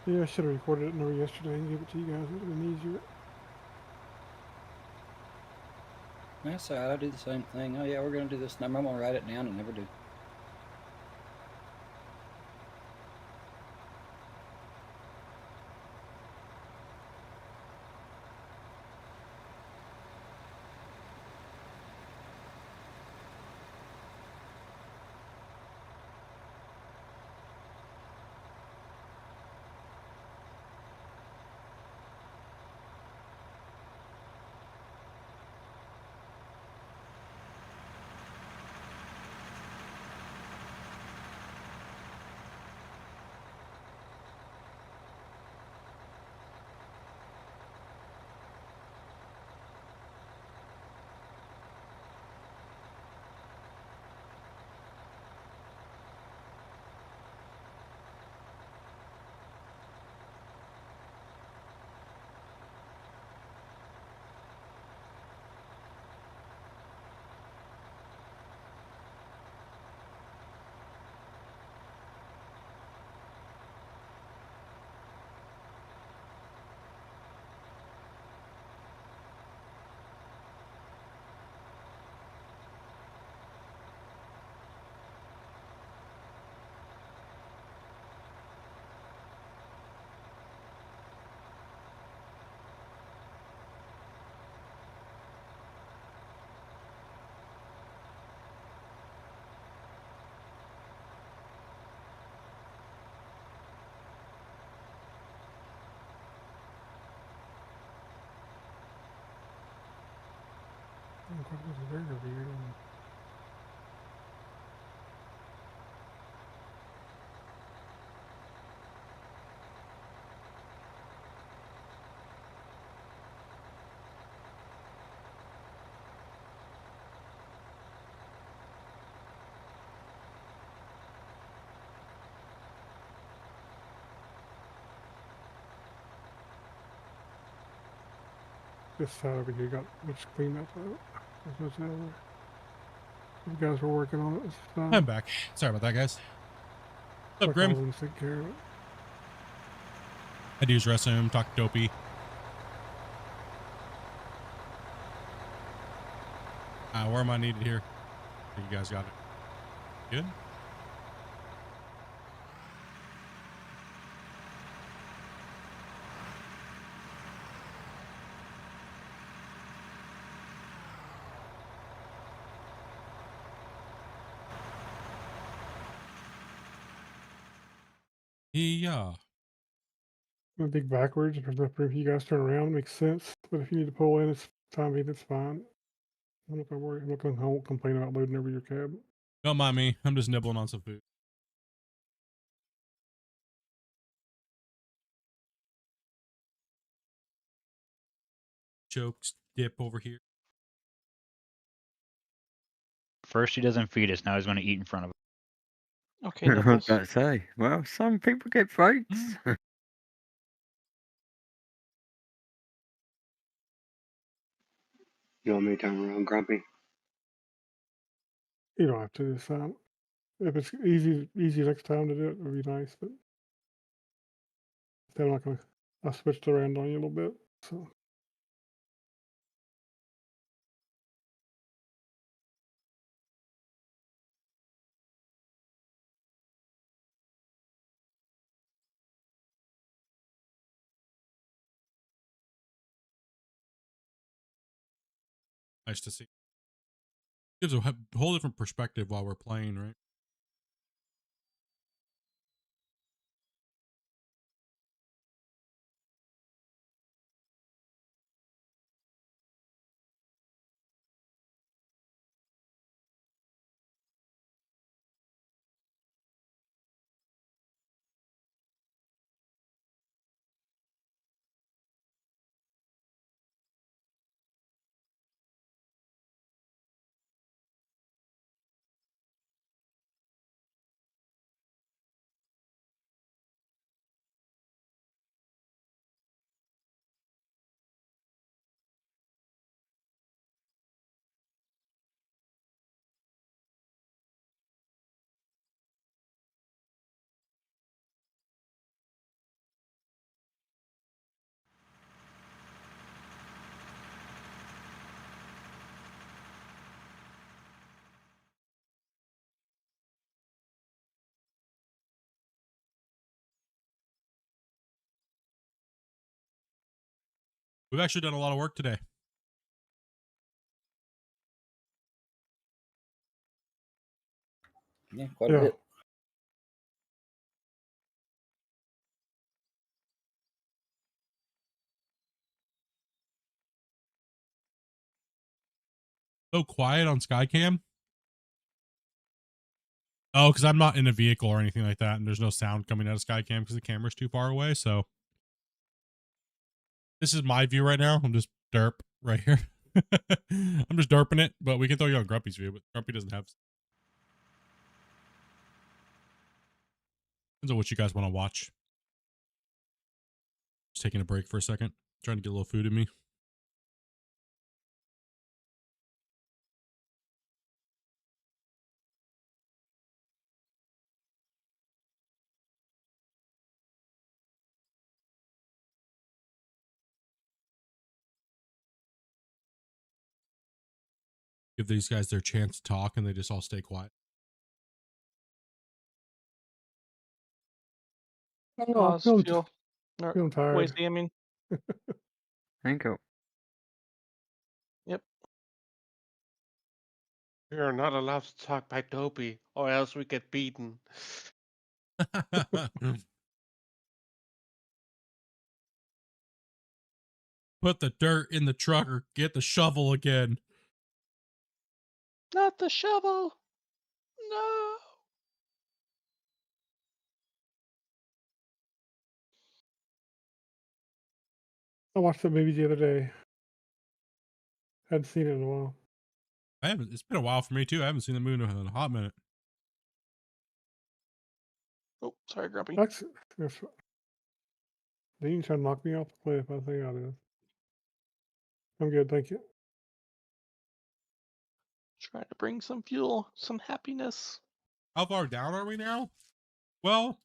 Yeah, I should have recorded it number yesterday and gave it to you guys. It would have been easier. That's all right. I do the same thing. Oh yeah, we're gonna do this number. I'm gonna write it down and never do. Very weird. This side over here got much cleanup out. That's what's over. You guys were working on it. I'm back. Sorry about that, guys. What's up, Grim? Take care of it. I do use restroom, talk to Dopey. Where am I needed here? You guys got it. Good. Yeah. I think backwards, if you guys turn around, it makes sense. But if you need to pull in, it's time being, it's fine. I'm not gonna worry. I'm not gonna complain about loading over your cab. Don't mind me. I'm just nibbling on some food. Chokes dip over here. First he doesn't feed us, now he's going to eat in front of us. Okay, I was Nipples. about to say, well, some people get breaks. You want me to turn around, Grumpy? You don't have to this time. If it's easy next time to do it, would be nice. But I'm not gonna. I switched around on you a little bit, so. Nice to see. Gives a whole different perspective while we're playing, right? We've actually done a lot of work today. Yeah, quite a bit. So quiet on Skycam. Oh, because I'm not in a vehicle or anything like that, and there's no sound coming out of Skycam because the camera's too far away. So this is my view right now. I'm just derp right here. I'm just derping it, but we can throw you on Grumpy's view, but Grumpy doesn't have. Depends on what you guys want to watch. Just taking a break for a second, trying to get a little food in me. Give these guys their chance to talk, and they just all stay quiet. Pause, feeling feel. Or, feeling tired. Wasty, I mean. Thank you. Yep. We are not allowed to talk by Dopey, or else we get beaten. Put the dirt in the truck or get the shovel again. Not the shovel. No. I watched that movie the other day. Hadn't seen it in a while. I haven't. It's been a while for me too. I haven't seen the moon in a hot minute. Oh, sorry, Grumpy. That's Dean trying to knock me off the cliff. I think I did. I'm good, thank you. Trying to bring some fuel, some happiness. How far down are we now? Well,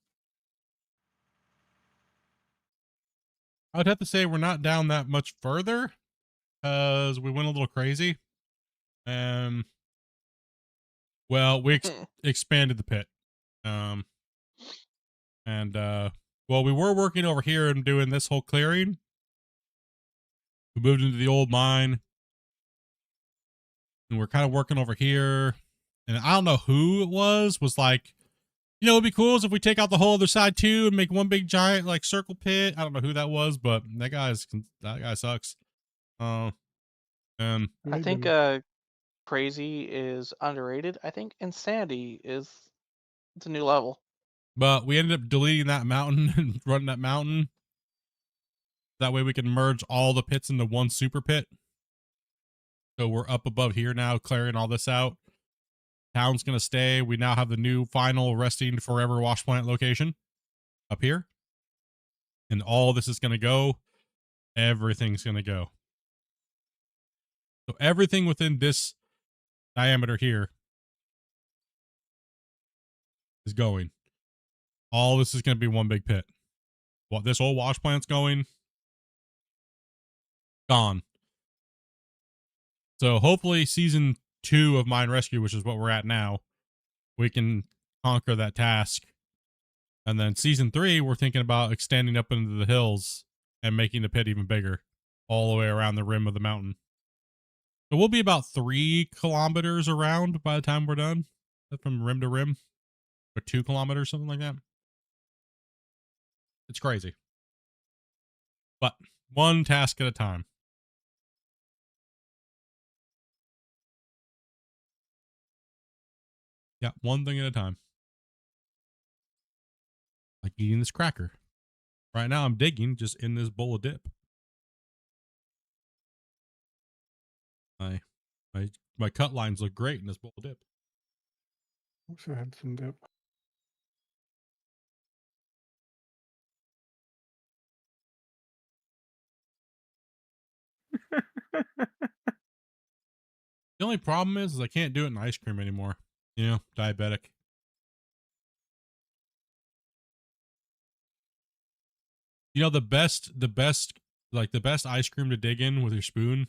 I would have to say we're not down that much further because we went a little crazy. Well, we expanded the pit. Well, we were working over here and doing this whole clearing. We moved into the old mine. And we're kind of working over here. And I don't know who it was like, You know, it'd be cool is if we take out the whole other side too and make one big giant like circle pit. I don't know who that was, but that guy sucks. And I think crazy is underrated. I think insanity is it's a new level. but we ended up deleting that mountain and running that mountain. That way we can merge all the pits into one super pit. So we're up above here now, clearing all this out. Town's gonna stay. We now have the new final resting forever wash plant location up here. And all this is gonna go. Everything's gonna go. So everything within this diameter here is going. All this is gonna be one big pit. Well, this whole wash plant's going. Gone. So hopefully season 2 of Mine Rescue, which is what we're at now, we can conquer that task. And then season 3, we're thinking about extending up into the hills and making the pit even bigger all the way around the rim of the mountain. So we'll be about 3 kilometers around by the time we're done. From rim to rim. Or 2 kilometers, something like that. It's crazy. But one task at a time. Yeah, one thing at a time. Like eating this cracker. Right now I'm digging just in this bowl of dip. My cut lines look great in this bowl of dip. Wish I had some dip. The only problem is I can't do it in ice cream anymore. You know, diabetic. You know, the best ice cream to dig in with your spoon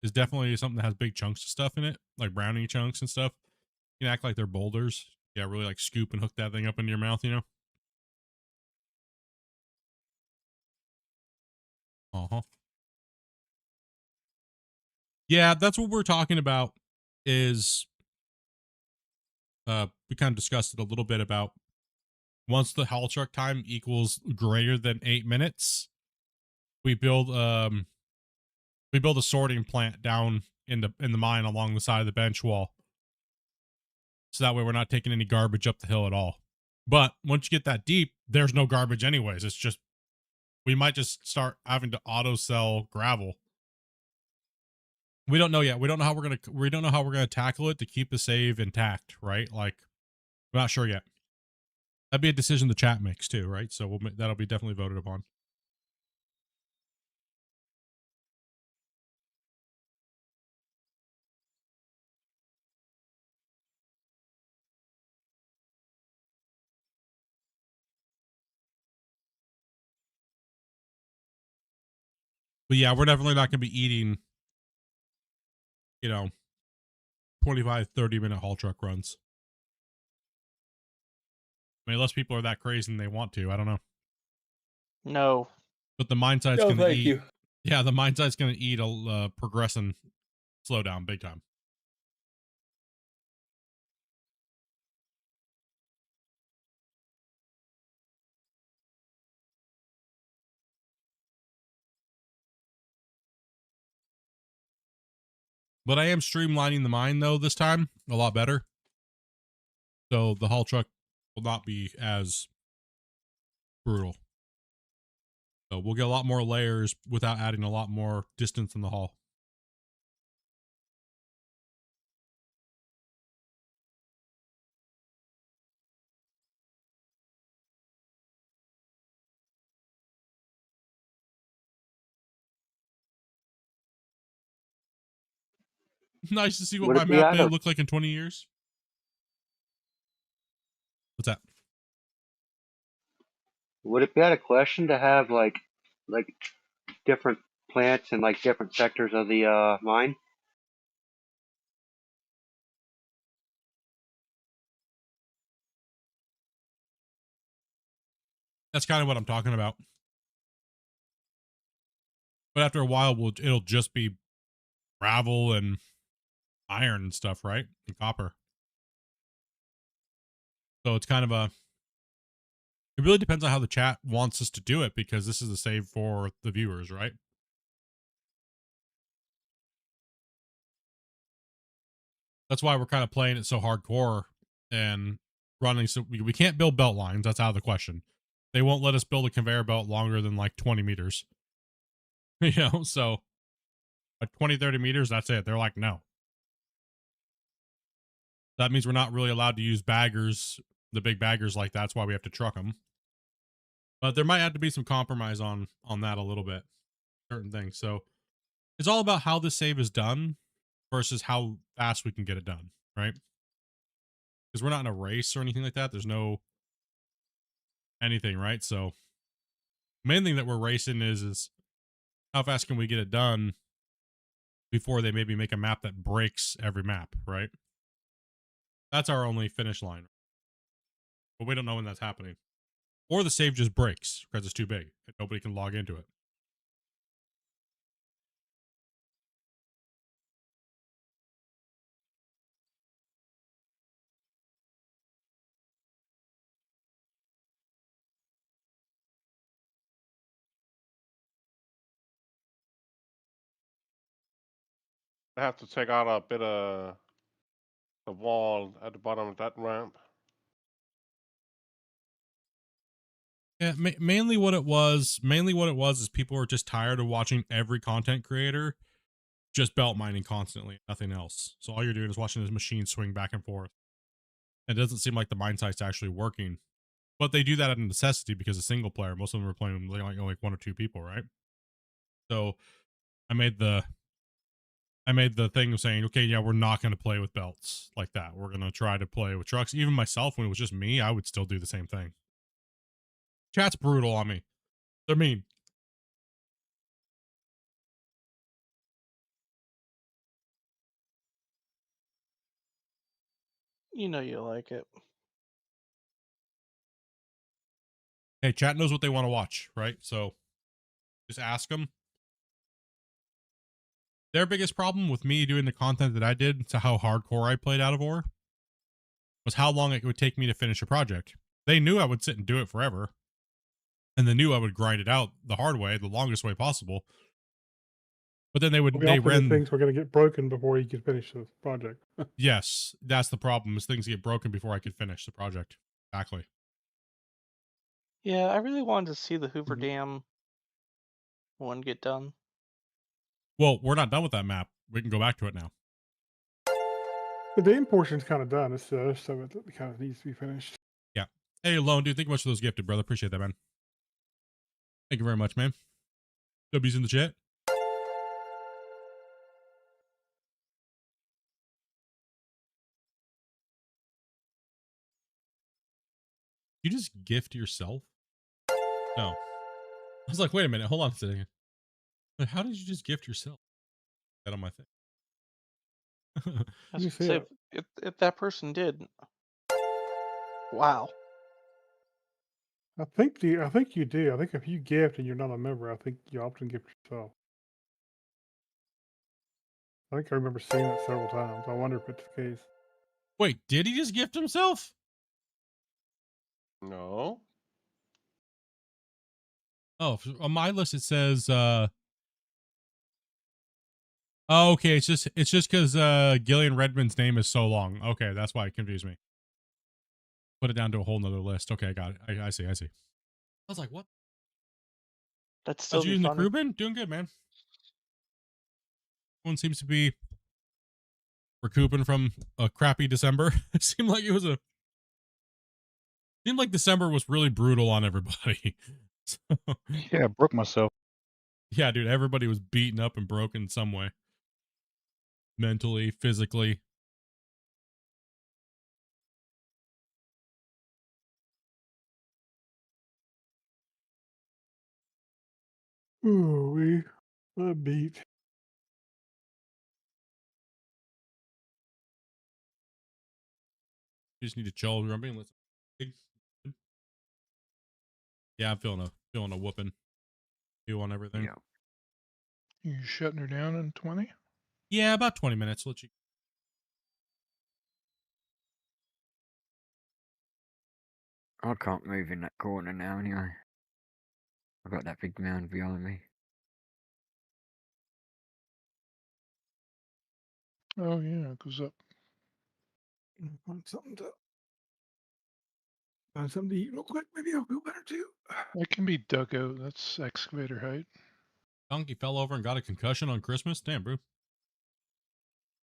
is definitely something that has big chunks of stuff in it, like brownie chunks and stuff. You can act like they're boulders. Yeah, really like scoop and hook that thing up into your mouth, you know? Uh-huh. Yeah, that's what we're talking about is we kind of discussed it a little bit about once the haul truck time equals greater than 8 minutes, we build a sorting plant down in the mine along the side of the bench wall. So that way we're not taking any garbage up the hill at all. But once you get that deep, there's no garbage anyways. It's just we might just start having to auto sell gravel. We don't know yet. We don't know how we're gonna tackle it to keep the save intact, right? Like, we're not sure yet. That'd be a decision the chat makes too, right? So that'll be definitely voted upon. But yeah, we're definitely not gonna be eating, 25, 30-minute haul truck runs. I mean, unless people are that crazy and they want to, I don't know. No. But the mine site's No, gonna thank eat. you. Yeah, the mine site's gonna eat a progressing slowdown big time. But I am streamlining the mine though this time a lot better. So the haul truck will not be as brutal. So we'll get a lot more layers without adding a lot more distance in the haul. Nice to see what Would my it be map out may of look like in 20 years. What's that? Would it be out of question to have like different plants in like different sectors of the mine? That's kind of what I'm talking about. But after a while, it'll just be gravel and iron and stuff, right? And copper. So it's kind of a It really depends on how the chat wants us to do it, because this is a save for the viewers, right? That's why we're kind of playing it so hardcore and running. So we can't build belt lines. That's out of the question. They won't let us build a conveyor belt longer than like 20 meters. You know, so at 20, 30 meters, that's it. They're like, no. That means we're not really allowed to use baggers, the big baggers like that. That's why we have to truck them. But there might have to be some compromise on that a little bit, certain things. So it's all about how the save is done versus how fast we can get it done, right? Because we're not in a race or anything like that. There's no anything, right? So main thing that we're racing is how fast can we get it done before they maybe make a map that breaks every map, right? That's our only finish line. But we don't know when that's happening. Or the save just breaks because it's too big and nobody can log into it. I have to take out a bit of the wall at the bottom of that ramp. Yeah, mainly what it was is people were just tired of watching every content creator just belt mining constantly, nothing else. So all you're doing is watching this machine swing back and forth. It doesn't seem like the mine site's actually working. But they do that out of necessity because it's single player. Most of them are playing like one or two people, right? So I made the thing of saying, okay, yeah, we're not going to play with belts like that. We're going to try to play with trucks. Even myself, when it was just me, I would still do the same thing. Chat's brutal on me. They're mean. You know you like it. Hey, chat knows what they want to watch, right? So just ask them. Their biggest problem with me doing the content that I did to how hardcore I played Out of Ore was how long it would take me to finish a project. They knew I would sit and do it forever. And they knew I would grind it out the hard way, the longest way possible. But then they ran things were going to get broken before you could finish the project. Yes, that's the problem, is things get broken before I could finish the project. Exactly. Yeah, I really wanted to see the Hoover Dam one get done. Well, we're not done with that map. We can go back to it now. The dam portion's kind of done. It's the other stuff that kind of needs to be finished. Yeah. Hey, Lone, dude, thank you much for those gifted, brother. Appreciate that, man. Thank you very much, man. W's in the chat. You just gift yourself? No. I was like, wait a minute. Hold on a second. Like, how did you just gift yourself? That on my thing. I was gonna say, if that person did. Wow. I think you do. I think if you gift and you're not a member, I think you often gift yourself. I think I remember seeing that several times. I wonder if it's the case. Wait, did he just gift himself? No. Oh, on my list it says oh, okay, it's just because Gillian Redmond's name is so long. Okay, that's why it confused me. Put it down to a whole nother list. Okay, I got it. I see. I was like, what? That's still you in the crew bin? Doing good, man. Everyone seems to be recouping from a crappy December. It seemed like December was really brutal on everybody. So, yeah, I broke myself. Yeah, dude, everybody was beaten up and broken in some way. Mentally, physically. Ooh, a beat. You just need to chill, grumpy. Yeah, I'm feeling a whooping. You on everything. Yeah. You shutting her down in 20? Yeah, about 20 minutes. Let you. I can't move in that corner now anyway. I've got that big mound behind me. Oh yeah, it goes up. Find something to eat real quick. Maybe I'll feel better too. It can be dug out. That's excavator height. Donkey fell over and got a concussion on Christmas. Damn, bro.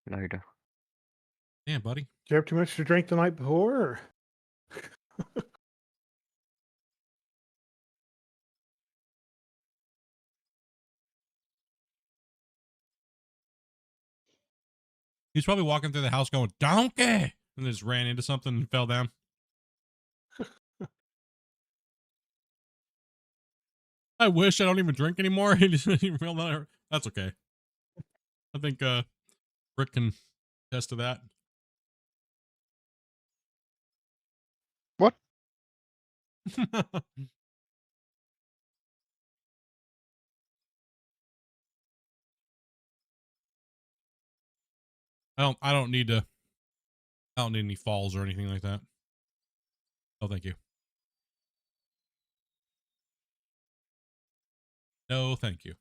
Loader. Damn, buddy. Did you have too much to drink the night before? Or? He's probably walking through the house going, donkey! And then just ran into something and fell down. I wish I don't even drink anymore. He just fell down. That's okay. I think Rick can attest to that. What? I don't need any falls or anything like that. Oh, thank you. No, thank you.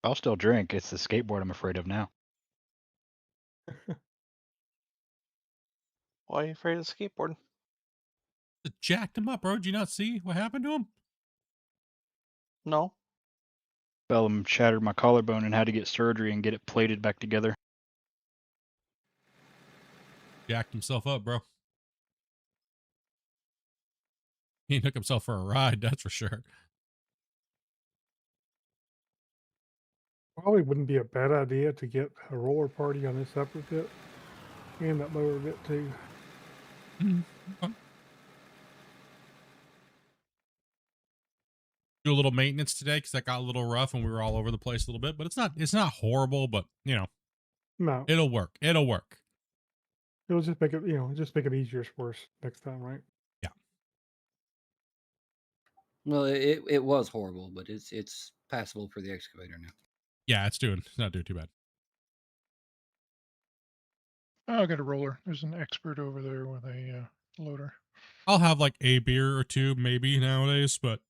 I'll still drink. It's the skateboard I'm afraid of now. Why are you afraid of skateboarding? It jacked him up, bro. Did you not see what happened to him? No. Fell and shattered my collarbone and had to get surgery and get it plated back together. Jacked himself up, bro. He took himself for a ride, that's for sure. Probably wouldn't be a bad idea to get a roller party on this upper bit and that lower bit too. Okay. Do a little maintenance today because that got a little rough and we were all over the place a little bit, but it's not horrible, but you know, No, it'll work. It'll work. it'll just make it, just make it easier for us next time, right? Yeah. Well, it was horrible, but it's passable for the excavator now. Yeah, it's not doing too bad. Oh, I got a roller. There's an expert over there with a loader. I'll have like a beer or two maybe nowadays, but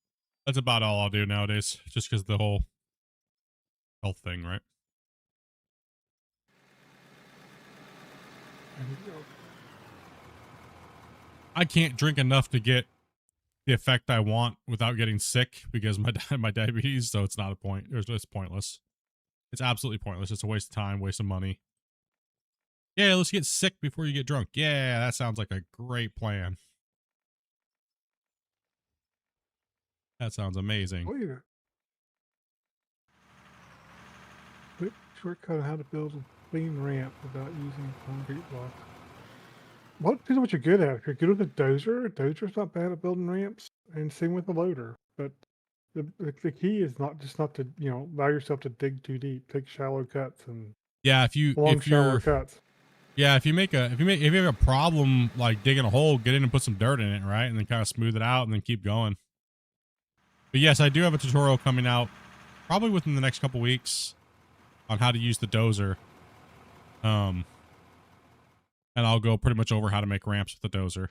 that's about all I'll do nowadays, just because the whole health thing, right? I can't drink enough to get the effect I want without getting sick because my diabetes, so it's not a point. It's pointless. It's absolutely pointless. It's a waste of time, waste of money. Yeah, let's get sick before you get drunk. Yeah, that sounds like a great plan. That sounds amazing. Oh yeah. Quick shortcut on how to build a clean ramp without using concrete blocks. Well, it depends on what you're good at. If you're good with a dozer's not bad at building ramps, and same with the loader. But the key is not to allow yourself to dig too deep. Take shallow cuts and Yeah, if you cuts. Yeah, if you have a problem like digging a hole, get in and put some dirt in it, right? And then kind of smooth it out and then keep going. But yes, I do have a tutorial coming out probably within the next couple weeks on how to use the dozer. And I'll go pretty much over how to make ramps with the dozer.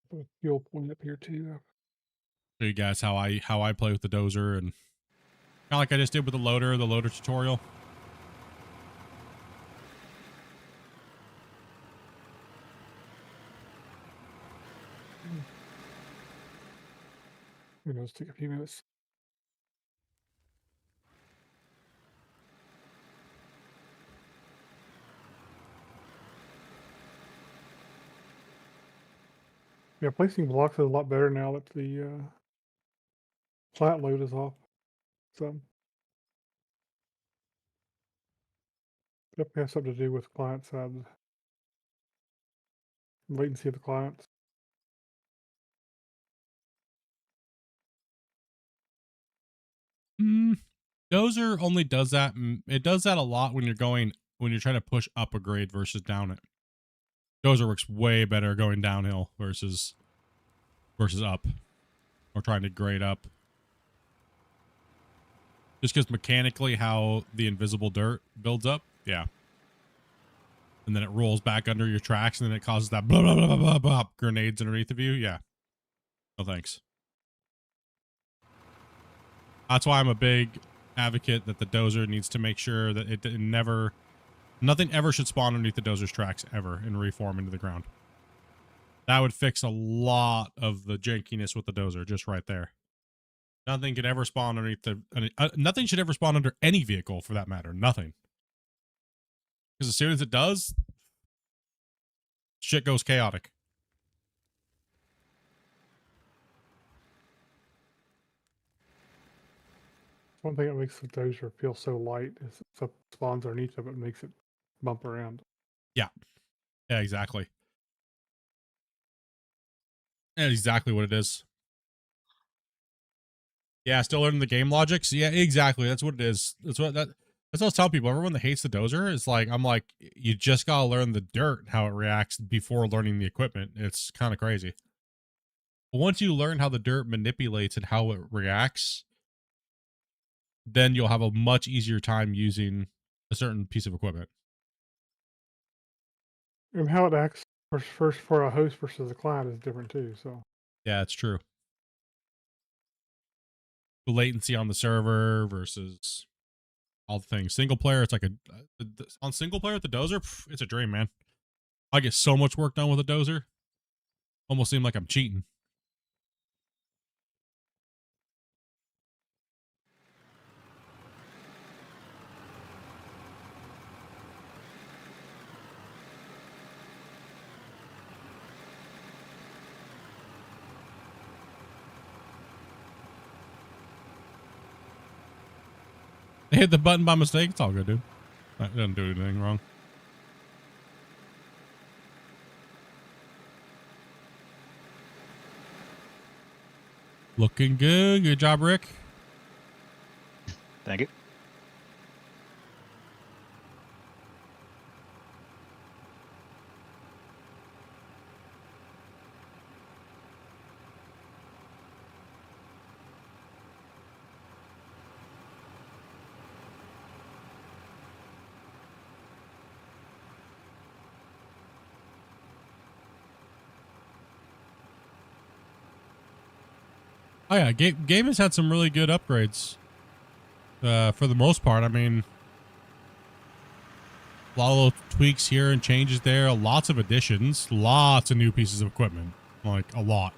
Put a fuel point up here too. Show you guys how I play with the dozer, and kind of like I just did with the loader tutorial. Who knows? Take a few minutes. Yeah, placing blocks is a lot better now that the flat load is off. So that has something to do with client side latency of the clients. Dozer only does that. It does that a lot when you're trying to push up a grade versus down it. Dozer works way better going downhill versus versus up, or trying to grade up. Just because mechanically how the invisible dirt builds up, yeah. And then it rolls back under your tracks, and then it causes that blah, blah, blah, blah, blah, blah, grenades underneath of you, yeah. No thanks. That's why I'm a big advocate that the dozer needs to make sure that it never, nothing ever should spawn underneath the dozer's tracks ever and reform into the ground. That would fix a lot of the jankiness with the dozer just right there. Nothing could ever spawn underneath the, nothing should ever spawn under any vehicle for that matter. Nothing. Because as soon as it does, shit goes chaotic. One thing that makes the dozer feel so light is the spawns underneath of it makes it bump around. Yeah. Yeah, exactly. That's exactly what it is. Yeah, still learning the game logics. Yeah, exactly. That's what it is. That's what I was telling people. Everyone that hates the dozer is like, I'm like, you just gotta learn the dirt, how it reacts before learning the equipment. It's kind of crazy. But once you learn how the dirt manipulates and how it reacts, then you'll have a much easier time using a certain piece of equipment. And how it acts first for a host versus a client is different too. So Yeah, it's true. The latency on the server versus all the things. Single player, it's like on single player with the dozer, it's a dream, man. I get so much work done with a dozer. Almost seem like I'm cheating. I hit the button by mistake. It's all good, dude. It doesn't do anything wrong. Looking good. Good job, Rick. Thank you. Oh yeah, game has had some really good upgrades. For the most part, I mean, a lot of little tweaks here and changes there. Lots of additions. Lots of new pieces of equipment. Like a lot.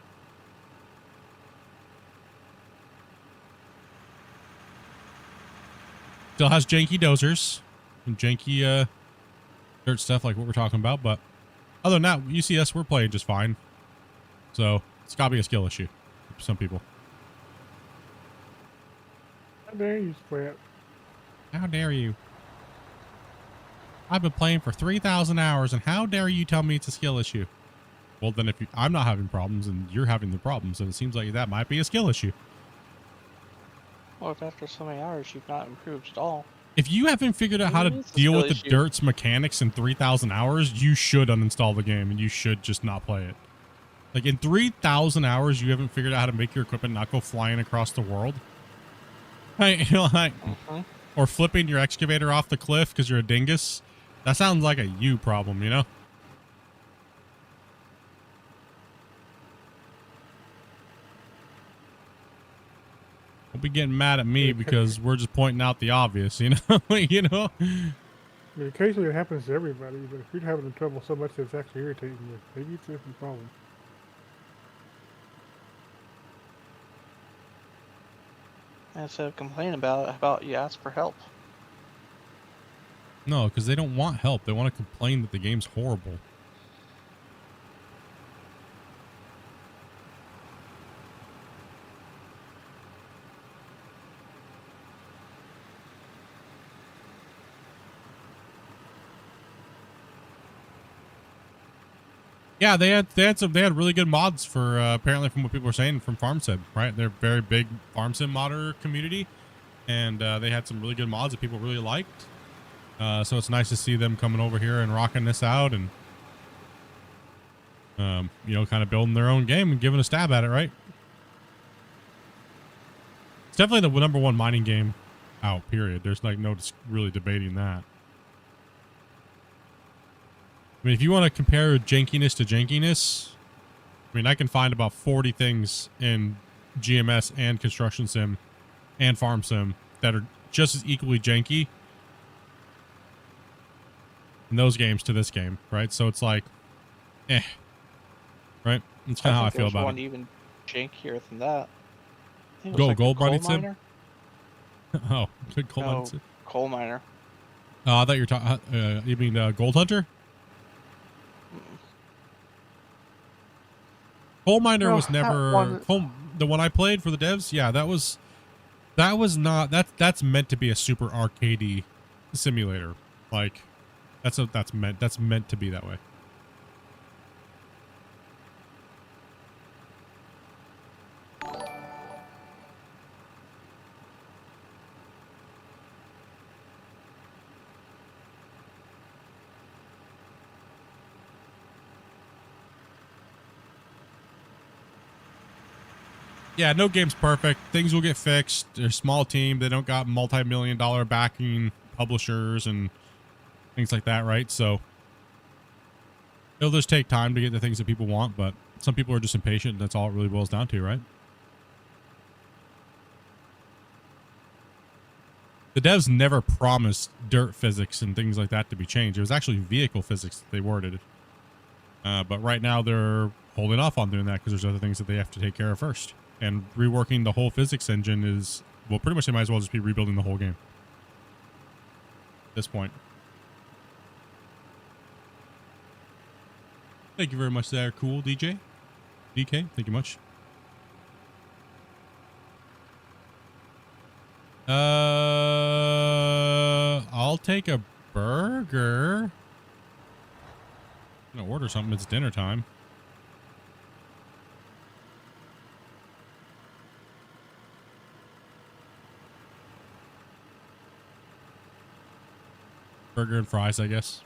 Still has janky dozers and janky dirt stuff like what we're talking about, but other than that, you see us, we're playing just fine. So it's gotta be a skill issue for some people. how dare you, Split? How dare you? I've been playing for 3,000 hours, and how dare you tell me it's a skill issue? Well, then if I'm not having problems and you're having the problems, then it seems like that might be a skill issue. Well, if after so many hours you've not improved at all. If you haven't figured out how to deal with the dirt's mechanics in 3,000 hours, you should uninstall the game and you should just not play it. Like in 3,000 hours, you haven't figured out how to make your equipment not go flying across the world. Hey, or flipping your excavator off the cliff because you're a dingus. That sounds like a you problem, you know? Don't be getting mad at me because we're just pointing out the obvious, you know? You know? I mean, occasionally it happens to everybody, but if you're having trouble so much that it's actually irritating you, maybe it's a different problem. And instead of complaining about it, how about you ask for help? No, because they don't want help. They want to complain that the game's horrible. Yeah, they had really good mods for apparently from what people were saying from Farm Sim, right? They're a very big Farm Sim modder community, and they had some really good mods that people really liked. So it's nice to see them coming over here and rocking this out, and you know, kind of building their own game and giving a stab at it, right? It's definitely the number one mining game out, period. There's like no really debating that. I mean, if you want to compare jankiness to jankiness, I mean, I can find about 40 things in GMS and Construction Sim and Farm Sim that are just as equally janky in those games to this game, right? So it's like, right? That's kind of how I feel about one it. even jankier than that. I think it was Go, like gold a coal mining sim? miner? Oh, good coal mining No, sim. coal miner. I thought you were talking, you mean Gold Hunter? Coal Miner No, was that never one- the one I played for the devs. Yeah, that was not that's meant to be a super arcadey simulator. Like that's meant to be that way. Yeah, no game's perfect. Things will get fixed. They're a small team. They don't got multi-million-dollar backing publishers and things like that, right? So it'll just take time to get the things that people want, but some people are just impatient, and that's all it really boils down to, right? The devs never promised dirt physics and things like that to be changed. It was actually vehicle physics that they worded. But right now they're holding off on doing that because there's other things that they have to take care of first. And reworking the whole physics engine is, well, pretty much they might as well just be rebuilding the whole game at this point. Thank you very much there, cool DJ. DK, thank you much. I'll take a burger. I'm gonna order something. It's dinner time. Burger and fries, I guess.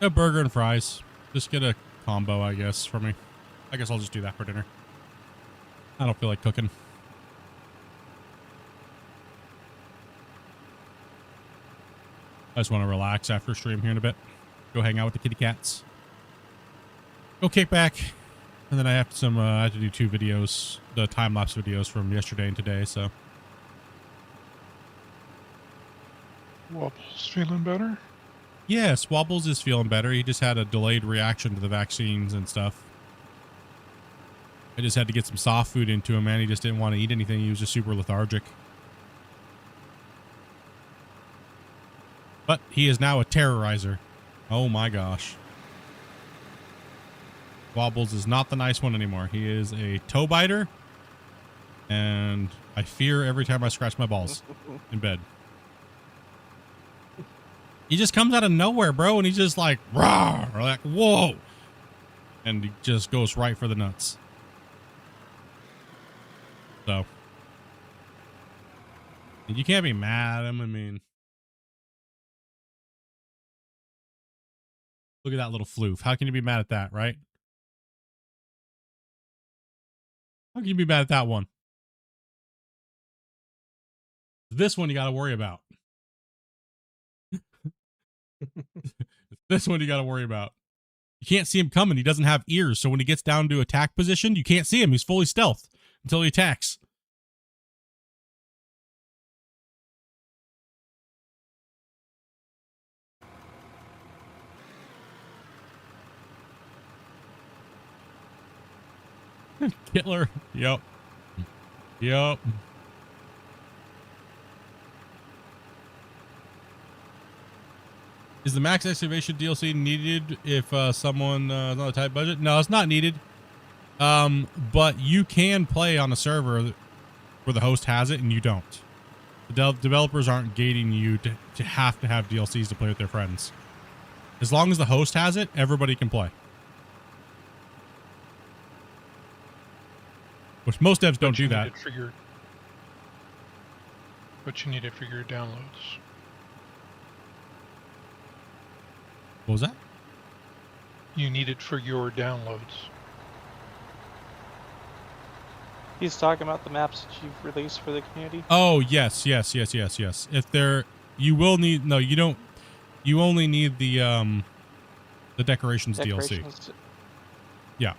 A burger and fries. Just get a combo, I guess, for me. I guess I'll just do that for dinner. I don't feel like cooking. I just want to relax after stream here in a bit. Go hang out with the kitty cats. Go kick back. And then I have I have to do 2 videos, the time-lapse videos from yesterday and today, so. Wobble's feeling better? Yes, Wobbles is feeling better. He just had a delayed reaction to the vaccines and stuff. I just had to get some soft food into him, man. He just didn't want to eat anything. He was just super lethargic. But he is now a terrorizer. Oh my gosh. Wobbles is not the nice one anymore. He is a toe biter. And I fear every time I scratch my balls in bed. He just comes out of nowhere, bro, and he's just like, rah, or like, whoa. And he just goes right for the nuts. So. You can't be mad at him, I mean. Look at that little floof. How can you be mad at that, right? How can you be mad at that one? This one you got to worry about. This one you got to worry about. You can't see him coming. He doesn't have ears. So when he gets down to attack position, you can't see him. He's fully stealthed until he attacks. Killer. Yep. Yep. Is the max excavation DLC needed if someone is on a tight budget? No, it's not needed. But you can play on a server where the host has it and you don't. The developers aren't gating you to have DLCs to play with their friends. As long as the host has it, everybody can play. Which most devs don't do that. But you need it for your downloads. What was that? You need it for your downloads. He's talking about the maps that you've released for the community. Oh, yes. If there, you will need, no, you don't, you only need the decorations DLC. Yeah.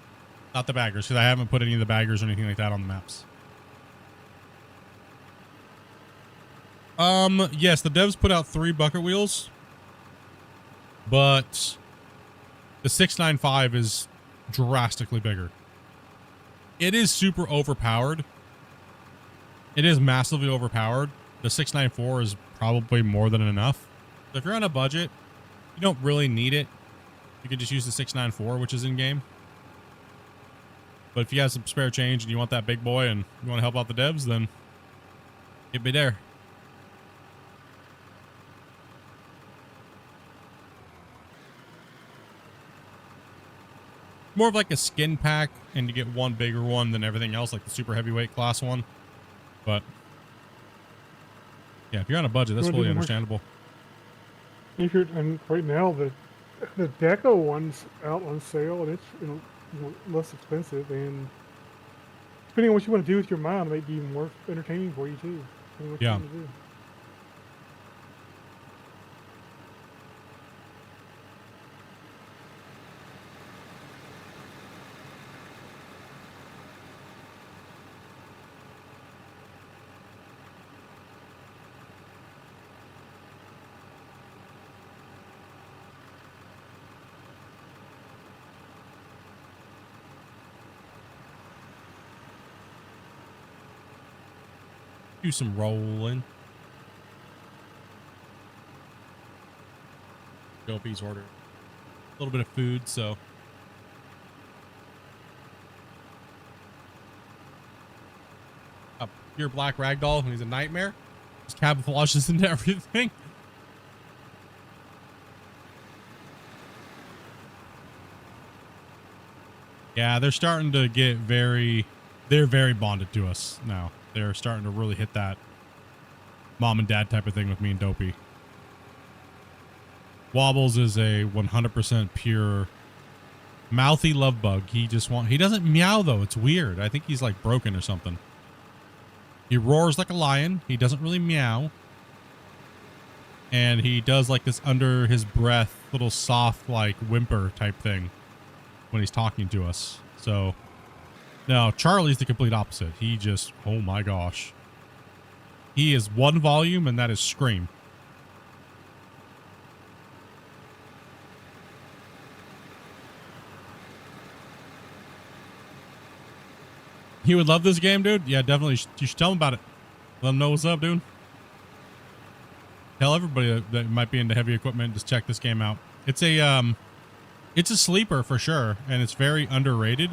Not the baggers, because I haven't put any of the baggers or anything like that on the maps. Yes, the devs put out 3 bucket wheels, but the 695 is drastically bigger. It is super overpowered. It is massively overpowered. The 694 is probably more than enough. So if you're on a budget, you don't really need it. You can just use the 694, which is in game. But if you have some spare change and you want that big boy and you want to help out the devs, then get me there. More of like a skin pack, and you get one bigger one than everything else, like the super heavyweight class one. But yeah, if you're on a budget, that's fully understandable. If you're, and right now the deco one's out on sale, and it's less expensive, and depending on what you want to do with your mind, it might be even more entertaining for you too. What you want to do. Do some rolling. Dopey's ordered a little bit of food, so a pure black ragdoll, and he's a nightmare. Just camouflages into everything. Yeah, they're starting to get they're very bonded to us now. They're starting to really hit that mom and dad type of thing with me and Dopey. Wobbles is a 100% pure mouthy love bug. He doesn't meow though. It's weird. I think he's like broken or something. He roars like a lion. He doesn't really meow. And he does like this under his breath little soft like whimper type thing when he's talking to us. So now, Charlie's the complete opposite. He just, oh my gosh. He is one volume, and that is scream. He would love this game, dude. Yeah, definitely. You should tell him about it. Let him know what's up, dude. Tell everybody that might be into heavy equipment, just check this game out. It's a sleeper for sure, and it's very underrated.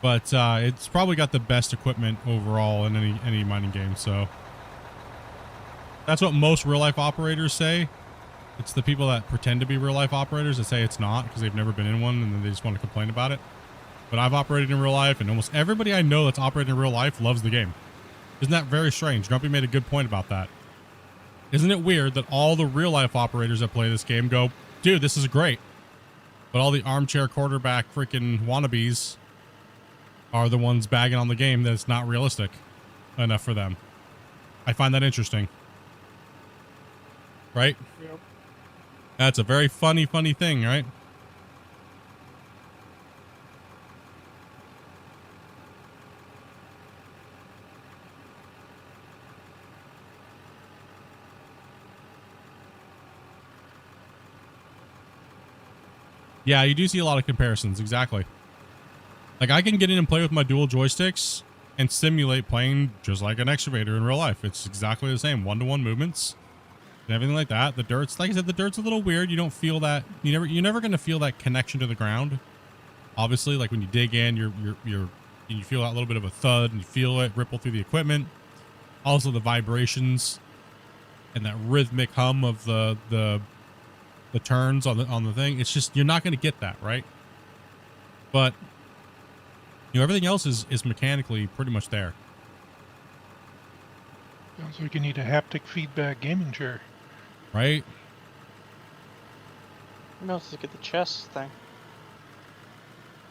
But it's probably got the best equipment overall in any mining game. So that's what most real life operators say. It's the people that pretend to be real life operators that say it's not because they've never been in one and then they just want to complain about it. But I've operated in real life, and almost everybody I know that's operated in real life loves the game. Isn't that very strange? Grumpy made a good point about that. Isn't it weird that all the real life operators that play this game go, dude, this is great. But all the armchair quarterback freaking wannabes are the ones bagging on the game that it's not realistic enough for them. I find that interesting. Right? Yep. That's a very funny thing, right? Yeah, you do see a lot of comparisons. Exactly. Like, I can get in and play with my dual joysticks and simulate playing just like an excavator in real life. It's exactly the same. One-to-one movements and everything like that. The dirt's, like I said, the dirt's a little weird. You don't feel that. You're never going to feel that connection to the ground. Obviously, like when you dig in, you're and you feel that little bit of a thud, and you feel it ripple through the equipment. Also, the vibrations and that rhythmic hum of the turns on the thing. It's just, you're not going to get that, right? But everything else is mechanically pretty much there. Sounds like you need a haptic feedback gaming chair. Right? Maybe I'll just get the chest thing.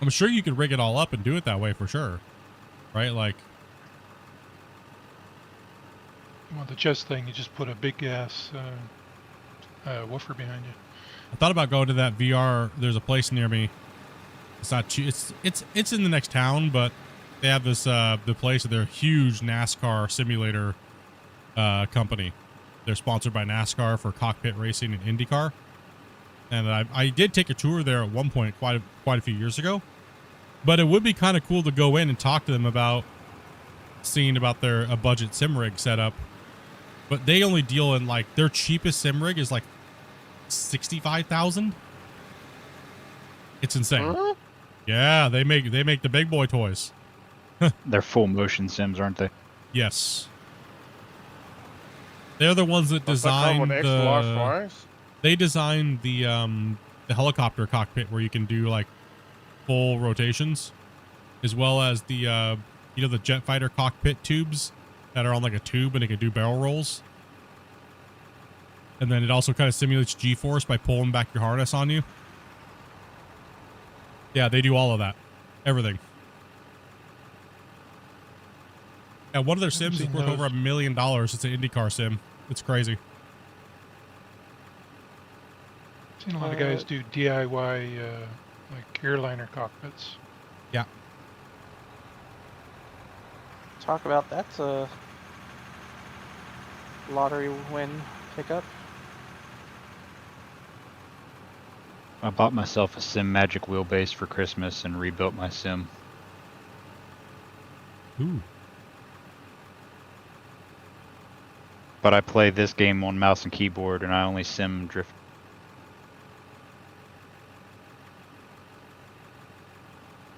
I'm sure you could rig it all up and do it that way for sure. Right? Like, Well, the chest thing, you just put a big ass woofer behind you. I thought about going to that VR. There's a place near me. It's not cheap. It's in the next town, but they have this the place. They're a huge NASCAR simulator company. They're sponsored by NASCAR for cockpit racing and IndyCar. And I did take a tour there at one point quite a few years ago. But it would be kind of cool to go in and talk to them about seeing about a budget sim rig setup. But they only deal in, like, their cheapest sim rig is like 65,000. It's insane. Huh? Yeah, they make the big boy toys. They're full motion sims, aren't they? Yes. They're the ones that Does that come designed with extra large fries? They designed the helicopter cockpit where you can do like full rotations, as well as the the jet fighter cockpit tubes that are on like a tube and it can do barrel rolls. And then it also kind of simulates G-force by pulling back your harness on you. Yeah, they do all of that. Everything. Yeah, one of their sims is worth over $1 million. It's an IndyCar sim. It's crazy. Seen a lot of guys do DIY like airliner cockpits. Yeah. Talk about that's a lottery win pickup. I bought myself a Sim Magic wheelbase for Christmas and rebuilt my sim. Ooh. But I play this game on mouse and keyboard, and I only sim drift.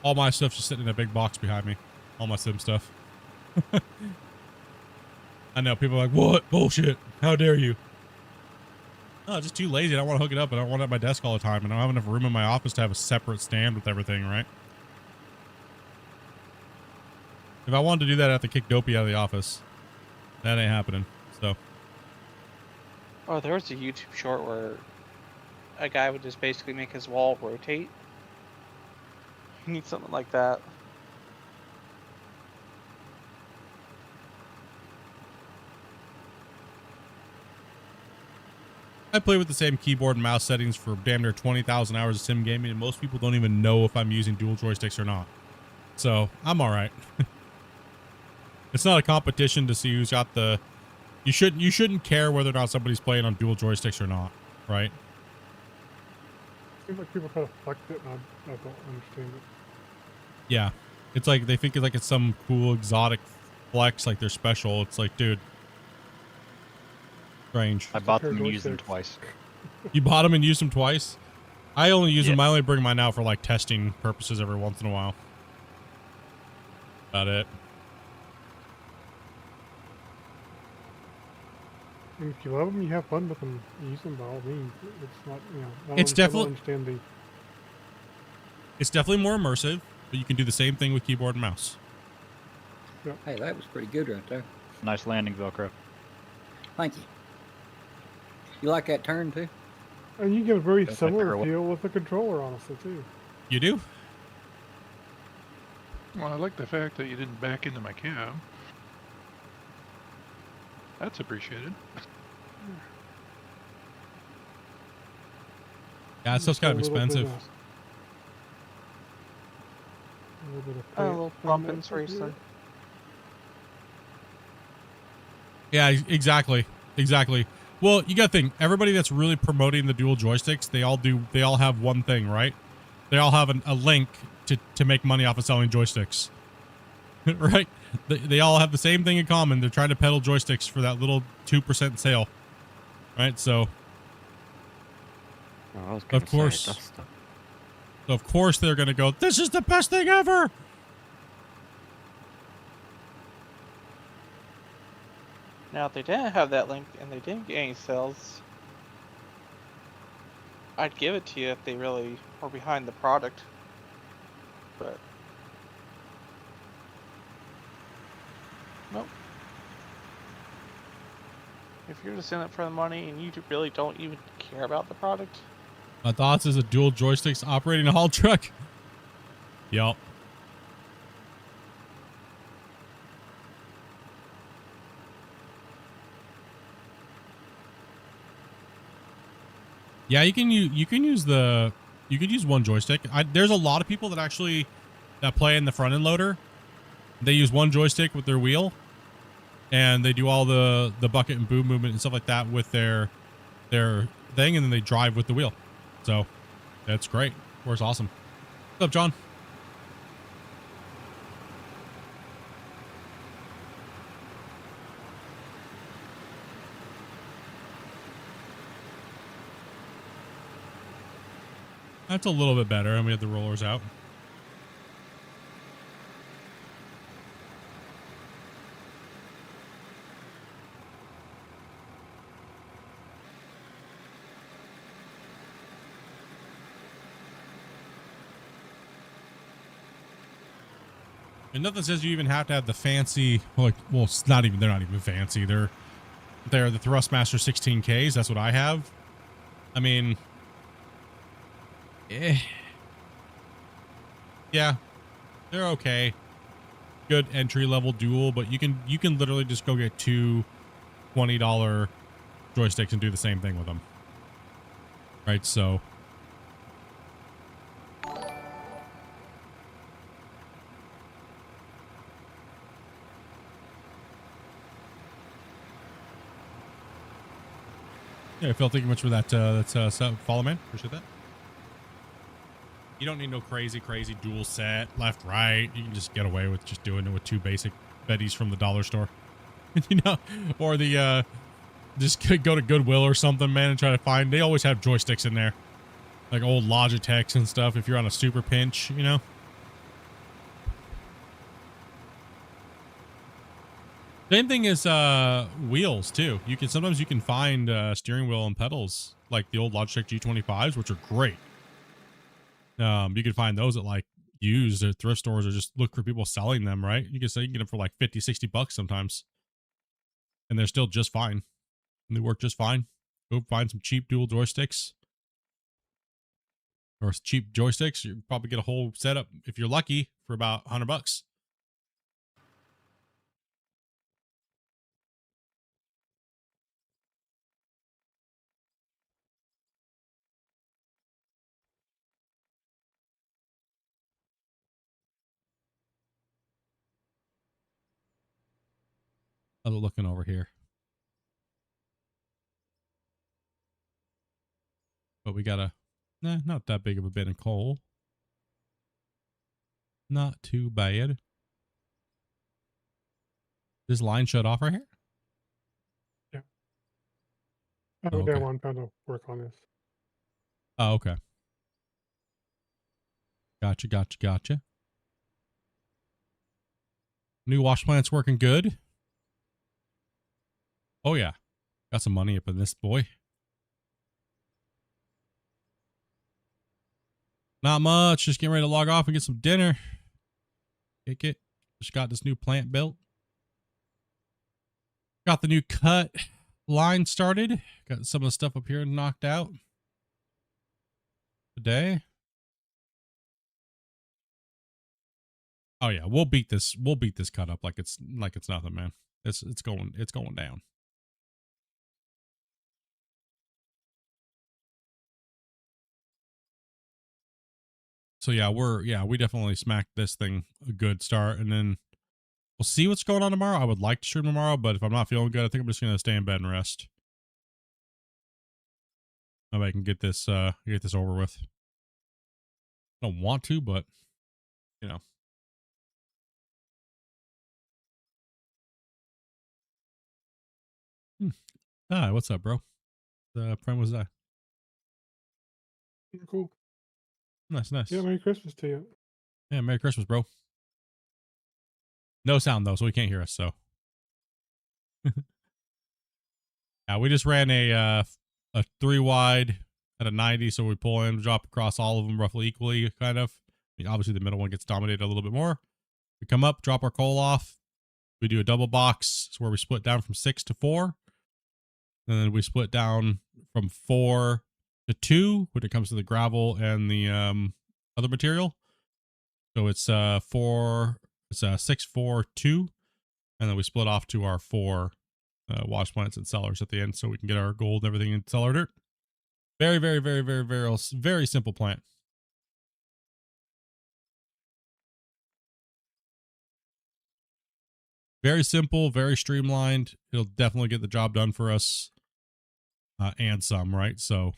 All my stuff's just sitting in a big box behind me. All my sim stuff. I know people are like, what? Bullshit. How dare you? No, just too lazy. I don't want to hook it up. I don't want it at my desk all the time. And I don't have enough room in my office to have a separate stand with everything, right? If I wanted to do that, I'd have to kick Dopey out of the office. That ain't happening. So. Oh, there was a YouTube short where a guy would just basically make his wall rotate. You need something like that. I play with the same keyboard and mouse settings for damn near 20,000 hours of sim gaming, and most people don't even know if I'm using dual joysticks or not. So, I'm alright. It's not a competition to see who's got the... You shouldn't care whether or not somebody's playing on dual joysticks or not, right? Seems like people kind of flex it, and I don't understand it. Yeah. It's like, they think it's some cool exotic flex, like they're special. It's like, dude... Strange. I bought them and used them twice. You bought them and used them twice? I only use them. I only bring mine out for like testing purposes every once in a while. About it. And if you love them, you have fun with them. Use them by all means. It's not, It's definitely. Understand the. It's definitely more immersive, but you can do the same thing with keyboard and mouse. Yeah. Hey, that was pretty good right there. Nice landing, Velcro. Thank you. You like that turn too? And you get a very That's similar like feel with the controller, honestly, too. You do? Well, I like the fact that you didn't back into my cab. That's appreciated. Yeah, it's just kind of expensive. A little bumpins racing. Yeah, exactly. Exactly. Well, you got to think, everybody that's really promoting the dual joysticks, they all have one thing, right? They all have a link to make money off of selling joysticks. Right? They all have the same thing in common. They're trying to peddle joysticks for that little 2% sale. Right? So, of course, they're going to go, this is the best thing ever. Now, if they didn't have that link and they didn't get any sales, I'd give it to you if they really were behind the product. But nope. If you're just in it for the money and you really don't even care about the product, My thoughts is a dual joysticks operating a haul truck. Yup. Yeah, you can use one joystick. There's a lot of people that actually that play in the front end loader. They use one joystick with their wheel, and they do all the bucket and boom movement and stuff like that with their thing, and then they drive with the wheel. So that's great. Works awesome. What's up, John? That's a little bit better, and we have the rollers out. And nothing says you even have to have the fancy, like, well, it's not even, they're not even fancy. They're the Thrustmaster 16Ks. That's what I have. I mean, yeah, they're okay. Good entry level dual, but you can literally just go get two $20 joysticks and do the same thing with them. Right, so yeah, Phil, thank you much for that. Follow, man. Appreciate that. You don't need no crazy dual set, left, right. You can just get away with just doing it with two basic Betties from the dollar store. You know, or the, just go to Goodwill or something, man, and try to find, they always have joysticks in there. Like old Logitechs and stuff if you're on a super pinch, you know. Same thing as wheels too. Sometimes you can find steering wheel and pedals like the old Logitech G25s, which are great. You can find those at like used or thrift stores, or just look for people selling them, right? You can get them for like 50, 60 bucks sometimes. And they're still just fine. And they work just fine. Go find some cheap dual joysticks. Or cheap joysticks. You probably get a whole setup, if you're lucky, for about 100 bucks. Other looking over here. But we got not that big of a bit of coal. Not too bad. This line shut off right here? Yeah. I Oh, went okay. down one pound to work on this. Oh, okay. Gotcha. New wash plant's working good. Oh, yeah. Got some money up in this boy. Not much. Just getting ready to log off and get some dinner. Kick it. Just got this new plant built. Got the new cut line started. Got some of the stuff up here knocked out today. Oh yeah, we'll beat this cut up like it's nothing, man. It's going down. So yeah, we definitely smacked this thing a good start, and then we'll see what's going on tomorrow. I would like to stream tomorrow, but if I'm not feeling good, I think I'm just gonna stay in bed and rest. Maybe I can get this over with. I don't want to, but you know. Hi, what's up, bro? The friend was that? Cool. Nice. Yeah, Merry Christmas to you. Yeah, Merry Christmas, bro. No sound though, so he can't hear us. So We just ran a 3 wide at a 90, so we pull in, drop across all of them roughly equally, kind of. I mean, obviously the middle one gets dominated a little bit more. We come up, drop our coal off. We do a double box. It's where we split down from 6 to 4. And then we split down from 4 to 2 when it comes to the gravel and the other material. So it's 6, 4, 2. And then we split off to our 4 wash plants and cellars at the end so we can get our gold and everything in cellar dirt. Very, very, very, very, very, very simple plant. Very simple, very streamlined. It'll definitely get the job done for us and some, right? So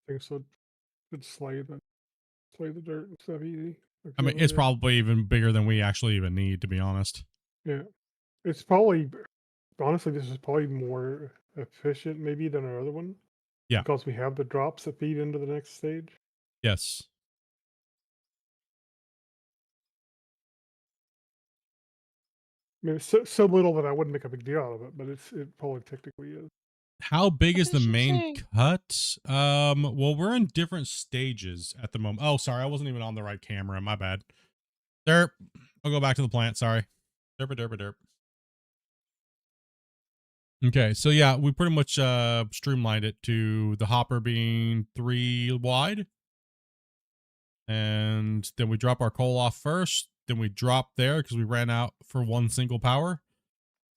I think so. Could slay the dirt and stuff easy. I mean, it's probably even bigger than we actually even need, to be honest. Yeah, it's probably, honestly, this is probably more efficient maybe than our other one. Yeah. Because we have the drops that feed into the next stage. Yes. I mean, it's so little that I wouldn't make a big deal out of it, but it probably technically is. How big is the main cut? Well, we're in different stages at the moment. Oh, sorry, I wasn't even on the right camera. My bad. Derp. I'll go back to the plant. Sorry. Derp. Okay, so yeah, we pretty much streamlined it to the hopper being 3 wide. And then we drop our coal off first. Then we drop there because we ran out for 1 single power.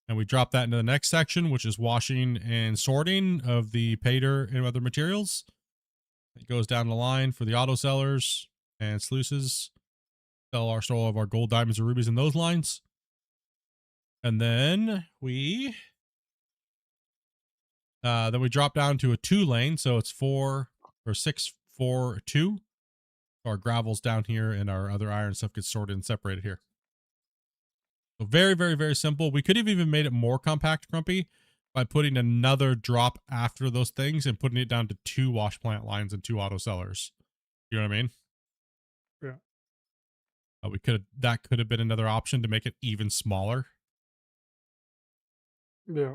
And we drop that into the next section, which is washing and sorting of the pay dirt and other materials. It goes down the line for the auto sellers and sluices. Sell all of our gold, diamonds, and rubies in those lines. And then we drop down to a 2 lane. So it's 6, 4, 2. Our gravel's down here and our other iron stuff gets sorted and separated here. So very, very, very simple. We could have even made it more compact, Grumpy, by putting another drop after those things and putting it down to 2 wash plant lines and 2 auto sellers. You know what I mean? Yeah. That could have been another option to make it even smaller. Yeah.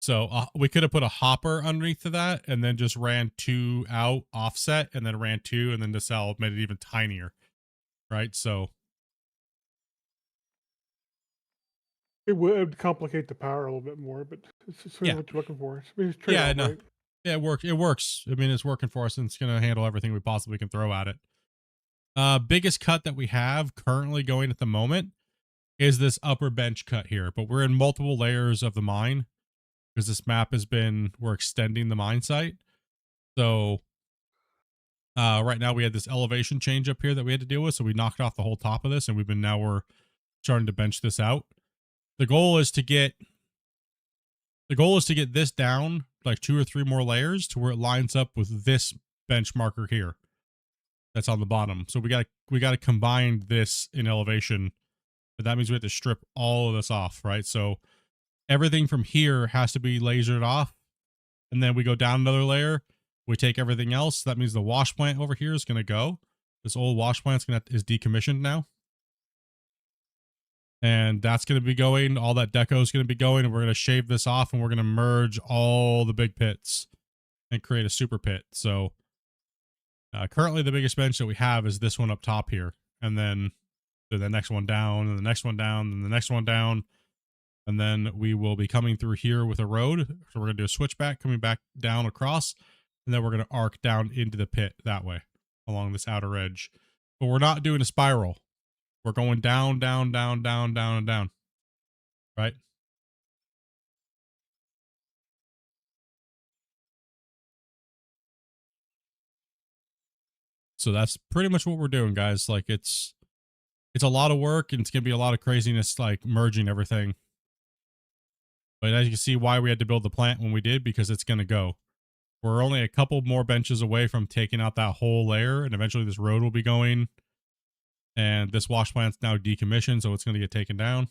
So we could have put a hopper underneath of that and then just ran 2 out offset and then ran 2 and then the cell made it even tinier. Right? So it would complicate the power a little bit more, but it's just what you're looking for. It's yeah, no. Right? Yeah, it works. I mean, it's working for us and it's going to handle everything we possibly can throw at it. Biggest cut that we have currently going at the moment is this upper bench cut here, but we're in multiple layers of the mine because this map we're extending the mine site. So right now we had this elevation change up here that we had to deal with. So we knocked off the whole top of this and we're starting to bench this out. The goal is to get this down like 2 or 3 more layers to where it lines up with this bench marker here. That's on the bottom. So we got to combine this in elevation, but that means we have to strip all of this off, right? So everything from here has to be lasered off, and then we go down another layer. We take everything else. That means the wash plant over here is going to go. This old wash plant is decommissioned now. And that's going to be going. All that deco is going to be going, and we're going to shave this off, and we're going to merge all the big pits and create a super pit. So currently the biggest bench that we have is this one up top here, and then the next one down, and the next one down, and the next one down. And then we will be coming through here with a road. So we're going to do a switchback coming back down across, and then we're going to arc down into the pit that way along this outer edge. But we're not doing a spiral. We're going down, down, down, down, down, and down. Right? So that's pretty much what we're doing, guys. Like it's a lot of work and it's going to be a lot of craziness, like merging everything. But as you can see why we had to build the plant when we did, because it's going to go. We're only a couple more benches away from taking out that whole layer, and eventually this road will be going. And this wash plant's now decommissioned, so it's going to get taken down.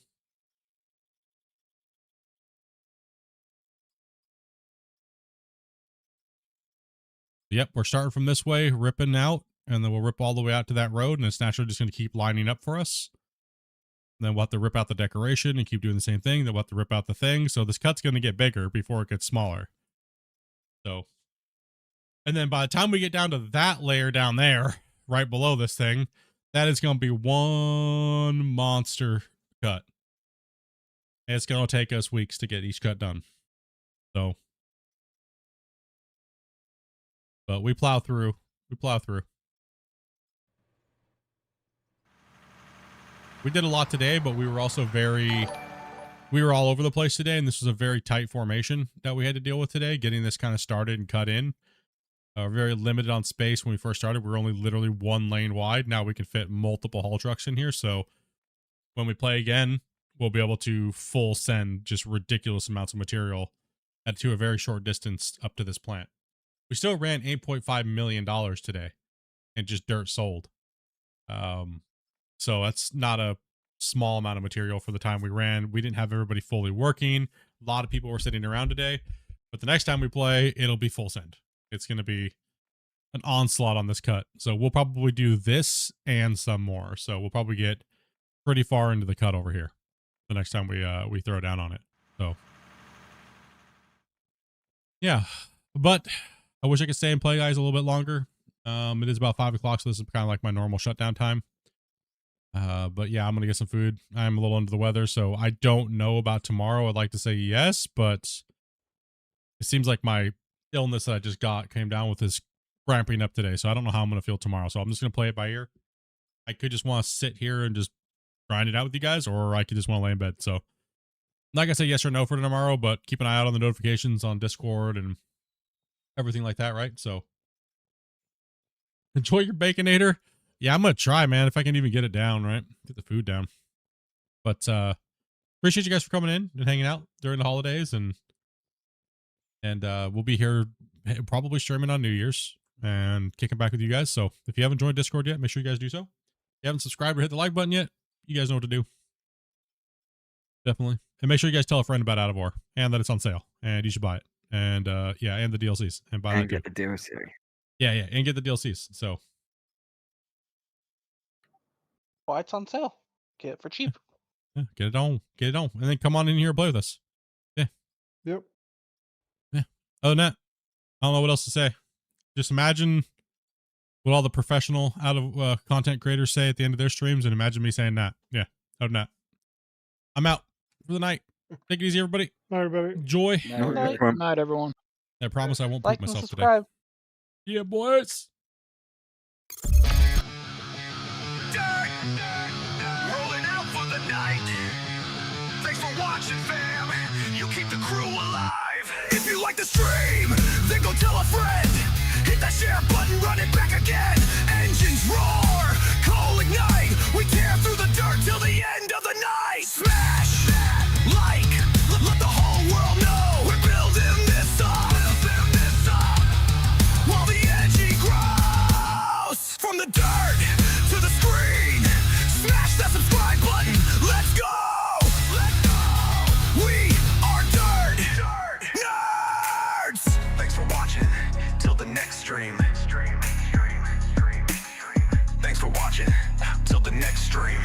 Yep, we're starting from this way, ripping out, and then we'll rip all the way out to that road, and it's naturally just going to keep lining up for us. Then we'll have to rip out the decoration and keep doing the same thing. Then we'll have to rip out the thing. So this cut's going to get bigger before it gets smaller. So, and then by the time we get down to that layer down there, right below this thing, that is going to be one monster cut. And it's going to take us weeks to get each cut done. So, but we plow through. We plow through. We did a lot today, but we were also we were all over the place today, and this was a very tight formation that we had to deal with today, getting this kind of started and cut in. Very limited on space when we first started. We were only literally 1 lane wide. Now we can fit multiple haul trucks in here, so when we play again, we'll be able to full send just ridiculous amounts of material to a very short distance up to this plant. We still ran $8.5 million today and just dirt sold. So that's not a small amount of material for the time we ran. We didn't have everybody fully working. A lot of people were sitting around today, but the next time we play, it'll be full send. It's going to be an onslaught on this cut. So we'll probably do this and some more. So we'll probably get pretty far into the cut over here the next time we throw down on it. So yeah, but I wish I could stay and play, guys, a little bit longer. It is about 5 o'clock, so this is kind of like my normal shutdown time. But yeah, I'm going to get some food. I'm a little under the weather, so I don't know about tomorrow. I'd like to say yes, but it seems like my illness that I just got came down with this ramping up today, so I don't know how I'm going to feel tomorrow. So I'm just going to play it by ear. I could just want to sit here and just grind it out with you guys, or I could just want to lay in bed. So I'm not going to say yes or no for tomorrow, but keep an eye out on the notifications on Discord and everything like that, right? So enjoy your Baconator. Yeah, I'm going to try, man, if I can even get it down, right? Get the food down. But appreciate you guys for coming in and hanging out during the holidays, and we'll be here probably streaming on New Year's and kicking back with you guys. So if you haven't joined Discord yet, make sure you guys do so. If you haven't subscribed or hit the like button yet, you guys know what to do. Definitely. And make sure you guys tell a friend about Out of War and that it's on sale and you should buy it. And yeah, and the DLCs. And buy And that get the DLC. Yeah, and get the DLCs. So Why it's on sale? Get it for cheap. yeah, get it on. Get it on. And then come on in here and play with us. Yeah. Yep. Yeah. Other than that, I don't know what else to say. Just imagine what all the professional out of content creators say at the end of their streams, and imagine me saying that. Yeah. Other than that, I'm out for the night. Take it easy, everybody. Bye, everybody. Enjoy. Night, night, everyone. I promise I won't Like poop and myself today. subscribe. Yeah, boys. Rolling out for the night. Thanks for watching, fam. You keep the crew alive. If you like the stream, then go tell a friend. Hit that share button, run it back again. Engines roar, coal ignite. We tear through the dirt till the end of the night. Smash that like, let the whole world know we're building this up. While the energy grows from the dirt to the screen. Smash that subscribe button. Let's go. We are dirt nerds. Thanks for watching. Till the next stream. Thanks for watching. Till the next stream.